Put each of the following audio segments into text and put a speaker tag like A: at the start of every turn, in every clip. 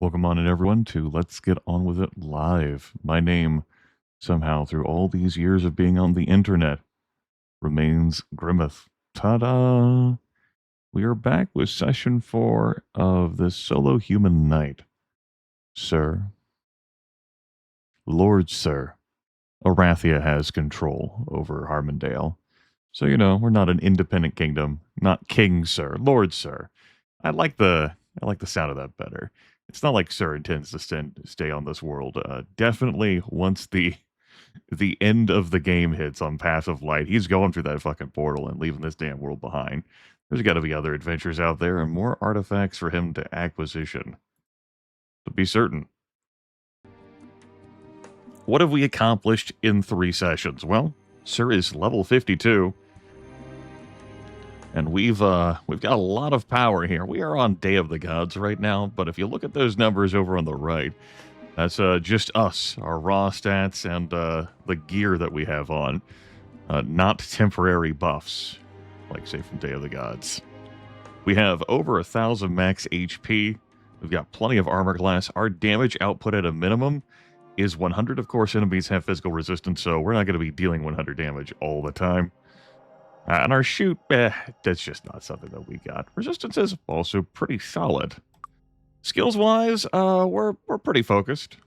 A: Welcome on in, everyone, to Let's Get On With It Live. My name, somehow, through all these years of being on the internet, remains Grimith. Ta-da! We are back with session 4 of this solo human night. Sir, Lord Sir, Arathia has control over Harmondale. So, we're not an independent kingdom, not King Sir, Lord Sir. I like the sound of that better. It's not like Sir intends to stay on this world. Definitely once the end of the game hits on Passive Light, he's going through that fucking portal and leaving this damn world behind. There's got to be other adventures out there and more artifacts for him to acquisition. To be certain. What have we accomplished in 3 sessions? Well, Sir is level 52. And we've got a lot of power here. We are on Day of the Gods right now, but if you look at those numbers over on the right, that's just us, our raw stats, and the gear that we have on. Not temporary buffs, like, say, from Day of the Gods. We have over 1,000 max HP. We've got plenty of armor class. Our damage output at a minimum is 100. Of course, enemies have physical resistance, so we're not going to be dealing 100 damage all the time. And our shoot, that's just not something that we got. Resistance is also pretty solid. Skills-wise, we're pretty focused.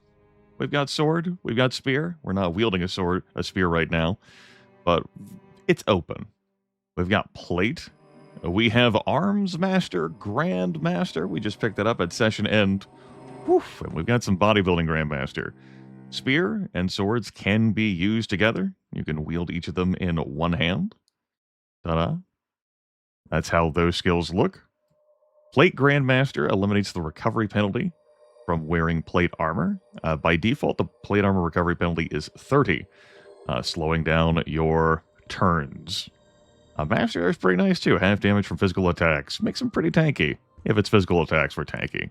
A: We've got sword, we've got spear. We're not wielding a spear right now, but it's open. We've got plate. We have Arms Master, Grand Master. We just picked that up at session end. Woof, and we've got some bodybuilding Grandmaster. Spear and swords can be used together. You can wield each of them in one hand. Ta-da. That's how those skills look. Plate Grandmaster eliminates the recovery penalty from wearing plate armor. By default, the plate armor recovery penalty is 30, slowing down your turns. Master is pretty nice too. Half damage from physical attacks. Makes him pretty tanky. If it's physical attacks, we're tanky.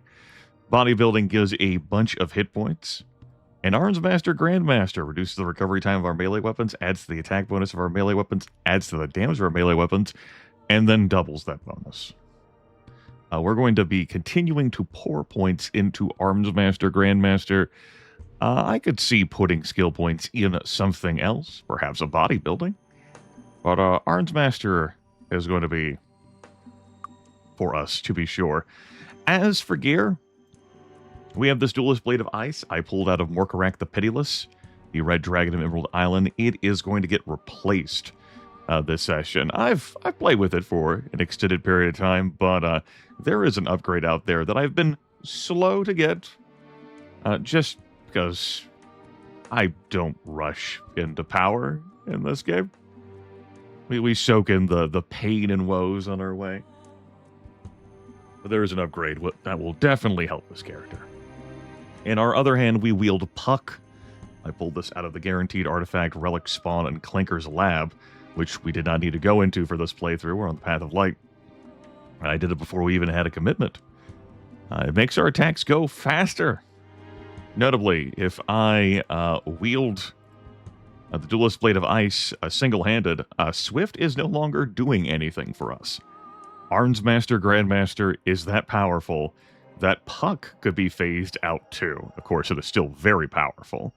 A: Bodybuilding gives a bunch of hit points. And Arms Master Grandmaster reduces the recovery time of our melee weapons, adds to the attack bonus of our melee weapons, adds to the damage of our melee weapons, and then doubles that bonus. We're going to be continuing to pour points into Arms Master Grandmaster. I could see putting skill points in something else, perhaps a bodybuilding. But Arms Master is going to be for us, to be sure. As for gear, we have this Duelist Blade of Ice I pulled out of Morkarak the Pitiless, the Red Dragon of Emerald Island. It is going to get replaced this session. I've played with it for an extended period of time, but there is an upgrade out there that I've been slow to get, just because I don't rush into power in this game. We soak in the pain and woes on our way. But there is an upgrade that will definitely help this character. In our other hand, we wield Puck. I pulled this out of the Guaranteed Artifact, Relic Spawn, and Clanker's Lab, which we did not need to go into for this playthrough. We're on the Path of Light. I did it before we even had a commitment. It makes our attacks go faster. Notably, if I wield the Duelist Blade of Ice single-handed, Swift is no longer doing anything for us. Arms Master Grandmaster is that powerful that Puck could be phased out too. Of course, it is still very powerful.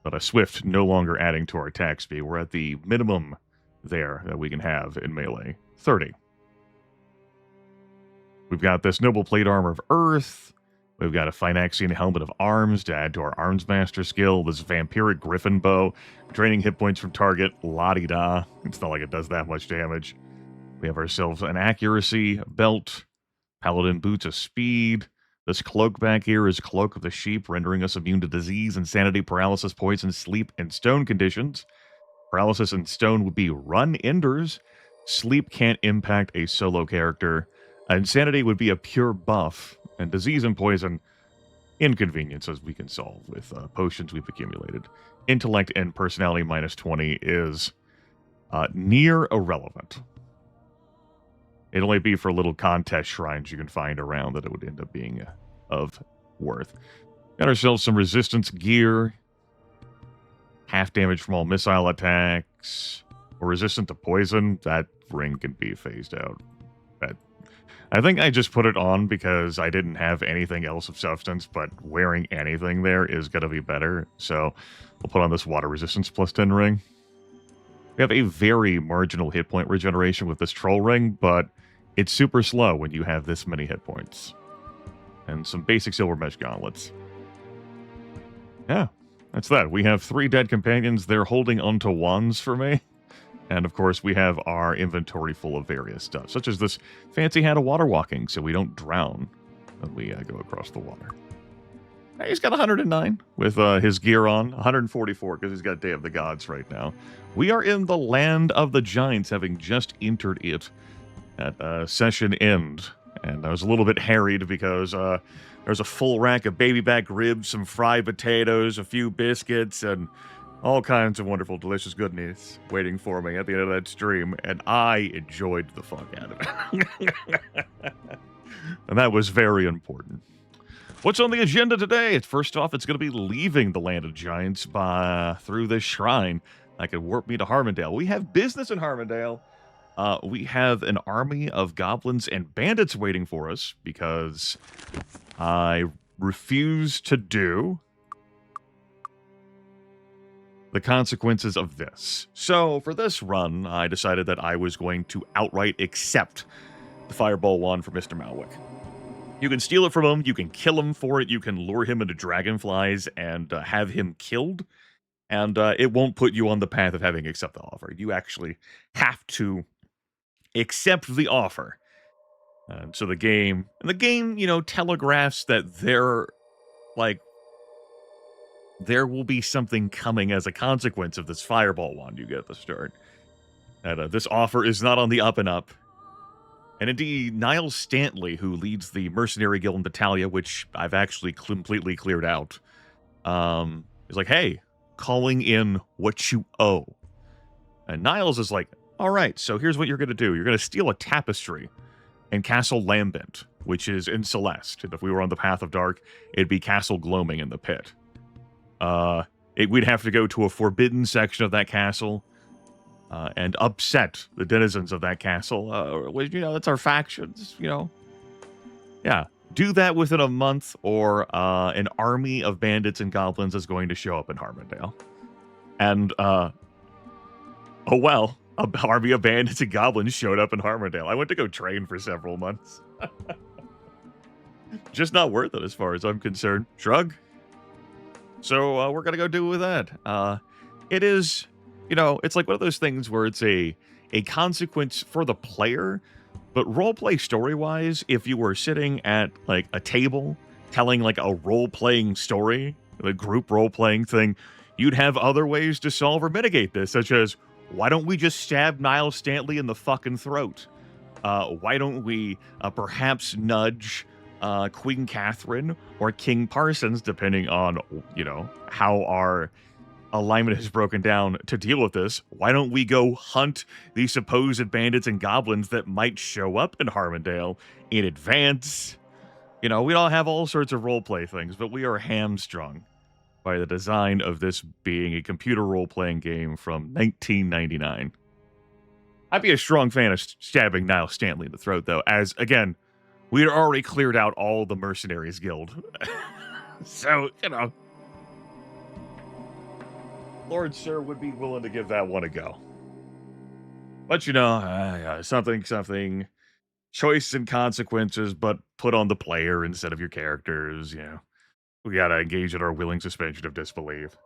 A: But a Swift no longer adding to our attack speed. We're at the minimum there that we can have in melee, 30. We've got this Noble Plate Armor of Earth. We've got a Phynaxian Helmet of Arms to add to our Arms Master skill. This Vampiric Griffin Bow, draining hit points from target, la-di-da. It's not like it does that much damage. We have ourselves an Accuracy Belt, Paladin Boots of Speed. This cloak back here is Cloak of the Sheep, rendering us immune to disease, insanity, paralysis, poison, sleep, and stone conditions. Paralysis and stone would be Run Enders. Sleep can't impact a solo character. Insanity would be a pure buff. And disease and poison, inconveniences we can solve with potions we've accumulated. Intellect and personality minus 20 is near irrelevant. It'd only be for little contest shrines you can find around that it would end up being of worth. Got ourselves some resistance gear. Half damage from all missile attacks. We're resistant to poison. That ring can be phased out. I think I just put it on because I didn't have anything else of substance, but wearing anything there is going to be better. So we'll put on this water resistance plus 10 ring. We have a very marginal hit point regeneration with this troll ring, but it's super slow when you have this many hit points. And some basic silver mesh gauntlets. Yeah, that's that. We have 3 dead companions. They're holding onto wands for me. And of course, we have our inventory full of various stuff, such as this fancy hat of water walking, so we don't drown when we go across the water. Now, he's got 109 with his gear on, 144 because he's got Day of the Gods right now. We are in the land of the giants, having just entered it at session end. And I was a little bit harried because there's a full rack of baby back ribs, some fried potatoes, a few biscuits, and all kinds of wonderful, delicious goodness waiting for me at the end of that stream, and I enjoyed the fuck out of it. And that was very important. What's on the agenda today? First off, it's going to be leaving the Land of Giants through this shrine that could warp me to Harmondale. We have business in Harmondale. We have an army of goblins and bandits waiting for us because I refuse to do the consequences of this. So for this run, I decided that I was going to outright accept the Fireball Wand for Mr. Malwick. You can steal it from him, you can kill him for it, you can lure him into dragonflies and have him killed, and it won't put you on the path of having accept the offer. You actually have to accept the offer. And so the game, you know, telegraphs that there will be something coming as a consequence of this Fireball Wand you get at the start. And this offer is not on the up and up. And indeed, Niles Stantley, who leads the Mercenary Guild in Battalia, which I've actually completely cleared out, is like, hey, calling in what you owe. And Niles is like, all right, so here's what you're going to do. You're going to steal a tapestry in Castle Lambent, which is in Celeste. And if we were on the Path of Dark, it'd be Castle Gloaming in the Pit. We'd have to go to a forbidden section of that castle and upset the denizens of that castle. You know, that's our factions, you know. Yeah, do that within a month or an army of bandits and goblins is going to show up in Harmondale. And, oh well, an army of bandits and goblins showed up in Harmondale. I went to go train for several months. Just not worth it as far as I'm concerned. Shrug. So we're going to go do with that. It is, you know, it's like one of those things where it's a consequence for the player, but roleplay story-wise, if you were sitting at, like, a table telling, like, a role-playing story, a group role-playing thing, you'd have other ways to solve or mitigate this, such as, why don't we just stab Niles Stantley in the fucking throat? Why don't we perhaps nudge Queen Catherine or King Parsons, depending on, you know, how our alignment has broken down to deal with this. Why don't we go hunt the supposed bandits and goblins that might show up in Harmondale in advance? You know, we all have all sorts of roleplay things, but we are hamstrung by the design of this being a computer role-playing game from 1999. I'd be a strong fan of stabbing Niles Stantley in the throat, though, as, again, we had already cleared out all the Mercenaries Guild. So, you know, Lord Sir would be willing to give that one a go. But, you know, something, choice and consequences, but put on the player instead of your characters, you know. We gotta engage in our willing suspension of disbelief.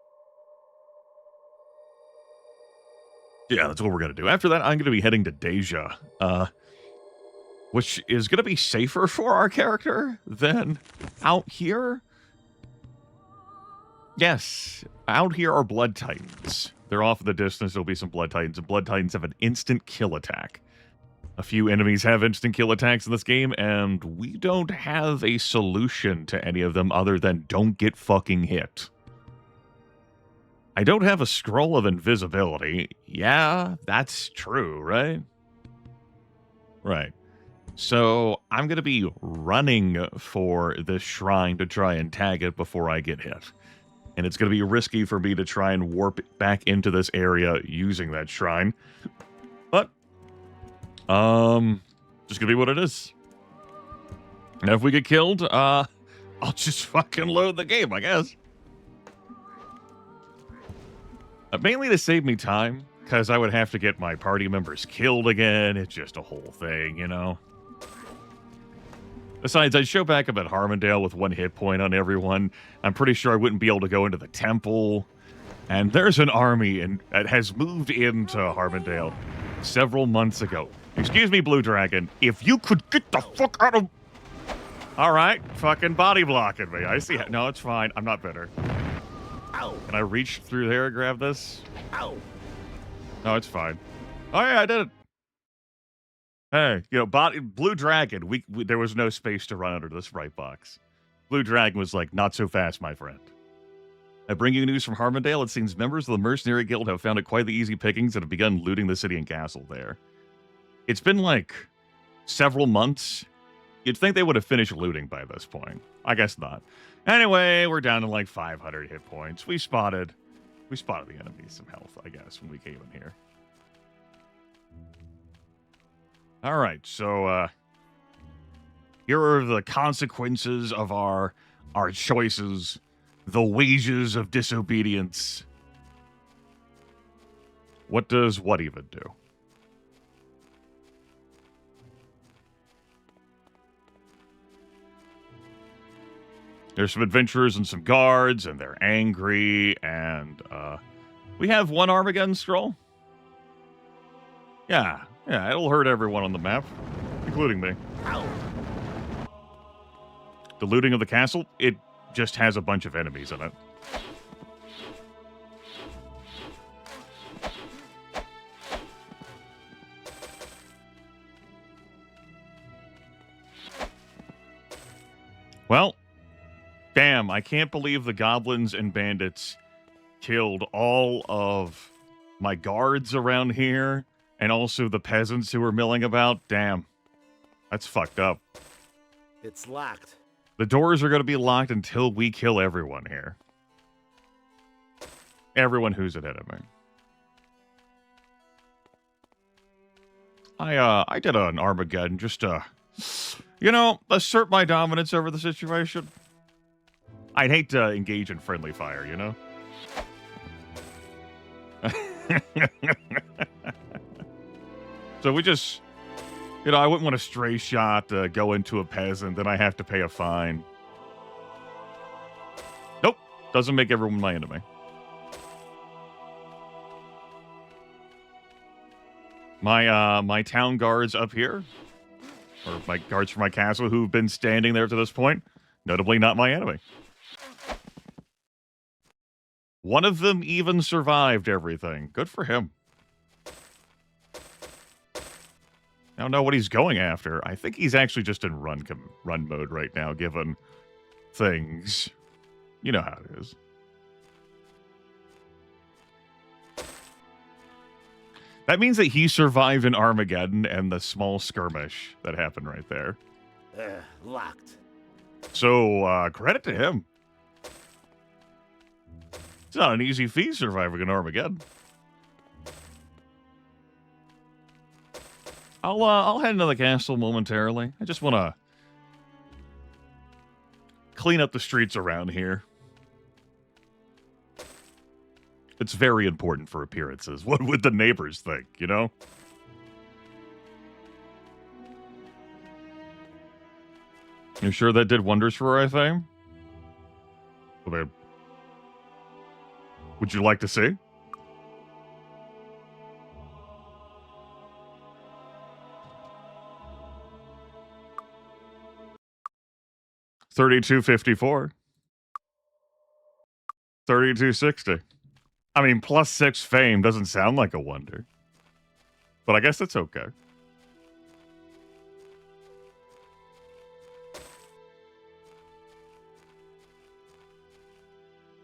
A: Yeah, that's what we're gonna do. After that, I'm gonna be heading to Deja, which is gonna be safer for our character than out here. Yes, out here are Blood Titans. They're off in the distance. There'll be some Blood Titans, and Blood Titans have an instant kill attack. A few enemies have instant kill attacks in this game, and we don't have a solution to any of them other than don't get fucking hit. I don't have a scroll of invisibility. Yeah, that's true, right? Right. So I'm going to be running for this shrine to try and tag it before I get hit. And it's going to be risky for me to try and warp back into this area using that shrine. But just gonna be what it is. And if we get killed, I'll just fucking load the game, I guess. Mainly to save me time, because I would have to get my party members killed again. It's just a whole thing, you know? Besides, I'd show back up at Harmondale with 1 hit point on everyone. I'm pretty sure I wouldn't be able to go into the temple. And there's an army that has moved into Harmondale several months ago. Excuse me, Blue Dragon. If you could get the fuck out of... All right, fucking body blocking me. I see. No, it's fine. I'm not bitter.
B: Ow.
A: Can I reach through there and grab this?
B: Ow.
A: No, it's fine. Oh, yeah, I did it. Hey, you know, Blue Dragon, there was no space to run under this right box. Blue Dragon was like, not so fast, my friend. I bring you news from Harmondale. It seems members of the Mercenary Guild have found it quite the easy pickings and have begun looting the city and castle there. It's been like several months. You'd think they would have finished looting by this point. I guess not. Anyway, we're down to like 500 hit points. We spotted the enemy some health, I guess, when we came in here. All right, so here are the consequences of our choices, the wages of disobedience. What does what even do? There's some adventurers and some guards, and they're angry, and we have 1 Armageddon scroll. Yeah, it'll hurt everyone on the map, including me.
B: Ow.
A: The looting of the castle, it just has a bunch of enemies in it. Well, damn, I can't believe the goblins and bandits killed all of my guards around here. And also the peasants who were milling about. Damn. That's fucked up.
B: It's locked.
A: The doors are going to be locked until we kill everyone here. Everyone who's ahead of me. I did an Armageddon just to, you know, assert my dominance over the situation. I'd hate to engage in friendly fire, you know? So we just, you know, I wouldn't want a stray shot go into a peasant, then I have to pay a fine. Nope, doesn't make everyone my enemy. My town guards up here, or my guards for my castle who've been standing there to this point, notably not my enemy. One of them even survived everything. Good for him. I don't know what he's going after. I think he's actually just in run mode right now, given things. You know how it is. That means that he survived an Armageddon and the small skirmish that happened right there.
B: Locked.
A: So, credit to him. It's not an easy feat surviving an Armageddon. I'll head into the castle momentarily. I just want to clean up the streets around here. It's very important for appearances. What would the neighbors think, you know? You sure that did wonders for our fame? Okay. Would you like to see? $32.54. $32.60. I mean, +6 fame doesn't sound like a wonder. But I guess it's okay.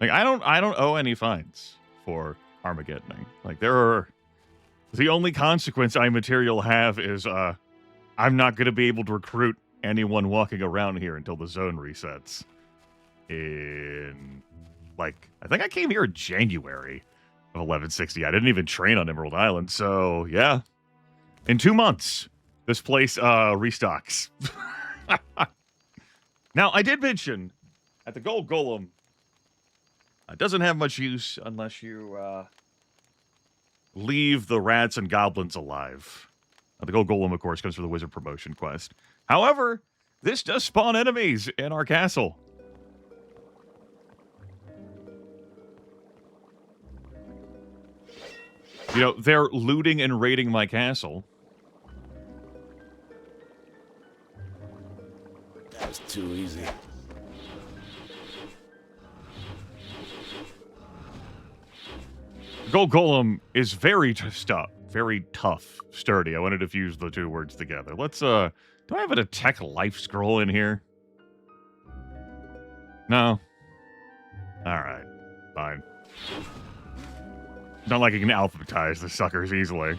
A: Like, I don't owe any fines for Armageddoning. Like, the only consequence I material have is, I'm not going to be able to recruit anyone walking around here until the zone resets. I think I came here in January of 1160. I didn't even train on Emerald Island, so, yeah. In 2 months, this place, restocks. Now, I did mention that the gold golem doesn't have much use unless you leave the rats and goblins alive. The gold golem, of course, comes from the wizard promotion quest. However, this does spawn enemies in our castle. You know, they're looting and raiding my castle.
B: That was too easy.
A: Gold Golem is very tough, sturdy. I wanted to fuse the two words together. Let's, do I have a detect life scroll in here? No. Alright, fine. Not like I can alphabetize the suckers easily.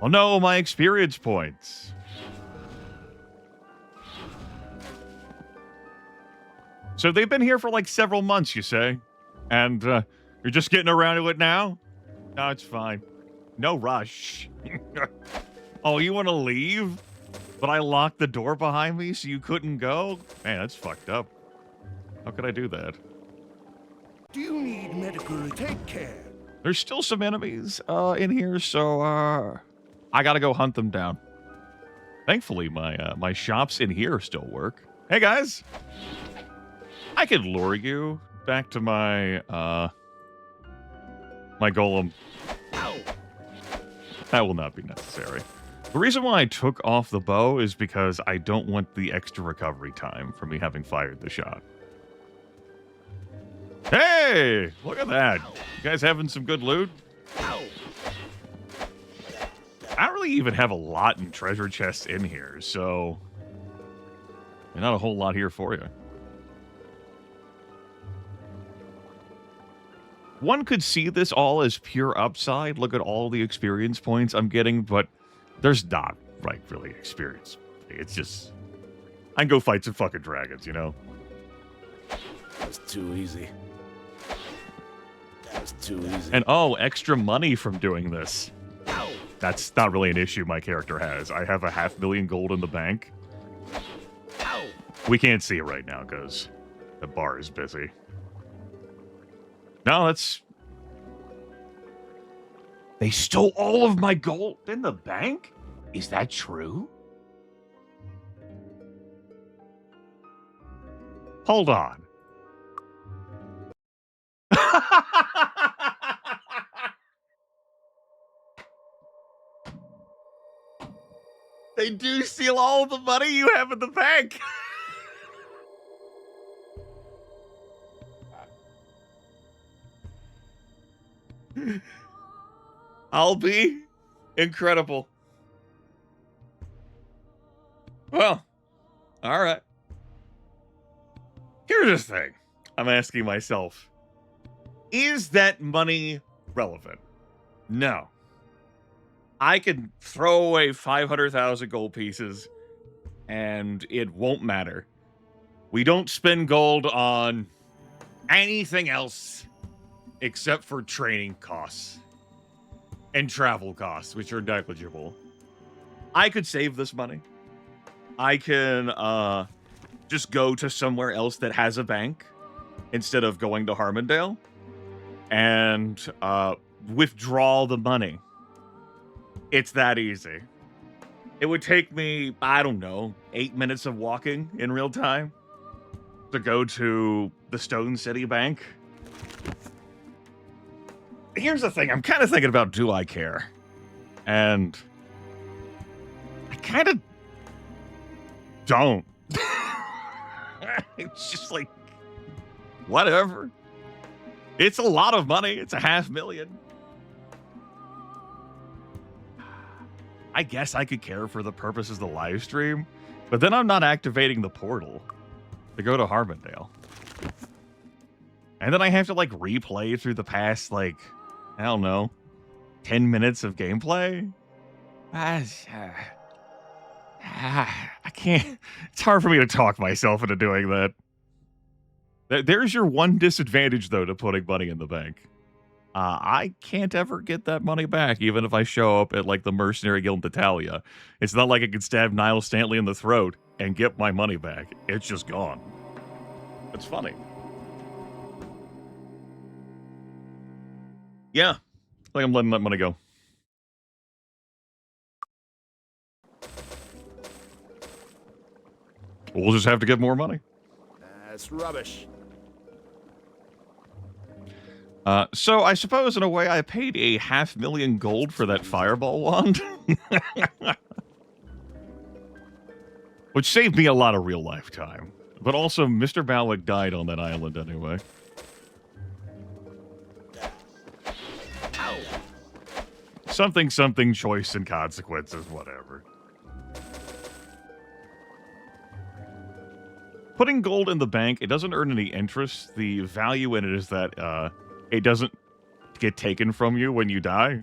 A: Oh no, my experience points. So they've been here for like several months, you say? And you're just getting around to it now? No, it's fine. No rush. Oh, you want to leave? But I locked the door behind me so you couldn't go? Man, that's fucked up. How could I do that?
C: Do you need medical take care?
A: There's still some enemies in here, so I gotta go hunt them down. Thankfully, my shops in here still work. Hey, guys! I could lure you back to my my golem.
B: Ow!
A: That will not be necessary. The reason why I took off the bow is because I don't want the extra recovery time from me having fired the shot. Hey! Look at that. You guys having some good loot?
B: Ow!
A: I don't really even have a lot in treasure chests in here, so not a whole lot here for you. One could see this all as pure upside. Look at all the experience points I'm getting, but there's not, like, really experience. It's just, I can go fight some fucking dragons, you know?
B: That was too easy. That was too easy.
A: And, oh, extra money from doing this.
B: Ow!
A: That's not really an issue my character has. I have 500,000 gold in the bank.
B: Ow!
A: We can't see it right now because the bar is busy. No, that's... They stole all of my gold in the bank? Is that true? Hold on. They do steal all the money you have in the bank. I'll be incredible. Well, all right. Here's the thing I'm asking myself. Is that money relevant? No. I can throw away 500,000 gold pieces and it won't matter. We don't spend gold on anything else except for training costs and travel costs, which are negligible. I could save this money. I can just go to somewhere else that has a bank instead of going to Harmondale and withdraw the money. It's that easy. It would take me, I don't know, 8 minutes of walking in real time to go to the Stone City Bank. Here's the thing. I'm kind of thinking about, do I care? And I kind of don't. It's just like, whatever. It's a lot of money. It's 500,000. I guess I could care for the purposes of the live stream, but then I'm not activating the portal to go to Harmondale. And then I have to, like, replay through the past, like, I don't know, 10 minutes of gameplay? I can't. It's hard for me to talk myself into doing that. There's your one disadvantage, though, to putting money in the bank. I can't ever get that money back, even if I show up at, like, the Mercenary Guild in Italia. It's not like I can stab Niles Stanley in the throat and get my money back. It's just gone. It's funny. Yeah, I think I'm letting that money go. We'll just have to get more money.
B: That's rubbish.
A: So I suppose in a way I paid a 500,000 gold for that fireball wand. Which saved me a lot of real life time. But also, Mr. Balwick died on that island anyway.
B: Ow.
A: Something, choice and consequences, whatever. Putting gold in the bank, it doesn't earn any interest. The value in it is that it doesn't get taken from you when you die.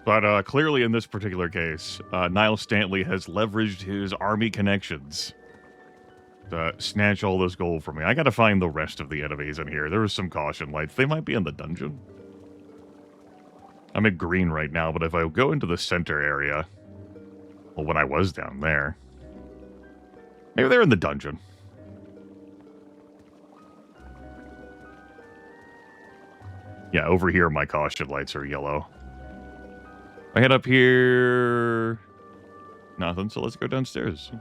A: But clearly in this particular case, Niles Stanley has leveraged his army connections to snatch all this gold from me. I gotta find the rest of the enemies in here. There was some caution lights. They might be in the dungeon. I'm at green right now, but if I go into the center area, well, when I was down there, maybe they're in the dungeon. Yeah, over here my caution lights are yellow. I head up here, nothing, so let's go downstairs.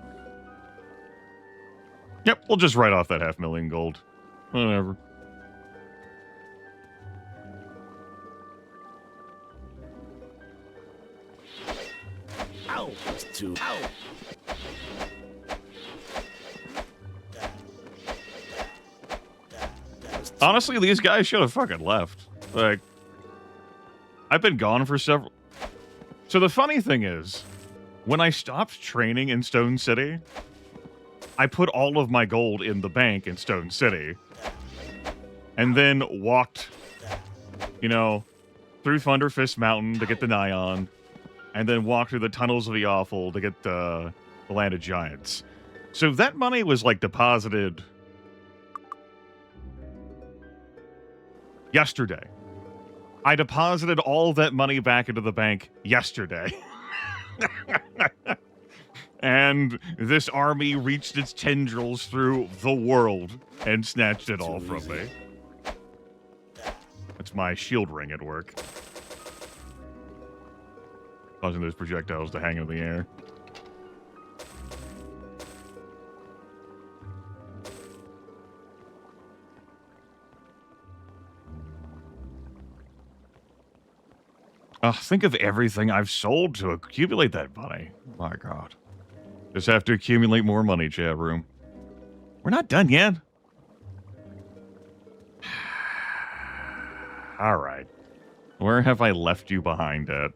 A: Yep, we'll just write off that 500,000 gold. Whatever.
B: Ow. That's too. Ow.
A: Honestly, these guys should have fucking left. Like, I've been gone for several... So the funny thing is, when I stopped training in Stone City, I put all of my gold in the bank in Stone City, and then walked, you know, through Thunderfist Mountain to get the Nyan, and then walked through the tunnels of the Awful to get the Land of Giants. So that money was, like, deposited yesterday. I deposited all that money back into the bank yesterday. And this army reached its tendrils through the world and snatched it all from me. That's my shield ring at work. Causing those projectiles to hang in the air. Think of everything I've sold to accumulate that money. My God. Just have to accumulate more money, chat room. We're not done yet. All right. Where have I left you behind at?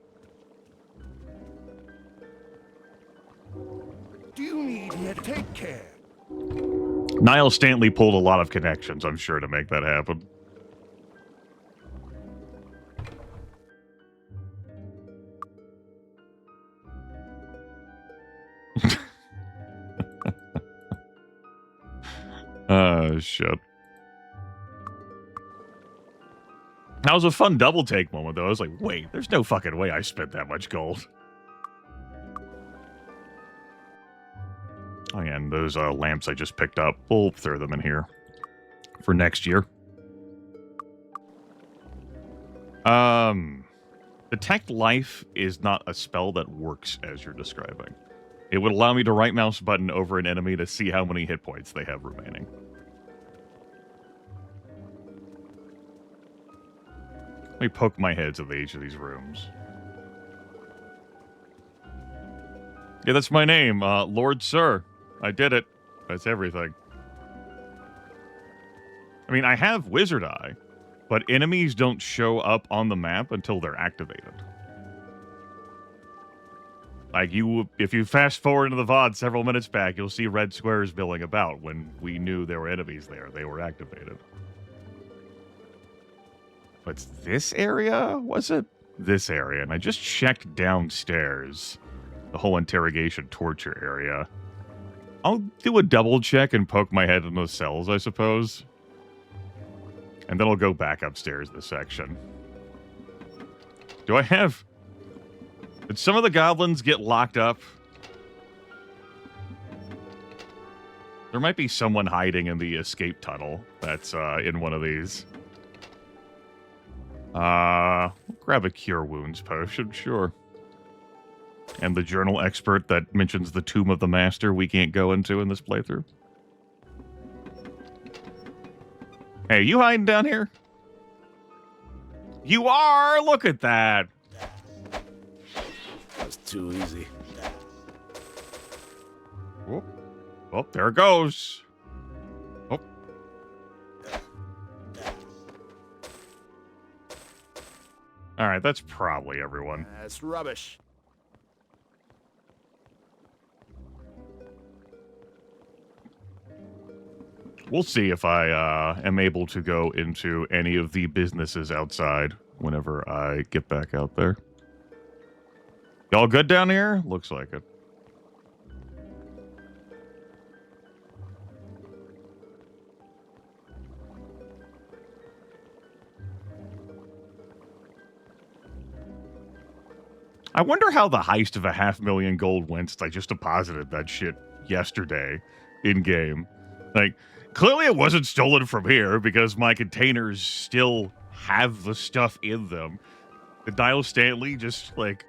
C: Do you need me to take care?
A: Niles Stanley pulled a lot of connections, I'm sure, to make that happen. Shit. That was a fun double take moment, though. I was like, wait, there's no fucking way I spent that much gold. Oh, yeah, and those lamps I just picked up, we'll throw them in here for next year. Detect Life is not a spell that works as you're describing. It would allow me to right mouse button over an enemy to see how many hit points they have remaining. Let me poke my heads at each of these rooms. Yeah, that's my name, Lord Sir. I did it. That's everything. I mean, I have Wizard Eye, but enemies don't show up on the map until they're activated. Like, if you fast forward into the VOD several minutes back, you'll see red squares milling about when we knew there were enemies there. They were activated. But this area? Was it? This area. And I just checked downstairs. The whole interrogation torture area. I'll do a double check and poke my head in those cells, I suppose. And then I'll go back upstairs this section. Do I have... Did some of the goblins get locked up? There might be someone hiding in the escape tunnel that's in one of these. Grab a cure wounds potion, sure. And the journal expert that mentions the Tomb of the Master we can't go into in this playthrough. Hey, you hiding down here? You are! Look at that!
B: That's too easy.
A: Whoop. Oh, there it goes. Oh. Alright, that's probably everyone.
B: That's rubbish.
A: We'll see if I am able to go into any of the businesses outside whenever I get back out there. Y'all good down here? Looks like it. I wonder how the heist of 500,000 gold went since I just deposited that shit yesterday in-game. Like, clearly it wasn't stolen from here because my containers still have the stuff in them. Did Niles Stanley just, like,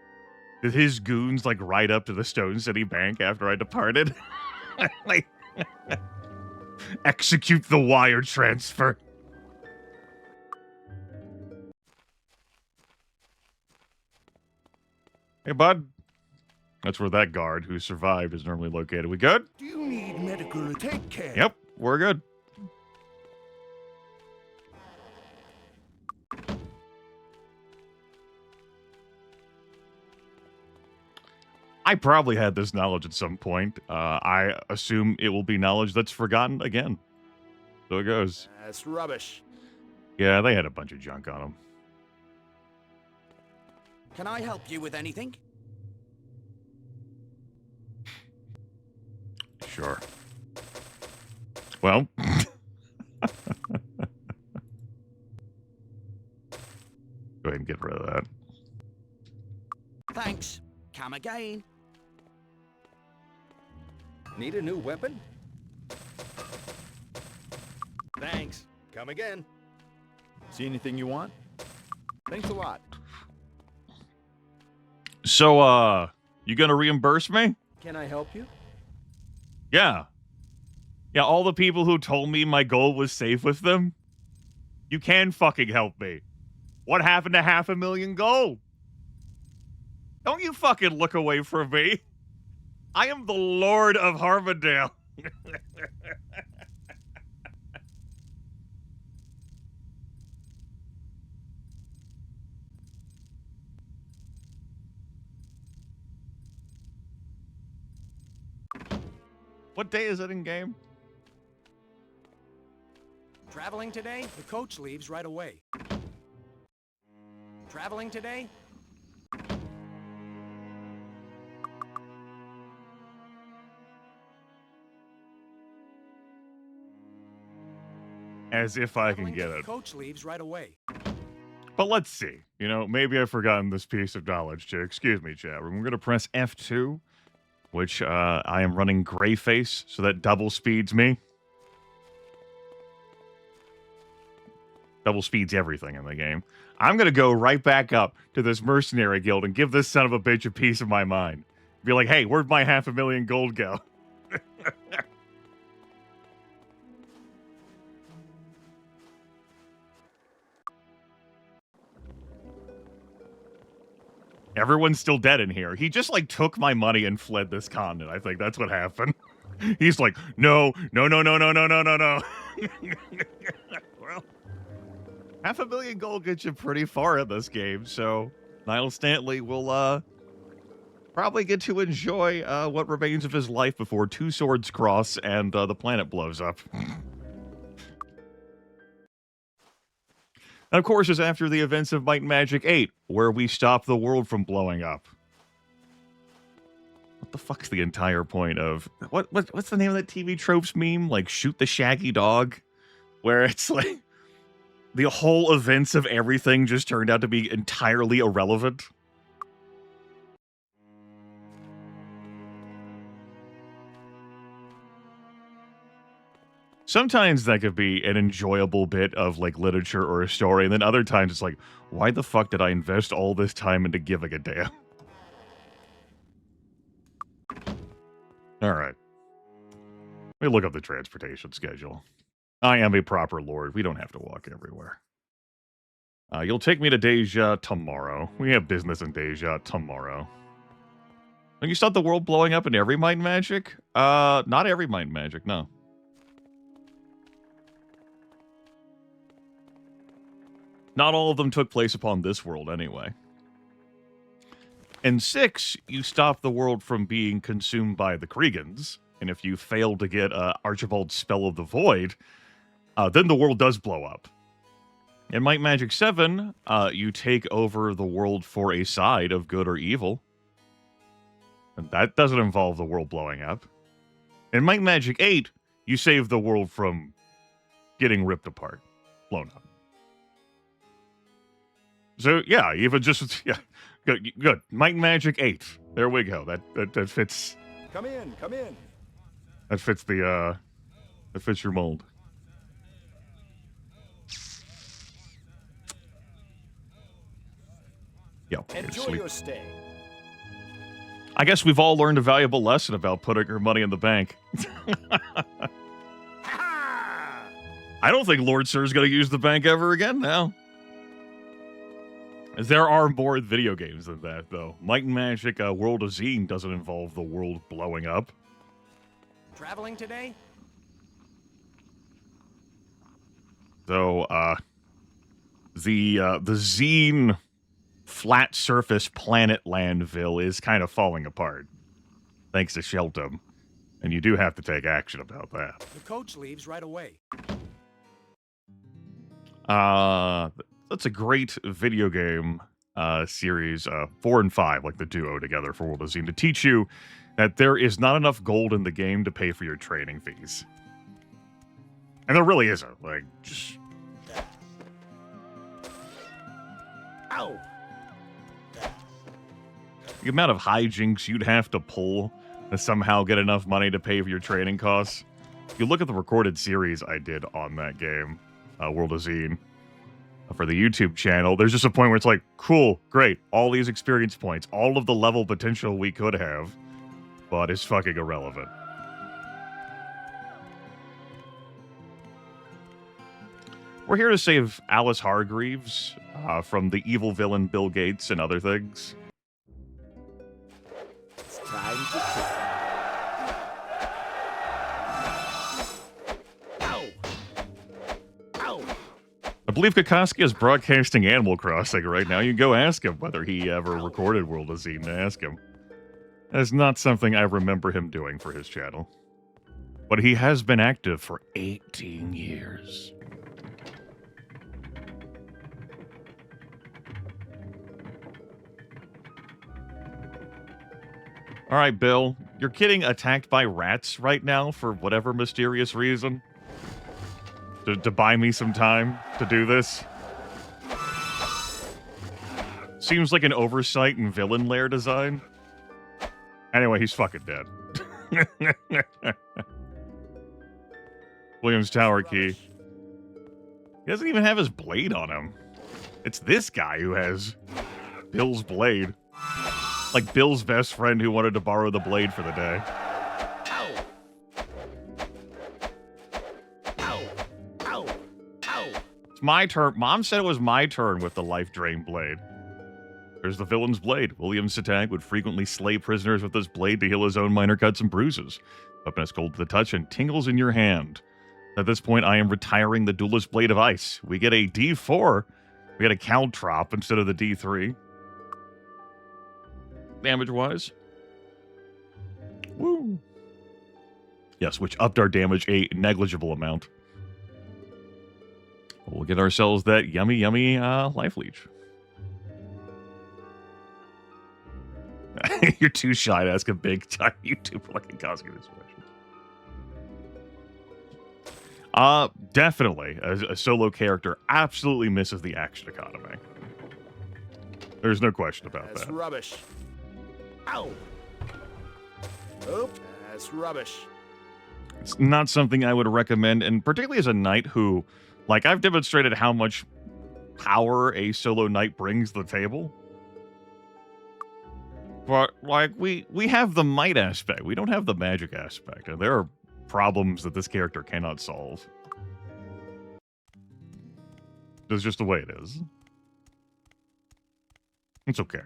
A: did his goons, like, ride up to the Stone City Bank after I departed? Like, execute the wire transfer. Hey, bud. That's where that guard who survived is normally located. We good?
C: Do you need medical? Take care.
A: Yep, we're good. I probably had this knowledge at some point. I assume it will be knowledge that's forgotten again. So it goes.
B: That's rubbish.
A: Yeah, they had a bunch of junk on them.
D: Can I help you with anything?
A: Sure. Well. Go ahead and get rid of that.
D: Thanks. Come again.
E: Need a new weapon? Thanks. Come again.
B: See anything you want? Thanks a lot.
A: So, you gonna reimburse me?
E: Can I help you?
A: Yeah. Yeah, all the people who told me my goal was safe with them, you can fucking help me. What happened to 500,000 gold? Don't you fucking look away from me. I am the Lord of Harmondale. What day is it in game?
D: Traveling today? The coach leaves right away. Traveling today?
A: As if I can
D: Traveling
A: get
D: to-
A: it.
D: Coach leaves right away.
A: But let's see. You know, maybe I've forgotten this piece of knowledge, too. Excuse me, chat room. We're going to press F2, which I am running Greyface, so that double speeds me. Double speeds everything in the game. I'm going to go right back up to this mercenary guild and give this son of a bitch a piece of my mind. Be like, hey, where'd my 500,000 gold go? Everyone's still dead in here. He just, like, took my money and fled this continent. I think that's what happened. He's like, no. Well, 500,000 gold gets you pretty far in this game, so Niles Stanley will, probably get to enjoy, what remains of his life before two swords cross and, the planet blows up. And of course, it's after the events of Might and Magic 8, where we stop the world from blowing up. What the fuck's the entire point of... What's the name of that TV Tropes meme? Like, shoot the shaggy dog? Where it's like... the whole events of everything just turned out to be entirely irrelevant. Sometimes that could be an enjoyable bit of like literature or a story, and then other times it's like, why the fuck did I invest all this time into giving a damn? All right. Let me look up the transportation schedule. I am a proper lord. We don't have to walk everywhere. You'll take me to Deja tomorrow. We have business in Deja tomorrow. When you start the world blowing up in every Might and Magic? Not every Might and Magic, no. Not all of them took place upon this world, anyway. In 6, you stop the world from being consumed by the Kriegans, and if you fail to get Archibald's Spell of the Void, then the world does blow up. In Might and Magic 7, you take over the world for a side of good or evil. And that doesn't involve the world blowing up. In Might and Magic 8, you save the world from getting ripped apart, blown up. So, yeah, even just, yeah, good. Might and Magic 8. There we go. That fits.
B: Come in, come in.
A: That fits the, that fits your mold. Yeah.
B: Enjoy your stay.
A: I guess we've all learned a valuable lesson about putting our money in the bank. I don't think Lord Sir's going to use the bank ever again now. There are more video games than that, though. Might and Magic World of Zine doesn't involve the world blowing up.
D: Traveling today?
A: So, the Zine flat surface planet Landville is kind of falling apart, thanks to Shelton, and you do have to take action about that.
D: The coach leaves right away.
A: That's a great video game series, 4 and 5, like the duo together for World of Zine, to teach you that there is not enough gold in the game to pay for your training fees. And there really isn't. Like, just...
D: Ow!
A: The amount of hijinks you'd have to pull to somehow get enough money to pay for your training costs. If you look at the recorded series I did on that game, World of Zine, for the YouTube channel, there's just a point where it's like, cool, great, all these experience points, all of the level potential we could have, but it's fucking irrelevant. We're here to save Alice Hargreaves from the evil villain Bill Gates and other things.
D: It's time to kill.
A: I believe Kokoski is broadcasting Animal Crossing right now. You can go ask him whether he ever recorded World of Zine. Ask him. That's not something I remember him doing for his channel. But he has been active for 18 years. All right, Bill. You're getting attacked by rats right now for whatever mysterious reason. To buy me some time to do this. Seems like an oversight in villain lair design. Anyway, he's fucking dead. William's tower key. He doesn't even have his blade on him. It's this guy who has Bill's blade. Like Bill's best friend who wanted to borrow the blade for the day. It's my turn. Mom said it was my turn with the life drain blade. There's the villain's blade. William Satang would frequently slay prisoners with this blade to heal his own minor cuts and bruises. Weapon is cold to the touch and tingles in your hand. At this point, I am retiring the duelist blade of ice. We get a D4. We get a caltrop instead of the D3. Damage-wise. Woo. Yes, which upped our damage a negligible amount. We'll get ourselves that yummy life leech. You're too shy to ask a big-time YouTuber like Kokoski this question. Definitely, a solo character absolutely misses the action economy. There's no question about
B: That's
A: that.
B: rubbish. Ow! Oop, that's rubbish.
A: It's not something I would recommend, and particularly as a knight who, like, I've demonstrated how much power a solo knight brings to the table. But, like, we have the might aspect. We don't have the magic aspect, and there are problems that this character cannot solve. It's just the way it is. It's okay.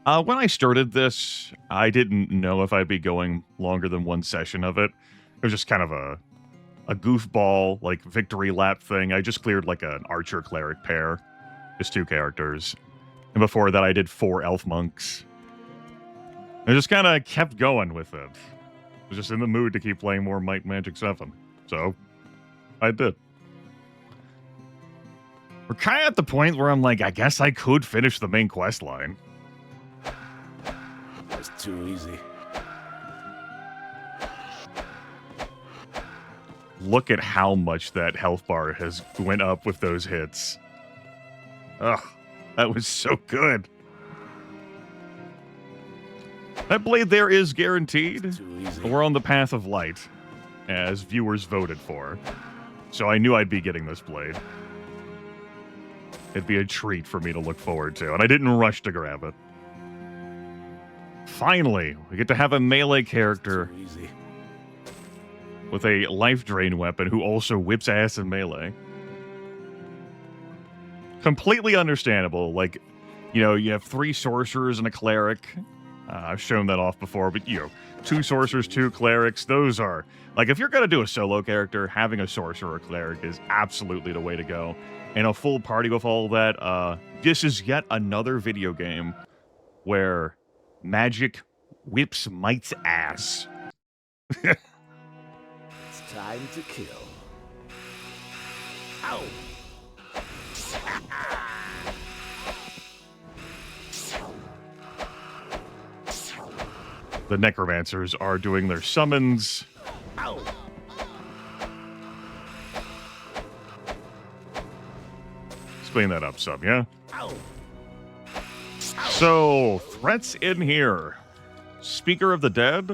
A: When I started this, I didn't know if I'd be going longer than one session of it. It was just kind of a goofball, like, victory lap thing. I just cleared, like, an archer cleric pair. Just 2 characters. And before that, I did 4 elf monks. I just kind of kept going with it. I was just in the mood to keep playing more Might Magic 7. So, I did. We're kind of at the point where I'm like, I guess I could finish the main quest line.
C: That's too easy.
A: Look at how much that health bar has went up with those hits. Ugh, that was so good. That blade there is guaranteed.
C: Too easy.
A: We're on the path of light, as viewers voted for. So I knew I'd be getting this blade. It'd be a treat for me to look forward to, and I didn't rush to grab it. Finally, we get to have a melee character
C: Too easy.
A: with a life drain weapon who also whips ass in melee. Completely understandable. Like, you know, you have 3 sorcerers and a cleric. I've shown that off before, but, you know, 2 sorcerers, 2 clerics. Those are, like, if you're going to do a solo character, having a sorcerer or cleric is absolutely the way to go. And a full party with all that. This is yet another video game where magic whips might's ass.
C: It's time to kill. Ow!
A: The necromancers are doing their summons.
C: Ow!
A: Explain that up some, yeah?
C: Ow!
A: So, threats in here. Speaker of the Dead.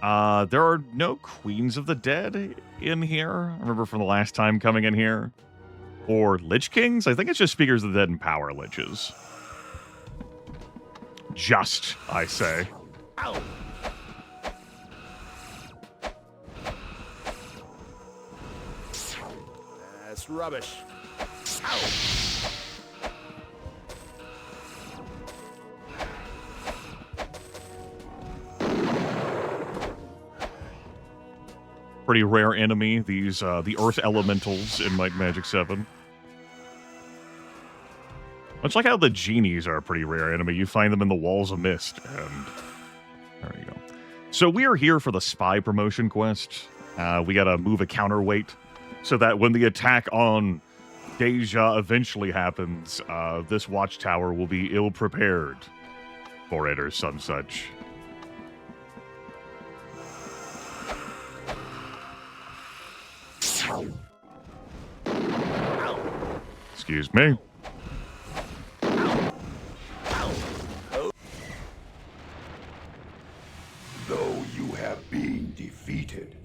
A: There are no Queens of the Dead in here. I remember from the last time coming in here. Or Lich Kings? I think it's just Speakers of the Dead and Power Liches. Just, I say.
C: Ow! That's rubbish. Ow!
A: Pretty rare enemy, these, the Earth Elementals in Might Magic 7. Much like how the genies are a pretty rare enemy. You find them in the Walls of Mist, and there you go. So we are here for the Spy promotion quest. We gotta move a counterweight so that when the attack on Deja eventually happens, this watchtower will be ill-prepared for it or some such. Excuse me.
F: Though you have been defeated,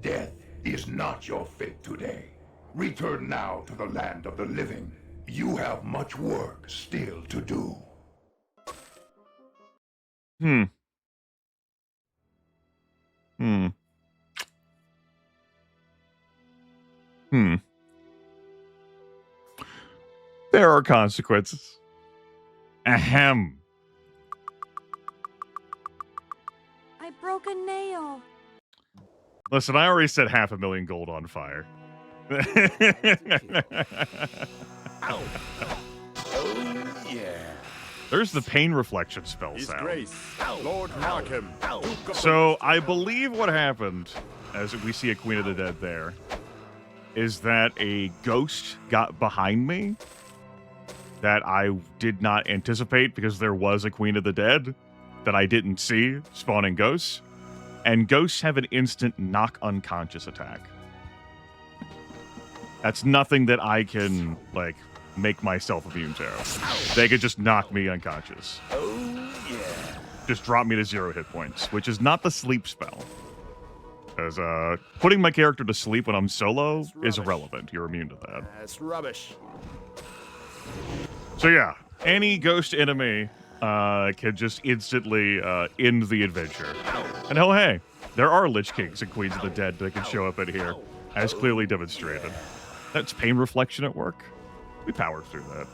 F: death is not your fate today. Return now to the land of the living. You have much work still to do.
A: There are consequences. Ahem.
G: I broke a nail.
A: Listen, I already set 500,000 gold on fire.
C: Ow! Oh, yeah.
A: There's the pain reflection spell
B: His
A: sound.
B: Grace, Lord Markham. Duke of
A: So I believe what happened, as we see a Queen of the Dead there, is that a ghost got behind me that I did not anticipate because there was a Queen of the Dead that I didn't see spawning ghosts. And ghosts have an instant knock unconscious attack. That's nothing that I can, like, make myself immune to. They could just knock me unconscious.
C: Oh, yeah.
A: just drop me to 0 hit points, which is not the sleep spell. Because putting my character to sleep when I'm solo is irrelevant. You're immune to that.
B: That's rubbish.
A: So yeah, any ghost enemy can just instantly end the adventure. And hell, hey, there are Lich Kings and Queens of the Dead that can show up in here, as clearly demonstrated. That's pain reflection at work. We powered through that.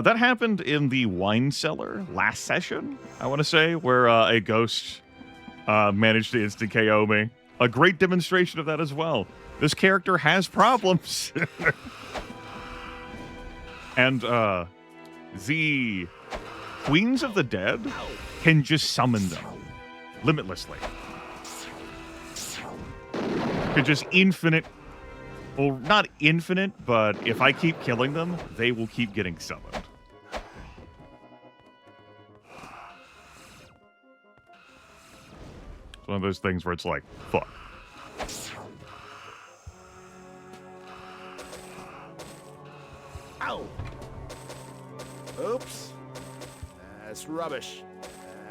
A: That happened in the wine cellar last session, I want to say, where a ghost managed to instant KO me. A great demonstration of that as well. This character has problems. And the Queens of the Dead can just summon them limitlessly. Could just infinite. Well, not infinite, but if I keep killing them, they will keep getting summoned. It's one of those things where it's like, fuck.
B: Ow! Oops. That's rubbish.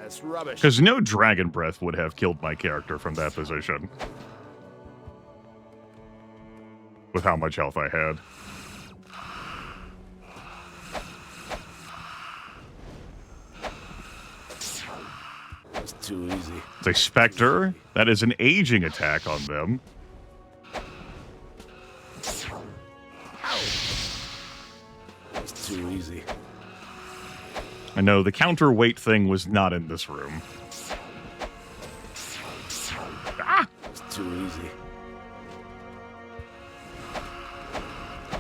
B: That's rubbish.
A: Because no dragon breath would have killed my character from that position. With how much health I had.
C: That's too easy.
A: It's a Spectre. That is an aging attack on them.
C: That's too easy.
A: I know the counterweight thing was not in this room. Ah!
C: It's too easy.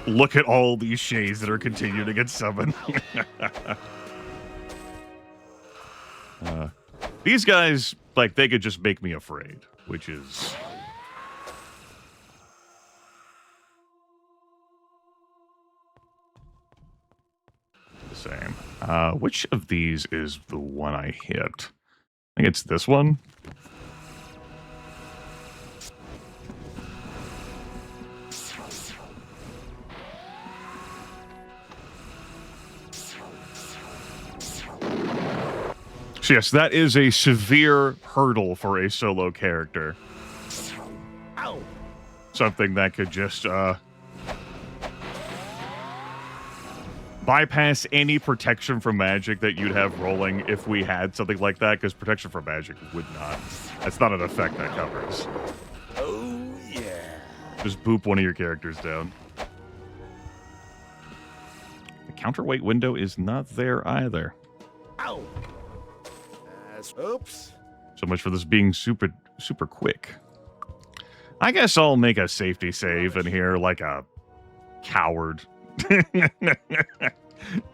A: Look at all these shades that are continuing to get summoned. These guys, like, they could just make me afraid, which is... the same. Which of these is the one I hit? I think it's this one. So yes, that is a severe hurdle for a solo character.
B: Ow!
A: Something that could just bypass any protection from magic that you'd have rolling if we had something like that, because protection from magic would not. That's not an effect that covers.
C: Oh, yeah.
A: Just boop one of your characters down. The counterweight window is not there either.
B: Ow! That's... Oops.
A: So much for this being super quick. I guess I'll make a safety save in here like a coward.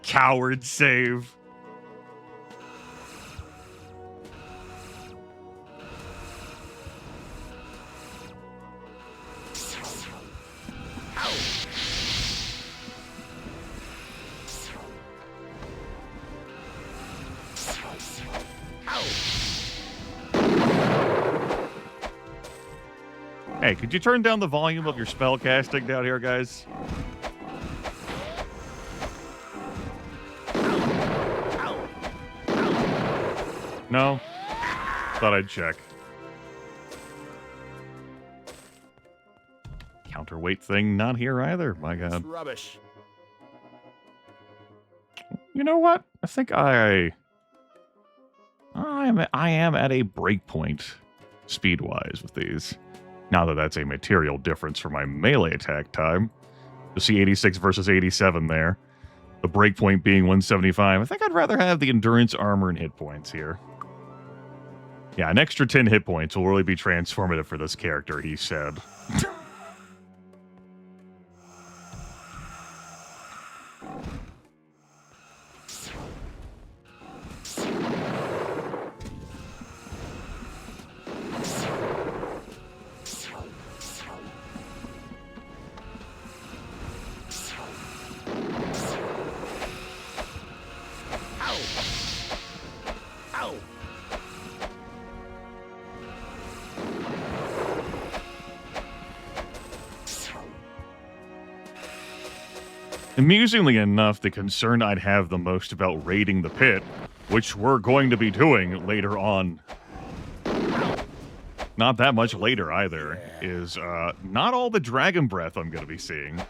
A: Coward save. Hey, could you turn down the volume of your spell casting down here, guys? No? Thought I'd check. Counterweight thing not here either, my god.
B: That's rubbish.
A: You know what? I think I am at a breakpoint speed-wise with these. Now that that's a material difference for my melee attack time. You see 86 versus 87 there. The breakpoint being 175. I think I'd rather have the endurance, armor, and hit points here. Yeah, an extra 10 hit points will really be transformative for this character, he said. Amusingly enough, the concern I'd have the most about raiding the pit which we're going to be doing later on. Not that much later either, is not all the dragon breath I'm going to be seeing.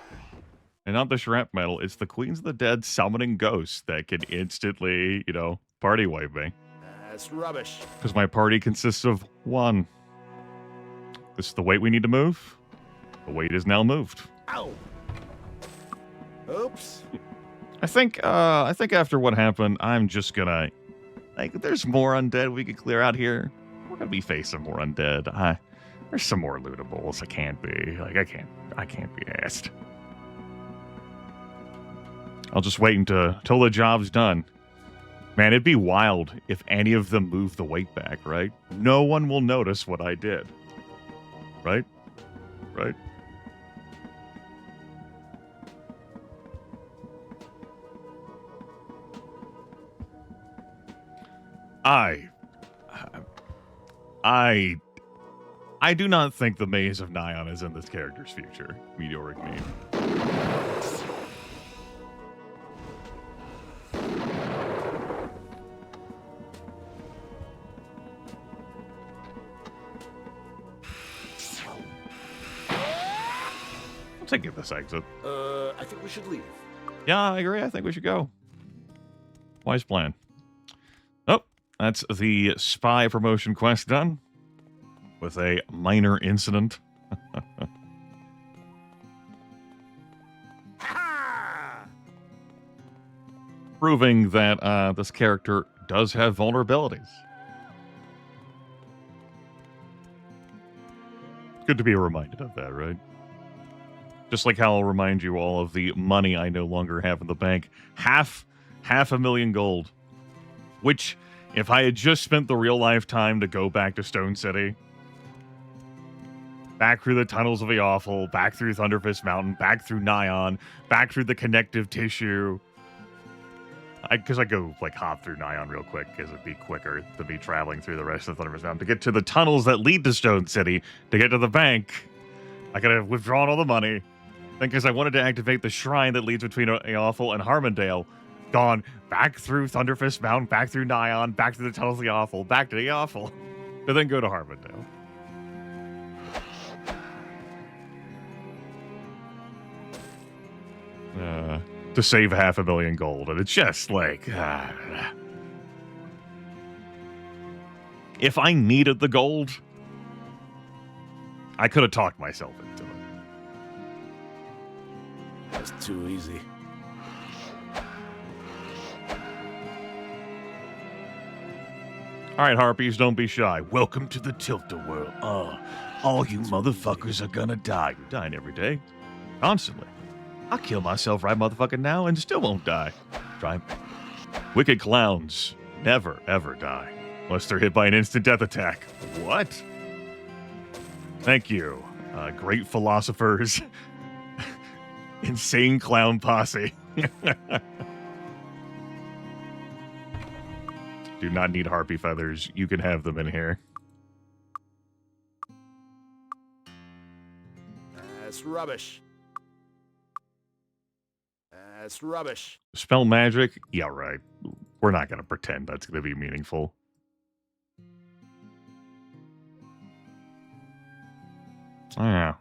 A: And not the shrap metal, it's the Queens of the Dead summoning ghosts that can instantly, you know, party wipe me.
B: That's rubbish.
A: Because my party consists of one. This is the weight we need to move. The weight is now moved.
B: Ow! Oops.
A: I think after what happened, I'm just gonna, like, there's more undead we could clear out here. We're gonna be facing more undead. There's some more lootables. I can't be asked. I'll just wait until the job's done. Man, it'd be wild if any of them move the weight back, right? No one will notice what I did. Right? Right? I do not think the Maze of Nion is in this character's future. Meteoric meme. I'll take it this exit.
B: I think we should leave.
A: Yeah, I agree. I think we should go. Wise plan. Oh, that's the spy promotion quest done. With a minor incident. Proving that this character does have vulnerabilities. Good to be reminded of that, right? Just like how I'll remind you all of the money I no longer have in the bank. Half a million gold. Which, if I had just spent the real life time to go back to Stone City, back through the tunnels of the awful, back through Thunderfist Mountain, back through Nion, back through the connective tissue. Because I go, like, hop through Nion real quick, because it'd be quicker to be traveling through the rest of Thunderfist Mountain. To get to the tunnels that lead to Stone City, to get to the bank, I could have withdrawn all the money. Then, because I wanted to activate the shrine that leads between Awful and Harmondale, gone back through Thunderfist Mountain, back through Nion, back through the tunnels of the awful, back to the awful, to then go to Harmondale. To save 500,000 gold, and it's just like, if I needed the gold, I could have talked myself into it.
B: That's too easy.
A: All right, Harpies, don't be shy. Welcome to the Tilt-A-Whirl. All you motherfuckers are gonna die. You're dying every day. Constantly. I'll kill myself right motherfucking now and still won't die. Try. Wicked clowns never, ever die. Unless they're hit by an instant death attack. What? Thank you. Great philosophers. Insane clown posse. Do not need harpy feathers. You can have them in here.
B: That's rubbish. That's rubbish.
A: Spell magic? Yeah, right. We're not going to pretend that's going to be meaningful. Oh, yeah.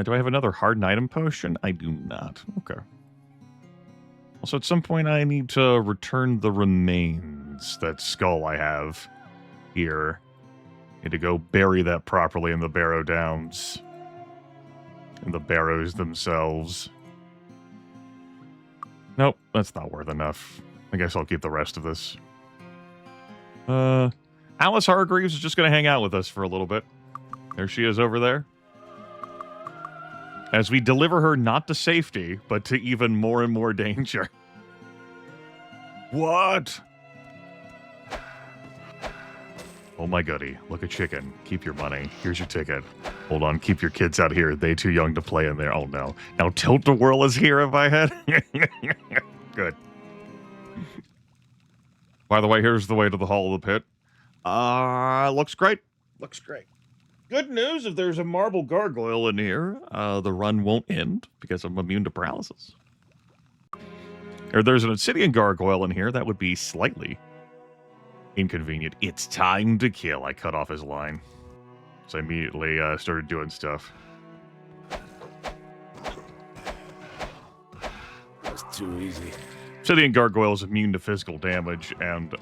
A: Do I have another hardened item potion? I do not. Okay. Also, at some point, I need to return the remains. That skull I have here. Need to go bury that properly in the Barrow Downs. In the barrows themselves. Nope, that's not worth enough. I guess I'll keep the rest of this. Alice Hargreaves is just going to hang out with us for a little bit. There she is over there. As we deliver her not to safety, but to even more and more danger. What? Oh my goody. Look at chicken. Keep your money. Here's your ticket. Hold on. Keep your kids out here. They too young to play in there. Oh no. Now Tilt-A-Whirl is here in my head. Good. By the way, here's the way to the Hall of the Pit. Looks great. Looks great. Good news, if there's a marble gargoyle in here, the run won't end because I'm immune to paralysis. If there's an obsidian gargoyle in here, that would be slightly Inconvenient. It's time to kill. I cut off his line. So I immediately started doing stuff.
E: That's too easy.
A: Obsidian Gargoyle is immune to physical damage, and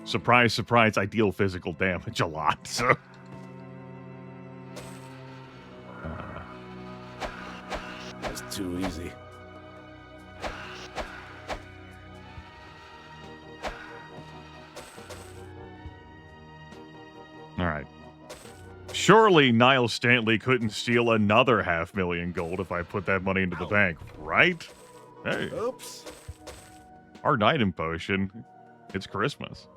A: surprise, surprise, I deal physical damage a lot, so...
E: That's too easy.
A: Alright. Surely Niles Stanley couldn't steal another 500,000 gold if I put that money into the bank, right? Hey,
E: Oops.
A: our item potion. It's Christmas.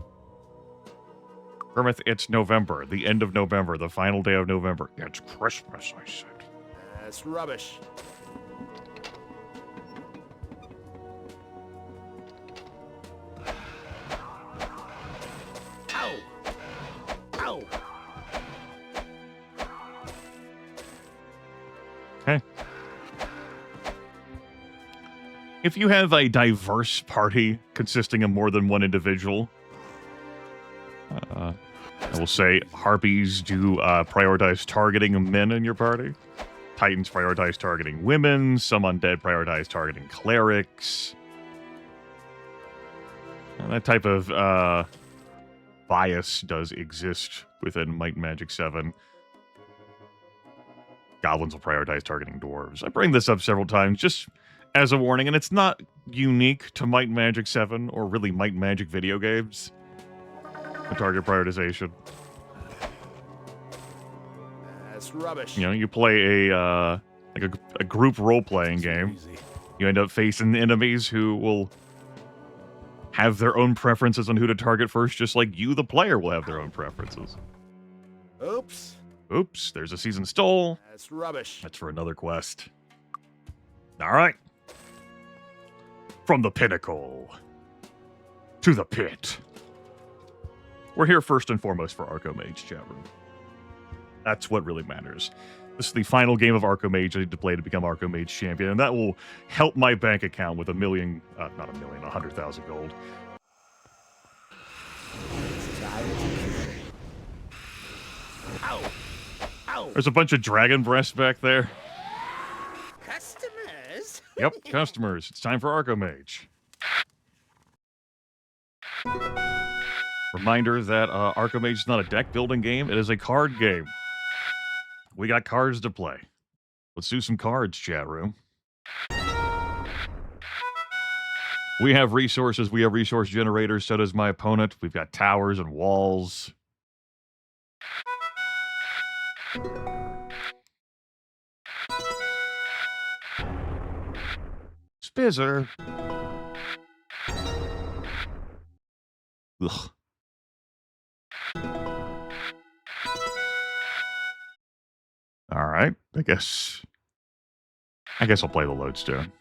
A: Grimith, it's November. The end of November. The final day of November. It's Christmas, I said.
E: That's rubbish. Ow! Ow!
A: Okay. If you have a diverse party consisting of more than one individual, I will say Harpies do prioritize targeting men in your party. Titans prioritize targeting women. Some undead prioritize targeting clerics. And that type of bias does exist within Might and Magic 7. Goblins will prioritize targeting dwarves. I bring this up several times just as a warning, and it's not unique to Might and Magic 7 or really Might and Magic video games. The target prioritization.
E: That's rubbish.
A: You know, you play a group role-playing
E: Too
A: game.
E: easy.
A: You end up facing enemies who will have their own preferences on who to target first, just like you, the player, will have their own preferences.
E: Oops.
A: Oops, there's a season stole.
E: That's rubbish.
A: That's for another quest. All right. From the pinnacle to the pit. We're here first and foremost for Archomage, chat room. That's what really matters. This is the final game of Archomage I need to play to become Archomage champion, and that will help my bank account with 100,000 gold.
E: Ow! Ow!
A: There's a bunch of dragon breasts back there.
E: Customers?
A: Yep, customers. It's time for Archomage. Reminder that Archomage is not a deck building game. It is a card game. We got cards to play. Let's do some cards, chat room. We have resources. We have resource generators. So does my opponent. We've got towers and walls. Spizzer. Ugh. All right. I guess I'll play the lodestone.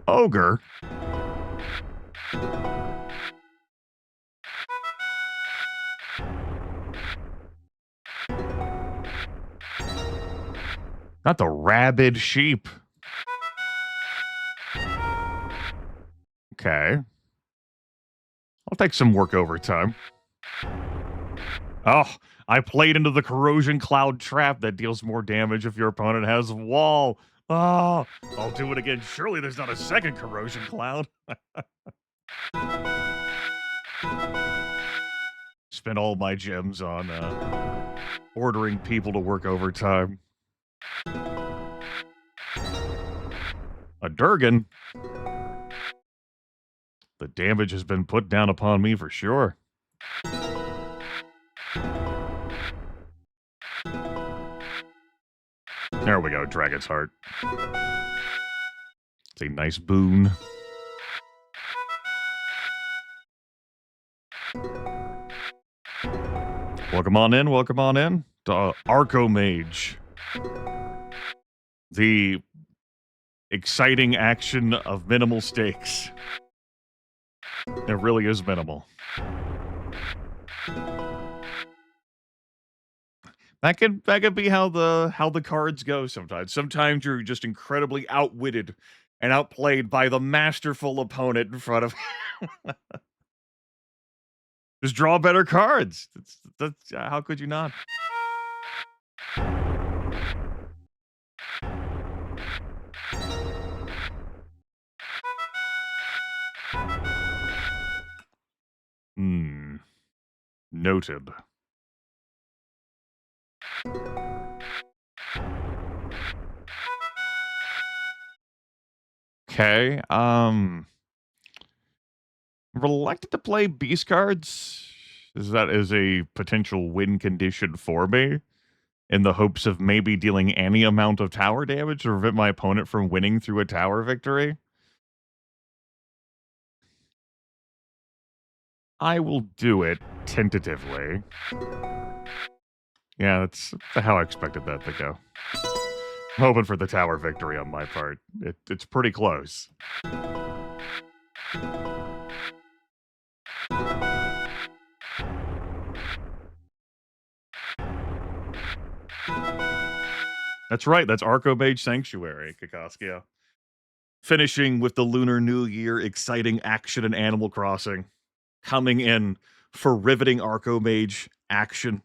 A: Ogre. Not the rabid sheep. Okay. I'll take some work overtime. Oh, I played into the corrosion cloud trap that deals more damage if your opponent has a wall. Oh, I'll do it again. Surely there's not a second corrosion cloud. Spent all my gems on ordering people to work overtime. A Durgan. The damage has been put down upon me for sure. There we go, Dragon's Heart. It's a nice boon. Welcome on in, welcome on in to Archomage. The exciting action of minimal stakes. It really is minimal. That could be how the cards go sometimes. Sometimes you're just incredibly outwitted and outplayed by the masterful opponent in front of Just draw better cards. That's how could you not? Noted. Okay. Reluctant to play beast cards. That is a potential win condition for me, in the hopes of maybe dealing any amount of tower damage to prevent my opponent from winning through a tower victory. I will do it tentatively. Yeah, that's how I expected that to go. I'm hoping for the tower victory on my part. It's pretty close. That's right, that's Archomage Sanctuary, Kakaskia. Finishing with the Lunar New Year, exciting action in Animal Crossing. Coming in for riveting Archomage action.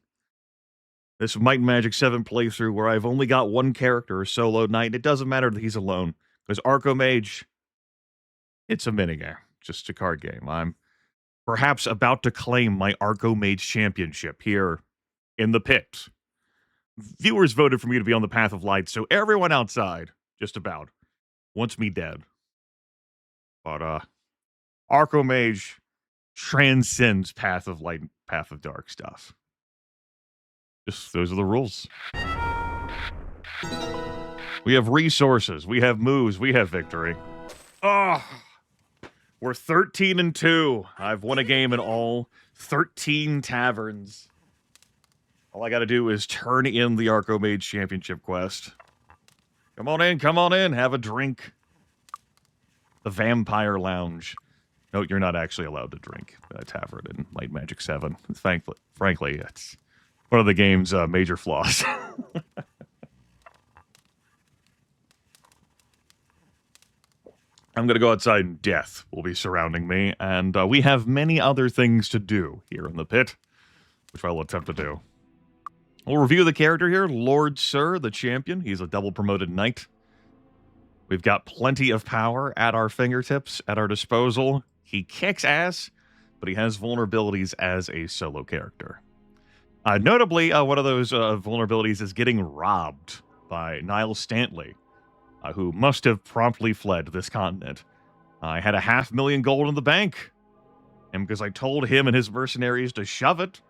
A: This Might and Magic 7 playthrough where I've only got one character, a solo knight, and it doesn't matter that he's alone. Because Archomage, it's a minigame, just a card game. I'm perhaps about to claim my Archomage championship here in the pit. Viewers voted for me to be on the Path of Light, so everyone outside, just about, wants me dead. But, Archomage transcends Path of Light and Path of Dark stuff. Just, those are the rules. We have resources, we have moves, we have victory. Oh, we're 13-2. I've won a game in all 13 taverns. All I gotta do is turn in the Archomage Championship quest. Come on in, have a drink. The Vampire Lounge. No, you're not actually allowed to drink at a tavern in Might Magic 7. Frankly, it's one of the game's major flaws. I'm going to go outside and death will be surrounding me, and we have many other things to do here in the pit, which I will attempt to do. We'll review the character here, Lord Sir, the champion. He's a double-promoted knight. We've got plenty of power at our fingertips, at our disposal. He kicks ass, but he has vulnerabilities as a solo character. Notably, one of those vulnerabilities is getting robbed by Niles Stantley, who must have promptly fled this continent. I had 500,000 gold in the bank, and because I told him and his mercenaries to shove it,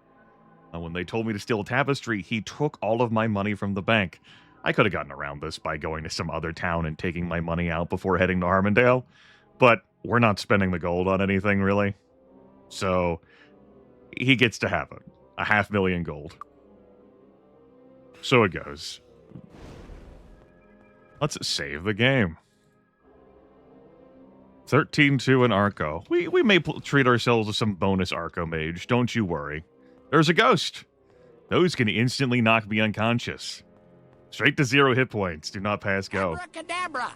A: when they told me to steal a tapestry, he took all of my money from the bank. I could have gotten around this by going to some other town and taking my money out before heading to Harmondale, but we're not spending the gold on anything, really. So, he gets to have it. 500,000 gold. So it goes. Let's save the game. 13-2 in Arco. We may treat ourselves to some bonus Archomage, don't you worry. There's a ghost. Those can instantly knock me unconscious. Straight to 0 hit points. Do not pass go.
D: Abracadabra!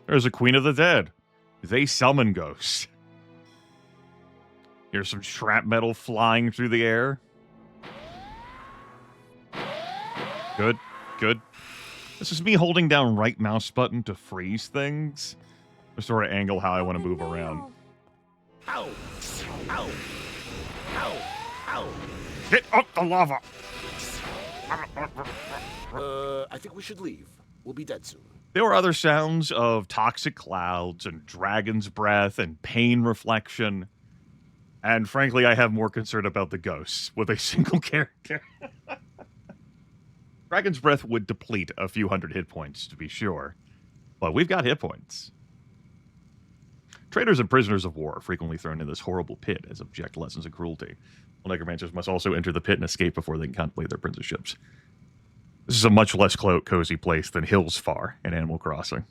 A: There's a Queen of the Dead. They summon ghosts. Here's some shrapnel flying through the air. Good, good. This is me holding down right mouse button to freeze things. To sort of angle how I want to move around.
E: Ow! Ow! Ow! Ow!
A: Get up the lava!
E: I think we should leave. We'll be dead soon.
A: There were other sounds of toxic clouds and dragon's breath and pain reflection. And frankly, I have more concern about the ghosts with a single character. Dragon's breath would deplete a few hundred hit points, to be sure. But we've got hit points. Traitors and prisoners of war are frequently thrown in this horrible pit as abject lessons of cruelty. Well, necromancers must also enter the pit and escape before they can contemplate their apprenticeships. This is a much less cozy place than Hills Far in Animal Crossing.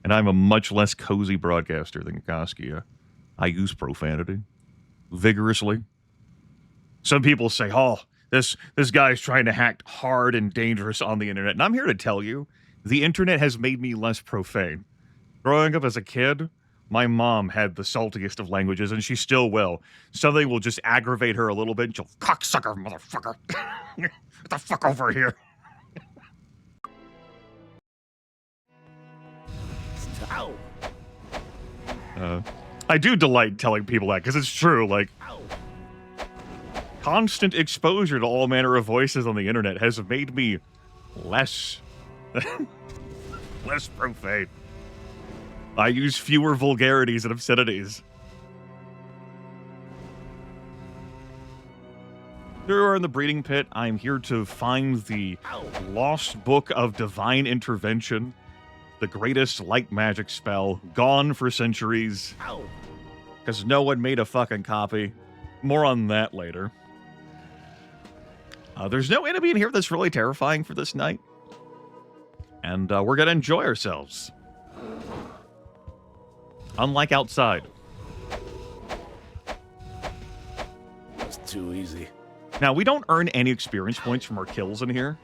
A: And I'm a much less cozy broadcaster than Kakaskia. I use profanity. Vigorously. Some people say, oh, this guy's trying to act hard and dangerous on the internet. And I'm here to tell you, the internet has made me less profane. Growing up as a kid, My mom had the saltiest of languages, and she still will. Something will just aggravate her a little bit, and she'll, cocksucker, motherfucker. Get the fuck over here.
E: Ow!
A: I do delight telling people that, because it's true, like,
E: Ow!
A: constant exposure to all manner of voices on the internet has made me less... less profane. I use fewer vulgarities and obscenities. Here we are in the breeding pit. I'm here to find the lost book of divine intervention, the greatest light magic spell, gone for centuries, because no one made a fucking copy. More on that later. There's no enemy in here that's really terrifying for this night. And we're going to enjoy ourselves. Unlike outside.
E: That's too easy.
A: Now, we don't earn any experience points from our kills in here.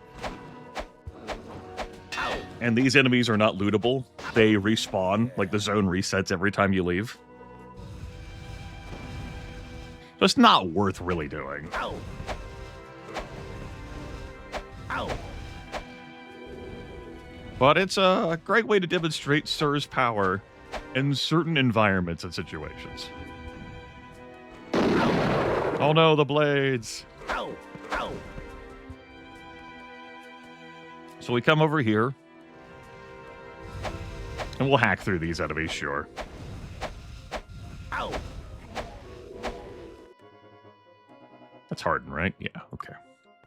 A: And these enemies are not lootable. They respawn, like the zone resets every time you leave. So it's not worth really doing.
E: Ow! Ow!
A: But it's a great way to demonstrate Sir's power in certain environments and situations. Oh no, the blades!
E: Ow! Ow!
A: So we come over here. And we'll hack through these enemies, sure.
E: Ow!
A: That's Harden, right? Yeah, okay.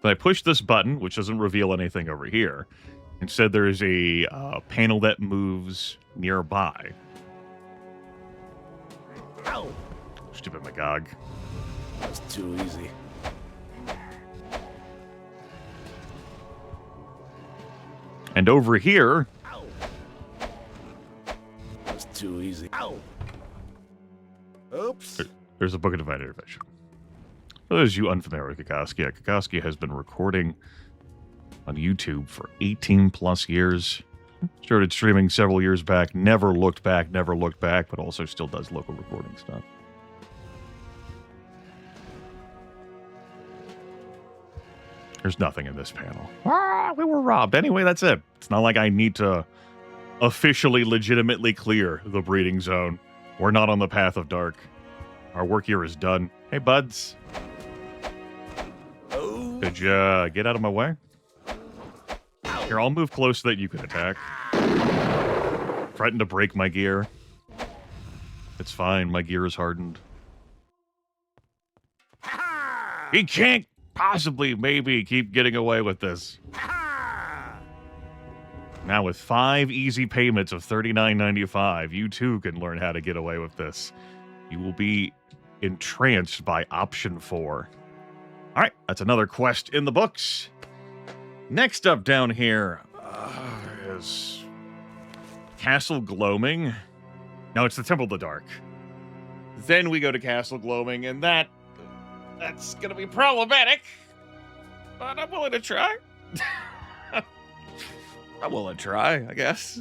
A: Then I push this button, which doesn't reveal anything over here. Instead, there's a panel that moves nearby.
E: Ow!
A: Stupid Magog.
E: That's too easy.
A: And over here...
E: Ow! That's too easy. Ow! Oops!
A: There's a Book of Divine Intervention. For those of you unfamiliar with Kokoski, Kokoski has been recording on YouTube for 18 plus years. Started streaming several years back, never looked back, but also still does local recording stuff. There's nothing in this panel. Ah, we were robbed. Anyway, that's it. It's not like I need to officially, legitimately clear the breeding zone. We're not on the path of dark. Our work here is done. Hey, buds. Could you get out of my way? Here, I'll move close so that you can attack. Threaten to break my gear. It's fine. My gear is hardened. He can't possibly, maybe, keep getting away with this. Now, with 5 easy payments of $39.95, you too can learn how to get away with this. You will be entranced by option 4. All right, that's another quest in the books. Next up down here is Castle Gloaming. No, it's the Temple of the Dark. Then we go to Castle Gloaming, and that's going to be problematic. But I'm willing to try. I'm willing to try, I guess.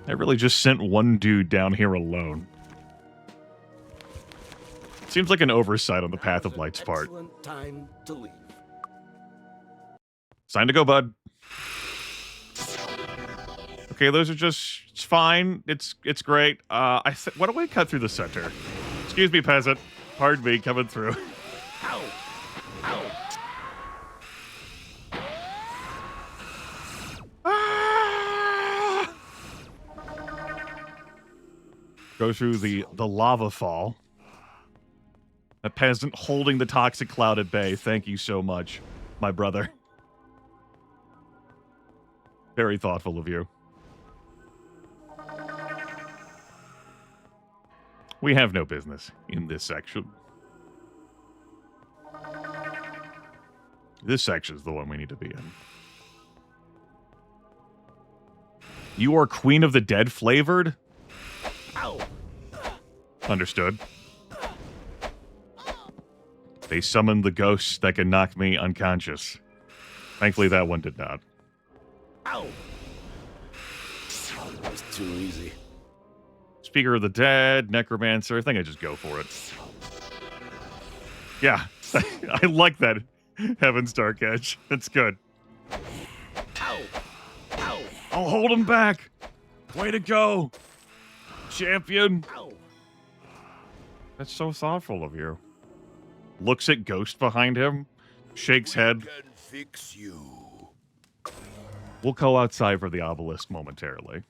A: I really just sent one dude down here alone. Seems like an oversight on the Path of Light's part.
E: Excellent time to leave.
A: It's time to go, bud. Okay, those are just... It's fine. It's great. Why don't we cut through the center? Excuse me, peasant. Pardon me, coming through.
E: Ow! Ow!
A: Ah! Go through the lava fall. A peasant holding the toxic cloud at bay. Thank you so much, my brother. Very thoughtful of you. We have no business in this section. This section is the one we need to be in. You are Queen of the Dead flavored?
E: Ow!
A: Understood. They summoned the ghosts that can knock me unconscious. Thankfully, that one did not.
E: Ow! too easy.
A: Speaker of the Dead, Necromancer. I think I just go for it. Yeah, I like that. Heaven's Dark Edge. That's good.
E: Ow! Ow!
A: I'll hold him back. Way to go, champion.
E: Ow!
A: That's so thoughtful of you. Looks at Ghost behind him, shakes head.
C: Can fix you.
A: We'll go outside for the obelisk momentarily.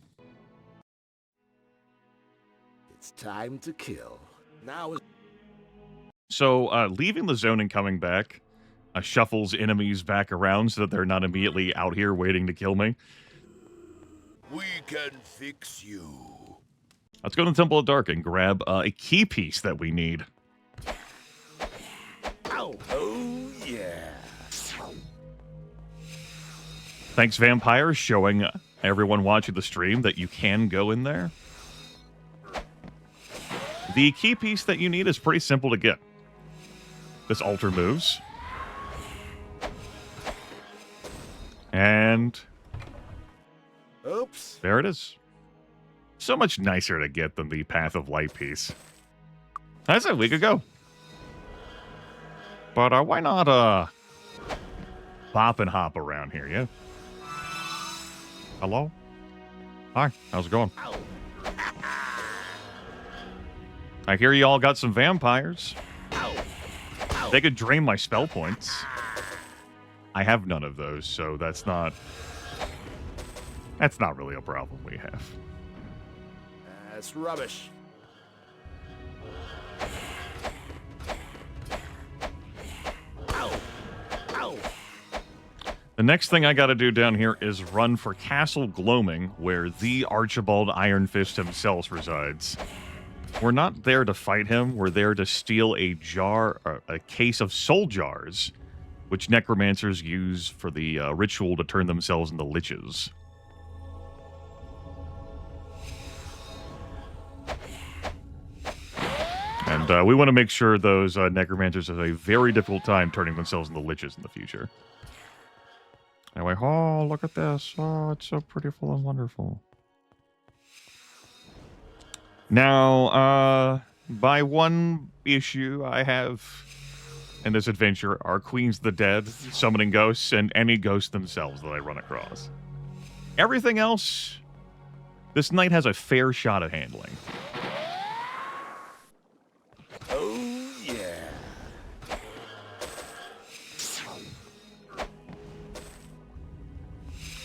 E: It's time to kill. Now is
A: So, leaving the zone and coming back shuffles enemies back around so that they're not immediately out here waiting to kill me.
C: We can fix you.
A: Let's go to the Temple of Dark and grab a key piece that we need.
E: ow!
C: Oh, yeah.
A: Thanks, Vampire, showing everyone watching the stream that you can go in there. The key piece that you need is pretty simple to get. This altar moves. And
E: Oops.
A: there it is. So much nicer to get than the Path of Light piece. That's a week ago. But why not bop and hop around here, yeah? Hello? Hi, how's it going?
E: Ow!
A: I hear you all got some vampires.
E: Ow! Ow!
A: They could drain my spell points. I have none of those, so that's not really a problem we have.
E: That's rubbish. Ow! Ow!
A: The next thing I gotta do down here is run for Castle Gloaming, where the Archibald Iron Fist himself resides. We're not there to fight him. We're there to steal a case of soul jars, which necromancers use for the ritual to turn themselves into liches. And we want to make sure those necromancers have a very difficult time turning themselves into liches in the future. Anyway, oh, look at this. Oh, it's so beautiful and wonderful. Now, by one issue I have in this adventure are Queens of the Dead, summoning ghosts, and any ghosts themselves that I run across. Everything else, this knight has a fair shot at handling.
C: Oh, yeah.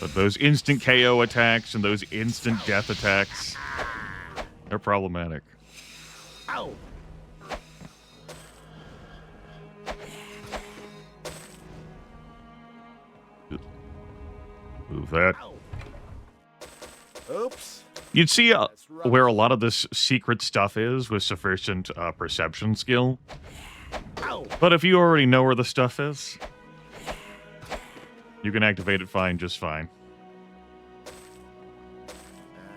A: But those instant KO attacks and those instant death attacks, they're problematic.
E: Ow!
A: Move that.
E: Ow! Oops.
A: You'd see
E: That's rubbish.
A: where a lot of this secret stuff is with sufficient perception skill.
E: Ow!
A: But if you already know where the stuff is, you can activate it fine, just fine.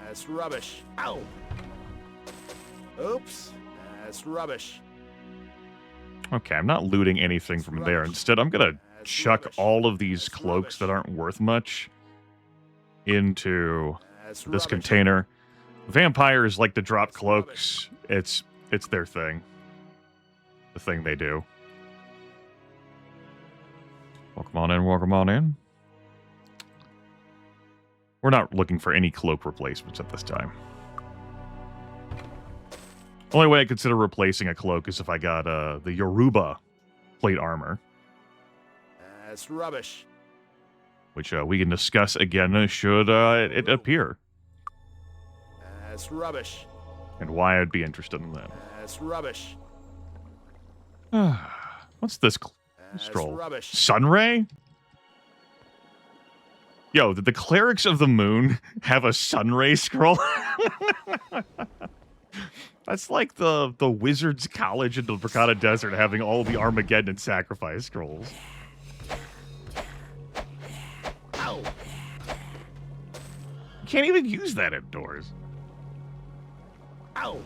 E: That's rubbish. Ow! Oops. That's rubbish.
A: Okay, I'm not looting anything from there. Instead, I'm going to chuck all of these cloaks that aren't worth much into
E: That's
A: this
E: rubbish.
A: container. Vampires like to drop cloaks. It's their thing. The thing they do. Welcome on in, welcome on in. We're not looking for any cloak replacements at this time. Only way I consider replacing a cloak is if I got the Yoruba plate armor,
E: That's rubbish.
A: which we can discuss again should it appear,
E: That's rubbish.
A: and why I'd be interested in that.
E: That's rubbish.
A: What's this
E: That's
A: scroll?
E: rubbish.
A: Sunray? Yo, did the Clerics of the Moon have a Sunray scroll? That's like the Wizards College in the Bracada Desert having all the Armageddon and Sacrifice scrolls.
E: Ow!
A: You can't even use that indoors.
E: Ow!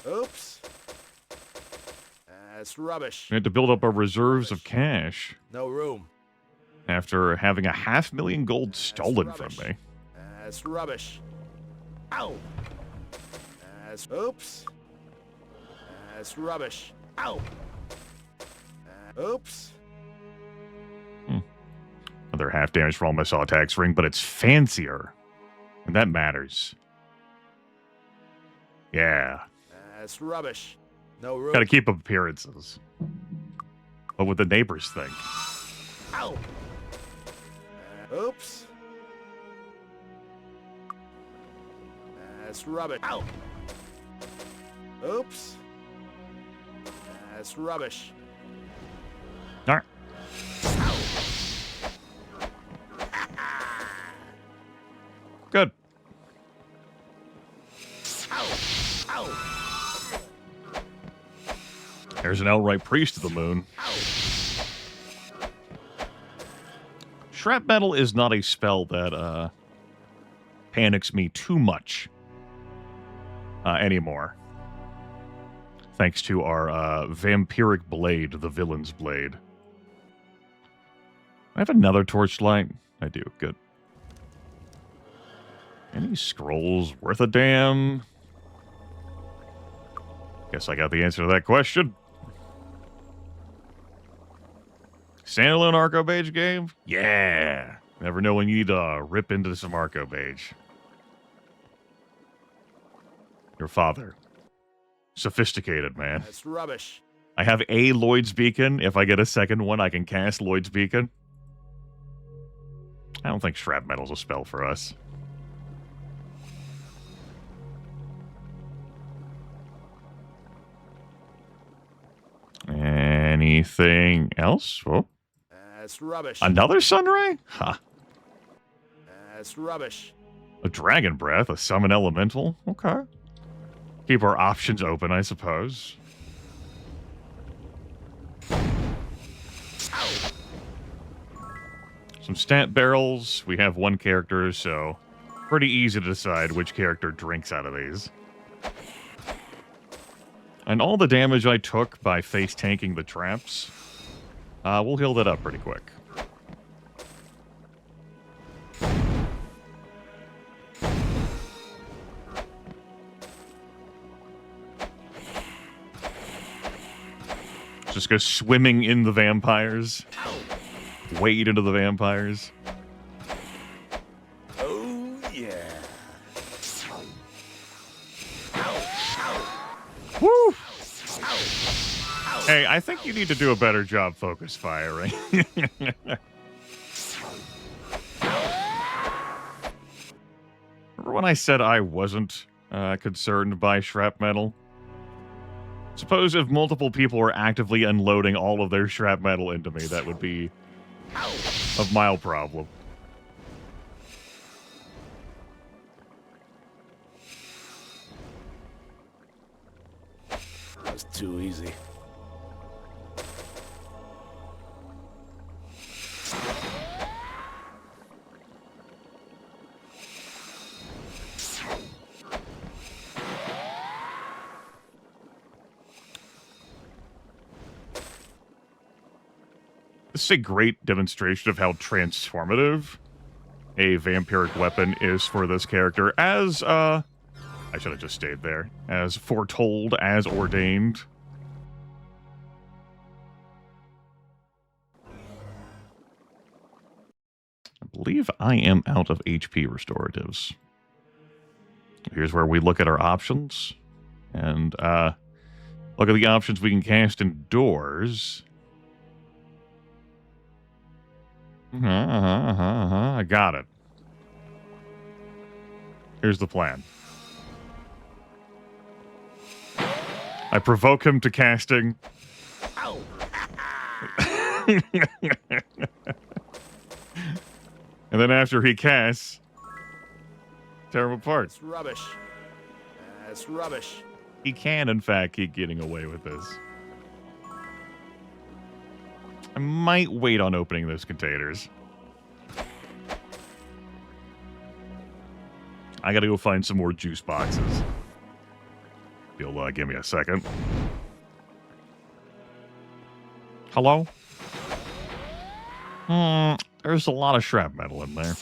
E: Oops. That's rubbish.
A: We had to build up our reserves of cash
E: No room.
A: after having 500,000 gold stolen from me.
D: That's rubbish. Ow! That's... Oops. That's rubbish. Ow! Oops.
A: Another half damage for all my saw attacks ring, but it's fancier. And that matters. Yeah.
D: That's rubbish. No room.
A: Gotta keep up appearances. What would the neighbors think?
D: Ow! Oops. That's rubbish. Ow! Oops. That's rubbish.
A: All right. Good. There's an outright priest of the moon. Shrapnel is not a spell that panics me too much anymore. Thanks to our vampiric blade, the villain's blade. I have another torchlight. I do. Good. Any scrolls worth a damn? Guess I got the answer to that question. Standalone Arcobage game? Yeah. Never know when you need to rip into some Arcobage. Your father. Sophisticated, man.
D: That's rubbish.
A: I have a Lloyd's Beacon. If I get a second one, I can cast Lloyd's Beacon. I don't think Shrapnel's a spell for us. Anything else? Oh.
D: That's rubbish.
A: Another Sunray? Huh.
D: That's rubbish.
A: A Dragon Breath, a Summon Elemental? Okay. Keep our options open, I suppose. Some stat barrels. We have one character, so pretty easy to decide which character drinks out of these. And all the damage I took by face tanking the traps, we'll heal that up pretty quick. Just go swimming in the vampires. Wade into the vampires.
D: Oh, yeah.
A: Woo! Hey, I think you need to do a better job focus firing. Remember when I said I wasn't concerned by shrapnel? Suppose if multiple were were actively unloading all of their shrapnel into me, that would be a mild problem.
E: That's too easy.
A: This is a great demonstration of how transformative a vampiric weapon is for this character, as, I should have just stayed there. As foretold, as ordained. I believe I am out of HP restoratives. Here's where we look at our options. And, look at the options we can cast indoors. I got it. Here's the plan. I provoke him to casting. And then after he casts, tear him apart.
D: That's rubbish. That's rubbish.
A: He can, in fact, keep getting away with this. I might wait on opening those containers. I gotta go find some more juice boxes. You'll give me a second. Hello? There's a lot of shrapnel in there.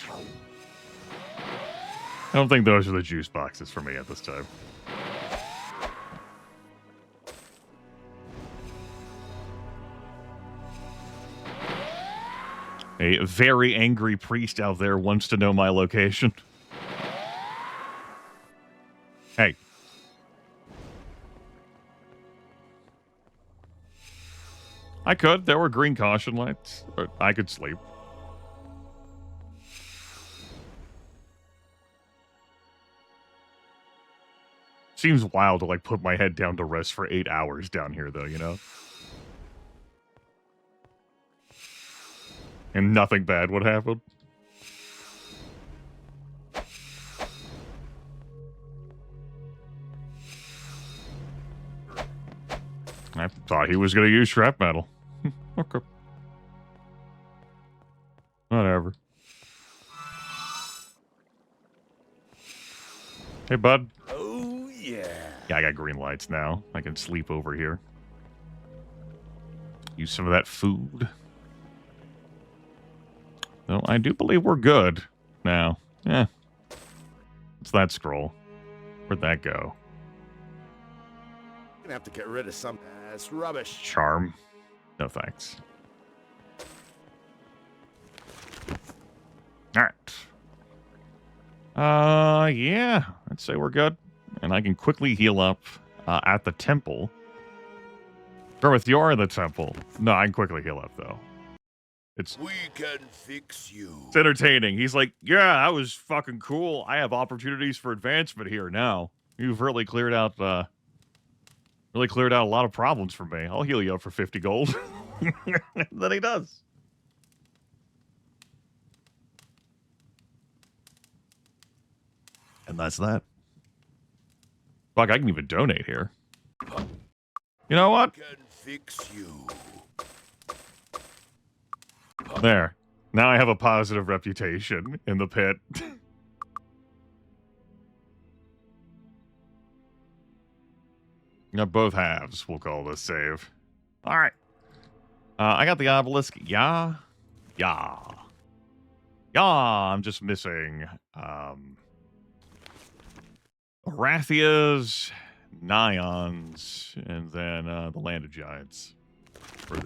A: I don't think those are the juice boxes for me at this time. A very angry priest out there wants to know my location. Hey. I could. There were green caution lights, but I could sleep. Seems wild to, like, put my head down to rest for 8 hours down here, though, you know? And nothing bad would happen. I thought he was going to use scrap metal. Okay. Whatever. Hey, bud.
D: Oh, yeah.
A: Yeah, I got green lights now. I can sleep over here. Use some of that food. No, I do believe we're good now. Yeah. What's that scroll? Where'd that go?
D: Gonna have to get rid of some. That's rubbish.
A: Charm. No thanks. Alright. Yeah. I'd say we're good. And I can quickly heal up at the temple. Grimith, you're in the temple. No, I can quickly heal up, though.
D: We can fix you.
A: It's entertaining. He's like, yeah, that was fucking cool. I have opportunities for advancement here now. You've really cleared out a lot of problems for me. I'll heal you up for 50 gold. Then he does. And that's that. Fuck, I can even donate here. You know what?
D: Can fix you.
A: There. Now I have a positive reputation in the pit. Now both halves, we'll call this save. Alright. I got the obelisk. Yeah. I'm just missing Arathias, Nions, and then the Land of Giants for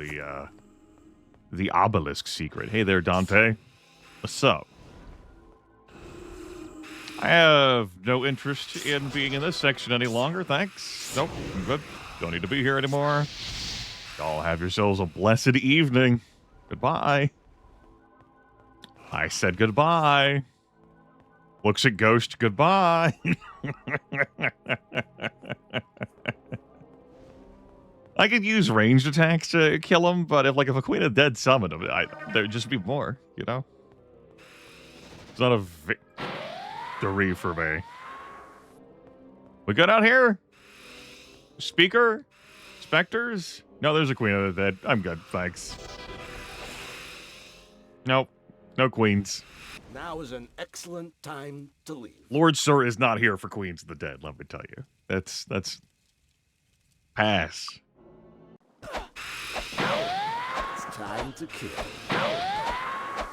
A: the obelisk secret. Hey there, Dante. What's up? I have no interest in being in this section any longer, thanks. Nope, I'm good. Don't need to be here anymore. Y'all have yourselves a blessed evening. Goodbye. I said goodbye. Looks at Ghost, goodbye. I could use ranged attacks to kill him, but if a Queen of Dead summoned him, there'd just be more, you know? It's not a victory for me. We good out here? Speaker? Specters? No, there's a Queen of the Dead. I'm good, thanks. Nope. No queens.
E: Now is an excellent time to leave.
A: Lord Sir is not here for Queens of the Dead, let me tell you. That's pass.
E: It's time to kill.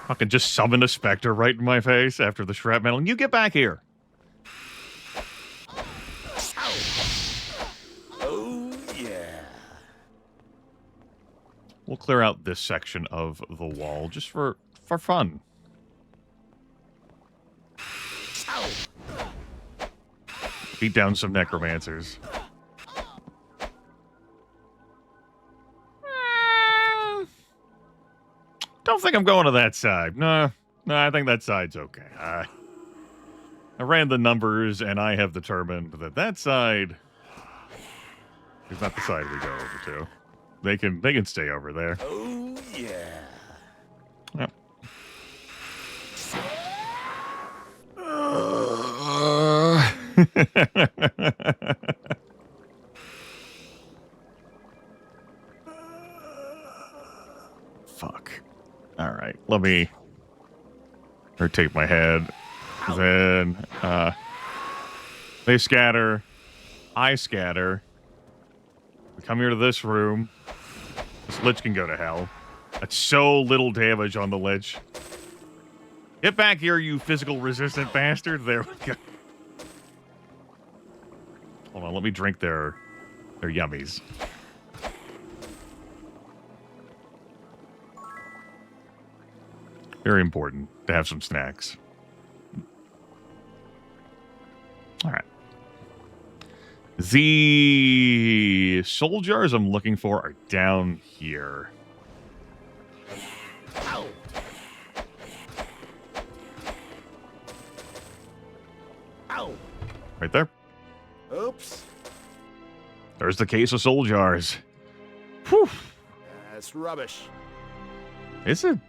A: Fucking just summon a specter right in my face after the shrapnel, and you get back here.
D: Oh, yeah.
A: We'll clear out this section of the wall just for fun. Beat down some necromancers. Don't think I'm going to that side. No, I think that side's okay. I ran the numbers, and I have determined that side is not the side we go over to. They can stay over there.
D: Oh, yeah.
A: Yep. Fuck. All right, let me rotate my head. Then they scatter. I scatter. We come here to this room. This lich can go to hell. That's so little damage on the lich. Get back here, you physical resistant bastard. There we go. Hold on, let me drink their yummies. Very important to have some snacks. All right. The soul jars I'm looking for are down here.
E: Ow! Ow!
A: Right there.
E: Oops.
A: There's the case of soul jars. Whew.
E: That's rubbish.
A: Is it?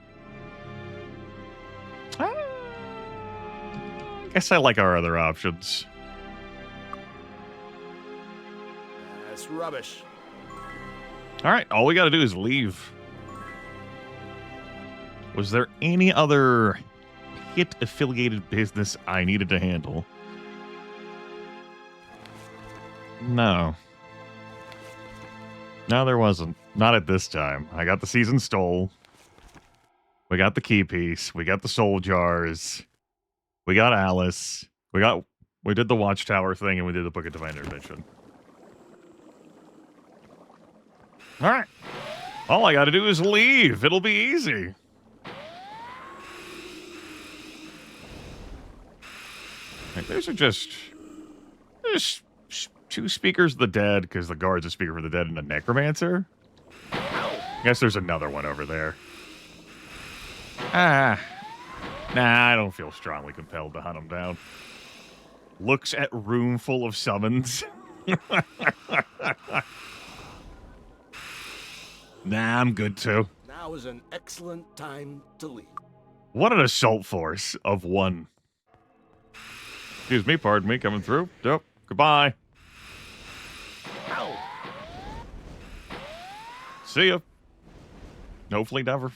A: I guess I like our other options.
E: That's rubbish.
A: All right, all we got to do is leave. Was there any other hit-affiliated business I needed to handle? No. No, there wasn't. Not at this time. I got the season stole. We got the key piece. We got the soul jars. We got Alice. We did the watchtower thing, and we did the Book of Divine Intervention. All right. All I got to do is leave. It'll be easy. Right, those are just two speakers of the dead, because the guard's a speaker for the dead and a necromancer. I guess there's another one over there. Nah, I don't feel strongly compelled to hunt him down. Looks at room full of summons. Nah, I'm good too.
E: Now is an excellent time to leave.
A: What an assault force of one. Excuse me, pardon me, coming through. Nope. Goodbye.
E: Ow!
A: See ya. Hopefully never.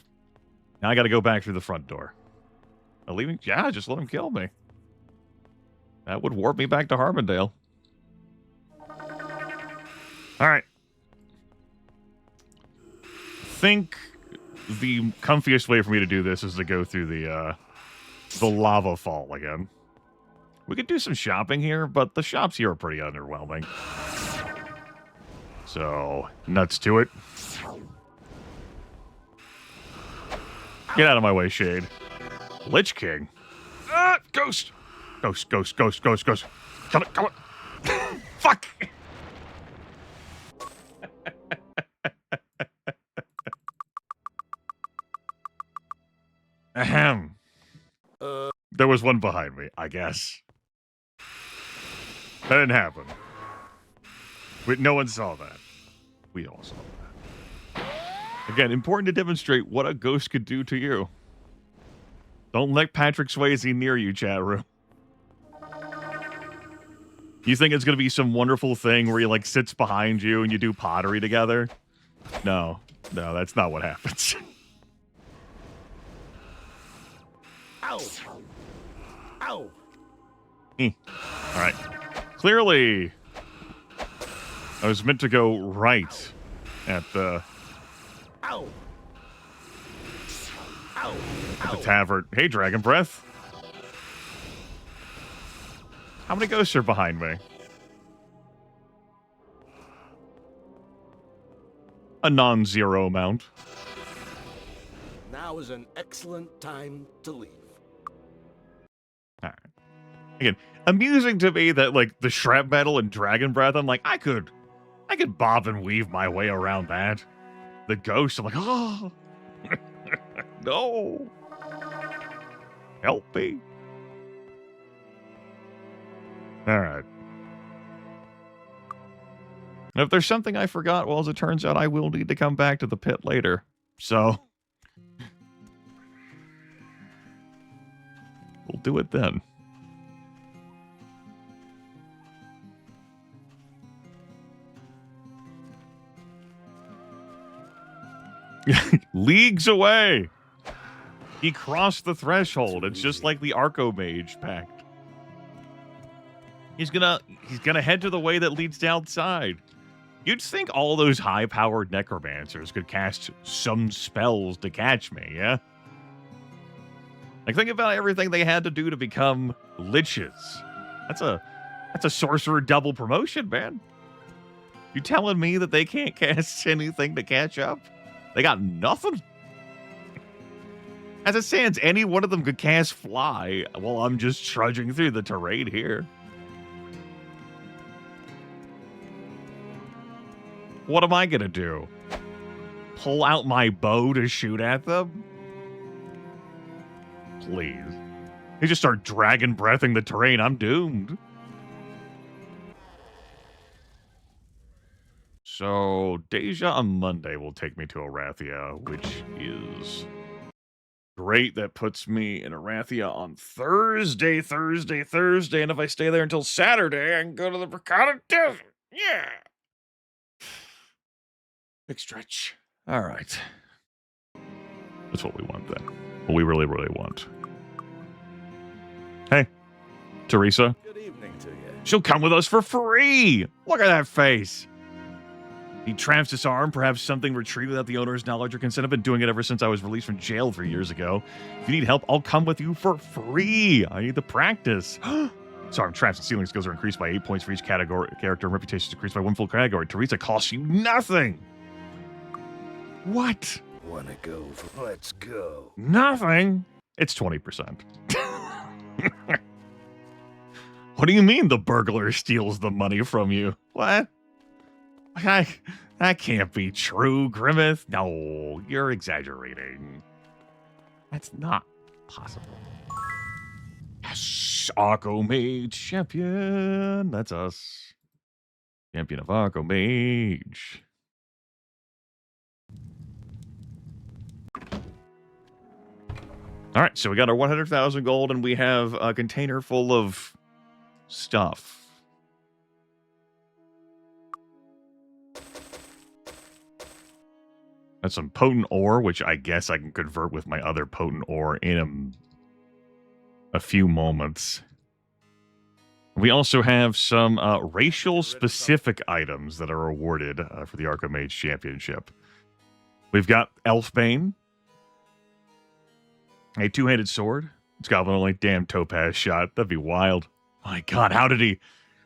A: Now I gotta go back through the front door. Leaving? Yeah, just let him kill me. That would warp me back to Harmondale. Alright. Think the comfiest way for me to do this is to go through the lava fall again. We could do some shopping here, but the shops here are pretty underwhelming. So, nuts to it. Get out of my way, Shade. Lich King. Ah, ghost! Ghost, ghost, ghost, ghost, ghost. Come on, come on. Fuck! Ahem. There was one behind me, I guess. That didn't happen. No one saw that. We all saw that. Again, important to demonstrate what a ghost could do to you. Don't let Patrick Swayze near you, chat room. You think it's going to be some wonderful thing where he, like, sits behind you and you do pottery together? No. No, that's not what happens.
E: Ow! Ow!
A: All right. Clearly, I was meant to go right at the...
E: Ow! Ow!
A: At the tavern. Hey, Dragon Breath. How many ghosts are behind me? A non-zero amount.
E: Now is an excellent time to leave.
A: All right. Again, amusing to me that, like, the Shrap Metal and Dragon Breath, I'm like, I could bob and weave my way around that. The ghost, I'm like, oh, no. Help me. All right. And if there's something I forgot, well, as it turns out, I will need to come back to the pit later. So, we'll do it then. Leagues away. He crossed the threshold. It's just like the Archomage pact. He's gonna head to the way that leads to outside. You'd think all those high-powered necromancers could cast some spells to catch me, yeah? Like, think about everything they had to do to become liches. That's a sorcerer double promotion, man. You telling me that they can't cast anything to catch up? They got nothing? As it stands, any one of them could cast fly while I'm just trudging through the terrain here. What am I gonna do? Pull out my bow to shoot at them? Please. They just start dragon breathing the terrain. I'm doomed. So, Deja on Monday will take me to Arathia, which is great. That puts me in Arathia on Thursday. And if I stay there until Saturday, I can go to the Bracada Desert. Yeah. Big stretch. All right. That's what we want then. What we really, really want. Hey, Teresa.
B: Good evening to you.
A: She'll come with us for free. Look at that face. He tramps his arm, perhaps something retrieved without the owner's knowledge or consent. I've been doing it ever since I was released from jail 3 years ago. If you need help, I'll come with you for free. I need the practice. Sorry, traps and ceiling skills are increased by 8 points for each category. Character and reputation is increased by 1 full category. Teresa costs you nothing. What?
E: Wanna go? Let's go.
A: Nothing? It's 20%. What do you mean the burglar steals the money from you? What? That can't be true, Grimith. No, you're exaggerating. That's not possible. Yes, Archomage champion. That's us. Champion of Archomage. All right, so we got our 100,000 gold, and we have a container full of stuff. That's some potent ore, which I guess I can convert with my other potent ore in a few moments. We also have some racial-specific items that are awarded for the Archomage Championship. We've got Elfbane, a two-handed sword. It's got an only damn topaz shot. That'd be wild. My God, how did he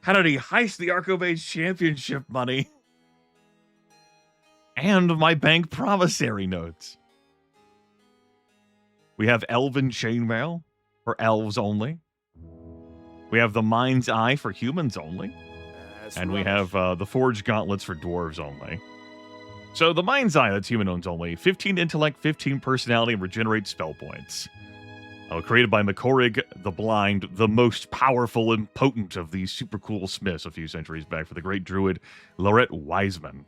A: heist the Archomage Championship money? And my bank promissory notes. We have Elven Chainmail for elves only. We have the Mind's Eye for humans only. And we have the Forged Gauntlets for dwarves only. So the Mind's Eye, that's human owns only. 15 intellect, 15 personality, and regenerate spell points. Created by Makorig the Blind, the most powerful and potent of these super cool smiths a few centuries back for the great druid Lorette Wiseman.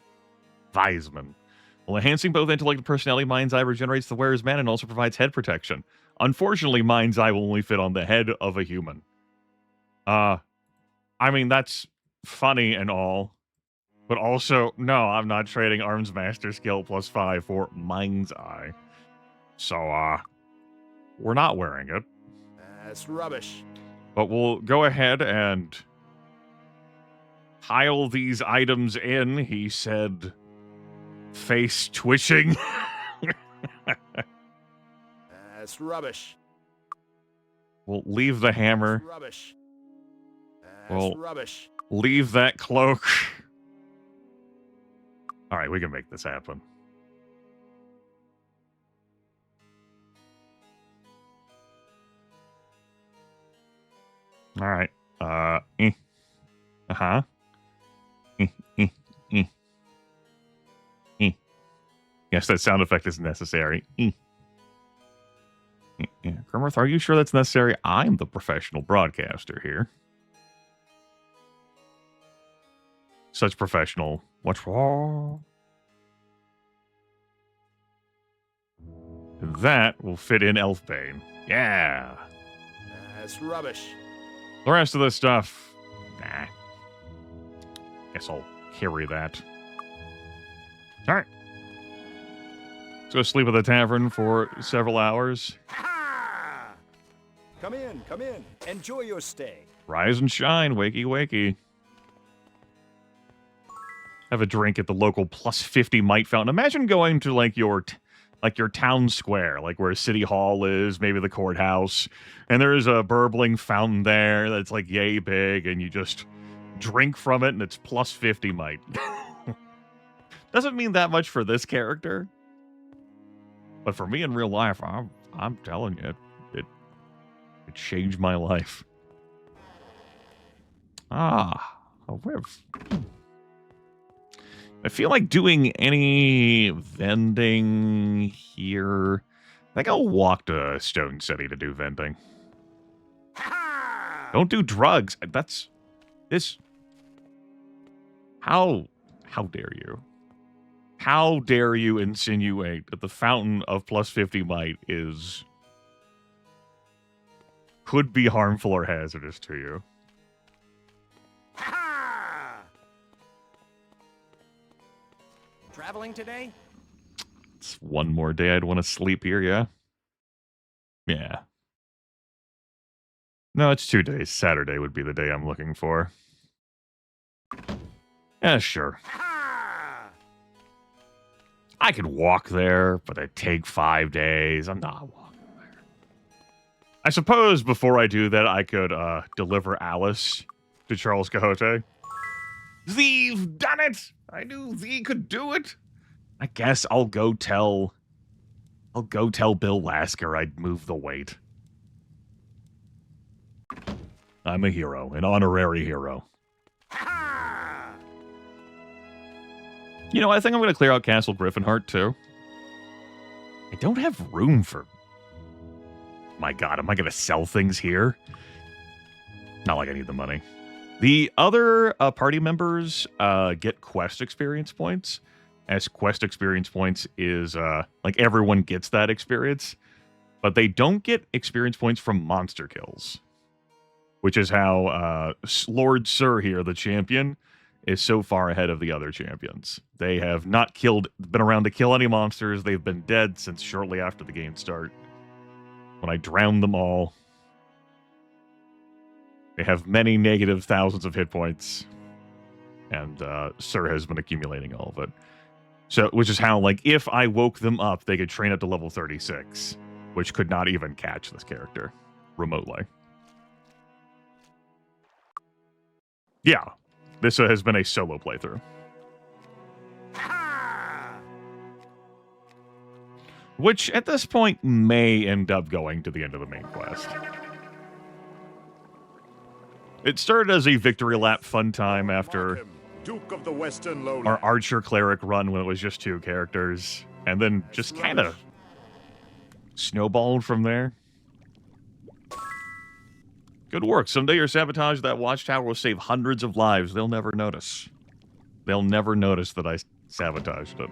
A: While enhancing both intellect and personality, Mind's Eye regenerates the wearer's mana and also provides head protection. Unfortunately, Mind's Eye will only fit on the head of a human. I mean, that's funny and all. But also, no, I'm not trading Arms Master skill +5 for Mind's Eye. So, we're not wearing it.
B: That's rubbish.
A: But we'll go ahead and pile these items in, he said, face twitching.
B: That's rubbish.
A: We'll leave the hammer.
B: That's rubbish. That's
A: Well,
B: rubbish.
A: leave that cloak. All right, we can make this happen. All right. Uh-huh. Yes, that sound effect is necessary. Grimith, are you sure that's necessary? I'm the professional broadcaster here. Such professional. What's wrong? That will fit in Elfbane. Yeah.
B: That's rubbish.
A: The rest of this stuff, nah. Guess I'll carry that. All right. Let's go sleep at the tavern for several hours.
B: Ha! Come in, come in. Enjoy your stay.
A: Rise and shine, wakey, wakey. Have a drink at the local +50 might fountain. Imagine going to like your like your town square, like where City Hall is, maybe the courthouse, and there's a burbling fountain there that's like yay big, and you just drink from it, and it's plus 50 might. Doesn't mean that much for this character, but for me in real life, I'm telling you, it changed my life. Ah, a whiff. I feel like doing any vending here. I think I'll walk to Stone City to do vending. Don't do drugs. That's this. How dare you? How dare you insinuate that the fountain of plus 50 might could be harmful or hazardous to you?
H: Traveling today?
A: It's one more day I'd want to sleep here, yeah? Yeah. No, it's 2 days. Saturday would be the day I'm looking for. Yeah, sure. I could walk there, but it'd take 5 days. I'm not walking there. I suppose before I do that, I could deliver Alice to Charles Quixote. They've done it! I knew thee could do it. I guess I'll go tell Bill Lasker I'd move the weight. I'm a hero, an honorary hero. You know, I think I'm going to clear out Castle Griffinheart, too. I don't have room for... My god, am I going to sell things here? Not like I need the money. The other party members get quest experience points. As quest experience points is, like, everyone gets that experience. But they don't get experience points from monster kills. Which is how Lord Sir here, the champion, is so far ahead of the other champions. They have not been around to kill any monsters. They've been dead since shortly after the game start. When I drowned them all. They have many negative thousands of hit points. And Sir has been accumulating all of it. So, which is how, like, if I woke them up, they could train up to level 36. Which could not even catch this character. Remotely. Yeah. This has been a solo playthrough. Which, at this point, may end up going to the end of the main quest. It started as a victory lap fun time after
C: Duke of the Western Lowlands.
A: our Archer Cleric run when it was just 2 characters. And then just kind of snowballed from there. Good work. Someday your sabotage of that watchtower will save hundreds of lives. They'll never notice. They'll never notice that I sabotaged it.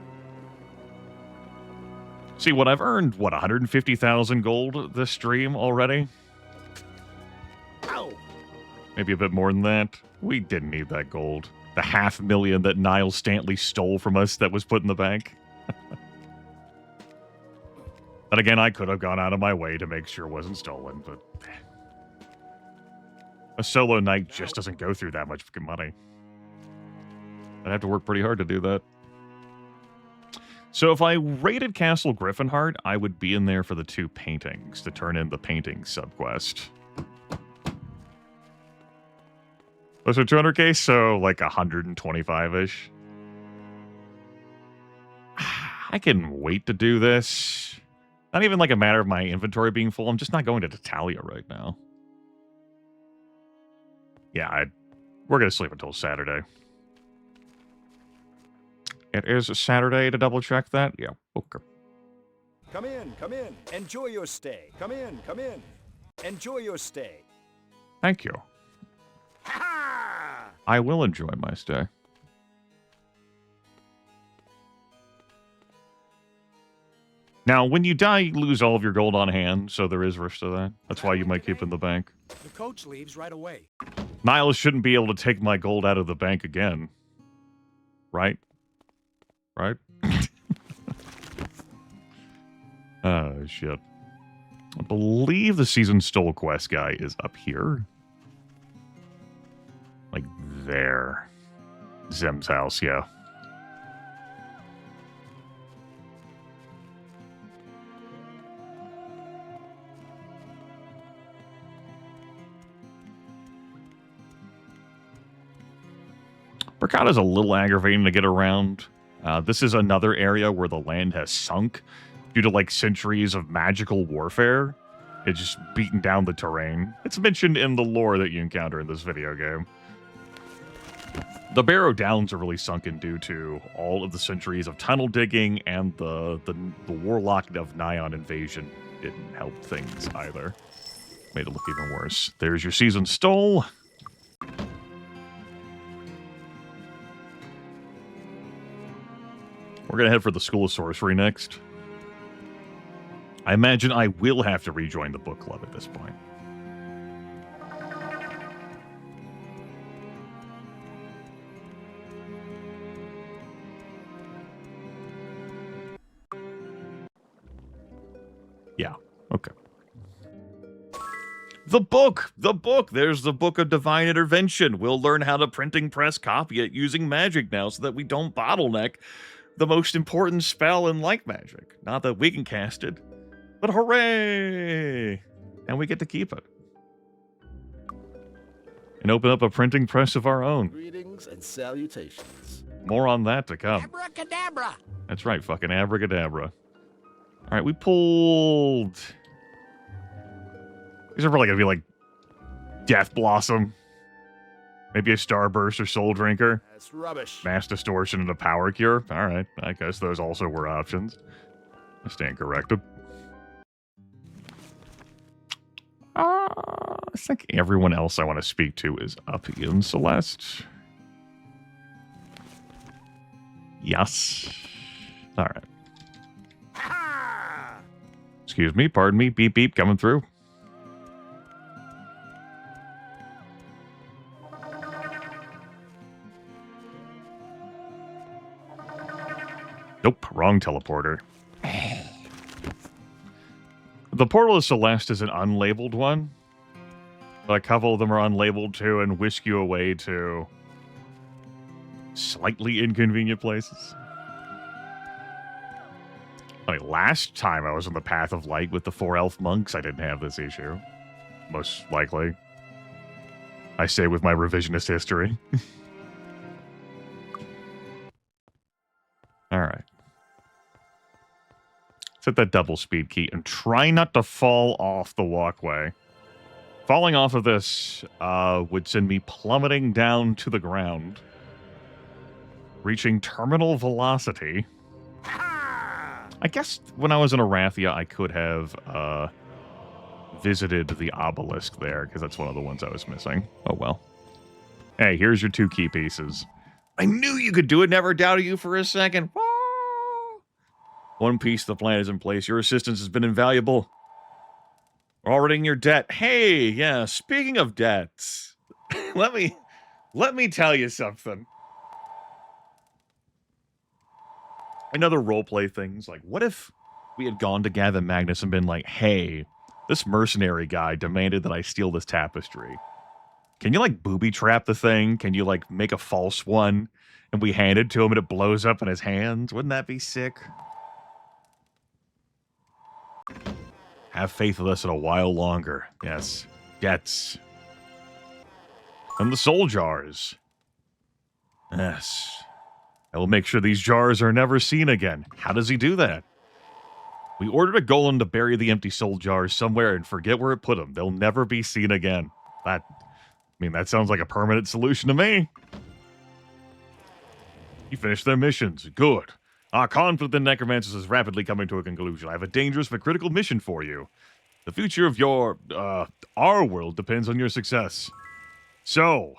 A: See, what I've earned, 150,000 gold this stream already?
C: Ow.
A: Maybe a bit more than that. We didn't need that gold. The 500,000 that Niles Stantley stole from us that was put in the bank. And again, I could have gone out of my way to make sure it wasn't stolen, but... A solo knight just doesn't go through that much fucking money. I'd have to work pretty hard to do that. So if I raided Castle Griffinheart, I would be in there for the 2 paintings to turn in the painting subquest. Was it 200k? So like 125-ish. I can wait to do this. Not even like a matter of my inventory being full. I'm just not going to Italia right now. Yeah, we're going to sleep until Saturday. It is a Saturday to double check that? Yeah, okay.
B: Come in, come in. Enjoy your stay. Come in, come in. Enjoy your stay.
A: Thank you. I will enjoy my stay. Now, when you die, you lose all of your gold on hand, so there is risk to that. That's why you might keep it in the bank.
H: The coach leaves right away.
A: Niles shouldn't be able to take my gold out of the bank again. Right? Right? Oh, shit. I believe the Season Stole quest guy is up here. Like there. Zem's house, yeah. Berkata's a little aggravating to get around. This is another area where the land has sunk due to like centuries of magical warfare. It's just beaten down the terrain. It's mentioned in the lore that you encounter in this video game. The Barrow Downs are really sunken due to all of the centuries of tunnel digging, and the Warlock of Nyon invasion didn't help things either. Made it look even worse. There's your season stole. We're going to head for the School of Sorcery next. I imagine I will have to rejoin the book club at this point. Yeah, okay. The book! The book! There's the Book of Divine Intervention. We'll learn how to printing press copy it using magic now so that we don't bottleneck the most important spell in like magic. Not that we can cast it, but hooray! And we get to keep it. And open up a printing press of our own.
E: Greetings and salutations.
A: More on that to come.
H: Abracadabra!
A: That's right, fucking abracadabra. Alright, we pulled... These are probably gonna be like Death Blossom. Maybe a Starburst or Soul Drinker.
E: That's rubbish.
A: Mass Distortion and a Power Cure. Alright, I guess those also were options. I stand corrected. I think everyone else I want to speak to is up in Celeste. Yes. Alright. Excuse me, pardon me, beep beep, coming through. Nope, wrong teleporter. The Portal of Celeste is an unlabeled one. But a couple of them are unlabeled too and whisk you away to slightly inconvenient places. I mean, last time I was on the Path of Light with the 4 elf monks, I didn't have this issue. Most likely. I say with my revisionist history. Alright. Set that double speed key and try not to fall off the walkway. Falling off of this would send me plummeting down to the ground. Reaching terminal velocity. I guess when I was in Arathia, I could have visited the obelisk there, because that's one of the ones I was missing. Oh well. Hey, here's your 2 key pieces. I knew you could do it, never doubted you for a second. One piece of the plan is in place. Your assistance has been invaluable. We're already in your debt. Hey, yeah, speaking of debts, let me tell you something. Another roleplay things, like, what if we had gone to Gavin Magnus and been like, hey, this mercenary guy demanded that I steal this tapestry. Can you, like, booby-trap the thing? Can you, like, make a false one? And we hand it to him and it blows up in his hands? Wouldn't that be sick? Have faith with us in a while longer. Yes. Debts. And the soul jars. Yes. I will make sure these jars are never seen again. How does he do that? We ordered a golem to bury the empty soul jars somewhere and forget where it put them. They'll never be seen again. That sounds like a permanent solution to me. You finished their missions. Good. Our conflict in necromancers is rapidly coming to a conclusion. I have a dangerous but critical mission for you. The future of our world depends on your success. So,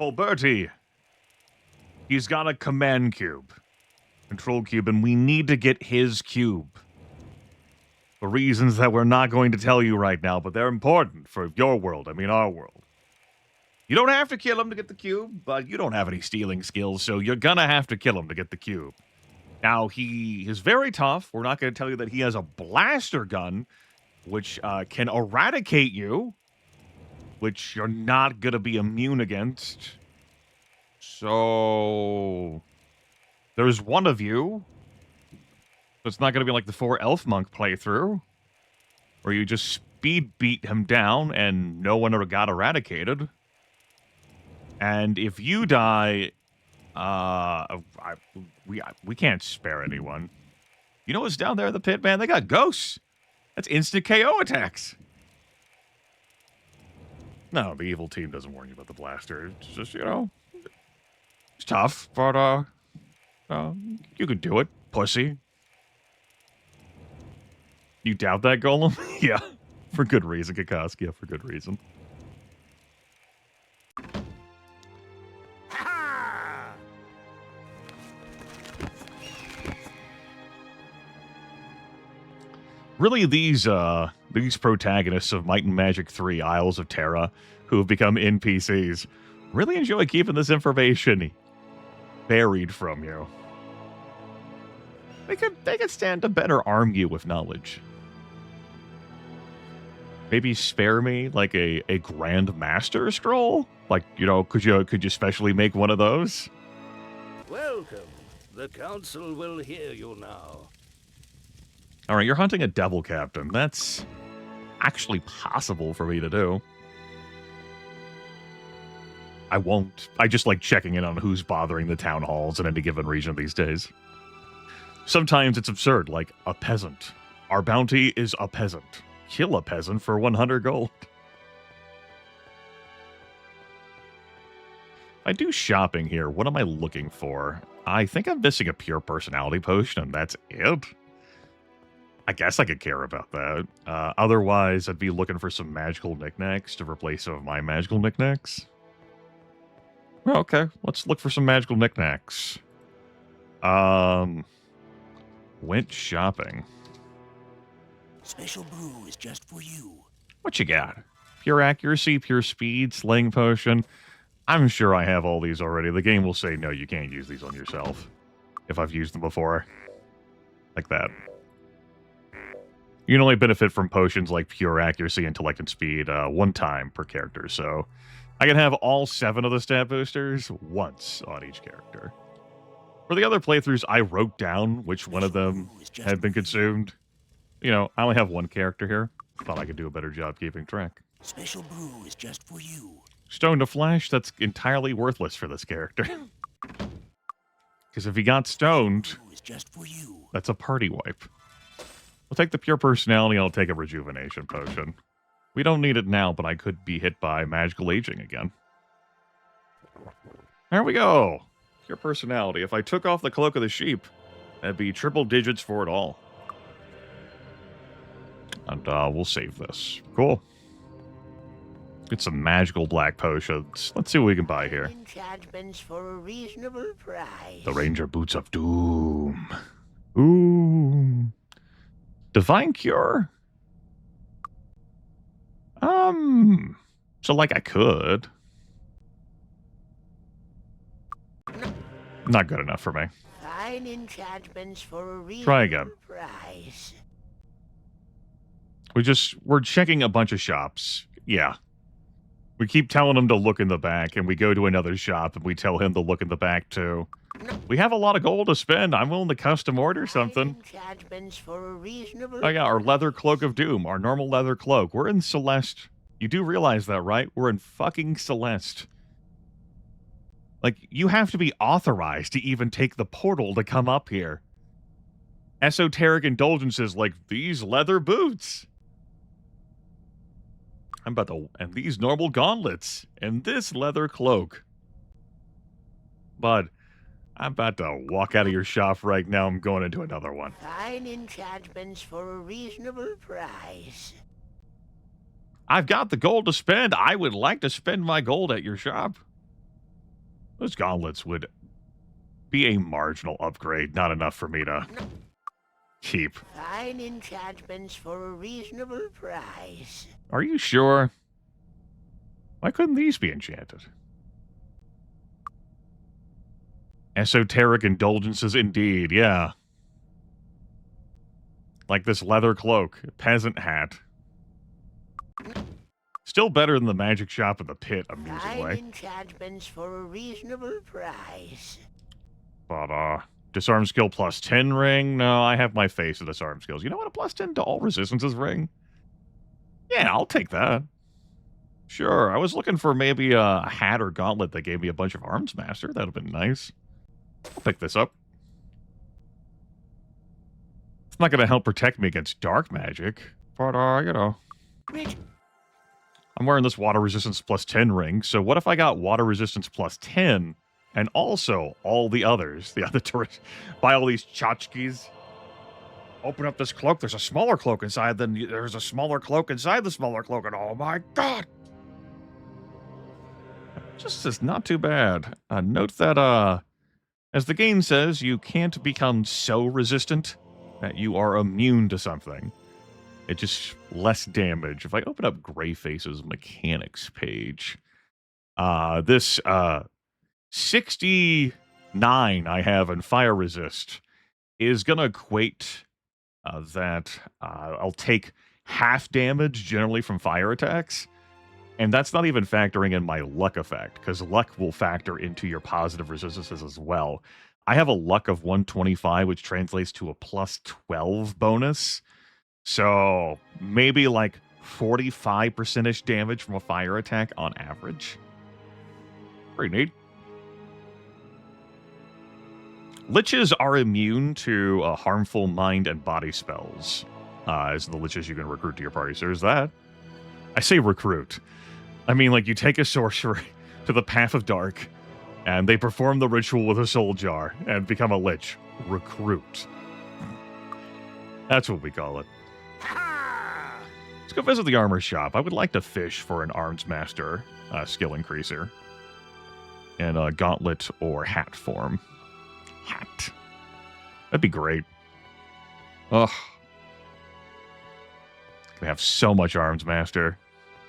A: Alberti, he's got a command cube, control cube, and we need to get his cube. For reasons that we're not going to tell you right now, but they're important for your world, our world. You don't have to kill him to get the cube, but you don't have any stealing skills, so you're gonna have to kill him to get the cube. Now, he is very tough. We're not going to tell you that he has a blaster gun, which can eradicate you, which you're not going to be immune against. So, there's one of you. It's not going to be like the 4 elf monk playthrough, where you just speed beat him down and no one ever got eradicated. And if you die, we can't spare anyone. You know what's down there in the pit, man? They got ghosts. That's instant KO attacks. No, the evil team doesn't warn you about the blaster. It's just, you know, it's tough, but, you could do it, pussy. You doubt that, Golem? Yeah, for good reason, Kikoski. Yeah, for good reason. Really, these protagonists of Might and Magic 3, Isles of Terra, who have become NPCs, really enjoy keeping this information buried from you. They could stand to better arm you with knowledge. Maybe spare me like a Grand Master scroll? Like, you know, could you specially make one of those?
E: Welcome. The council will hear you now.
A: All right, you're hunting a devil captain. That's actually possible for me to do. I won't. I just like checking in on who's bothering the town halls in any given region these days. Sometimes it's absurd, like a peasant. Our bounty is a peasant. Kill a peasant for 100 gold. If I do shopping here, what am I looking for? I think I'm missing a pure personality potion, and that's it. I guess I could care about that. Otherwise, I'd be looking for some magical knickknacks to replace some of my magical knickknacks. Well, okay, let's look for some magical knickknacks. Went shopping.
C: Special brew is just for you.
A: What you got? Pure accuracy, pure speed, slaying potion. I'm sure I have all these already. The game will say, no, you can't use these on yourself. If I've used them before. Like that. You can only benefit from potions like pure accuracy, intellect, and speed one time per character. So I can have all 7 of the stat boosters once on each character. For the other playthroughs, I wrote down which one of them had been consumed. You know, I only have one character here. Thought I could do a better job keeping track.
C: Special brew is just for you.
A: Stone to Flash, that's entirely worthless for this character. Because if he got stoned,
C: just for you.
A: That's a party wipe. I'll take the pure personality, I'll take a rejuvenation potion. We don't need it now, but I could be hit by magical aging again. There we go. Pure personality. If I took off the cloak of the sheep, that'd be triple digits for it all. And we'll save this. Cool. Get some magical black potions. Let's see what we can buy here.
I: Enchantments for a reasonable price.
A: The Ranger Boots of Doom. Ooh. Divine Cure? So like I could. Not good enough for me.
I: Fine enchantments for a reasonable
A: Try again.
I: price.
A: We're checking a bunch of shops. Yeah. We keep telling him to look in the back, and we go to another shop, and we tell him to look in the back, too. We have a lot of gold to spend. I'm willing to custom order something.
I: Enchantments for a reasonable
A: Oh, yeah, our leather cloak of doom. Our normal leather cloak. We're in Celeste. You do realize that, right? We're in fucking Celeste. Like, you have to be authorized to even take the portal to come up here. Esoteric indulgences like these leather boots. I'm about to... And these normal gauntlets. And this leather cloak. Bud, I'm about to walk out of your shop right now. I'm going into another one.
I: Fine enchantments for a reasonable price.
A: I've got the gold to spend. I would like to spend my gold at your shop. Those gauntlets would be a marginal upgrade. Not enough for me to keep.
I: Fine enchantments for a reasonable price.
A: Are you sure? Why couldn't these be enchanted? Esoteric indulgences indeed, yeah. Like this leather cloak, peasant hat. Still better than the magic shop at the pit, amusingly.
I: Fine enchantments for a reasonable price.
A: But, disarm skill plus 10 ring? No, I have my face of disarm skills. You know what? A plus 10 to all resistances ring? Yeah, I'll take that. Sure, I was looking for maybe a hat or gauntlet that gave me a bunch of arms master. That would have been nice. I'll pick this up. It's not going to help protect me against dark magic, but, you know. I'm wearing this water resistance plus 10 ring, so what if I got water resistance plus 10 and also all the others, the other tourists, buy all these tchotchkes? Open up this cloak, there's a smaller cloak inside, then there's a smaller cloak inside the smaller cloak, and oh my god! Just is not too bad. Note that, as the game says, you can't become so resistant that you are immune to something. It just less damage. If I open up Greyface's mechanics page, this 69 I have in fire resist is going to equate that I'll take half damage generally from fire attacks. And that's not even factoring in my luck effect, because luck will factor into your positive resistances as well. I have a luck of 125, which translates to a plus 12 bonus. So maybe like 45%-ish damage from a fire attack on average. Pretty neat. Liches are immune to harmful mind and body spells, as the liches you can recruit to your party. So there's that. I say recruit. I mean, like, you take a sorcerer to the Path of Dark, and they perform the ritual with a soul jar and become a lich. Recruit. That's what we call it. Let's go visit the armor shop. I would like to fish for an arms master skill increaser in a gauntlet or hat form. Hat. That'd be great. Ugh. Can have so much arms master.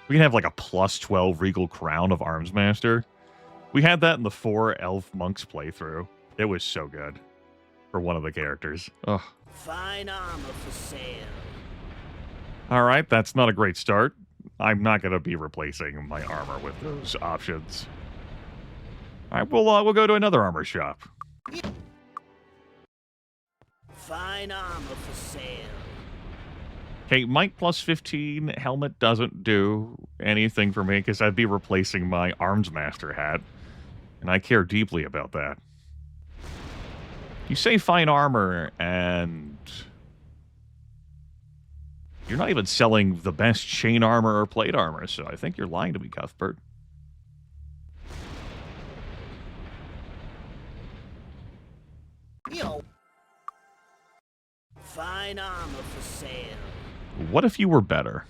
A: We can have like a plus 12 regal crown of arms master. We had that in the 4 elf monks playthrough. It was so good for one of the characters. Ugh.
I: Fine armor for sale.
A: All right, that's not a great start. I'm not going to be replacing my armor with those options. All right, we'll go to another armor shop.
I: Fine armor for sale.
A: Okay, Might plus 15 helmet doesn't do anything for me because I'd be replacing my arms master hat, and I care deeply about that. You say fine armor, and you're not even selling the best chain armor or plate armor, so I think you're lying to me, Cuthbert.
I: Yo. Fine armor for sale.
A: What if you were better?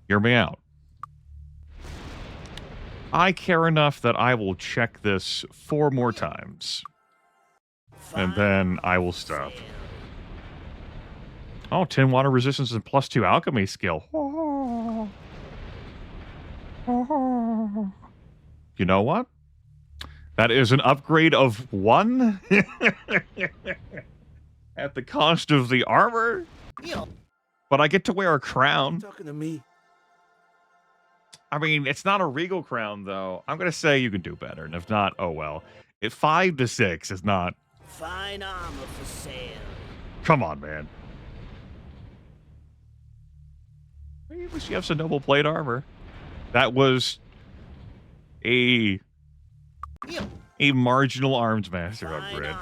A: Hear me out. I care enough that I will check this 4 more times. And then I will stop. Oh, 10 water resistance and plus 2 alchemy skill. You know what? That is an upgrade of 1 at the cost of the armor. But I get to wear a crown.
E: Talking to me.
A: I mean, it's not a regal crown, though. I'm going to say you can do better. And if not, oh well. 5 to 6 is not.
I: Fine armor for sale.
A: Come on, man. At least you have some noble plate armor. That was a marginal arms master upgrade.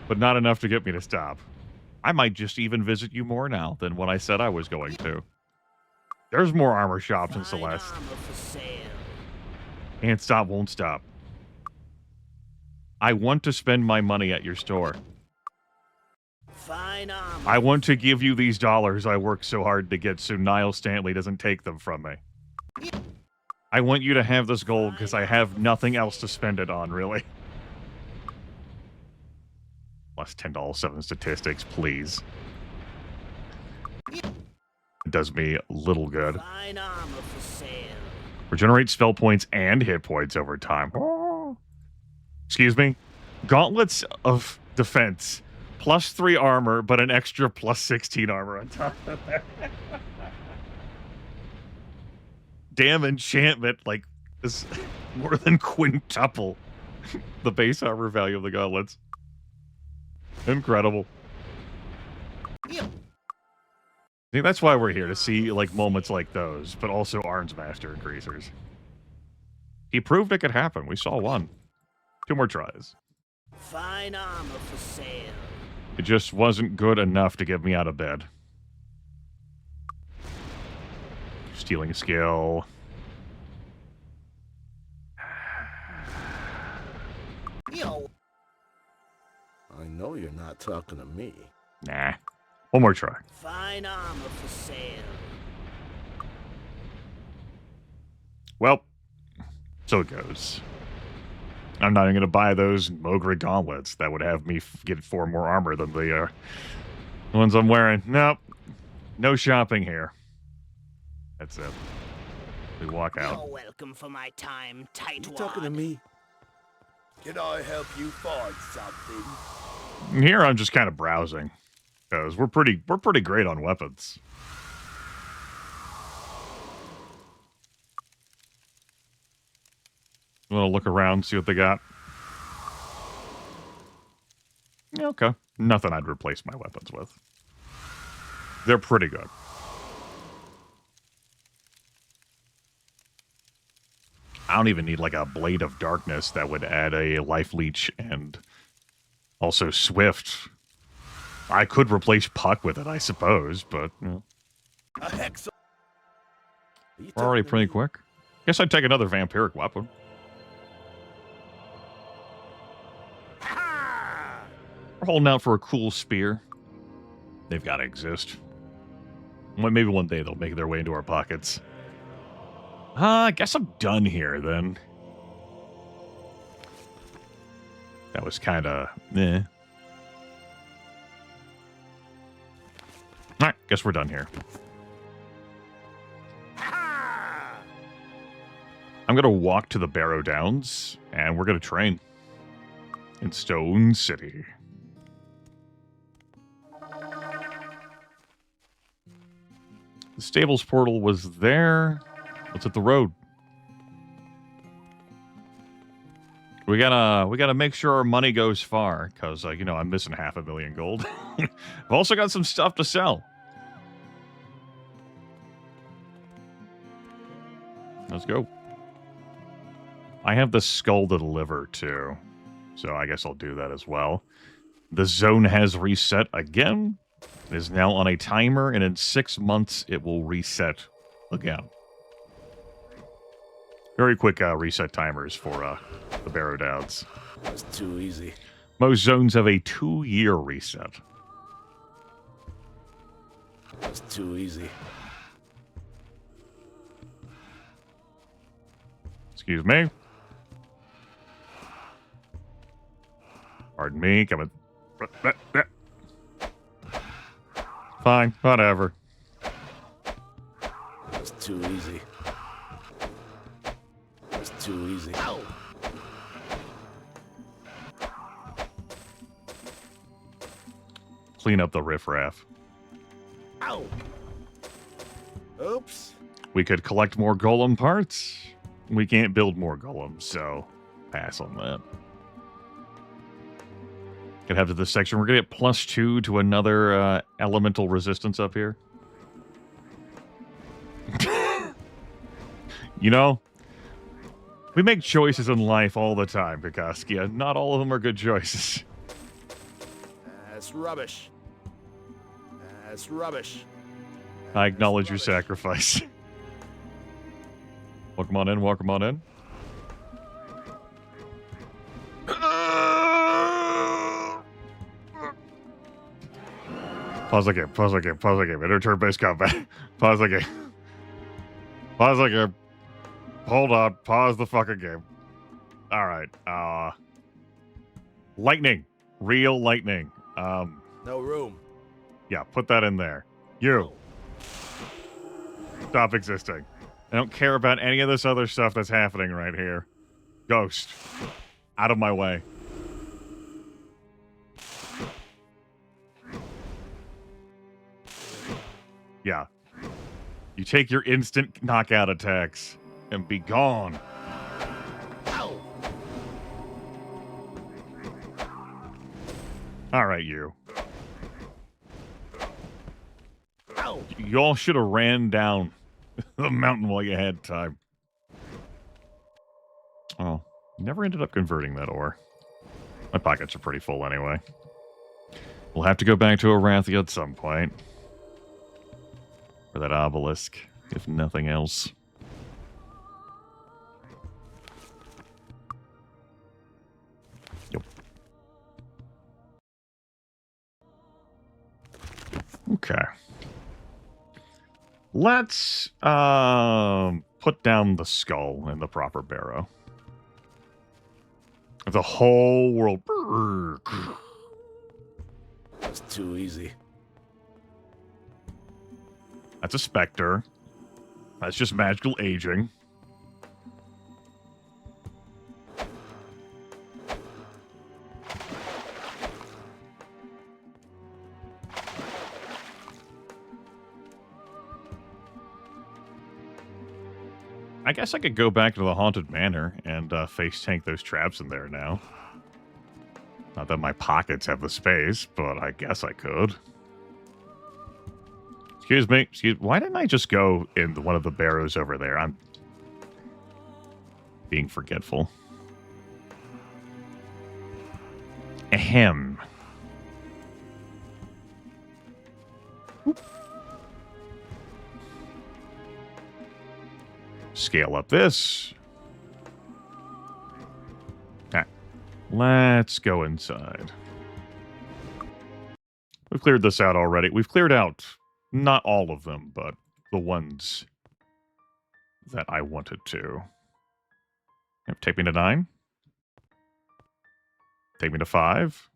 A: But not enough to get me to stop. I might just even visit you more now than when I said I was going to. There's more armor shops in Celeste. Can't stop, won't stop. I want to spend my money at your store. I want to give you these dollars I worked so hard to get so Niles Stanley doesn't take them from me. I want you to have this gold because I have nothing else to spend it on, really. Plus $10.07 statistics, please. It does me little good. Regenerate spell points and hit points over time. Oh. Excuse me? Gauntlets of defense. Plus 3 armor, but an extra plus 16 armor on top of that. Damn enchantment, like, is more than quintuple the base armor value of the gauntlets. Incredible. See, that's why we're here, to see, like, moments like those, but also Arns Master increasers. He proved it could happen. We saw one. 2 more tries.
I: Fine armor for sale.
A: It just wasn't good enough to get me out of bed. Stealing skill.
I: Yo.
E: I know you're not talking to me.
A: Nah. One more try.
I: Fine armor for sale.
A: Well, so it goes. I'm not even going to buy those Mogre gauntlets. That would have me get 4 more armor than the ones I'm wearing. Nope. No shopping here. That's it. We walk out.
I: You're welcome for my time, tightwad.
E: You talking to me?
D: Can I help you find something?
A: Here I'm just kind of browsing. Because we're pretty great on weapons. Want to look around, see what they got? Yeah, okay. Nothing I'd replace my weapons with. They're pretty good. I don't even need like a Blade of Darkness that would add a life leech and also Swift. I could replace Puck with it, I suppose, but you know.
D: A hex.
A: We're already pretty quick. Guess I'd take another vampiric weapon. We're holding out for a cool spear. They've got to exist. Maybe one day they'll make their way into our pockets. I guess I'm done here, then. That was kind of... eh. Alright, guess we're done here. I'm going to walk to the Barrow Downs, and we're going to train. In Stone City. The stables portal was there. Let's hit the road. We gotta make sure our money goes far, because you know, I'm missing 500,000 gold. I've also got some stuff to sell. Let's go. I have the skull to deliver too, so I guess I'll do that as well. The zone has reset again. It is now on a timer, and in 6 months, it will reset again. Very quick reset timers for the Barrow Downs.
E: That's too easy.
A: Most zones have a 2-year reset.
E: That's too easy.
A: Excuse me. Pardon me, coming. Fine, whatever.
E: That's too easy. That's too easy. Ow.
A: Clean up the riffraff.
E: Ow. Oops.
A: We could collect more golem parts. We can't build more golems, so pass on that. Gonna have to this section. We're gonna get +2 to another elemental resistance up here. You know, we make choices in life all the time, Kakaskia. Not all of them are good choices.
B: That's rubbish. That's rubbish.
A: I acknowledge your sacrifice. Welcome on in, welcome on in. Pause the game, pause the game, pause the game. Enter turn-based combat. Pause the game. Pause the game. Hold on, pause the fucking game. Alright, lightning. Real lightning.
E: No room.
A: Yeah, put that in there. You. Stop existing. I don't care about any of this other stuff that's happening right here. Ghost. Out of my way. Yeah. You take your instant knockout attacks and be gone.
E: Ow.
A: All right, you.
E: Ow.
A: You all should have ran down the mountain while you had time. Oh, never ended up converting that ore. My pockets are pretty full anyway. We'll have to go back to Arathia at some point. For that obelisk, if nothing else. Yep. Okay. Let's put down the skull in the proper barrow. The whole world.
E: It's too easy.
A: That's a specter. That's just magical aging. I guess I could go back to the Haunted Manor and face tank those traps in there now. Not that my pockets have the space, but I guess I could. Excuse me. Why didn't I just go in one of the barrows over there? I'm being forgetful. Ahem. Oop. Scale up this. Alright. Let's go inside. We've cleared this out already. We've cleared out not all of them, but the ones that I wanted to. Yep, take me to 9. Take me to 5.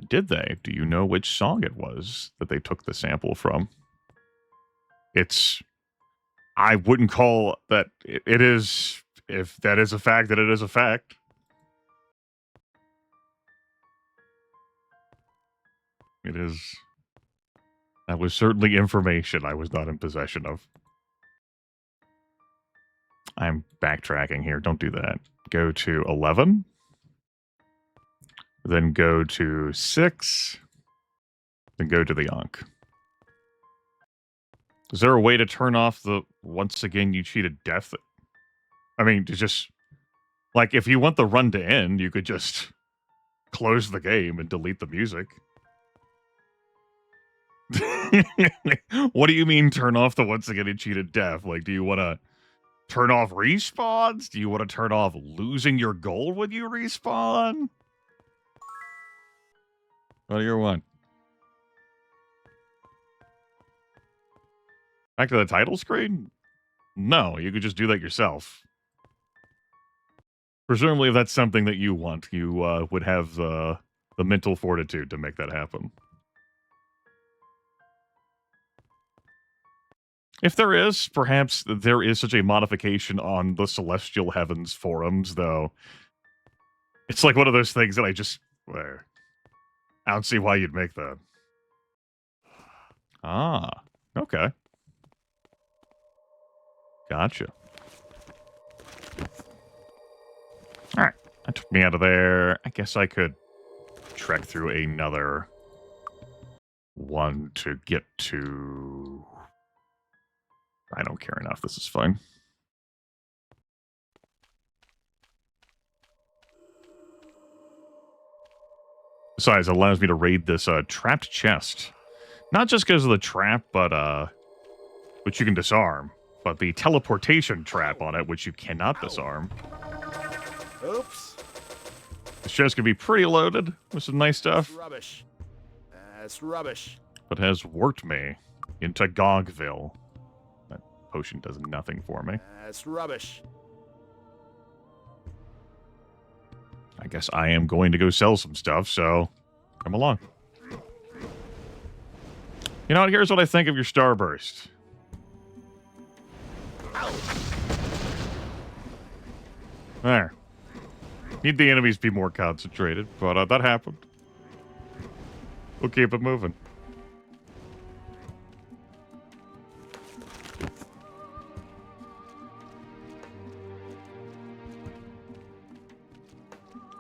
A: Did they? Do you know which song it was that they took the sample from? I wouldn't call that, it is, if that is a fact, that it is a fact. It is, that was certainly information I was not in possession of. I'm backtracking here, don't do that. Go to 11. Then go to 6. Then go to the Ankh. Is there a way to turn off the, once again, you cheated death? I mean, to just, like, if you want the run to end, you could just close the game and delete the music. What do you mean turn off the once again you cheated death? Like, do you want to turn off respawns? Do you want to turn off losing your gold when you respawn? What do you want? Back to the title screen? No, you could just do that yourself. Presumably, if that's something that you want, you would have the mental fortitude to make that happen. If there is, perhaps there is such a modification on the Celestial Heavens forums, though. It's like one of those things that I just... I don't see why you'd make that. Ah, okay. Gotcha. Alright, that took me out of there. I guess I could trek through another one to get to... I don't care enough. This is fine. Besides, it allows me to raid this trapped chest. Not just because of the trap, but which you can disarm, but the teleportation trap on it, which you cannot disarm.
B: Oops.
A: This chest can be pretty loaded with some nice stuff.
B: That's rubbish. That's rubbish.
A: But has worked me into Gogville. That potion does nothing for me.
B: That's rubbish.
A: I guess I am going to go sell some stuff, so come along. You know what? Here's what I think of your Starburst. There. Need the enemies to be more concentrated, but that happened. We'll keep it moving.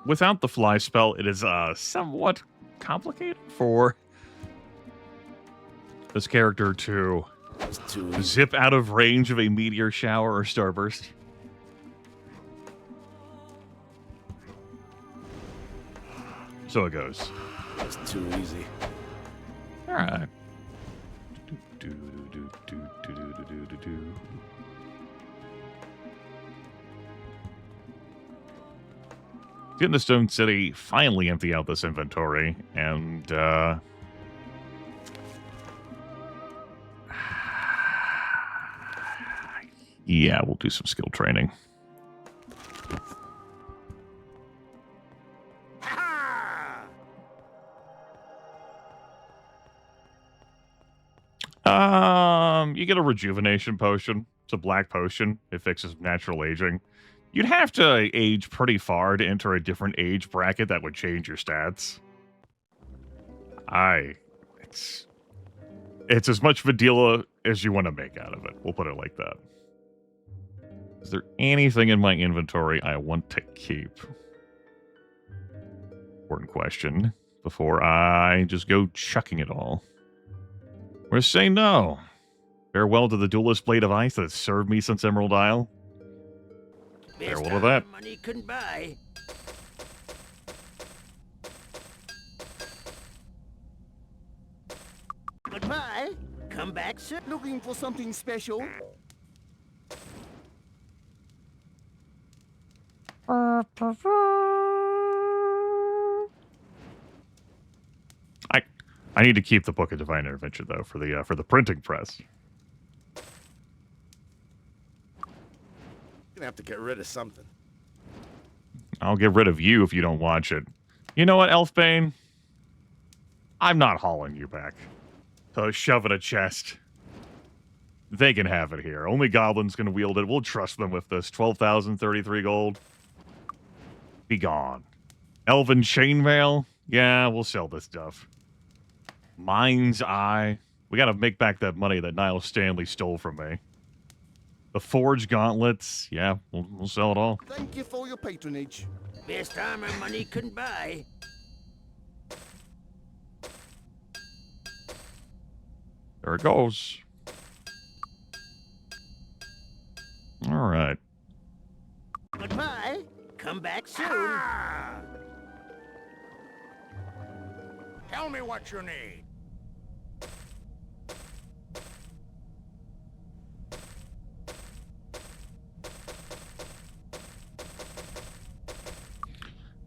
A: Without the fly spell, it is somewhat complicated for this character to
E: It's too easy.
A: zip out of range of a meteor shower or starburst. So it goes.
E: It's too easy.
A: All right. Get in the Stone City, finally empty out this inventory, and yeah, we'll do some skill training. You get a rejuvenation potion. It's a black potion. It fixes natural aging. You'd have to age pretty far to enter a different age bracket that would change your stats. It's as much of a deal as you want to make out of it. We'll put it like that. Is there anything in my inventory I want to keep? Important question. Before I just go chucking it all. We're saying no. Farewell to the duelist blade of ice that has served me since Emerald Isle. Farewell to that.
I: Money can buy. Goodbye. Come back soon.
C: Looking for something special?
A: I need to keep the Book of Divine Intervention though for the printing press.
D: Gonna have to get rid of something.
A: I'll get rid of you if you don't watch it. You know what, Elfbane? I'm not hauling you back. So shove in a chest. They can have it here. Only goblins can wield it. We'll trust them with this. 12,033 gold. Be gone. Elven chainmail? Yeah, we'll sell this stuff. Mind's Eye. We gotta make back that money that Niles Stanley stole from me. The Forge Gauntlets. Yeah, we'll sell it all.
C: Thank you for your patronage.
I: Best armor money can buy.
A: There it goes. All right.
I: Goodbye. Come back soon.
C: Tell me what you need.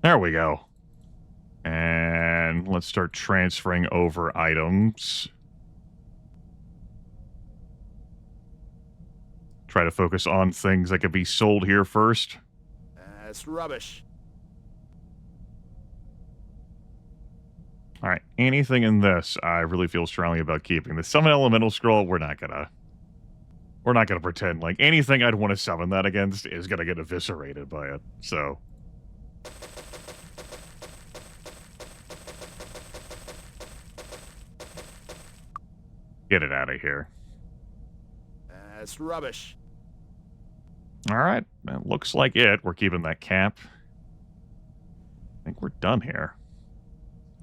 A: There we go. And let's start transferring over items. Try to focus on things that could be sold here first.
D: That's rubbish.
A: All right, anything in this I really feel strongly about keeping. The Summon Elemental Scroll, we're not gonna pretend like anything I'd want to summon that against is gonna get eviscerated by it. So get it out of here.
D: That's rubbish.
A: All right, that looks like it. We're keeping that cap. I think we're done here.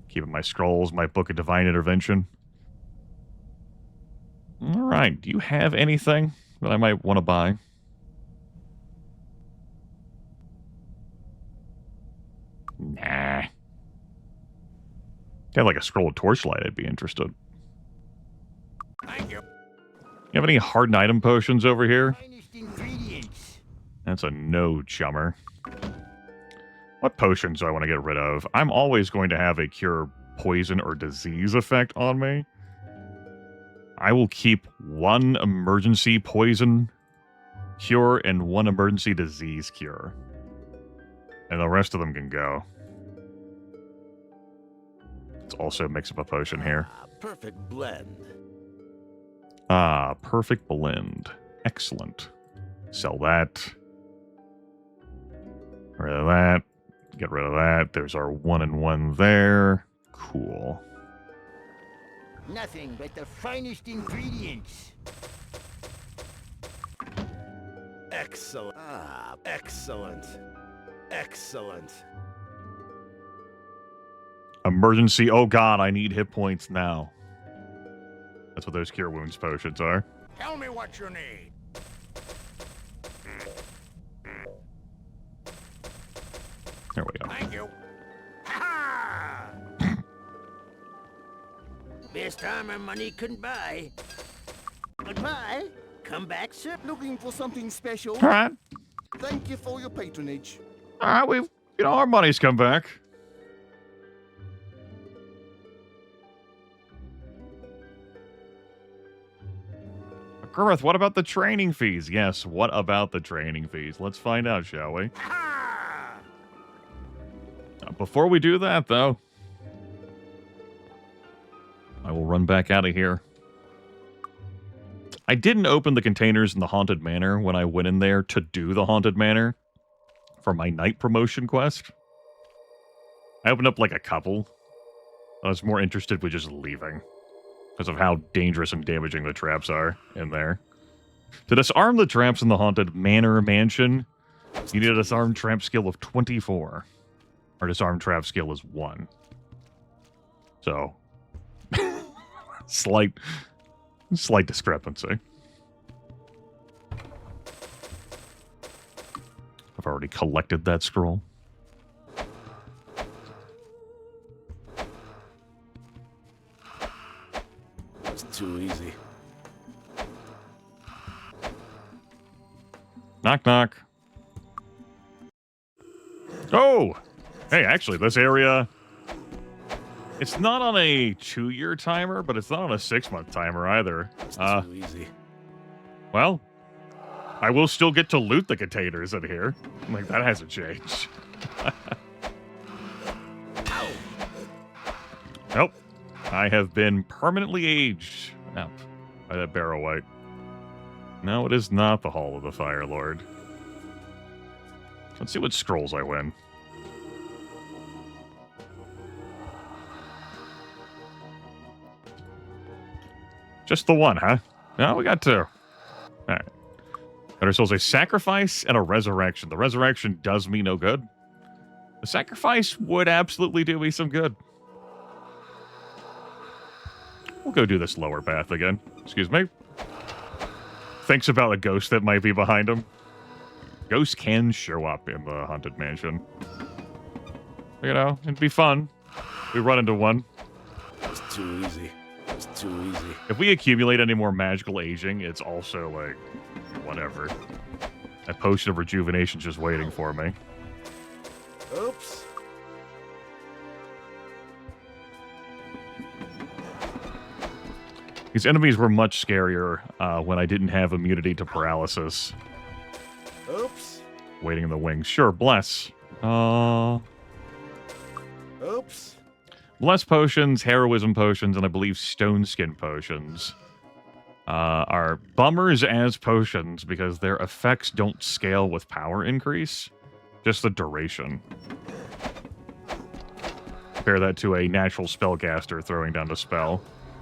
A: Keeping my scrolls, my Book of Divine Intervention. All right, do you have anything that I might want to buy? Nah. Got like a scroll of torchlight, I'd be interested.
C: Thank you.
A: You have any hardened item potions over here?
C: Finest ingredients.
A: That's a no, chummer. What potions do I want to get rid of? I'm always going to have a cure poison or disease effect on me. I will keep one emergency poison cure and one emergency disease cure. And the rest of them can go. Let's also mix up a potion here.
E: Perfect blend.
A: Ah, perfect blend. Excellent. Sell that. Get rid of that. Get rid of that. There's our 1 and 1 there. Cool.
C: Nothing but the finest ingredients.
D: Excellent. Ah, excellent. Excellent.
A: Emergency. Oh god, I need hit points now. That's what those cure wounds potions are.
C: Tell me what you need.
A: There we go.
C: Thank you.
I: Best armor money can buy. Goodbye. Come back, sir.
C: Looking for something special?
A: All right.
C: Thank you for your patronage.
A: All right, our money's come back. Grimith, what about the training fees? Yes, what about the training fees? Let's find out, shall we? Before we do that, though, I will run back out of here. I didn't open the containers in the Haunted Manor when I went in there to do the Haunted Manor for my night promotion quest. I opened up like a couple. I was more interested with just leaving because of how dangerous and damaging the traps are in there. To disarm the traps in the Haunted Manor mansion, you need a disarm trap skill of 24. Our disarm trap skill is 1. So, slight discrepancy. I've already collected that scroll.
E: It's too easy.
A: Knock, knock. Oh! Hey, actually, this area... It's not on a 2-year timer, but it's not on a 6-month timer either.
E: It's too easy.
A: Well, I will still get to loot the containers in here. Like, that hasn't changed. Nope. I have been permanently aged up by that barrow white. No, it is not the Hall of the Fire Lord. Let's see what scrolls I win. Just the one, huh? No, we got 2. All right. Got ourselves a sacrifice and a resurrection. The resurrection does me no good. The sacrifice would absolutely do me some good. We'll go do this lower path again. Excuse me. Thinks about a ghost that might be behind him. Ghosts can show up in the Haunted Mansion. You know, it'd be fun. We run into one.
E: It's too easy. It's too easy.
A: If we accumulate any more magical aging, it's also like, whatever. That potion of rejuvenation's just waiting for me.
C: Oops.
A: These enemies were much scarier when I didn't have immunity to paralysis.
C: Oops.
A: Waiting in the wings. Sure, bless.
C: Oops.
A: Bless potions, heroism potions, and I believe stone skin potions are bummers as potions because their effects don't scale with power increase, just the duration. Compare that to a natural spellcaster throwing down a spell,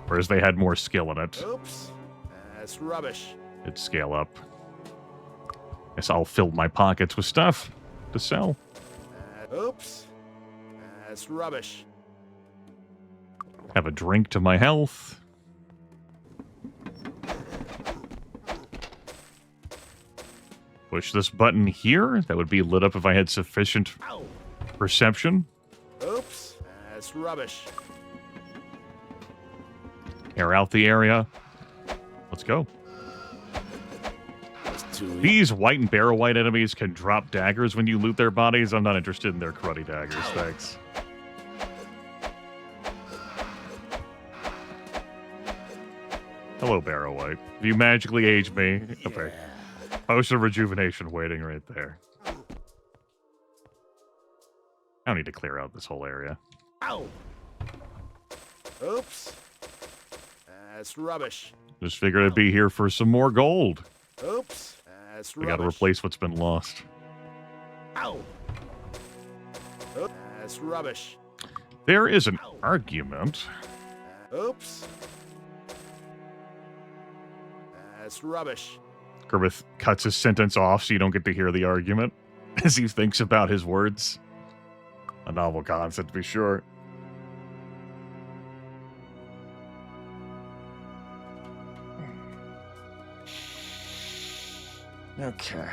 A: whereas they had more skill in it.
C: Oops. That's rubbish.
A: It'd scale up. Guess I'll fill my pockets with stuff to sell.
C: Oops. That's rubbish.
A: Have a drink to my health. Push this button here. That would be lit up if I had sufficient perception.
C: Oops. That's rubbish.
A: Air out the area. Let's go.
E: It's too easy.
A: These white and barrow white enemies can drop daggers when you loot their bodies. I'm not interested in their cruddy daggers, thanks. Hello, Barrow White. If you magically age me, okay. Potion of rejuvenation waiting right there. I don't need to clear out this whole area.
C: Ow. Oops. That's rubbish.
A: Just figured I'd be here for some more gold.
C: Oops. That's
A: We
C: rubbish.
A: gotta replace what's been lost.
C: Ow. That's rubbish.
A: There is an argument.
C: Oops. That's rubbish.
A: Grimith cuts his sentence off so you don't get to hear the argument as he thinks about his words. A novel concept, to be sure. Okay.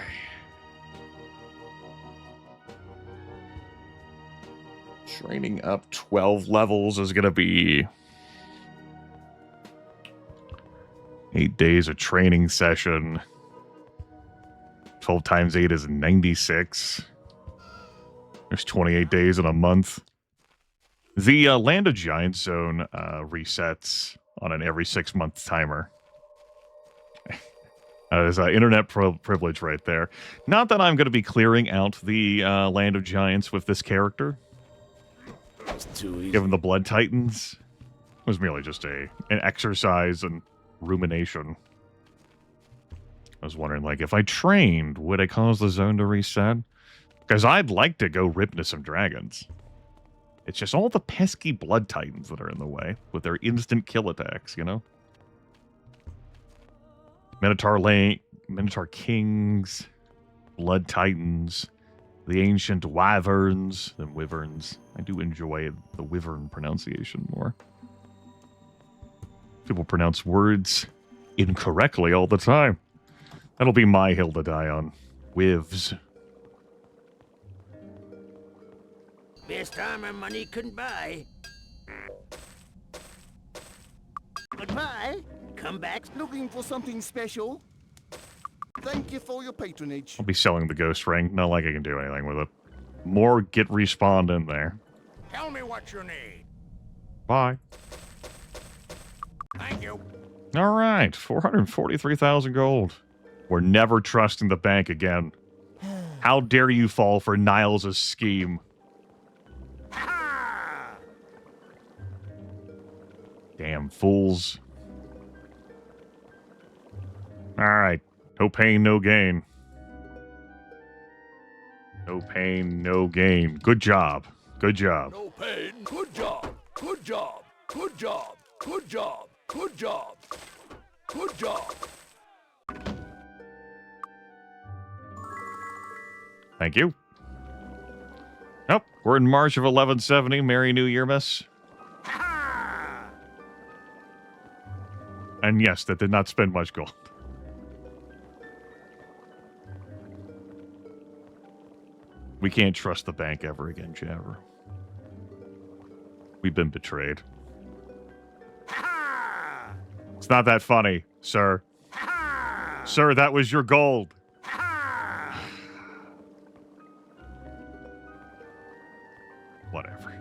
A: Training up 12 levels is going to be 8 days of training session. 12 times 8 is 96. There's 28 days in a month. The Land of Giants zone resets on an every 6-month timer. There's internet privilege right there. Not that I'm going to be clearing out the Land of Giants with this character.
E: It's too easy.
A: Given the Blood Titans, it was merely just an exercise and rumination. I was wondering, like, if I trained, would it cause the zone to reset? Because I'd like to go rip into some dragons. It's just all the pesky Blood Titans that are in the way with their instant kill attacks, you know? Minotaur Kings, Blood Titans, the Ancient Wyverns, and Wyverns. I do enjoy the Wyvern pronunciation more. People pronounce words incorrectly all the time. That'll be my hill to die on. Wivs.
I: Best armor money couldn't buy. Goodbye. Come back.
C: Looking for something special? Thank you for your patronage.
A: I'll be selling the Ghost Ring. Not like I can do anything with it. More get respawned in there.
C: Tell me what you need.
A: Bye.
C: Thank you.
A: All right. 443,000 gold. We're never trusting the bank again. How dare you fall for Niles' scheme? Damn fools. Alright. No pain, no gain. No pain, no gain. Good job. Good job.
D: No pain. Good job. Good job. Good job. Good job. Good job. Good job.
A: Thank you. Nope. We're in March of 1170. Merry New Year, miss. And yes, that did not spend much gold. We can't trust the bank ever again, Jabber. We've been betrayed. It's not that funny, sir. Sir, that was your gold. Whatever.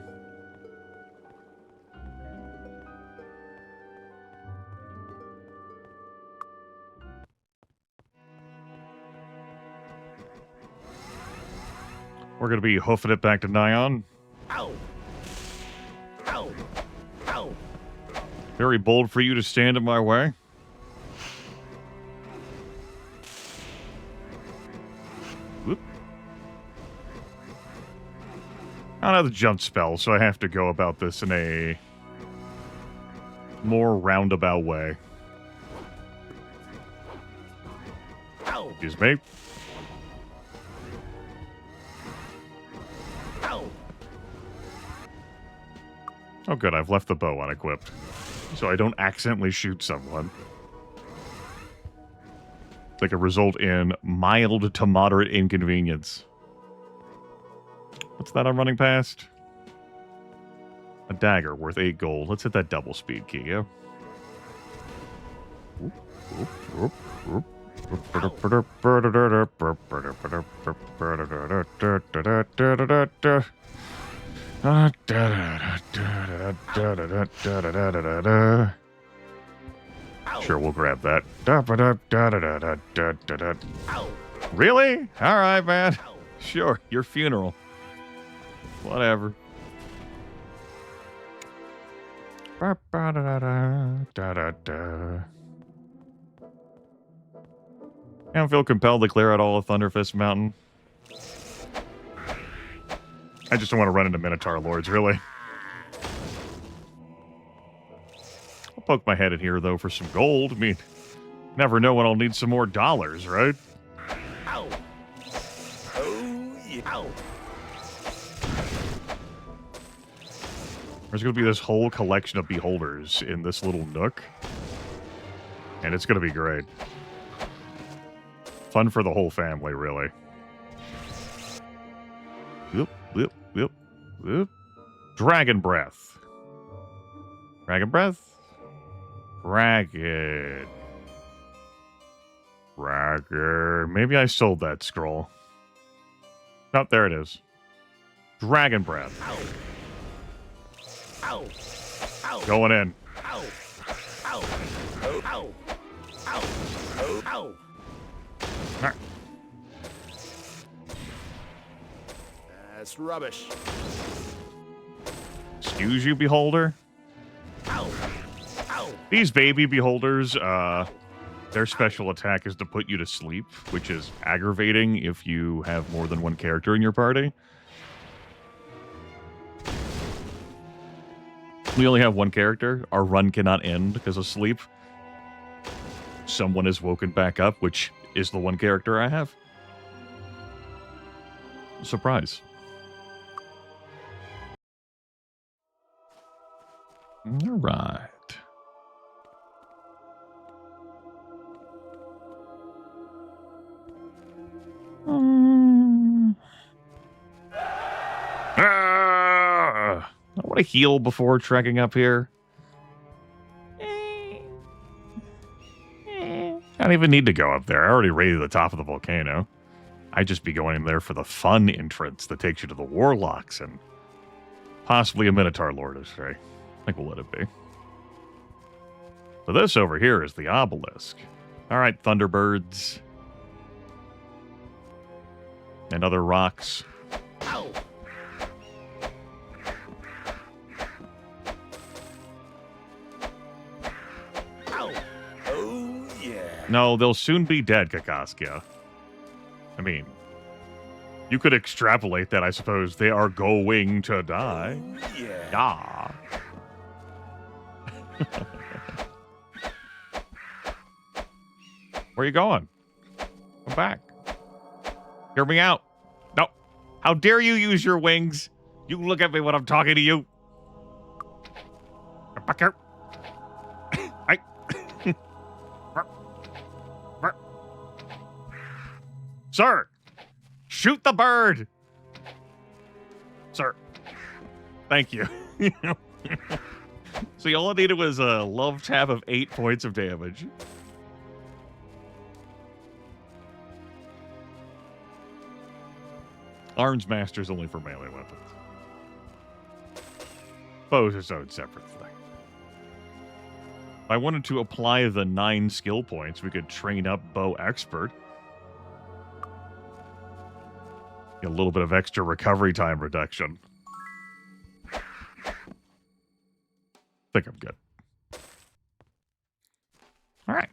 A: We're going to be hoofing it back to Nyon.
I: Ow. Ow. Ow.
A: Very bold for you to stand in my way. Whoop. I don't have the jump spell, so I have to go about this in a more roundabout way.
I: Ow.
A: Excuse me.
I: Ow.
A: Oh, good. I've left the bow unequipped, so I don't accidentally shoot someone. That could result in mild to moderate inconvenience. What's that I'm running past? A dagger worth 8 gold. Let's hit that double speed key, yeah? Sure, we'll grab that. Really? All right, man. Sure, your funeral. Whatever. I don't feel compelled to clear out all of Thunderfist Mountain. I just don't want to run into Minotaur Lords, really. I'll poke my head in here, though, for some gold. I mean, never know when I'll need some more dollars, right?
I: Ow. Oh, yeah. Ow.
A: There's going to be this whole collection of beholders in this little nook. And it's going to be great. Fun for the whole family, really. Whoop, whoop, whoop, whoop. Dragon Breath. Dragon Breath. Dragon. Dragon. Maybe I sold that scroll. Oh, there it is. Dragon Breath.
I: Ow! Ow!
A: Going in.
I: Ow! Ow! Ow! Ow! Ow!
A: All right.
D: That's rubbish.
A: Excuse you, beholder.
I: Ow! Ow!
A: These baby beholders, their special attack is to put you to sleep, which is aggravating if you have more than one character in your party. We only have one character. Our run cannot end because of sleep. Someone is woken back up, which is the one character I have. Surprise. All right. I want to heal before trekking up here. I don't even need to go up there. I already raided the top of the volcano. I'd just be going in there for the fun entrance that takes you to the warlocks and possibly a Minotaur Lord astray. I think we'll let it be. So this over here is the obelisk. All right, Thunderbirds. And other rocks.
I: Ow! Ow!
D: Oh, yeah.
A: No, they'll soon be dead, Kakaskia. I mean, you could extrapolate that, I suppose. They are going to die.
D: Oh, yeah.
A: Yeah. Where are you going? Come back. Hear me out. No. How dare you use your wings? You look at me when I'm talking to you. Get back here. Hey. Sir, shoot the bird. Sir. Thank you. See, all I needed was a love tap of 8 points of damage. Arms Master's only for melee weapons. Bows are its own separate thing. If I wanted to apply the 9 skill points, we could train up Bow Expert. Get a little bit of extra recovery time reduction. I think I'm good. All right.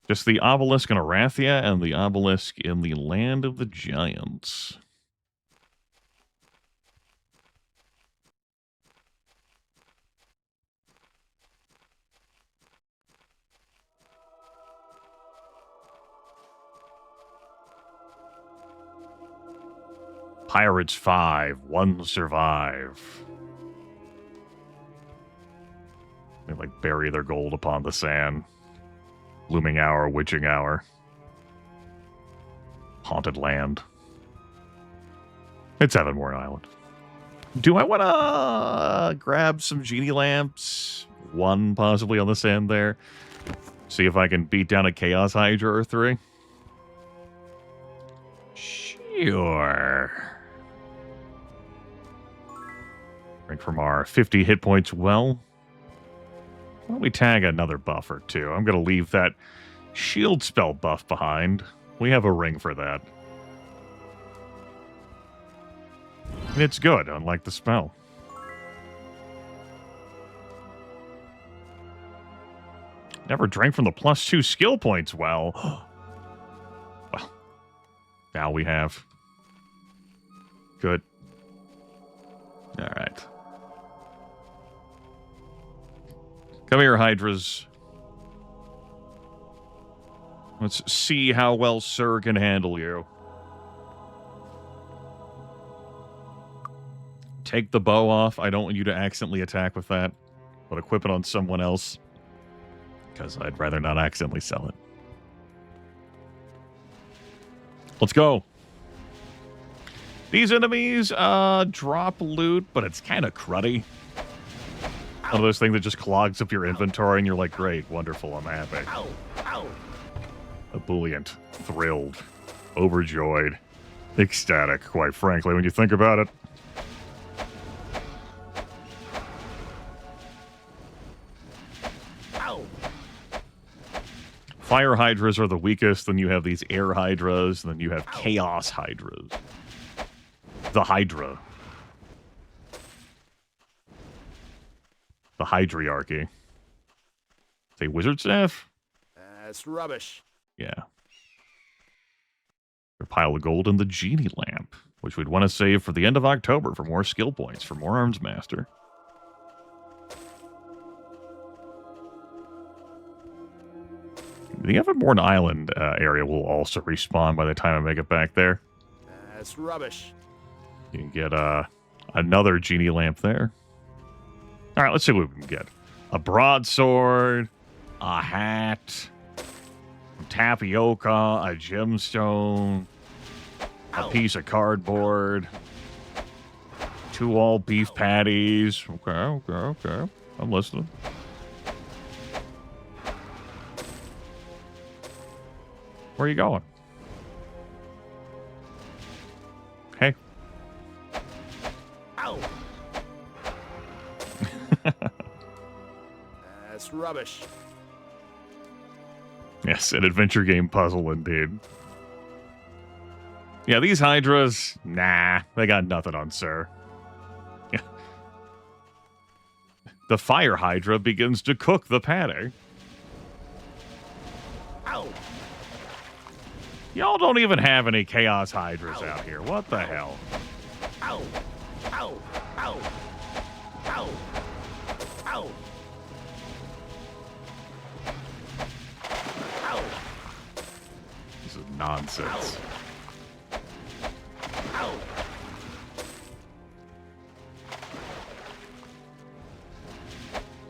A: Just the obelisk in Arathia and the obelisk in the Land of the Giants. Pirates 5, 1 survive. They like bury their gold upon the sand. Blooming Hour, Witching Hour. Haunted Land. It's Evermore Island. Do I want to grab some genie lamps? 1 possibly on the sand there. See if I can beat down a Chaos Hydra or 3. Sure. Drink from our 50 hit points well. Why don't we tag another buff or 2? I'm going to leave that shield spell buff behind. We have a ring for that. And it's good, unlike the spell. Never drank from the +2 skill points well. Well, now we have. Good. All right. Come here, Hydras. Let's see how well Sir can handle you. Take the bow off. I don't want you to accidentally attack with that, but equip it on someone else, because I'd rather not accidentally sell it. Let's go. These enemies drop loot, but it's kind of cruddy. One of those things that just clogs up your inventory, and you're like, great, wonderful, I'm happy. Ebullient, thrilled, overjoyed, ecstatic, quite frankly, when you think about it. Fire hydras are the weakest, then you have these air hydras, and then you have chaos hydras. The hydra. The hydriarchy. Say wizard staff?
D: That's rubbish.
A: Yeah. Your pile of gold and the genie lamp, which we'd want to save for the end of October for more skill points, for more arms master. The Everborn Island area will also respawn by the time I make it back there.
D: That's rubbish.
A: You can get another genie lamp there. All right, let's see what we can get. A broadsword, a hat, tapioca, a gemstone, a piece of cardboard, 2 all beef patties. Okay. I'm listening. Where are you going? Hey.
D: Ow. That's rubbish.
A: Yes, an adventure game puzzle indeed. Yeah, these hydras, nah, they got nothing on Sir. Yeah. The fire hydra begins to cook the patty.
D: Ow.
A: Y'all don't even have any chaos hydras out here. What the hell?
D: Ow. Ow. Ow. Ow. Ow. Ow.
A: This is nonsense.
D: Ow.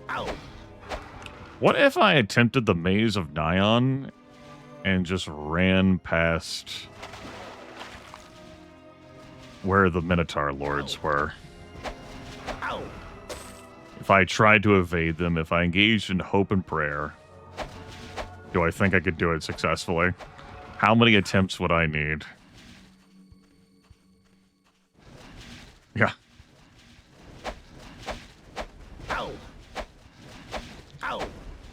D: Ow.
A: What if I attempted the Maze of Nion and just ran past where the Minotaur Lords were?
D: Ow.
A: If I tried to evade them, if I engaged in hope and prayer, do I think I could do it successfully? How many attempts would I need? Yeah.
D: Ow. Ow.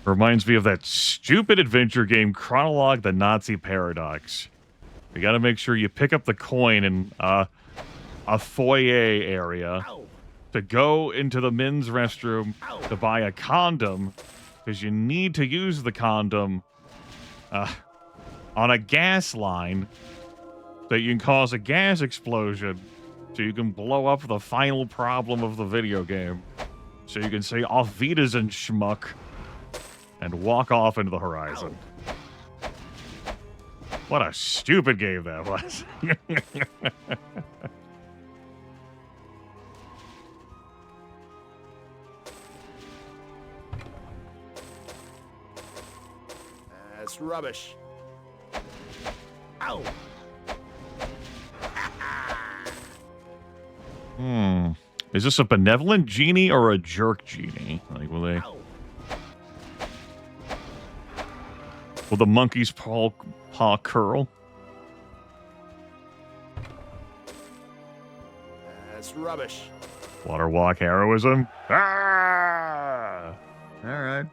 A: Reminds me of that stupid adventure game, Chronologue the Nazi Paradox. You gotta make sure you pick up the coin in a foyer area to go into the men's restroom to buy a condom, because you need to use the condom on a gas line so you can cause a gas explosion so you can blow up the final problem of the video game. So you can say, "Auf Wiedersehen, schmuck," and walk off into the horizon. What a stupid game that was.
D: That's rubbish. Ow.
A: Is this a benevolent genie or a jerk genie? Like, will the monkey's paw curl?
D: That's rubbish.
A: Water walk heroism? Ah! All right.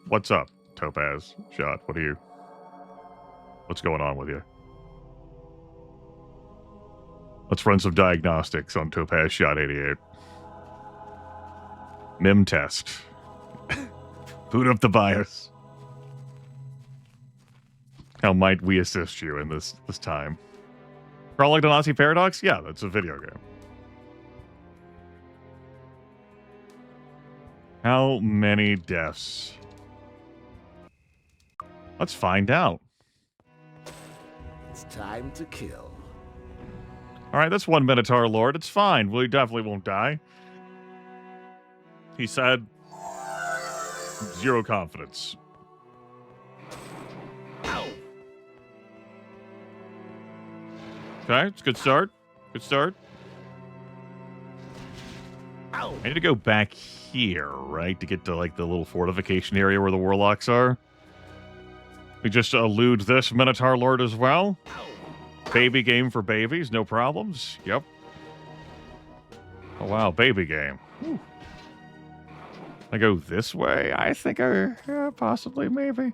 A: What's up, Topaz Shot? What's going on with you? Let's run some diagnostics on Topaz Shot 88. Mim test. Boot up the BIOS. How might we assist you in this time? Chronologue the Nazi Paradox? Yeah, that's a video game. How many deaths? Let's find out.
C: It's time to kill.
A: All right, that's one Minotaur Lord. It's fine. We definitely won't die. He said. Zero confidence.
E: Ow.
A: Okay, it's a good start. Good start.
E: Ow.
A: I need to go back here, right, to get to, like, the little fortification area where the warlocks are. We just elude this Minotaur Lord as well. Baby game for babies, no problems. Yep. Oh, wow, baby game. Whew. I go this way, I think, possibly, maybe.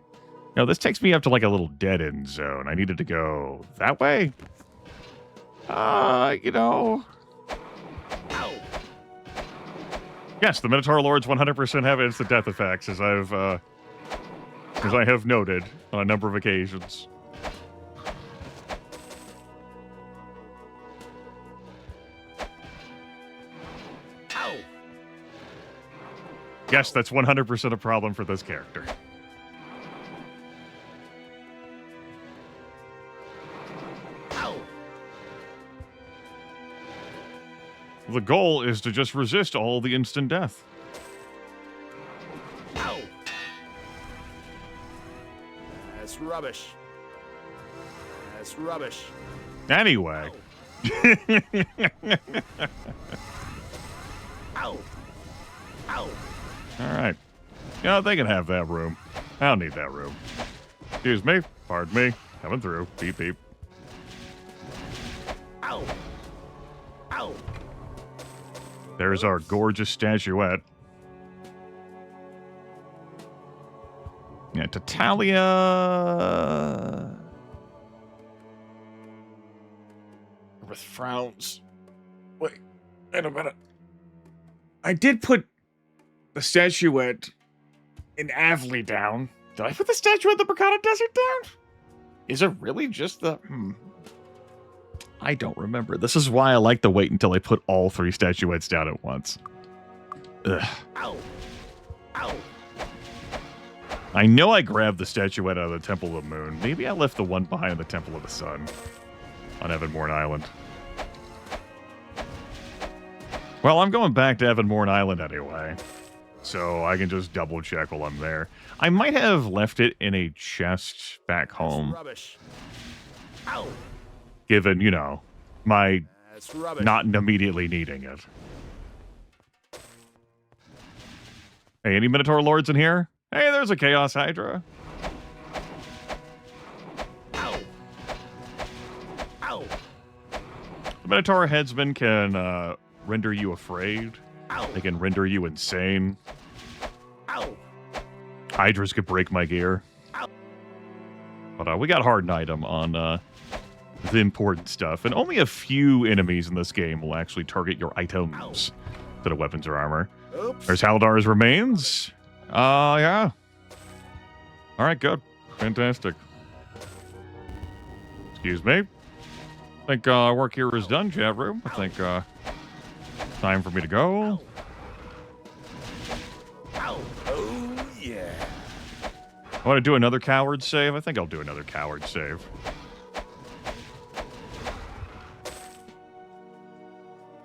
A: No, this takes me up to, like, a little dead-end zone. I needed to go that way. You know... Yes, the Minotaur Lords 100% have instant death effects, as I have noted on a number of occasions.
E: Ow.
A: Yes, that's 100% a problem for this character.
E: Ow.
A: The goal is to just resist all the instant death.
E: Ow.
B: That's rubbish. That's rubbish.
A: Anyway.
E: Ow. Ow.
A: Alright. Yeah, they can have that room. I don't need that room. Excuse me. Pardon me. Coming through. Beep, beep.
E: Ow. Ow.
A: There's our gorgeous statuette. Yeah, Tatalia... With frowns. Wait a minute. I did put the statuette in Avley down. Did I put the statuette in the Bracada Desert down? Is it really just the... I don't remember. This is why I like to wait until I put all 3 statuettes down at once. Ugh.
E: Ow. Ow.
A: I know I grabbed the statuette out of the Temple of the Moon. Maybe I left the one behind the Temple of the Sun on Evanmorn Island. Well, I'm going back to Evanmorn Island anyway, so I can just double check while I'm there. I might have left it in a chest back home.
B: Rubbish.
E: Ow.
A: Given, you know, my
B: That's rubbish.
A: not immediately needing it. Hey, any Minotaur Lords in here? Hey, there's a Chaos Hydra.
E: Ow. Ow.
A: The Minotaur Headsman can render you afraid.
E: Ow.
A: They can render you insane.
E: Ow.
A: Hydras could break my gear.
E: Ow.
A: But we got Hardened Item on the important stuff. And only a few enemies in this game will actually target your items instead of weapons or armor.
B: Oops.
A: There's Haldar's remains. Yeah. All right, good. Fantastic. Excuse me. I think work here is done, chat room. I think time for me to go.
E: Ow.
B: Oh, yeah.
A: I want to do another coward save. I think I'll do another coward save.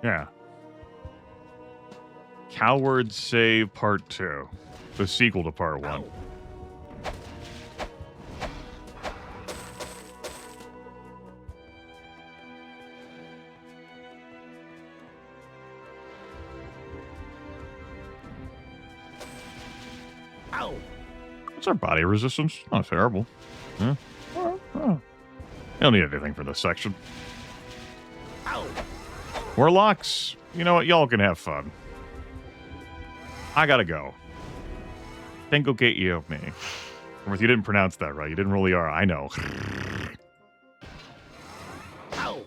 A: Yeah. Coward Save Part 2. The sequel to Part 1.
E: Ow.
A: What's our body resistance? Not terrible. Yeah. Oh. Don't need anything for this section.
E: Ow.
A: Warlocks, you know what? Y'all can have fun. I gotta go. Then go get you me. If you didn't pronounce that right, you didn't really are. I know.
E: Ow.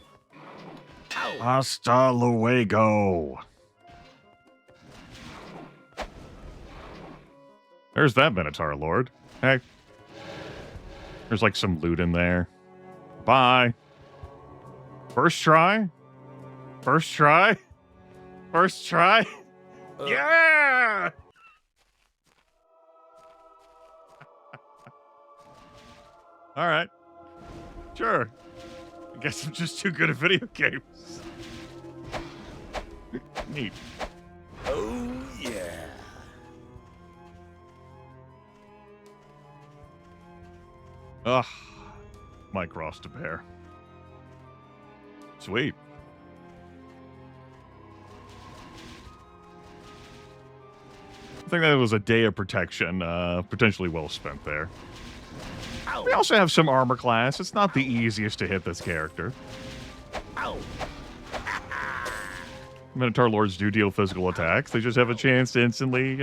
E: Ow.
A: Hasta luego. There's that Minotaur Lord. Hey. There's like some loot in there. Bye. First try? First try? First try? Yeah! All right. Sure. I guess I'm just too good at video games. Neat.
B: Oh, yeah.
A: Ugh. My cross to bear. Sweet. I think that was a day of protection, potentially well spent there. We also have some armor class. It's not the easiest to hit this character. Minotaur Lords do deal physical attacks. They just have a chance to instantly,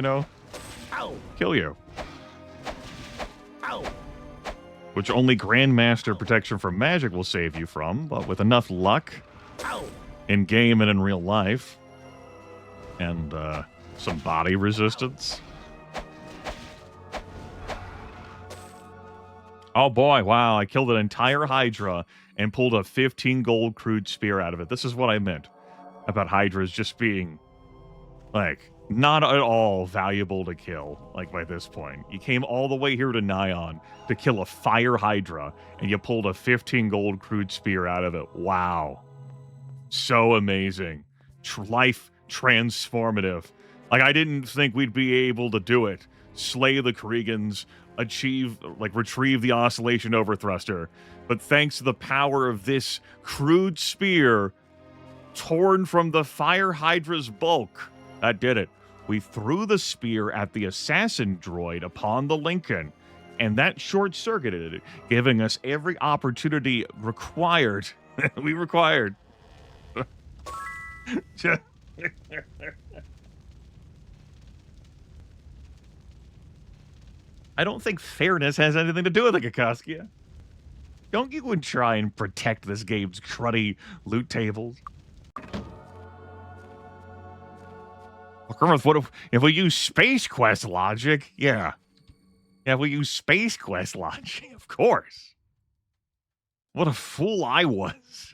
A: kill you. Which only Grandmaster protection from magic will save you from, but with enough luck, in game and in real life, and some body resistance. Oh boy, wow, I killed an entire Hydra and pulled a 15 gold crude spear out of it. This is what I meant about Hydras just being, like, not at all valuable to kill, like, by this point. You came all the way here to Nyon to kill a fire Hydra, and you pulled a 15 gold crude spear out of it. Wow. So amazing. Life transformative. Like, I didn't think we'd be able to do it. Slay the Kriegans, retrieve the Oscillation Overthruster. But thanks to the power of this crude spear, torn from the Fire Hydra's bulk, that did it. We threw the spear at the assassin droid upon the Lincoln, and that short-circuited it, giving us every opportunity required. We required. I don't think fairness has anything to do with it, Kakaskia. Don't you go and try and protect this game's cruddy loot tables. Well, Grimith, what if we use Space Quest logic? Yeah. Yeah, if we use Space Quest logic, of course. What a fool I was.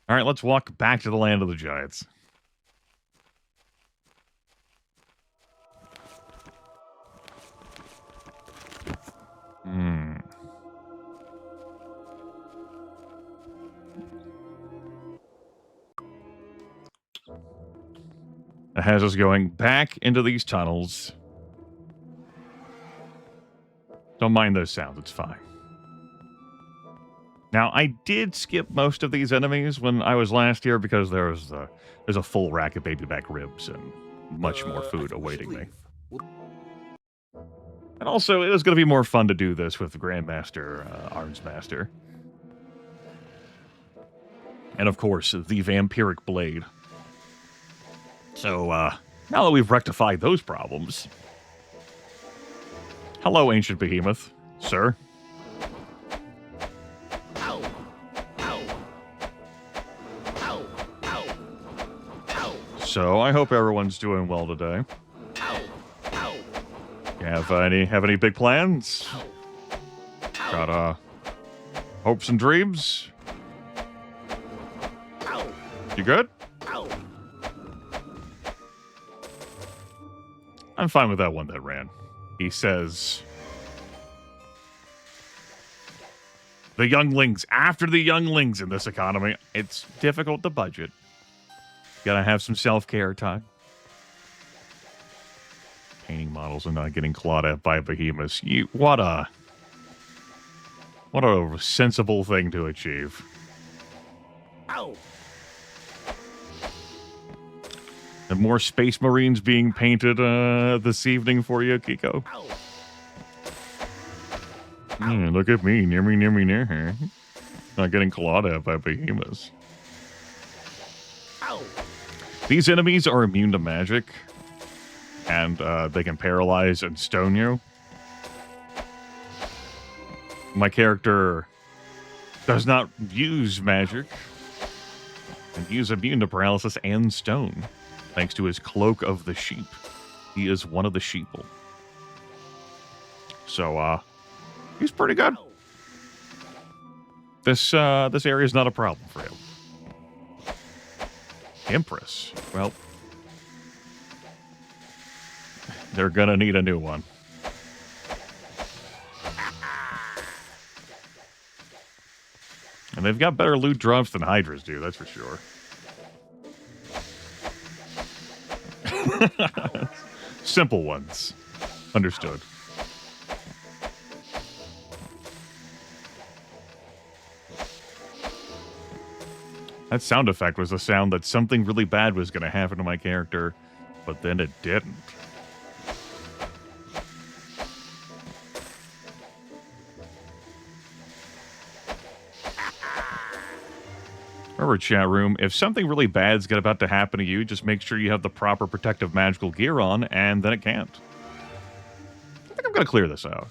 A: All right, let's walk back to the land of the giants. It has us going back into these tunnels. Don't mind those sounds, it's fine. Now, I did skip most of these enemies when I was last here because there's a full rack of baby back ribs and much more food awaiting me. And also, it was going to be more fun to do this with the Grandmaster, Armsmaster. And of course, the Vampiric Blade. So, now that we've rectified those problems... Hello, Ancient Behemoth, sir. So, I hope everyone's doing well today. You have any big plans? Got, hopes and dreams? You good? I'm fine with that one that ran. He says, the younglings, after the younglings in this economy, it's difficult to budget. Gotta have some self-care time. Painting models and not getting clawed at by behemoths. What a sensible thing to achieve. And more Space Marines being painted this evening for you, Kiko. Look at me, near me, near me, near her. Not getting clawed at by behemoths. These enemies are immune to magic, and they can paralyze and stone you. My character does not use magic, and he is immune to paralysis and stone. Thanks to his Cloak of the Sheep. He is one of the sheeple. So, he's pretty good. This area is not a problem for him. Empress. Well, they're gonna need a new one. And they've got better loot drops than Hydras do, that's for sure. Simple ones. Understood. That sound effect was a sound that something really bad was going to happen to my character, but then it didn't. Remember, chat room, if something really bad's about to happen to you, just make sure you have the proper protective magical gear on, and then it can't. I think I'm going to clear this out.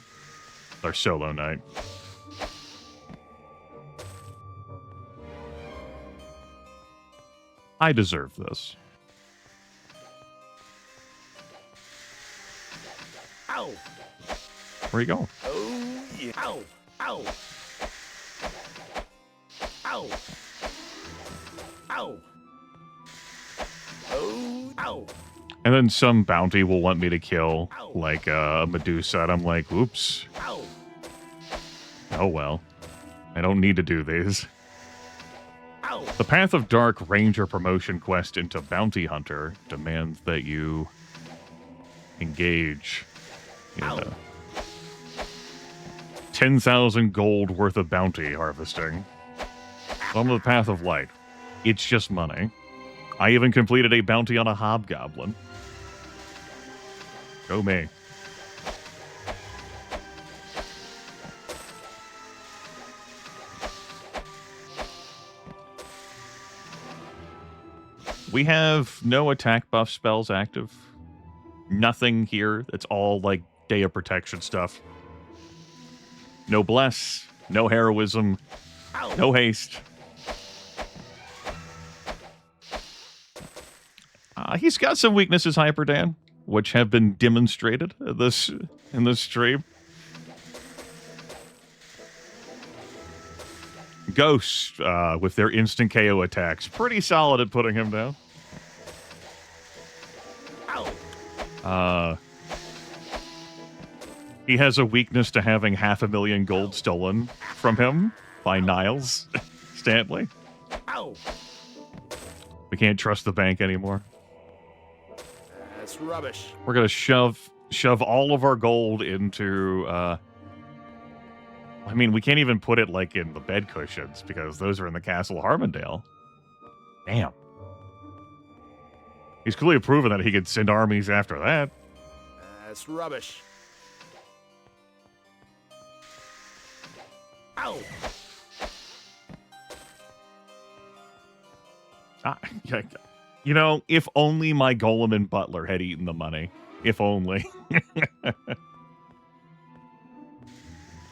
A: Our solo night. I deserve this.
I: Ow!
A: Where you going?
I: Oh, yeah. Ow! Ow! Ow! Ow! Oh, ow!
A: And then some bounty will want me to kill, like a Medusa, and I'm like, oops.
I: Ow!
A: Oh well. I don't need to do these.
I: Ow!
A: The Path of Dark Ranger promotion quest into Bounty Hunter demands that you engage in 10,000 gold worth of bounty harvesting. On the Path of Light. It's just money. I even completed a bounty on a hobgoblin. Go me. We have no attack buff spells active. Nothing here. It's all like Day of Protection stuff. No bless. No heroism. No haste. He's got some weaknesses, Hyperdan, which have been demonstrated in this stream. Ghosts, with their instant KO attacks, pretty solid at putting him down. He has a weakness to having 500,000 gold stolen from him by Niles Stanley. We can't trust the bank anymore.
D: That's rubbish.
A: We're gonna shove all of our gold into. I mean, we can't even put it like in the bed cushions because those are in the Castle Harmondale. Damn. He's clearly proven that he could send armies after that.
D: That's rubbish.
I: Ow!
A: You know, if only my golem and butler had eaten the money. If only.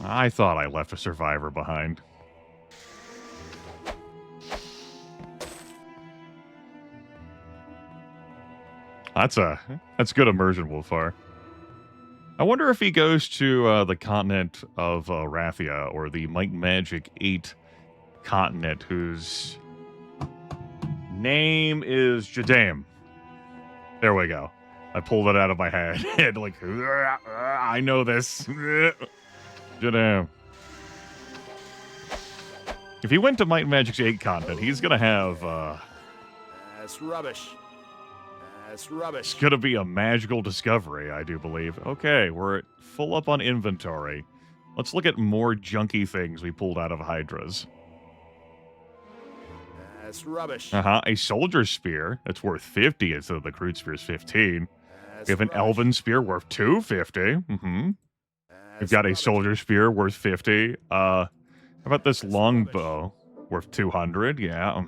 A: I thought I left a survivor behind. That's good immersion, Wolfar. I wonder if he goes to the continent of Rathia or the Might and Magic 8 continent, whose name is Jadam. There we go. I pulled it out of my head. Like, I know this. Jadam. If he went to Might and Magic's 8 continent, he's going to have...
D: That's rubbish. That's rubbish.
A: It's going to be a magical discovery, I do believe. Okay, we're full up on inventory. Let's look at more junky things we pulled out of Hydra's.
D: That's rubbish.
A: A soldier spear that's worth 50 instead of the crude spear's 15.
D: That's
A: We have an
D: rubbish.
A: elven spear worth 250. We've got a soldier spear worth 50. How about this longbow worth 200? Yeah.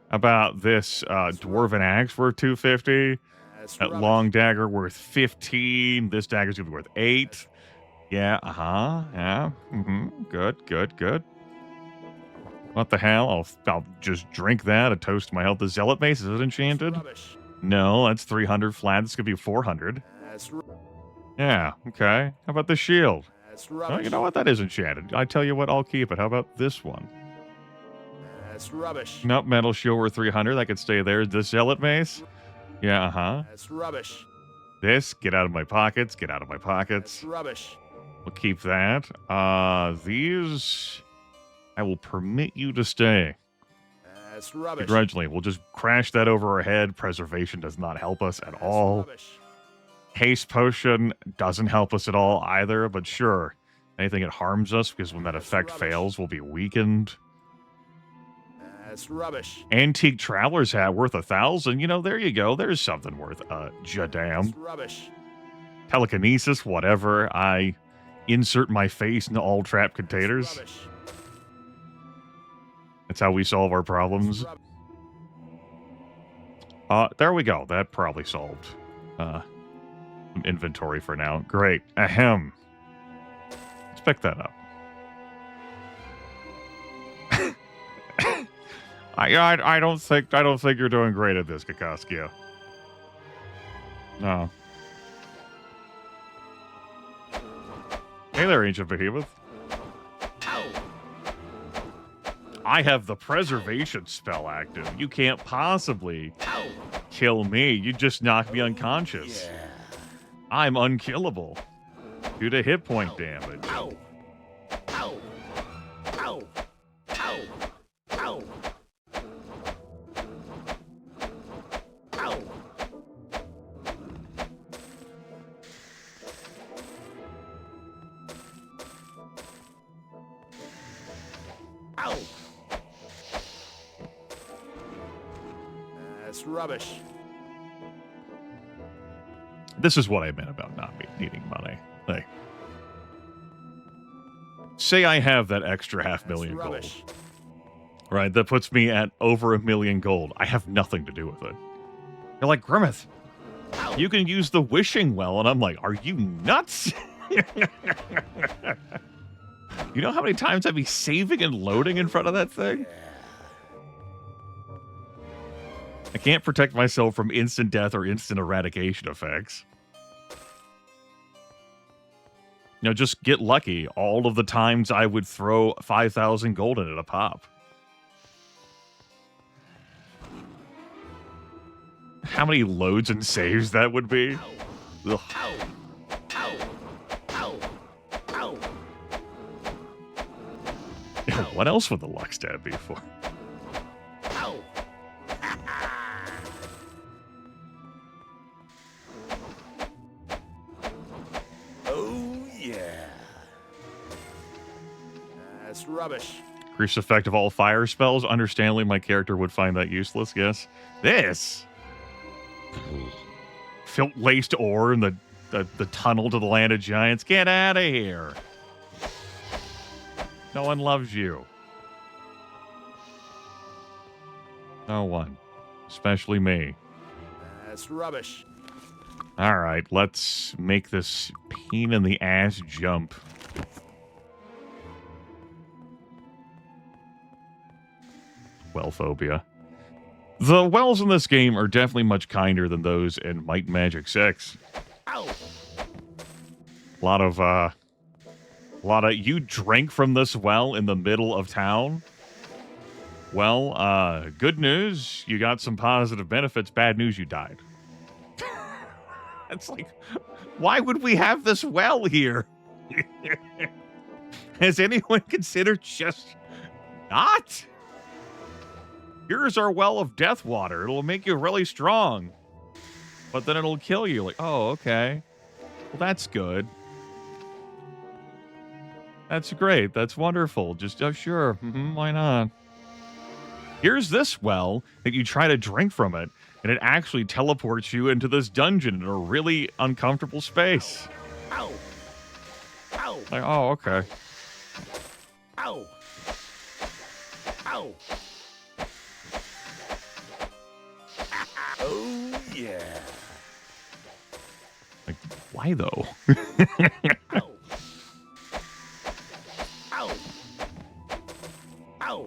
A: How about this dwarven axe worth 250?
D: That's
A: That
D: rubbish.
A: long dagger worth 15. This dagger's gonna be worth 8. Yeah. Yeah. Good. What the hell? I'll just drink that. A toast to my health. The zealot mace, is it enchanted?
D: Rubbish.
A: No, that's 300 flat. This could be 400.
D: That's
A: Yeah, okay. How about the shield?
D: rubbish.
A: Oh, you know what? That is enchanted. I tell you what, I'll keep it. How about this one?
D: That's rubbish.
A: Nope, metal shield worth 300. That could stay there. The zealot mace? Yeah,
D: That's rubbish.
A: This, get out of my pockets. Get out of my
D: That's
A: pockets.
D: rubbish.
A: We'll keep that. These, I will permit you to stay.
B: That's rubbish.
A: Begrudgingly, we'll just crash that over our head. Preservation does not help us at all.
B: Rubbish.
A: Haste potion doesn't help us at all either, but sure. Anything that harms us, because when that effect fails, we'll be weakened.
B: That's rubbish.
A: Antique Traveler's Hat worth 1,000. You know, there you go. There's something worth jadam.
B: That's rubbish.
A: Telekinesis, whatever. I insert my face into all trap containers.
B: Rubbish.
A: That's how we solve our problems. There we go. That probably solved some inventory for now. Great. Ahem. Let's pick that up. I don't think you're doing great at this, Kakaskia. No. Hey there, Ancient Behemoth. I have the preservation spell active. You can't possibly kill me. You just knock me unconscious. I'm unkillable due to hit point damage.
B: That's rubbish.
A: This is what I meant about not needing money. Like, say I have that extra 500,000 gold.
B: Rubbish.
A: Right, that puts me at over 1,000,000 gold. I have nothing to do with it. You're like, Grimith, you can use the wishing well. And I'm like, are you nuts? You know how many times I'd be saving and loading in front of that thing? I can't protect myself from instant death or instant eradication effects. You know, just get lucky all of the times I would throw 5,000 gold in at a pop. How many loads and saves that would be? Ugh. What else would the luck stab be for?
B: Oh, yeah. That's rubbish.
A: Increase effect of all fire spells. Understandably, my character would find that useless, yes. This! Laced ore in the tunnel to the land of giants. Get out of here! No one loves you. No one. Especially me.
B: That's rubbish.
A: Alright, let's make this pain in the ass jump. Well phobia. The wells in this game are definitely much kinder than those in Might and Magic 6. A lot of you drank from this well in the middle of town. Well, good news, you got some positive benefits. Bad news, you died. It's like, why would we have this well here? Has anyone considered just not? Here's our well of death water. It'll make you really strong. But then it'll kill you. Like, oh, okay. Well, that's good. That's great. That's wonderful. Just, oh, sure. Why not? Here's this well that you try to drink from it, and it actually teleports you into this dungeon in a really uncomfortable space.
I: Ow! Ow!
A: Like, oh, okay.
I: Ow! Ow!
B: Oh, yeah.
A: Like, why though?
I: Ow! Ow! Ow!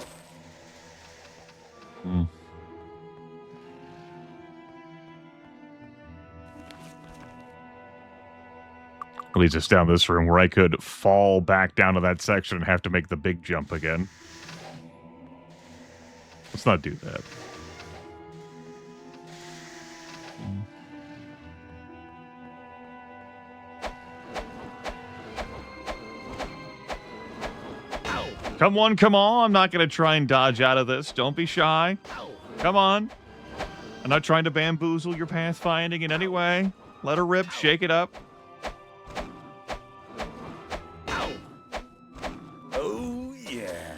A: Leads us down this room where I could fall back down to that section and have to make the big jump again. Let's not do that. Come on, come on. I'm not going to try and dodge out of this. Don't be shy. Come on. I'm not trying to bamboozle your pathfinding in any way. Let her rip. Shake it up.
D: Oh, yeah.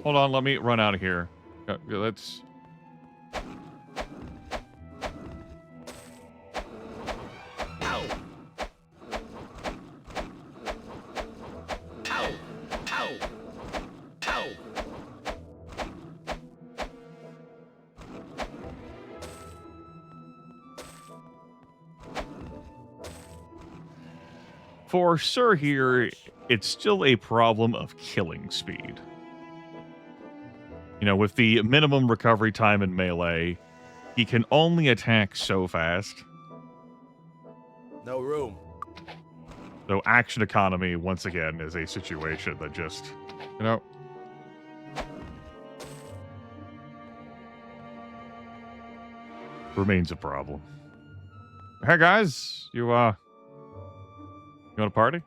A: Hold on. Let me run out of here. Let's... For Sir here, it's still a problem of killing speed. You know, with the minimum recovery time in melee, he can only attack so fast.
D: No room.
A: So action economy, once again, is a situation that just, you know... remains a problem. Hey, guys, you want to party?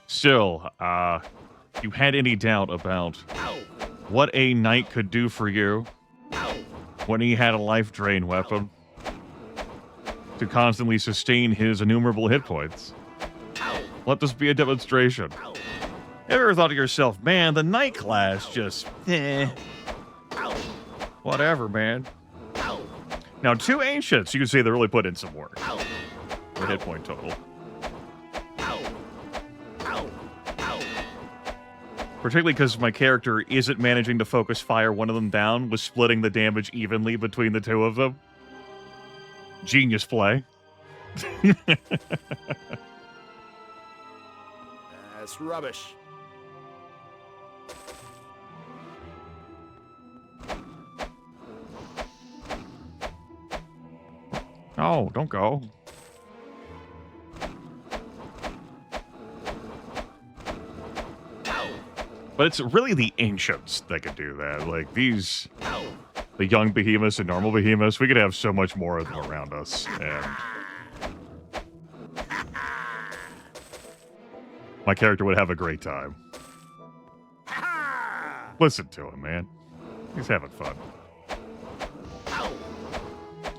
A: Still, you had any doubt about what a knight could do for you when he had a life drain weapon to constantly sustain his innumerable hit points? Let this be a demonstration. Ever thought to yourself, man, the knight class just, whatever, man. Now, 2 ancients, you can say they really put in some work. The hit point total. Particularly because my character isn't managing to focus fire one of them down, was splitting the damage evenly between the 2 of them. Genius play.
D: That's rubbish.
A: Oh, don't go. But it's really the ancients that could do that. Like, these... the young behemoths and normal behemoths, we could have so much more of them around us. And... my character would have a great time. Listen to him, man. He's having fun.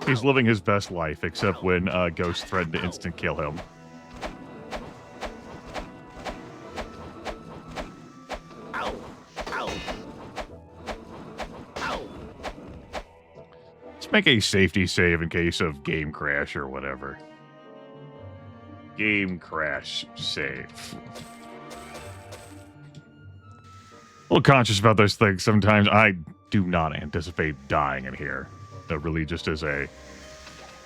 A: He's living his best life, except when Ghost threatened to instant kill him. Let's make a safety save in case of game crash or whatever. Game crash save. A little conscious about those things sometimes. I do not anticipate dying in here. That really just is a...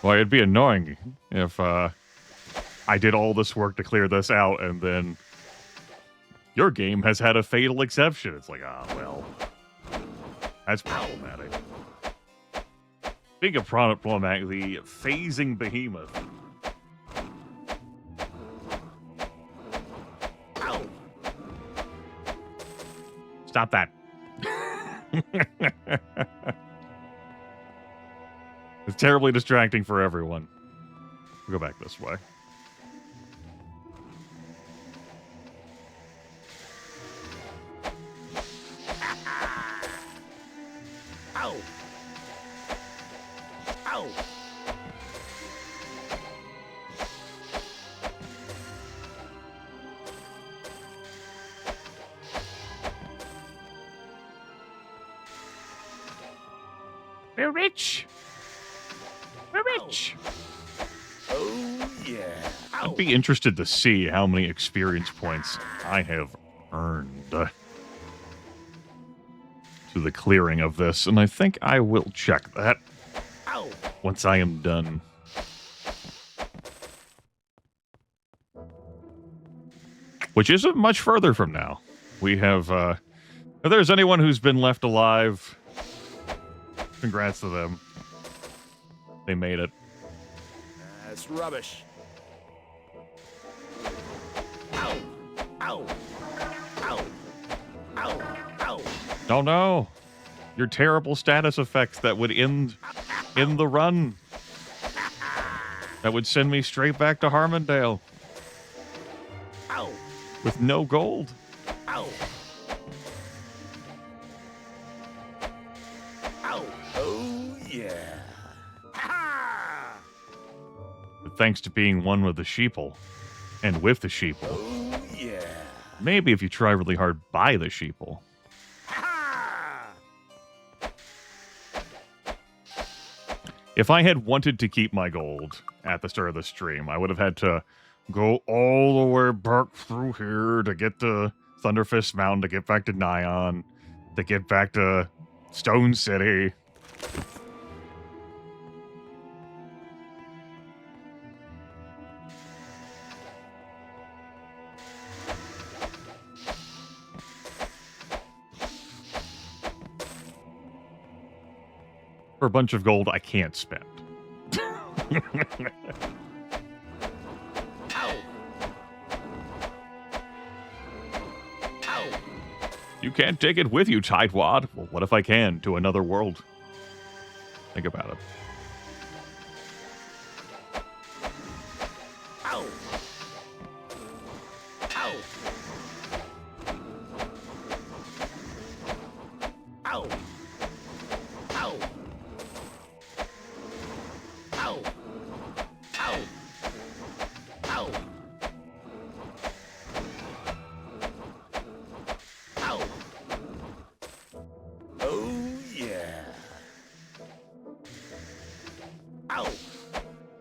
A: well, it'd be annoying if I did all this work to clear this out and then your game has had a fatal exception. It's like, well, that's problematic. Speaking of problematic, the phasing behemoth. Stop that. It's terribly distracting for everyone. We'll go back this way.
I: Ow! Ow!
A: We're rich. We're rich.
D: Oh, yeah.
A: I'd be interested to see how many experience points I have earned through the clearing of this, and I think I will check that once I am done. Which isn't much further from now. We have, if there's anyone who's been left alive, congrats to them. They made it.
D: That's rubbish.
I: Ow! Ow!
A: Oh no. Your terrible status effects that would end the run. That would send me straight back to Harmondale.
I: Ow!
A: With no gold.
I: Ow! Ow!
D: Oh, yeah.
I: Ha!
A: But thanks to being one with the sheeple. And with the sheeple.
D: Oh, yeah.
A: Maybe if you try really hard by the sheeple.
I: Ha!
A: If I had wanted to keep my gold at the start of the stream, I would have had to go all the way back through here to get to Thunderfist Mountain, to get back to Nyan, to get back to Stone City. For a bunch of gold I can't spend.
I: Ow! Ow!
A: You can't take it with you, Tightwad. Well, what if I can? To another world. Think about it.
I: Ow! Ow! Ow! Ow! Ow! Ow! Ow! Ow!
D: Oh, yeah.
I: Ow!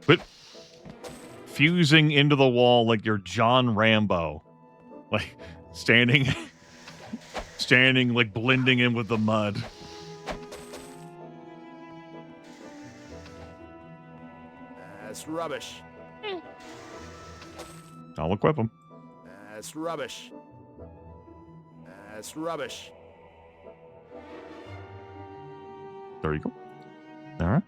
A: But fusing into the wall like you're John Rambo. Like, standing, like, blending in with the mud.
D: That's rubbish.
A: I'll equip him.
D: That's rubbish. That's rubbish.
A: There you go. All right.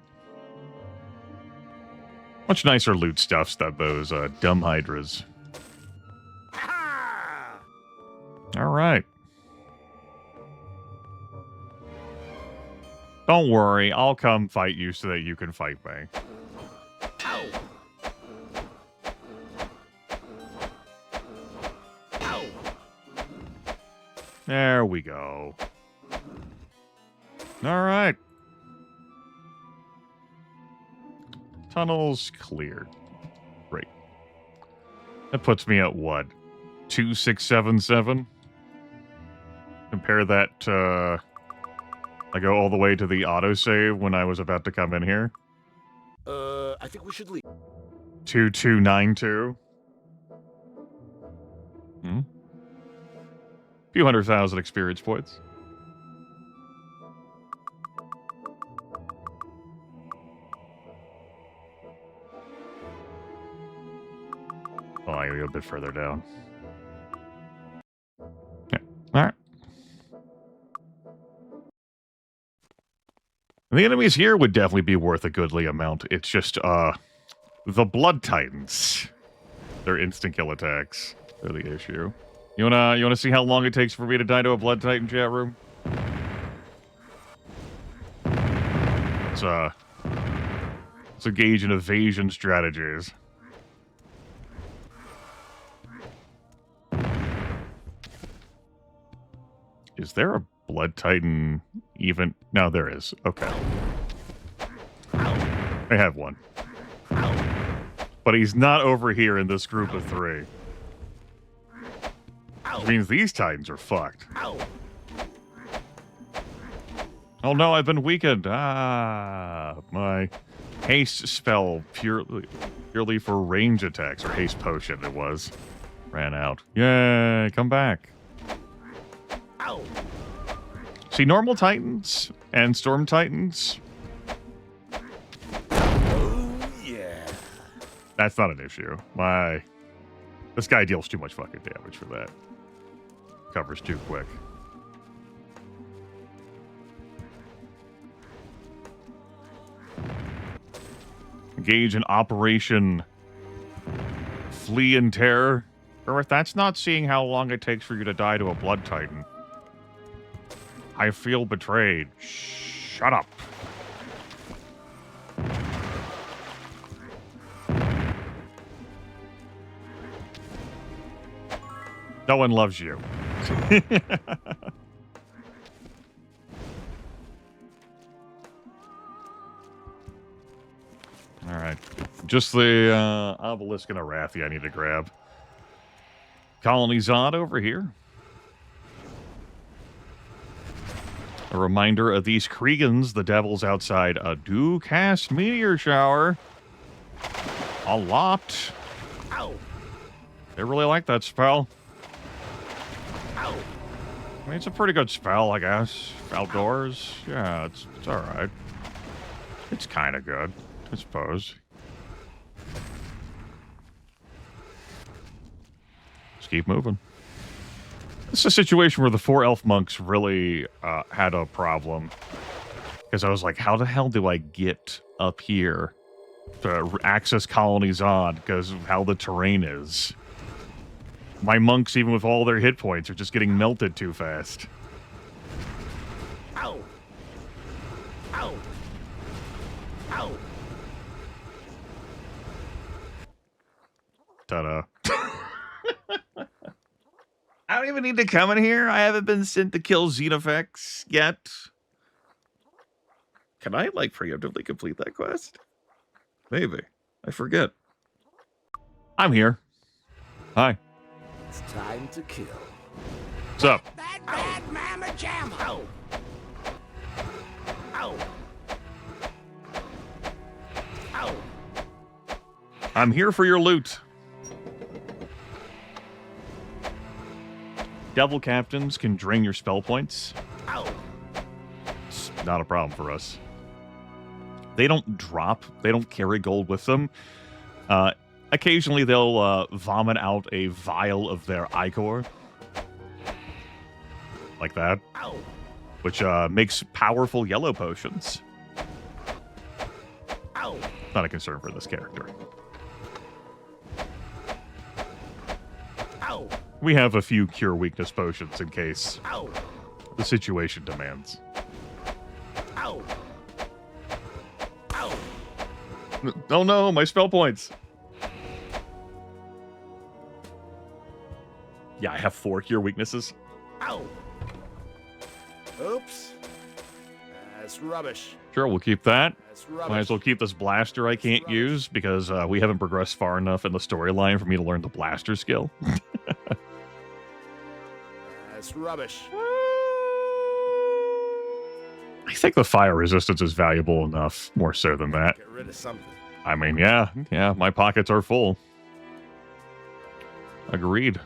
A: Much nicer loot stuffs than those dumb hydras.
I: Ha!
A: All right. Don't worry, I'll come fight you so that you can fight me.
I: Ow! Ow!
A: There we go. All right. Tunnels cleared. Great. That puts me at what? 2677? Compare that to... I go all the way to the autosave when I was about to come in here.
D: I think we should leave.
A: 2292. Few 100,000 experience points. Oh, I gotta go a bit further down. Yeah. Alright. The enemies here would definitely be worth a goodly amount. It's just, the Blood Titans. Their instant kill attacks are the issue. You wanna see how long it takes for me to die to a Blood Titan, chat room? Let's engage in evasion strategies. Is there a Blood Titan even? No, there is. Okay. I have one. But he's not over here in this group of three. Which means these Titans are fucked. Oh no, I've been weakened. Ah, my haste spell purely for range attacks, or haste potion it was, ran out. Yay, come back. See, normal Titans and Storm Titans.
D: Oh, yeah.
A: That's not an issue. This guy deals too much fucking damage for that. Covers too quick. Engage in Operation Flee in Terror. Or if that's not seeing how long it takes for you to die to a Blood Titan. I feel betrayed. Shut up. No one loves you. All right. Just the obelisk and Arathi I need to grab. Colony Zod over here. A reminder of these Kriegans, the devils outside, do cast Meteor Shower. A lot.
I: Ow.
A: They really like that spell.
I: Ow.
A: I mean, it's a pretty good spell, I guess. Outdoors. Yeah, it's all right. It's kind of good, I suppose. Just keep moving. This is a situation where the 4 elf monks really had a problem. Because I was like, how the hell do I get up here to access Colony Zod because of how the terrain is? My monks, even with all their hit points, are just getting melted too fast.
I: Ow. Ow. Ow.
A: Ta-da. I don't even need to come in here. I haven't been sent to kill Xenofex yet. Can I, like, preemptively complete that quest? Maybe. I forget. I'm here. Hi.
D: It's time to kill.
A: What's up?
I: Bad mamma jamma. Ow. Ow. Ow.
A: I'm here for your loot. Devil captains can drain your spell points.
I: Ow.
A: It's not a problem for us. They don't drop. They don't carry gold with them. Occasionally, they'll vomit out a vial of their ichor. Like that.
I: Ow.
A: Which makes powerful yellow potions.
I: Ow.
A: Not a concern for this character.
I: Ow.
A: We have a few cure weakness potions in case
I: Ow.
A: the situation demands.
I: Ow. Ow.
A: Oh no, my spell points. Yeah, I have 4 cure weaknesses.
I: Ow.
B: Oops. That's rubbish.
A: Sure, we'll keep that.
B: That's rubbish.
A: Might as well keep this blaster I can't use because we haven't progressed far enough in the storyline for me to learn the blaster skill.
B: That's rubbish.
A: I think the fire resistance is valuable enough, more so than that.
B: Get rid of something.
A: I mean, yeah, my pockets are full. Agreed.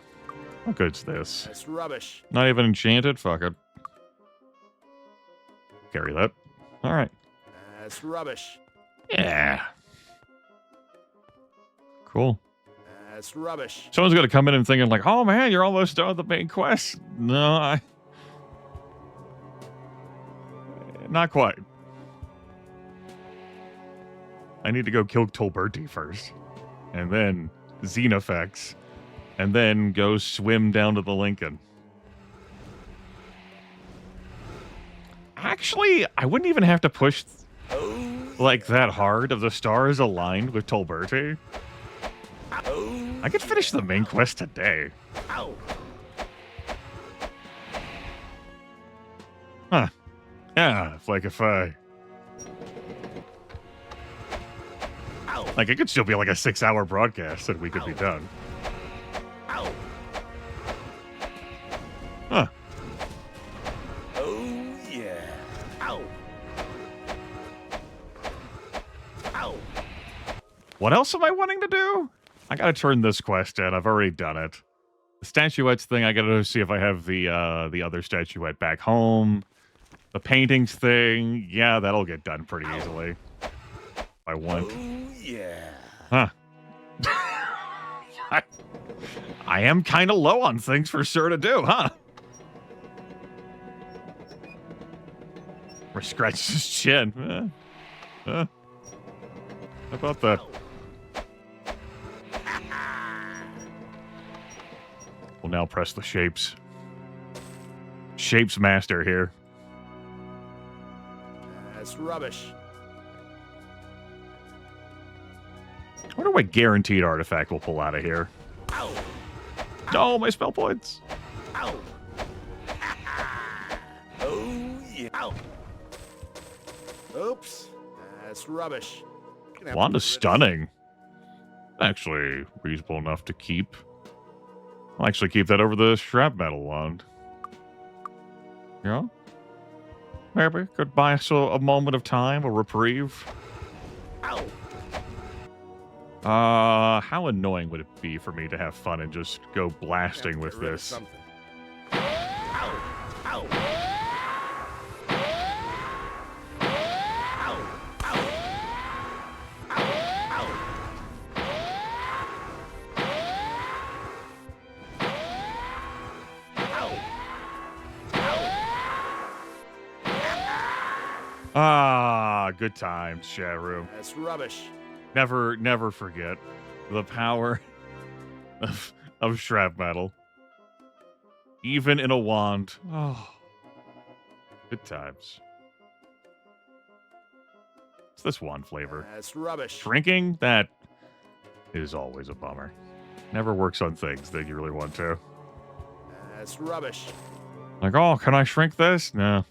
A: How good's this?
B: That's rubbish.
A: Not even enchanted? Fuck it. Carry that. Alright.
B: That's rubbish.
A: Yeah. Cool.
B: That's rubbish.
A: Someone's gonna come in and thinking like, oh man, you're almost done with the main quest. No, not quite. I need to go kill Tolberti first. And then Xenofex. And then go swim down to the Lincoln. Actually, I wouldn't even have to push like that hard if the stars aligned with Tolberti. I could finish the main quest today.
I: Ow.
A: Huh. Yeah, if I...
I: Ow.
A: Like, it could still be like a 6-hour broadcast and we could be done.
I: Ow.
A: Huh.
D: Oh, yeah.
I: Ow. Ow.
A: What else am I wanting to do? I gotta turn this quest in. I've already done it. The statuettes thing, I gotta see if I have the other statuette back home. The paintings thing, yeah, that'll get done pretty easily. If I want.
D: Oh, yeah.
A: Huh. I am kind of low on things for sure to do, huh? Or scratch his chin. How about that? We'll now press the shapes. Shapes master here.
D: That's rubbish.
A: I wonder what guaranteed artifact we'll pull out of here.
D: Ow!
A: No, my spell points.
D: Ow! Oh, yeah. Ow! Oops. That's rubbish. Gonna have to
A: Wand
D: get
A: is
D: rid of
A: stunning. Actually, reasonable enough to keep. I'll actually keep that over the shrapnel wand. Yeah? Maybe. Could buy us a moment of time, a reprieve.
D: Ow!
A: How annoying would it be for me to have fun and just go blasting
D: Have to
A: with
D: get rid of
A: this?
D: something. Ow! Ow! Ow! Ow! Ow!
A: Ah, good times, chat room.
D: That's rubbish.
A: Never forget the power of shrapnel. Even in a wand. Oh, good times. What's this wand flavor?
D: That's rubbish.
A: Shrinking? That is always a bummer. Never works on things that you really want to.
D: That's rubbish.
A: Like, oh, can I shrink this? No.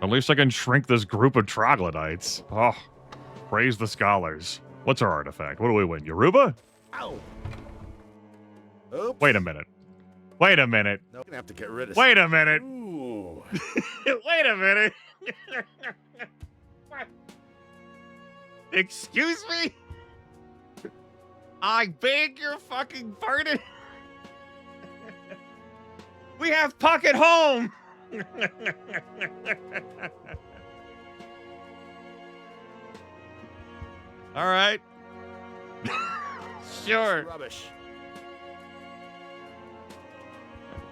A: At least I can shrink this group of troglodytes. Oh, praise the scholars. What's our artifact? What do we win? Yoruba?
D: Ow! Oops.
A: Wait a minute. Wait a minute.
D: No, gonna have to get rid of.
A: Wait a minute.
D: Ooh.
A: Wait a minute. Excuse me? I beg your fucking pardon? We have Puck at home. All right. Sure.
D: That's rubbish.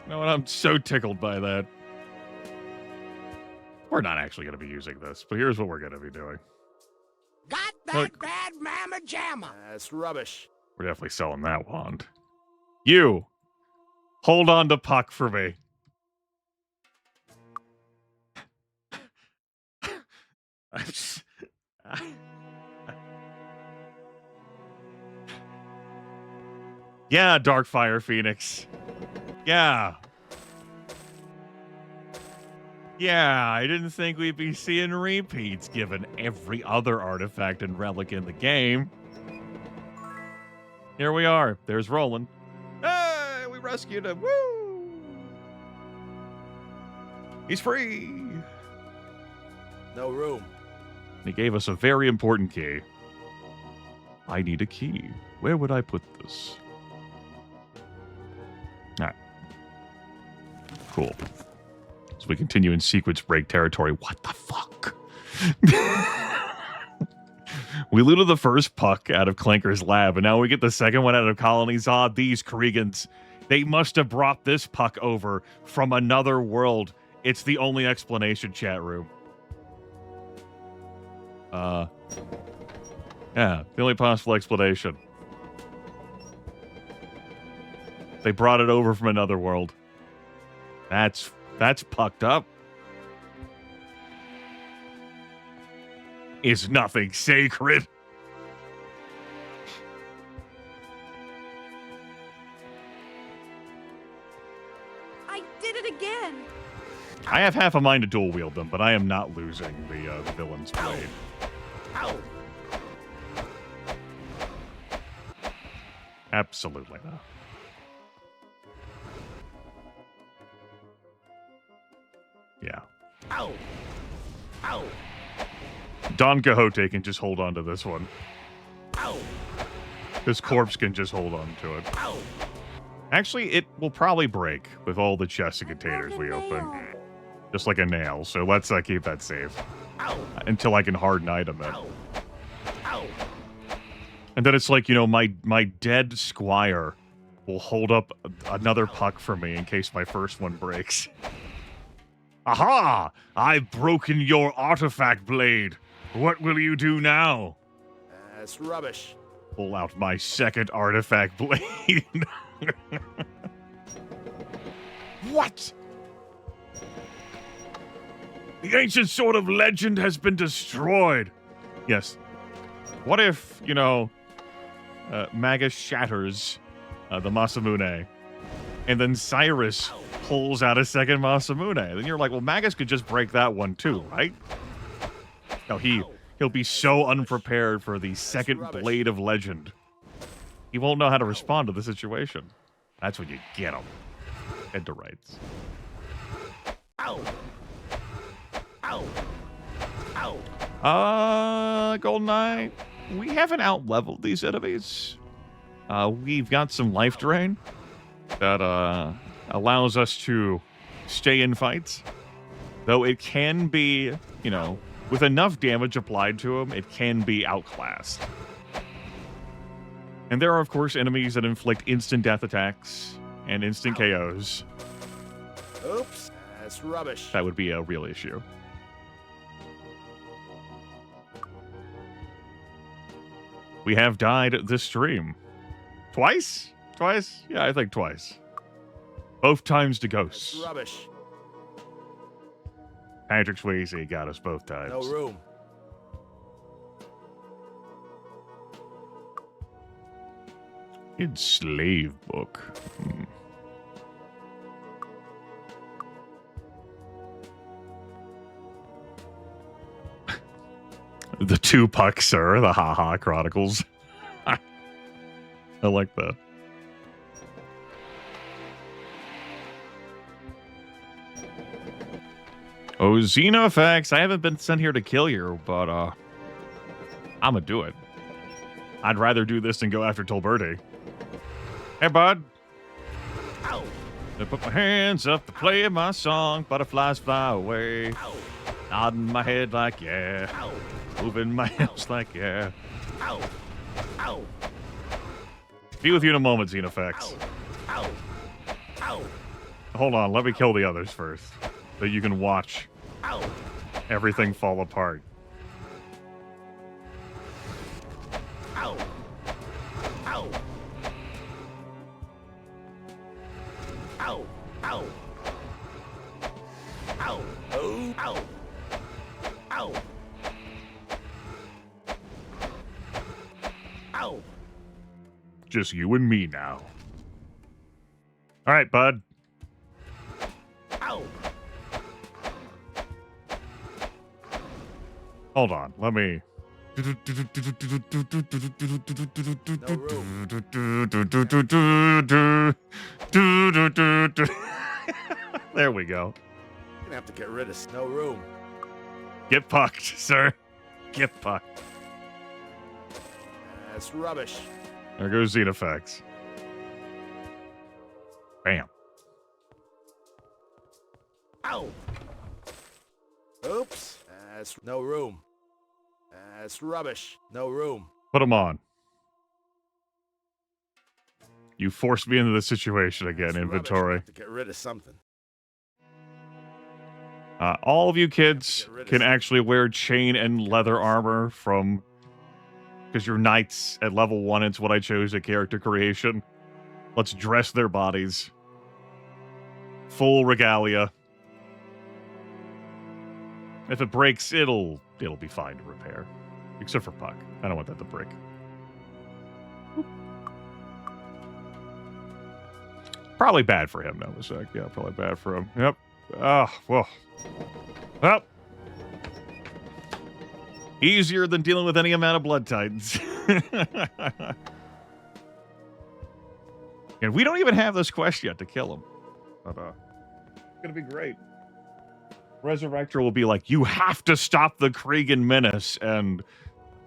A: You know what? I'm so tickled by that. We're not actually going to be using this, but here's what we're going to be doing.
C: Got that
A: Look.
C: bad mamma jamma.
D: That's rubbish.
A: We're definitely selling that wand. You, hold on to Puck for me. Yeah, Darkfire Phoenix. Yeah. Yeah, I didn't think we'd be seeing repeats given every other artifact and relic in the game. Here we are. There's Roland. Hey, we rescued him. Woo! He's free.
D: No room.
A: He gave us a very important key. I need a key. Where would I put this? All right. Cool. So we continue in sequence break territory. What the fuck? We looted the first Puck out of Clanker's lab, and now we get the second one out of Colony's. Ah, these Kriegans. They must have brought this Puck over from another world. It's the only explanation, chat room. Yeah, the only possible explanation. They brought it over from another world. That's pucked up. Is nothing sacred?
G: I did it again.
A: I have half a mind to dual wield them, but I am not losing the villain's blade.
D: Ow!
A: Absolutely not. Yeah.
D: Ow! Ow!
A: Don Quixote can just hold on to this one.
D: Ow!
A: This corpse can just hold on to it.
D: Ow!
A: Actually, it will probably break with all the chests and containers we open. Just like a nail, so let's keep that safe.
D: Ow!
A: Until I can harden item it.
D: Ow! Ow!
A: And then it's like, you know, my dead squire will hold up another Puck for me in case my first one breaks. Aha! I've broken your artifact blade. What will you do now?
D: That's rubbish.
A: Pull out my second artifact blade. What? The ancient sword of legend has been destroyed. Yes. What if, you know, Magus shatters the Masamune, and then Cyrus pulls out a second Masamune? Then you're like, well, Magus could just break that one too, right? No, he'll be so unprepared for the second blade of legend. He won't know how to respond to the situation. That's when you get him. Head to rights.
I: Ow! Ow!
A: Golden Knight, we haven't out-leveled these enemies. We've got some life drain that allows us to stay in fights. Though it can be, you know, with enough damage applied to them, it can be outclassed. And there are, of course, enemies that inflict instant death attacks and instant KOs.
D: Oops, that's rubbish.
A: That would be a real issue. We have died this stream. Twice? Twice? Yeah, I think twice. Both times to ghosts.
D: That's rubbish.
A: Patrick Swayze got us both times.
D: No room.
A: Enslave book. The Tupac, sir. The Haha Chronicles. I like that. Oh, Xenofax. I haven't been sent here to kill you, but I'm gonna do it. I'd rather do this than go after Tolberti. Hey, bud.
I: Ow!
A: I put my hands up to play my song. Butterflies fly away.
I: Ow!
A: Nodding my head like yeah.
I: Ow!
A: Moving my hips like yeah.
I: Ow! Ow!
A: Be with you in a moment, Xenofax.
I: Ow! Ow!
A: Hold on, let me kill the others first. So you can watch
I: Ow!
A: everything fall apart.
I: Ow! Ow! Ow! Ow! Ow!
D: Oh.
I: Ow! Ow! Ow!
A: Just you and me now. All right, bud.
I: Ow!
A: Hold on, let me... There we go.
D: Gonna have to get rid of no room.
A: Get pucked, sir. Get pucked.
D: That's rubbish.
A: There goes Xenofax. Bam.
I: Ow!
D: Oops, that's no room. That's rubbish. No room.
A: Put him on. You forced me into this situation again,
D: That's
A: inventory.
D: rubbish. Have to get rid of something.
A: All of you kids can actually wear chain and leather armor from... Because you're knights at level 1, it's what I chose at character creation. Let's dress their bodies. Full regalia. If it breaks, it'll be fine to repair. Except for Puck. I don't want that to break. Probably bad for him, though, Masek. Yeah, probably bad for him. Yep. Well. Well. Easier than dealing with any amount of blood titans. And we don't even have this quest yet to kill him. But, it's gonna be great. Resurrector will be like, you have to stop the Kriegan menace, and